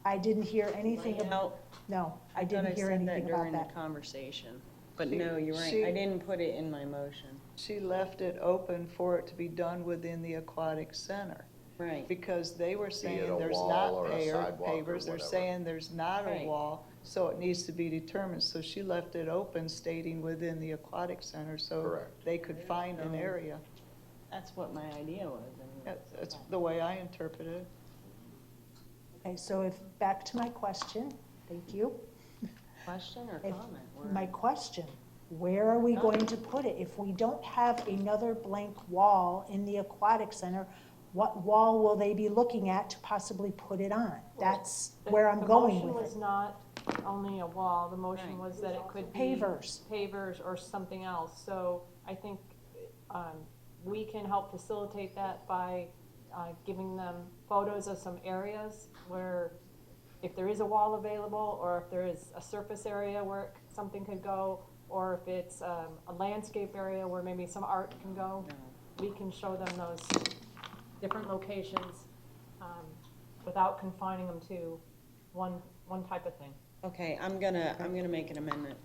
I didn't hear anything about, layout. no, I thought didn't hear said anything during about the that. conversation. But She- no, you're right, she- I didn't put it in my motion. She left it open for it to be done within the aquatic center. Right. Because they were it saying a there's wall not or a sidewalk or pavers, they're whatever. saying there's not a Right. wall, so it needs to be determined. So she left it open stating within the aquatic center, so Correct. they could find an area. That's what my idea was. That's the way I interpret it. Okay, so back to my question, thank you. Question or If- comment? My question, Where are we going to put it? If we don't have another blank wall in the aquatic center, what wall will they be looking at to possibly put it on? That's where I'm going The with motion was it. not only a wall, the motion was that it could be. Pavers. Pavers or something else, so I think, we can help facilitate that by, giving them photos of some areas where, if there is a wall available, or if there is a surface area where something could go, or if it's, a landscape area where maybe some art can go, we can show them those different locations, without confining them to one type of thing. Okay, I'm gonna make an amendment.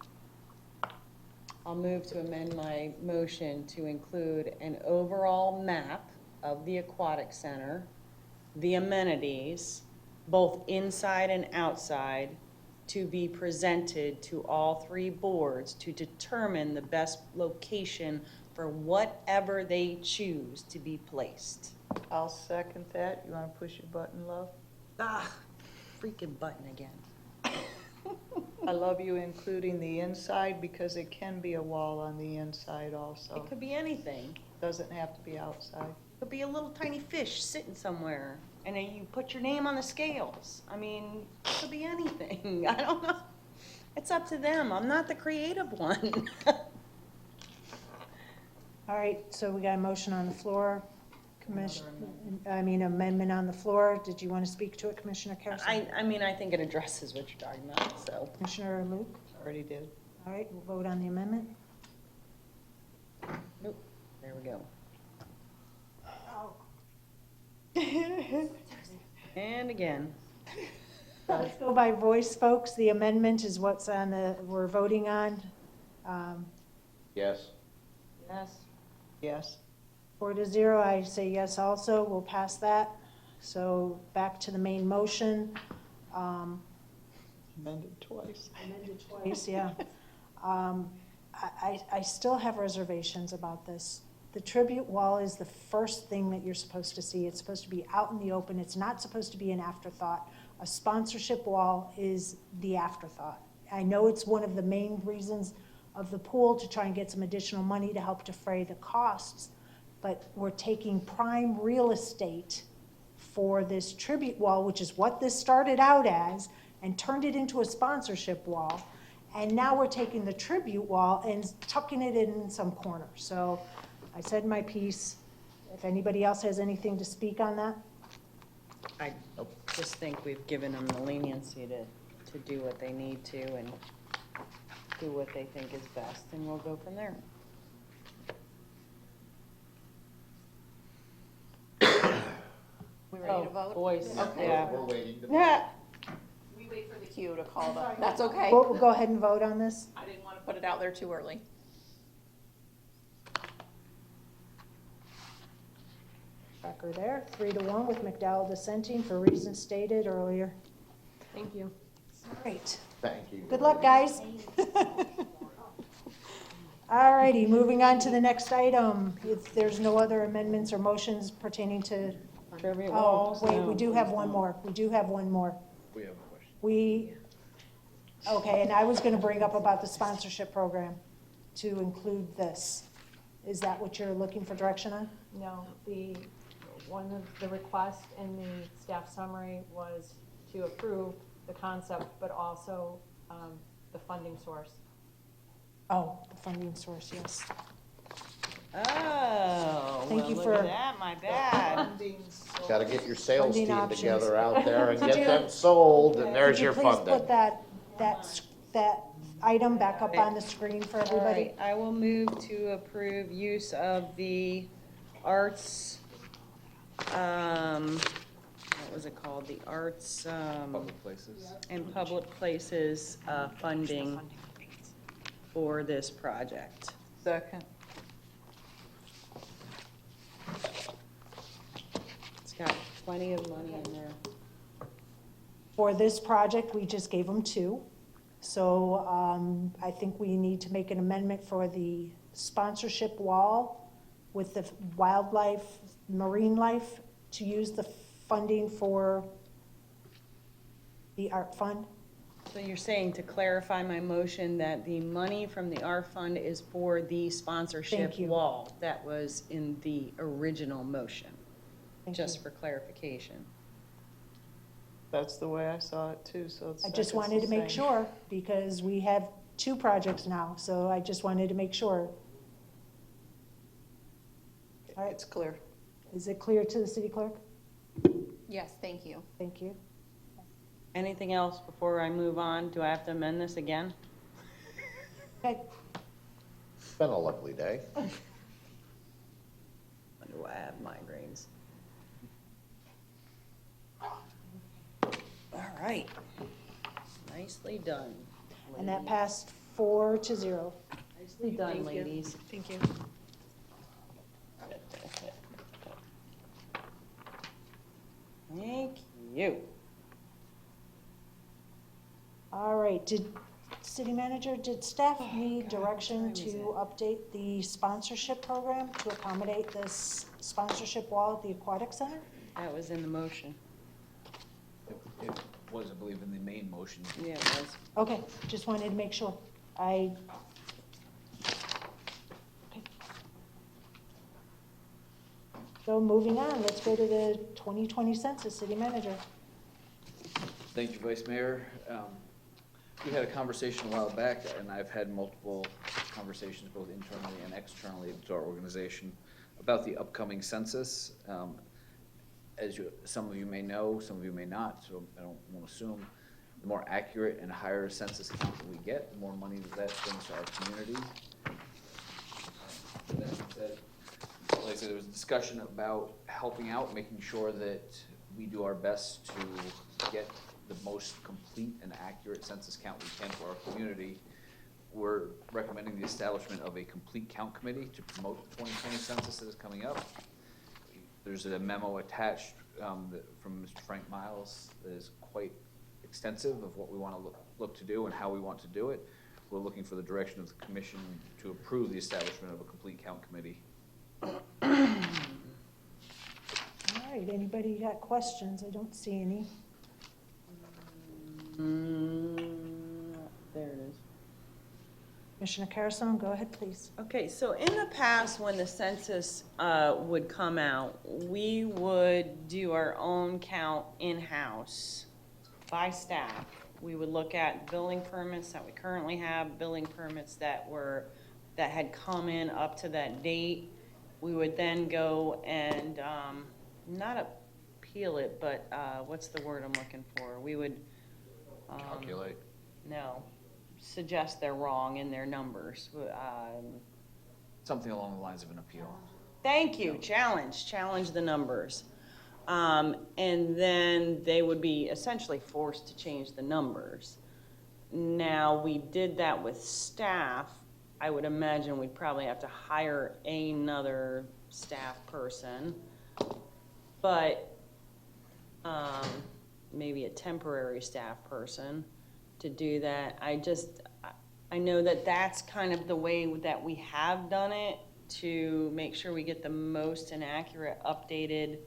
I'll move to amend my motion to include an overall map of the aquatic center, the amenities, both inside and outside, to be presented to all three boards to determine the best location for whatever they choose to be placed. I'll second that. You want to push your button, love? Ah, freaking button again. I love you including the inside because it can be a wall on the inside also. It could be anything. Doesn't have to be outside. It could be a little tiny fish sitting somewhere, and then you put your name on the scales. I mean, it could be anything. I don't know. It's up to them. I'm not the creative one. All right, so we got a motion on the floor. Amendment on the floor. Did you want to speak to it, Commissioner Carrison? I think it addresses what you're talking about, so. Commissioner Luke? Already did. All right, we'll vote on the amendment. Nope, there we go. And again. Let's go by voice, folks. The amendment is what's on we're voting on. Yes. Yes. Yes. 4-0, I say yes also. We'll pass that. So back to the main motion. Amended twice. Amended twice, yeah. I still have reservations about this. The tribute wall is the first thing that you're supposed to see. It's supposed to be out in the open. It's not supposed to be an afterthought. A sponsorship wall is the afterthought. I know it's one of the main reasons of the pool to try and get some additional money to help defray the costs, but we're taking prime real estate for this tribute wall, which is what this started out as, and turned it into a sponsorship wall. And now we're taking the tribute wall and tucking it in some corner. So I said my piece. If anybody else has anything to speak on that? I just think we've given them the leniency to do what they need to and do what they think is best, and we'll go from there. We ready to vote? Boys, Okay. yeah. We're waiting to. Yeah. We wait for the cue to call the, that's okay. We'll go ahead and vote on this. I didn't want to put it out there too early. Record there, 3-1 with McDowell dissenting for reasons stated earlier. Thank you. Great. Thank you. Good luck, guys. All righty, moving on to the next item. If there's no other amendments or motions pertaining to, Tribute oh, walls? wait, No. we do have one more. We do have one more. We have a question. Okay, and I was gonna bring up about the sponsorship program to include this. Is that what you're looking for direction on? No, one of the requests in the staff summary was to approve the concept, but also the funding source. Oh, the funding source, yes. Oh, Thank well, you look for- at that, my bad. Gotta get your sales Funding team options. together out there and Could get you- them sold, and there's your Could you please funding. put that item back up on the screen for All everybody? right, I will move to approve use of the arts, what was it called? The arts, Public places. and public places, funding for this project. Second. It's got plenty of money in there. For this project, we just gave them 2. So I think we need to make an amendment for the sponsorship wall with the wildlife, marine life, to use the funding for the art fund. So you're saying, to clarify my motion, that the money from the R fund is for the sponsorship Thank you. wall that was in the original motion? Thank Just you. for clarification. That's the way I saw it too, so it's. I just guess wanted the to make same. sure, because we have 2 projects now, so I just wanted to make sure. All right. It's clear. Is it clear to the city clerk? Yes, thank you. Thank you. Anything else before I move on? Do I have to amend this again? Okay. It's been a lovely day. Wonder why I have migraines. All right. Nicely done. And that ladies. passed 4-0. Nicely done, Thank you. ladies. Thank you. Thank you. All right, city manager, did staff need direction to update the sponsorship program to accommodate this sponsorship wall at the aquatic center? That was in the motion. It was, I believe, in the main motion. Yeah, it was. Okay, just wanted to make sure. Okay. So moving on, let's go to the 2020 census, city manager. Thank you, Vice Mayor. We had a conversation a while back, and I've had multiple conversations, both internally and externally to our organization, about the upcoming census. As some of you may know, some of you may not, so I don't want to assume, the more accurate and higher census count that we get, the more money that brings to our community. That said, like I said, there was a discussion about helping out, making sure that we do our best to get the most complete and accurate census count we can for our community. We're recommending the establishment of a complete count committee to promote the 2020 census that is coming up. There's a memo attached from Mr. Frank Miles that is quite extensive of what we want to look to do and how we want to do it. We're looking for the direction of the commission to approve the establishment of a complete count committee. All right, anybody got questions? I don't see any. There it is. Commissioner Carrison, go ahead, please. Okay, so in the past, when the census would come out, we would do our own count in-house by staff. We would look at building permits that we currently have, building permits that had come in up to that date. We would then go and, not appeal it, but what's the word I'm looking for? We would. Calculate. No, suggest they're wrong in their numbers. Something along the lines of an appeal. Thank you, challenge the numbers. And then they would be essentially forced to change the numbers. Now, we did that with staff. I would imagine we'd probably have to hire another staff person, but maybe a temporary staff person to do that. I know that that's kind of the way that we have done it to make sure we get the most and accurate updated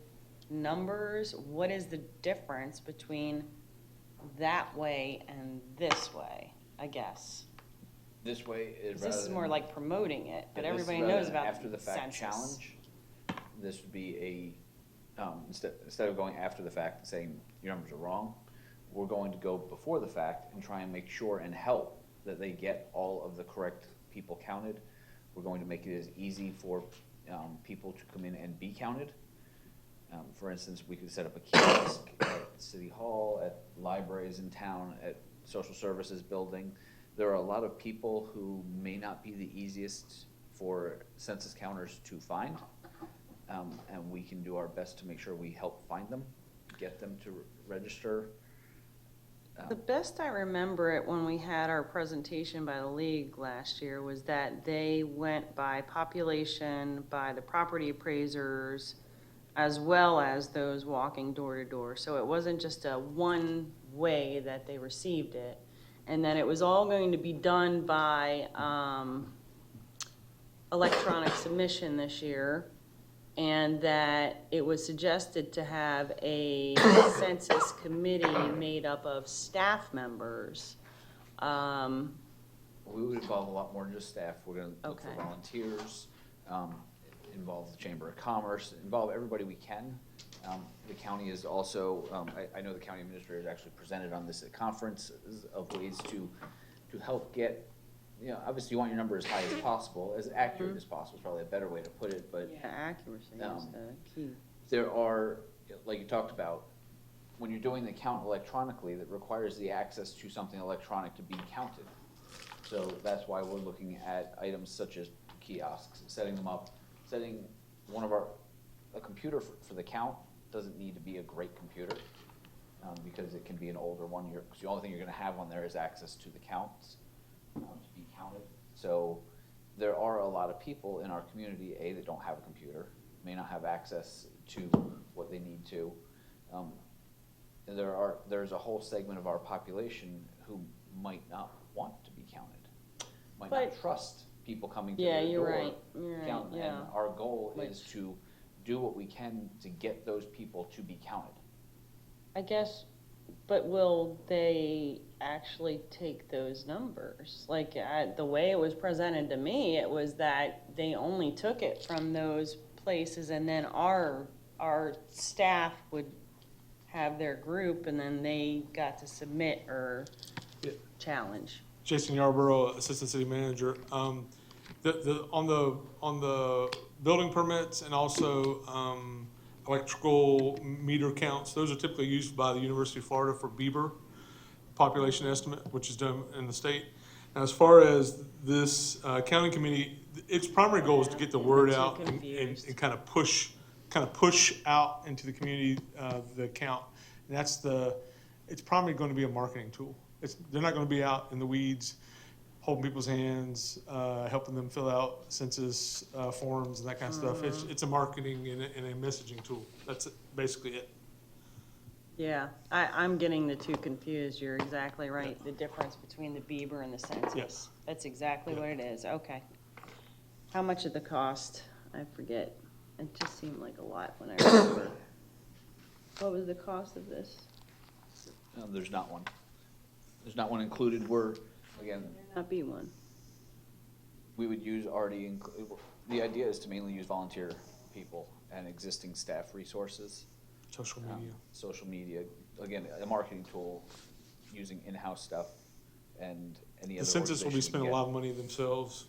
numbers. What is the difference between that way and this way, I guess? This way is This is more like promoting it, but everybody rather knows than about after the fact census. challenge. This would be instead of going after the fact and saying your numbers are wrong, we're going to go before the fact and try and make sure and help that they get all of the correct people counted. We're going to make it as easy for people to come in and be counted. For instance, we could set up a kiosk at City Hall, at libraries in town, at social services building. There are a lot of people who may not be the easiest for census counters to find. And we can do our best to make sure we help find them, get them to register. The best I remember it when we had our presentation by the league last year was that they went by population, by the property appraisers, as well as those walking door to door. So it wasn't just a one way that they received it. And then it was all going to be done by electronic submission this year. and that it was suggested to have a census committee made up of staff members. We would involve a lot more than just staff. We're gonna look for Okay. volunteers, involve the Chamber of Commerce, involve everybody we can. The county is also, I know the county administrator has actually presented on this at conferences of ways to help get, obviously you want your number as high as possible, as accurate as possible is probably a better way to put it, but. Yeah, accuracy is the key. There are, like you talked about, when you're doing the count electronically, that requires the access to something electronic to be counted. So that's why we're looking at items such as kiosks, setting them up, setting a computer for the count doesn't need to be a great computer, because it can be an older one. Because the only thing you're gonna have on there is access to the counts, to be counted. So there are a lot of people in our community, that don't have a computer, may not have access to what they need to. And there's a whole segment of our population who might not want to be counted, might not But- trust people coming to Yeah, their you're door. right, you're right, counting. yeah. And our goal Like- is to do what we can to get those people to be counted. I guess, but will they actually take those numbers? Like, the way it was presented to me, it was that they only took it from those places, and then our staff would have their group, and then they got to submit or challenge. Jason Yarborough, Assistant City Manager. On the building permits and also electrical meter counts, those are typically used by the University of Florida for Bieber population estimate, which is done in the state. Now, as far as this county committee, its primary goal is to get the word out and kind of push out into the community the count. And it's primarily going to be a marketing tool. They're not going to be out in the weeds, holding people's hands, helping them fill out census forms and that kind of stuff. It's a marketing and a messaging tool. That's basically it. Yeah, I'm getting the two confused. You're exactly right. The difference between the Bieber and the census. Yes. That's exactly what it is. Okay. How much of the cost? I forget. It just seemed like a lot when I remember. What was the cost of this? There's not one. There's not one included. Again, There not be one. we would use the idea is to mainly use volunteer people and existing staff resources. Social media. Social media, again, a marketing tool, using in-house stuff and any other. The census will be organization we spending a get. lot of money themselves,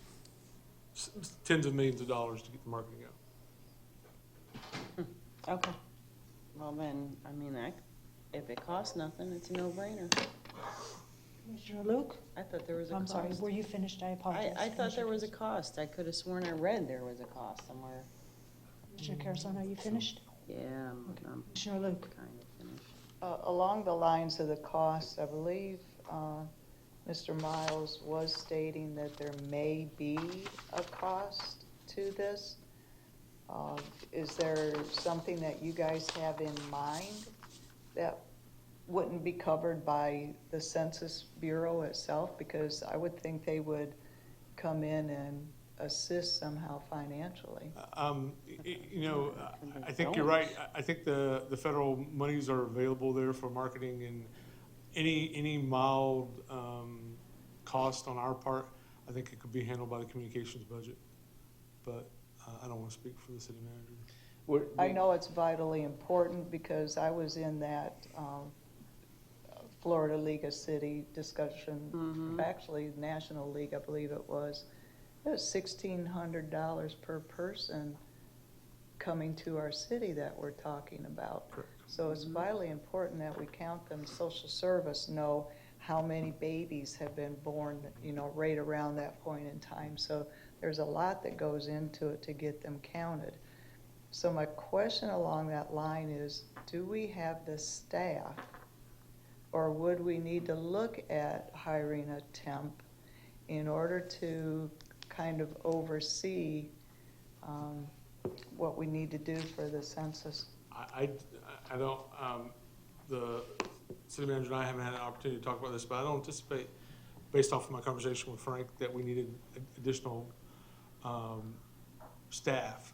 tens of millions of dollars to get the marketing out. Okay. Well then, I mean, if it costs nothing, it's a no-brainer. Commissioner Luke? I thought there was a I'm cost. sorry, were you finished? I apologize. I thought there was a Commissioner cost. I could have sworn I read there was a cost somewhere. Carrasona, are you finished? Yeah, I'm Commissioner Luke? kind of finished. Along the lines of the cost, I believe Mr. Miles was stating that there may be a cost to this. Is there something that you guys have in mind that wouldn't be covered by the Census Bureau itself? Because I would think they would come in and assist somehow financially. I think you're right. I think the federal monies are available there for marketing, and any mild cost on our part, I think it could be handled by the communications budget. But I don't want to speak for the city manager. I know it's vitally important because I was in that Florida League of City discussion, actually National League, I believe it was. It was $1,600 per person coming to our city that we're talking about. Correct. So it's vitally important that we count them. Social service know how many babies have been born, right around that point in time. So there's a lot that goes into it to get them counted. So my question along that line is, do we have the staff, or would we need to look at hiring a temp in order to kind of oversee what we need to do for the census? I don't, the city manager and I haven't had an opportunity to talk about this, but I don't anticipate, based off of my conversation with Frank, that we needed additional staff.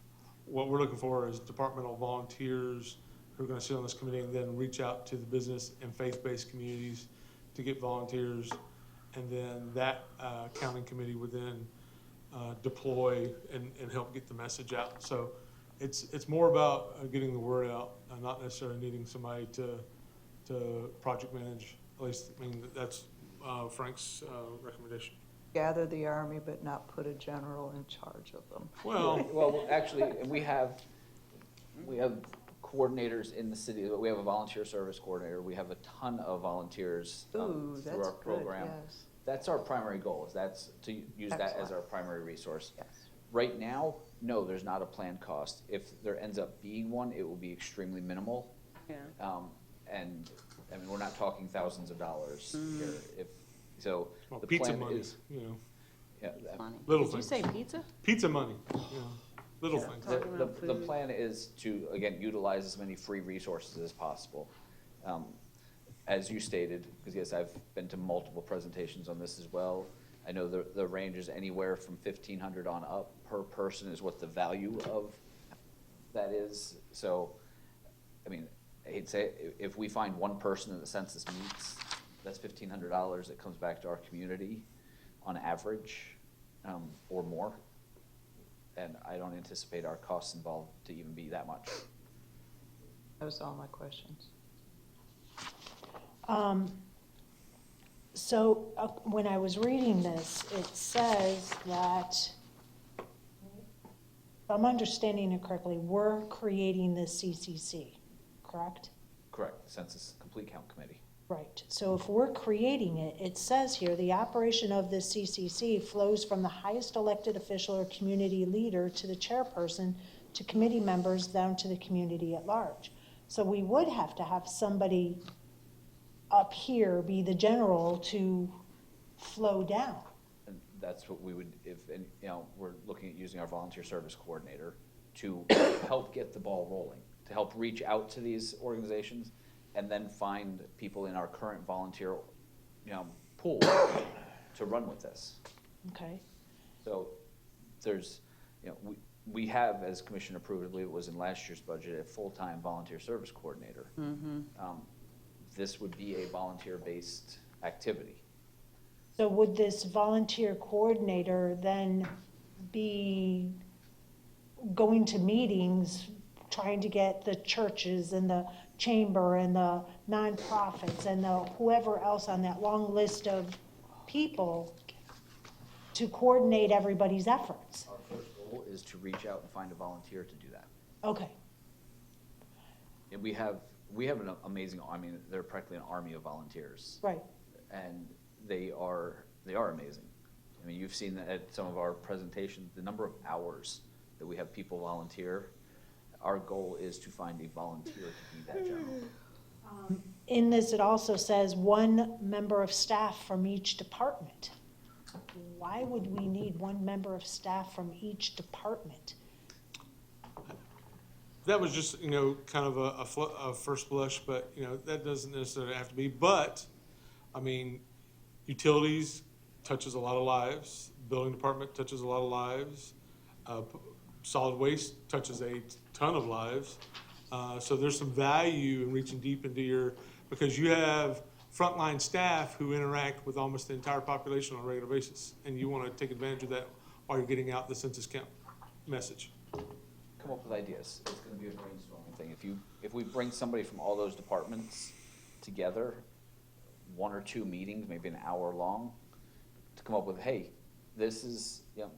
what we're looking for is departmental volunteers who are gonna sit on this committee and then reach out to the business and faith-based communities to get volunteers. And then that counting committee would then deploy and help get the message out. So it's more about getting the word out, not necessarily needing somebody to project manage. At least, I mean, that's Frank's recommendation. Gather the army, but not put a general in charge of them. Well, actually, we have coordinators in the city. We have a volunteer service coordinator. We have a ton of volunteers Ooh, through that's our good, program. yes. That's our primary goal, is that's to use that as Excellent. our primary resource. Yes. Right now, no, there's not a planned cost. If there ends up being one, it will be extremely minimal. Yeah. And, I mean, we're not talking thousands of dollars here. So Well, the pizza plan money, is, you know, yeah, little Did you things. say pizza? Pizza money, you know, little Yeah. things. Talking about the food. plan is to, again, utilize as many free resources as possible. As you stated, because yes, I've been to multiple presentations on this as well. I know the range is anywhere from 1,500 on up per person is what the value of that is. So, I mean, I hate to say it, if we find one person that the census meets, that's $1,500 that comes back to our community on average, or more. And I don't anticipate our costs involved to even be that much. That was all my questions. So when I was reading this, it says that, if I'm understanding it correctly, we're creating the CCC, correct? Correct, Census Complete Count Committee. Right, so if we're creating it, it says here, the operation of the CCC flows from the highest elected official or community leader to the chairperson, to committee members, down to the community at large. So we would have to have somebody up here be the general to flow down. And that's what we would, if, and, you know, we're looking at using our volunteer service coordinator to help get the ball rolling, to help reach out to these organizations, and then find people in our current volunteer, you know, pool to run with this. Okay. So there's, you know, we have, as commission approved, I believe it was in last year's budget, a full-time volunteer service coordinator. This would be a volunteer-based activity. So would this volunteer coordinator then be going to meetings, trying to get the churches and the chamber and the nonprofits and the whoever else on that long list of people to coordinate everybody's efforts? Our first goal is to reach out and find a volunteer to do that. Okay, And we have an amazing, I mean, they're practically an army of volunteers. right. And they are amazing. I mean, you've seen that at some of our presentations, the number of hours that we have people volunteer. Our goal is to find a volunteer to be that general. In this, it also says one member of staff from each department. Why would we need one member of staff from each department? That was just, you know, kind of a first blush, but, you know, that doesn't necessarily have to be. But, I mean, utilities touches a lot of lives, building department touches a lot of lives, solid waste touches a ton of lives. So there's some value in reaching deep into because you have frontline staff who interact with almost the entire population on a regular basis, and you want to take advantage of that while you're getting out the census count message. Come up with ideas. It's gonna be a brainstorming thing. If we bring somebody from all those departments together, one or two meetings, maybe an hour long, to come up with, hey, this is, you know,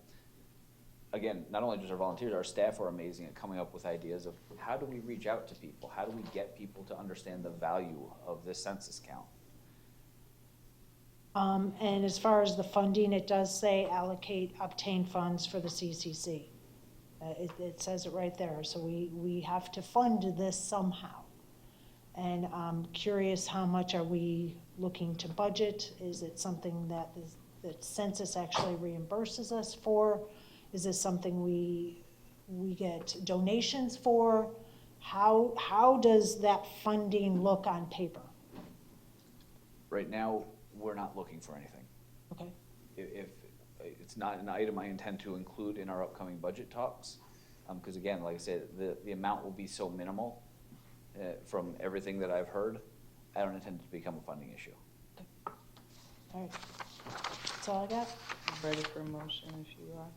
again, not only just our volunteers, our staff are amazing at coming up with ideas of how do we reach out to people? How do we get people to understand the value of this census count? And as far as the funding, it does say obtain funds for the CCC. It says it right there, so we have to fund this somehow. And I'm curious, how much are we looking to budget? Is it something that census actually reimburses us for? Is this something we get donations for? How does that funding look on paper? Right now, we're not looking for anything. Okay. If it's not an item I intend to include in our upcoming budget talks, Because again, like I said, the amount will be so minimal from everything that I've heard. I don't intend it to become a funding issue. All right. That's all I got. I'm ready for a motion if you are.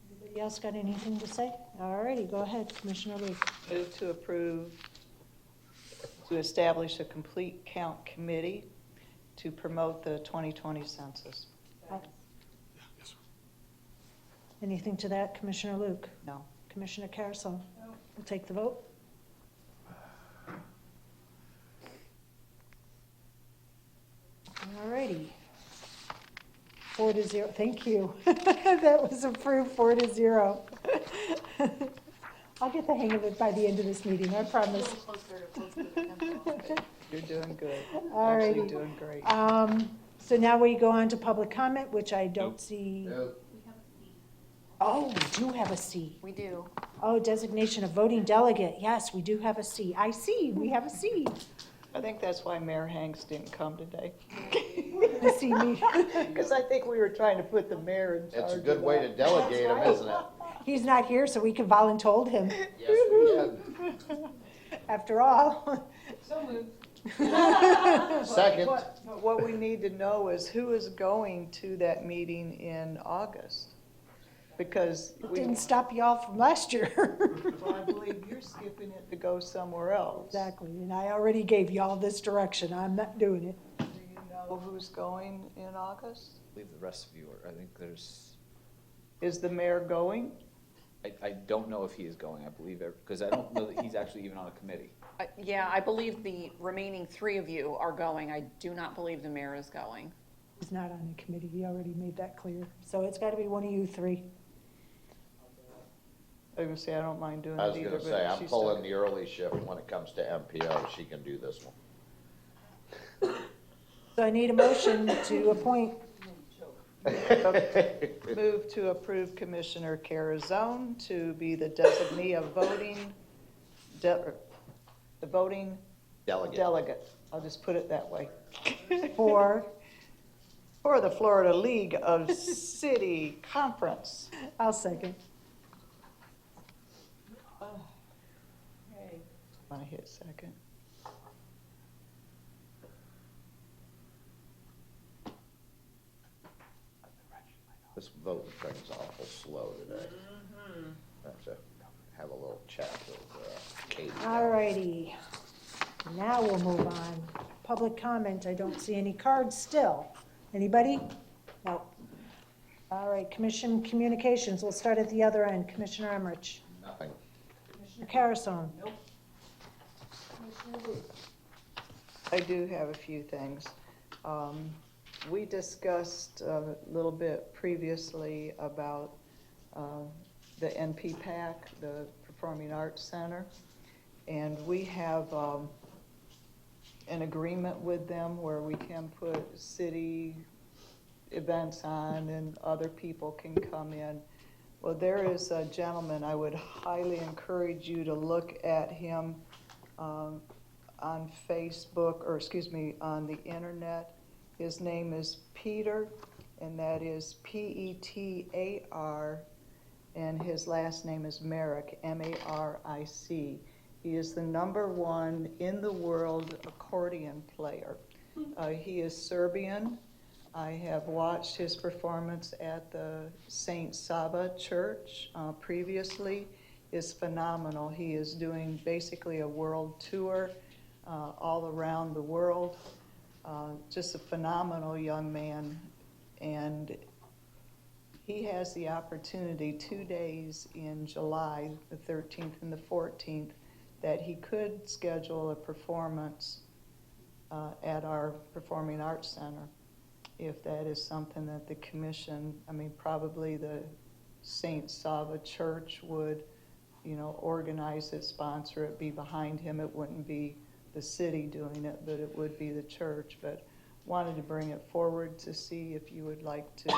Anybody else got anything to say? All righty, go ahead, Commissioner Luke. Move to approve to establish a complete count committee to promote the 2020 census. Anything to that, Commissioner Luke? No. Commissioner Carousel? We'll take the vote. All righty. 4-0, thank you. That was approved 4-0. I'll get the hang of it by the end of this meeting, I promise. You're doing good. All righty. Actually doing great. So now we go on to public comment, which I don't see. Oh, we do have a C. We do. Oh, designation of voting delegate. Yes, we do have a C. I see, we have a C. I think that's why Mayor Hanks didn't come today. The C me. Because I think we were trying to put the mayor in charge. It's a good way to delegate them, isn't it? He's not here, so we can voluntold him. Yes, we can. After all. So moved. Second. What we need to know is who is going to that meeting in August? Because we. Didn't stop y'all from last year. Well, I believe you're skipping it to go somewhere else. Exactly, and I already gave y'all this direction. I'm not doing it. Do you know who's going in August? I believe the rest of you are, I think there's, Is the mayor going? I don't know if he is going, I believe, because I don't know that he's actually even on a committee. Yeah, I believe the remaining 3 of you are going. I do not believe the mayor is going. He's not on the committee. We already made that clear. So it's got to be one of you 3. I was gonna say, I don't mind doing I it was either, gonna but say, I'm she's pulling still. the early shift when it comes to MPO. She can do this one. So I need a motion to appoint. Move to approve Commissioner Carazone to be the designee of the voting delegate. I'll just put it that way. For the Florida League of City Conference. I'll second. Want to hit second? This vote thing's awful slow today. Have to have a little chat with Katie. All righty. Now we'll move on. Public comment. I don't see any cards still. Anybody? No. All right, Commission Communications. We'll start at the other end. Commissioner Emmerich. Nothing. Commissioner Carrison. Nope. I do have a few things. We discussed a little bit previously about the NPPAC, the Performing Arts Center, and we have an agreement with them where we can put city events on and other people can come in. Well, there is a gentleman, I would highly encourage you to look at him on Facebook, or excuse me, on the internet. His name is Peter, and that is Petar, and his last name is Maric, M-A-R-I-C. He is the #1 in the world accordion player. He is Serbian. I have watched his performance at the St. Saba Church previously. Is phenomenal. He is doing basically a world tour all around the world. Just a phenomenal young man, and he has the opportunity 2 days in July, the 13th and the 14th, that he could schedule a performance at our Performing Arts Center, if that is something that the commission, I mean, probably the St. Saba Church would, organize it, sponsor it, be behind him. It wouldn't be the city doing it, but it would be the church. But wanted to bring it forward to see if you would like to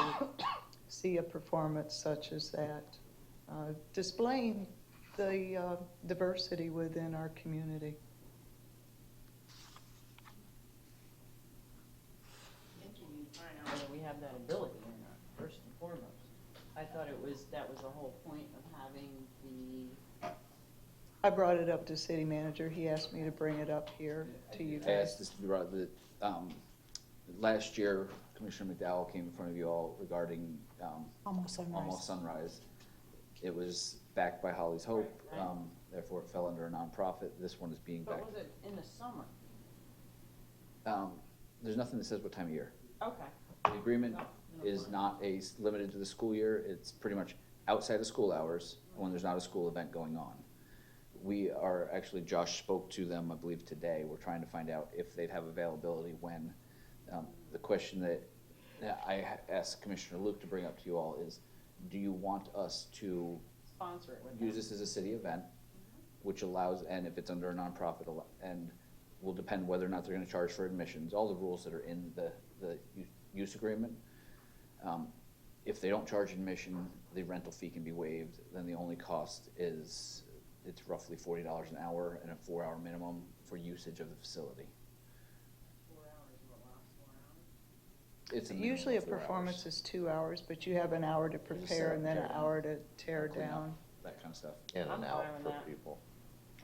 see a performance such as that, displaying the diversity within our community. Whether we have that ability or not, first and foremost. I thought that was the whole point of having the I brought it up to city manager. He asked me to bring it up here to you I asked guys. this to be brought, last year, Commissioner McDowell came in front of you all regarding, Almost Sunrise. Almost Sunrise. It was backed by Holly's Hope, therefore it fell under a nonprofit. This one is being But backed. was it in the summer? There's nothing that says what time of year. Okay. The agreement is not limited to the school year. It's pretty much outside of school hours when there's not a school event going on. We are, actually, Josh spoke to them, I believe, today. We're trying to find out if they'd have availability when. The question that I asked Commissioner Luke to bring up to you all is, do you want us to Sponsor it with use them. this as a city event, which allows, and if it's under a nonprofit, and will depend whether or not they're gonna charge for admissions, all the rules that are in the use agreement. If they don't charge admission, the rental fee can be waived, then the only cost is, it's roughly $40 an hour and a 4-hour minimum for usage of the facility. 4 hours, will it last 4 hours? It's a minimum Usually a of 4 performance hours. is 2 hours, but you have an hour to prepare and then an hour to tear Clean up, down. that kind of stuff. In and I'm out fine with for that. people.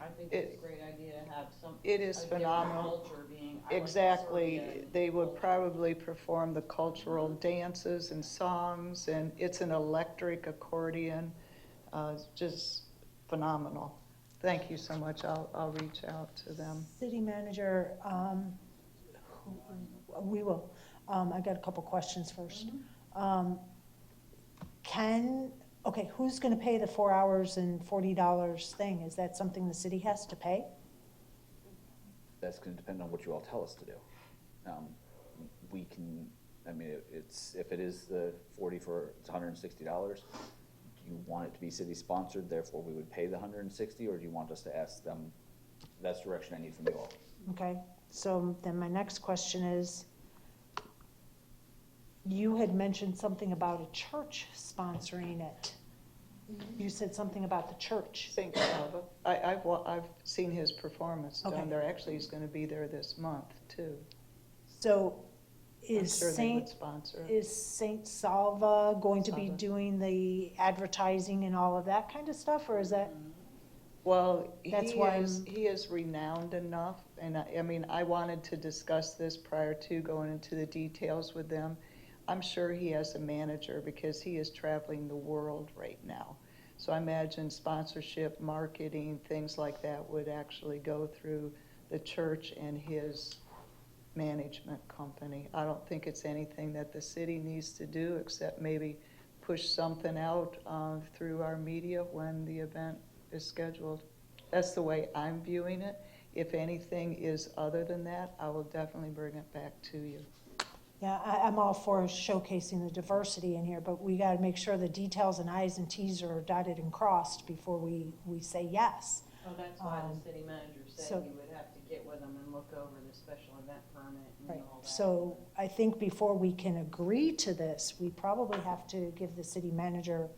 I think It- it's a great idea to have some. It is a different phenomenal. culture being- I like Exactly. Serbia. They would probably perform the cultural dances and songs, and it's an electric accordion, just phenomenal. Thank you so much. I'll reach out to them. City manager, we will, I got a couple questions first. Okay, who's gonna pay the 4 hours and $40 thing? Is that something the city has to pay? That's gonna depend on what you all tell us to do. We can, I mean, if it is the 40 for, it's $160, do you want it to be city-sponsored, therefore we would pay the 160, or do you want us to ask them? That's direction I need from you all. Okay, so then my next question is, you had mentioned something about a church sponsoring it. You said something about the church. St. Saba. I've seen his performance Okay. down there. Actually, he's gonna be there this month, too. So I'm is sure they would Saint, sponsor it. is Saint Salva going to be Salva. doing the advertising and all of that kind of stuff, or is that? Well, That's why he is renowned enough, and I mean, I wanted to discuss this prior to going into the details with them. I'm sure he has a manager because he is traveling the world right now. So I imagine sponsorship, marketing, things like that would actually go through the church and his management company. I don't think it's anything that the city needs to do except maybe push something out through our media when the event is scheduled. That's the way I'm viewing it. If anything is other than that, I will definitely bring it back to you. Yeah, I'm all for showcasing the diversity in here, but we gotta make sure the details and i's and t's are dotted and crossed before we say yes. Well, that's why the city manager so- said you would have to get with them and look over the special event permit and Right, all that. so I think before we can agree to this, we probably have to give the city manager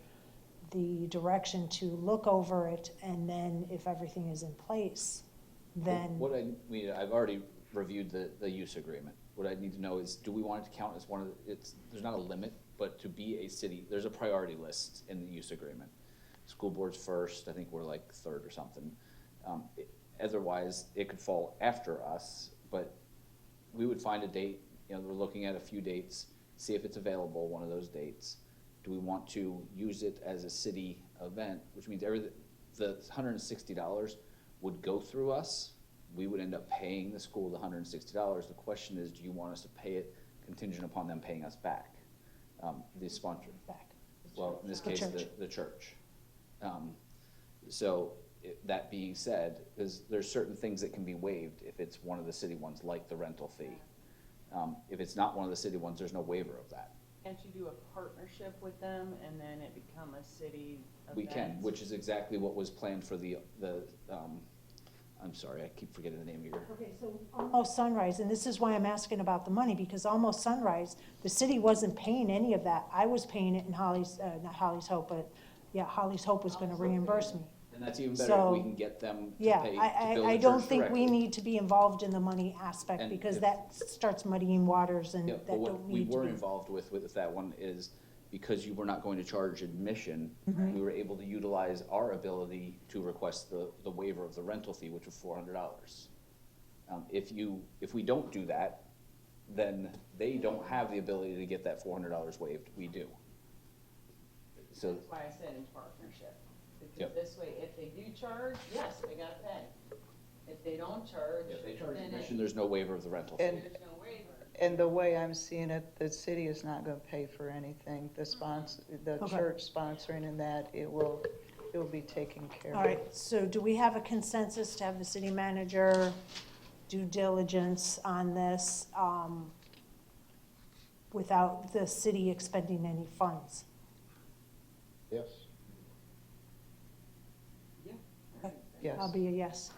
the direction to look over it, and then if everything is in place, then, I've already reviewed the use agreement. What I need to know is, do we want it to count as one of the, there's not a limit, but to be a city, there's a priority list in the use agreement. School board's first, I think we're like third or something. Otherwise, it could fall after us, but we would find a date, we're looking at a few dates, see if it's available, one of those dates. Do we want to use it as a city event, which means the $160 would go through us. We would end up paying the school the $160. The question is, do you want us to pay it contingent upon them paying us back? The sponsor. Back. Well, in this The case, church. the church. So that being said, there's certain things that can be waived if it's one of the city ones, like the rental fee. If it's not one of the city ones, there's no waiver of that. Can't you do a partnership with them and then it become a city event? We can, which is exactly what was planned for the I'm sorry, I keep forgetting the name of your. okay, so Almost Sunrise, and this is why I'm asking about the money, because Almost Sunrise, the city wasn't paying any of that. I was paying it in Holly's, not Holly's Hope, but, yeah, Holly's Hope was gonna reimburse me. And that's even better if So, we can get them to Yeah, pay, to I bill the don't church think we directly. need to be involved in the money aspect, And because if- that starts muddying waters and Yeah, that but what don't we need to were be. involved with that one is because you were not going to charge admission, Mhm. we were able to utilize our ability to request the waiver of the rental fee, which was $400. If we don't do that, then they don't have the ability to get that $400 waived, we do. So, That's why I said in partnership, because Yep. this way, if they do charge, yes, they gotta pay. If they don't charge, if they charge then admission, there's no waiver of the rental fee. And, there's no waiver. and the way I'm seeing it, the city is not gonna pay for anything. The the Okay. church sponsoring and that, it will be taken care of. All right, so do we have a consensus to have the city manager due diligence on this without the city expending any funds? Yes. Yes. I'll be a yes.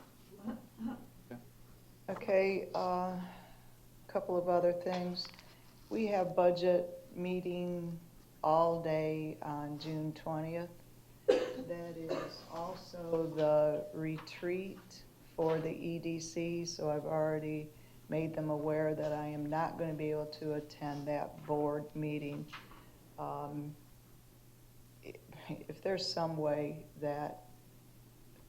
Okay, couple of other things. We have budget meeting all day on June 20th. That is also the retreat for the EDC, so I've already made them aware that I am not going to be able to attend that board meeting. If there's some way that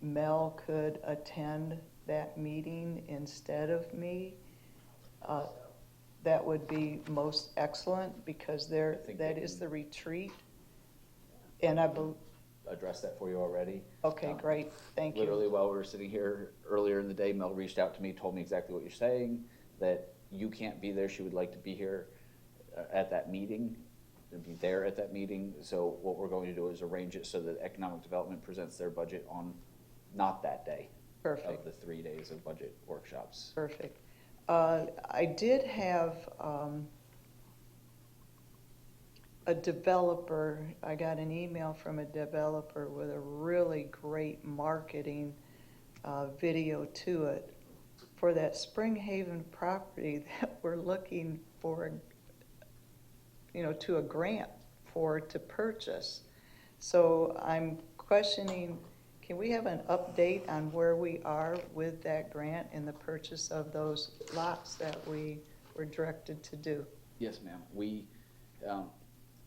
Mel could attend that meeting instead of me, that would be most excellent, because that is the retreat. And I believe, Addressed that for you already. okay, great, thank you. Literally while we were sitting here earlier in the day, Mel reached out to me, told me exactly what you're saying, that you can't be there, she would like to be here at that meeting, to be there at that meeting. So what we're going to do is arrange it so that Economic Development presents their budget on not that day. Perfect. Of the 3 days of budget workshops. Perfect. I did have a developer, I got an email from a developer with a really great marketing video to it for that Spring Haven property that we're looking for, to a grant to purchase. So I'm questioning, can we have an update on where we are with that grant and the purchase of those lots that we were directed to do? Yes, ma'am. We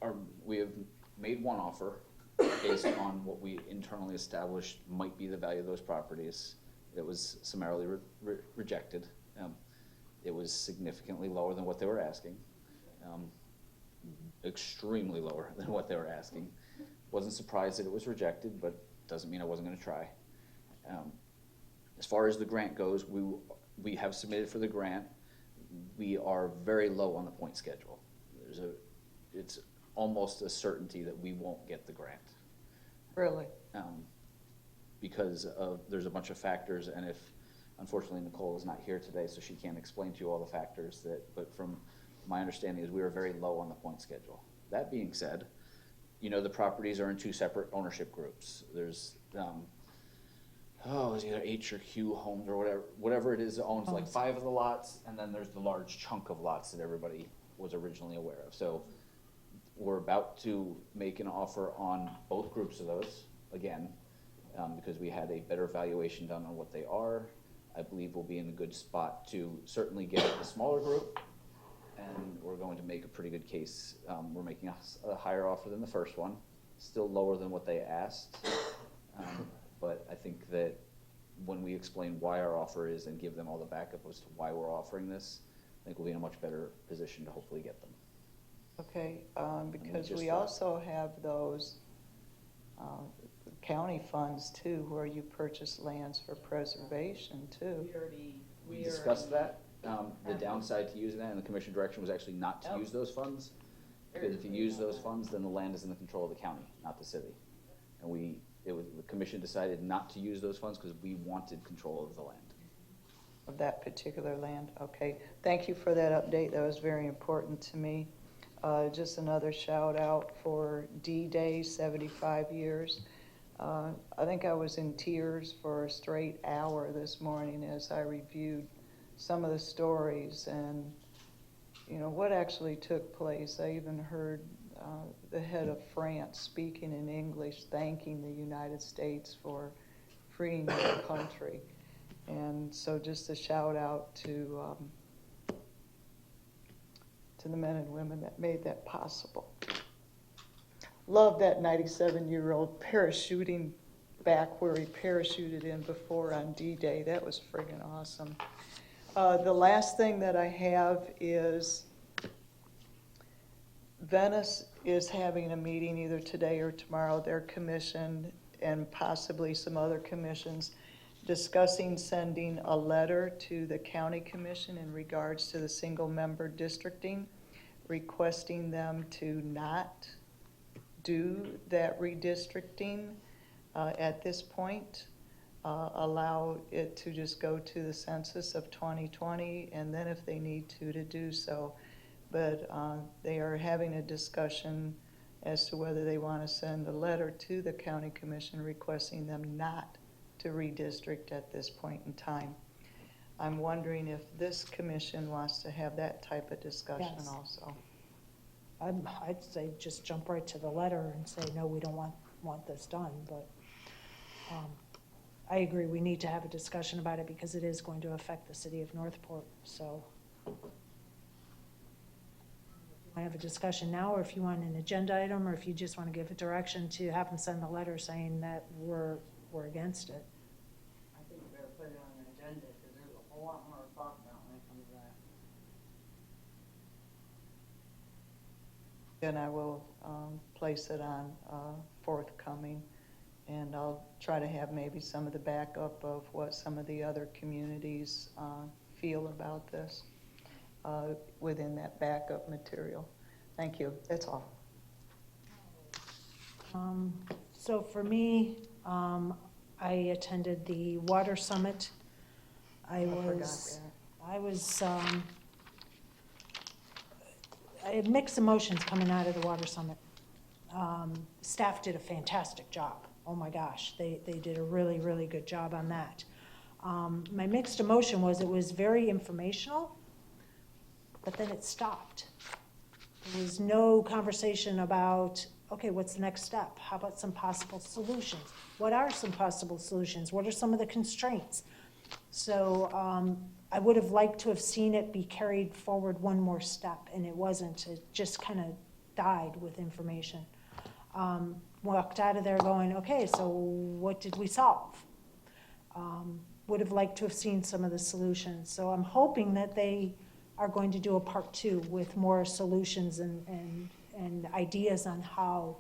have made one offer based on what we internally established might be the value of those properties. It was summarily rejected. It was significantly lower than what they were asking, extremely lower than what they were asking. Wasn't surprised that it was rejected, but doesn't mean I wasn't going to try. As far as the grant goes, we have submitted for the grant. We are very low on the point schedule. It's almost a certainty that we won't get the grant. Really? Because there's a bunch of factors, and unfortunately Nicole is not here today, so she can't explain to you all the factors but from my understanding is we are very low on the point schedule. That being said, the properties are in 2 separate ownership groups. There's, it's either H or Q Homes or whatever it is that owns like 5 of the lots, and then there's the large chunk of lots that everybody was originally aware of. So we're about to make an offer on both groups of those, again, because we had a better valuation done on what they are. I believe we'll be in a good spot to certainly get the smaller group, and we're going to make a pretty good case. We're making a higher offer than the first one, still lower than what they asked. But I think that when we explain why our offer is and give them all the backup as to why we're offering this, I think we'll be in a much better position to hopefully get them. Okay, because just we thought- also have those county funds too, where you purchase lands for preservation too. We discussed that. The downside to using that, and the commission direction was actually not to use those funds. Because if you use those funds, then the land is in the control of the county, not the city. And the commission decided not to use those funds because we wanted control of the land. Of that particular land, okay. Thank you for that update, that was very important to me. Just another shout out for D-Day, 75 years. I think I was in tears for a straight hour this morning as I reviewed some of the stories and, what actually took place. I even heard the head of France speaking in English, thanking the United States for freeing their country. And so just a shout out to the men and women that made that possible. love that 97-year-old parachuting back where he parachuted in before on D-Day. That was friggin' awesome. The last thing that I have is Venice is having a meeting either today or tomorrow, their commission and possibly some other commissions, discussing sending a letter to the county commission in regards to the single-member districting, requesting them to not do that redistricting at this point, allow it to just go to the census of 2020, and then if they need to do so. But they are having a discussion as to whether they want to send a letter to the county commission requesting them not to redistrict at this point in time. I'm wondering if this commission wants to have that type of discussion Yes. also. I'd say just jump right to the letter and say, no, we don't want this done, but I agree, we need to have a discussion about it because it is going to affect the city of Northport, so. I have a discussion now, or if you want an agenda item, or if you just want to give a direction to have them send a letter saying that we're against it. I think we better put it on an agenda, because there's a whole lot more to talk about when it comes to that. And I will place it on forthcoming, and I'll try to have maybe some of the backup of what some of the other communities feel about this within that backup material. Thank you. That's all. So for me, I attended the Water Summit. I had mixed emotions coming out of the Water Summit. Staff did a fantastic job. Oh my gosh, they did a really, really good job on that. My mixed emotion was it was very informational, but then it stopped. There was no conversation about, okay, what's the next step? How about some possible solutions? What are some possible solutions? What are some of the constraints? So I would have liked to have seen it be carried forward one more step, and it wasn't. It just kind of died with information. Walked out of there going, okay, so what did we solve? Would have liked to have seen some of the solutions. So I'm hoping that they are going to do a part 2 with more solutions and ideas on how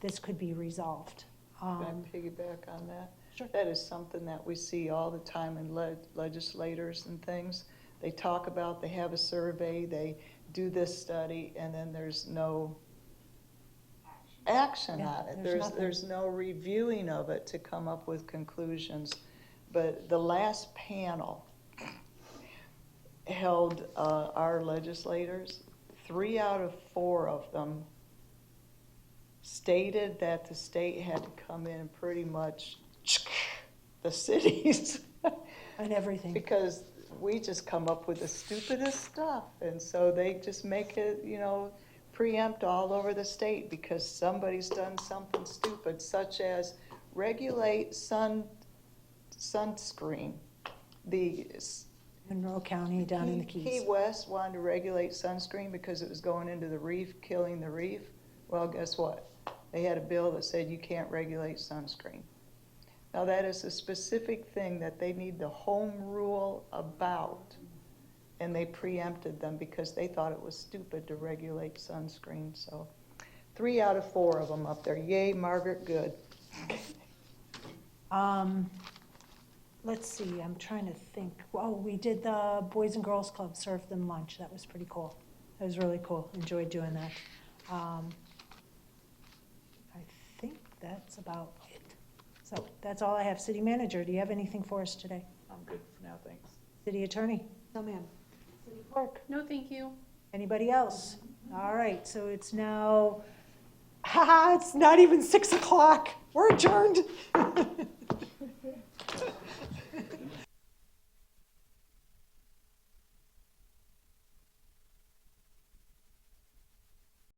this could be resolved. Can I piggyback on that? Sure. That is something that we see all the time in legislators and things. They talk about, they have a survey, they do this study, and then there's no action on it. There's no reviewing of it to come up with conclusions. But the last panel held our legislators, 3 out of 4 of them stated that the state had to come in and pretty much the cities. And everything. Because we just come up with the stupidest stuff. And so they just make it, preempt all over the state because somebody's done something stupid, such as regulate sunscreen. Monroe County down in the Keys. Key West wanted to regulate sunscreen because it was going into the reef, killing the reef. Well, guess what? They had a bill that said you can't regulate sunscreen. Now that is a specific thing that they need the home rule about, and they preempted them because they thought it was stupid to regulate sunscreen. So 3 out of 4 of them up there. Yay, Margaret, good. Let's see, I'm trying to think. Oh, we did the Boys and Girls Club, served them lunch. That was pretty cool. That was really cool. Enjoyed doing that. I think that's about it. So that's all I have. City Manager, do you have anything for us today? I'm good for now, thanks. City Attorney? No, ma'am. City Clerk? No, thank you. Anybody else? All right, so it's now, it's not even 6 o'clock. We're adjourned.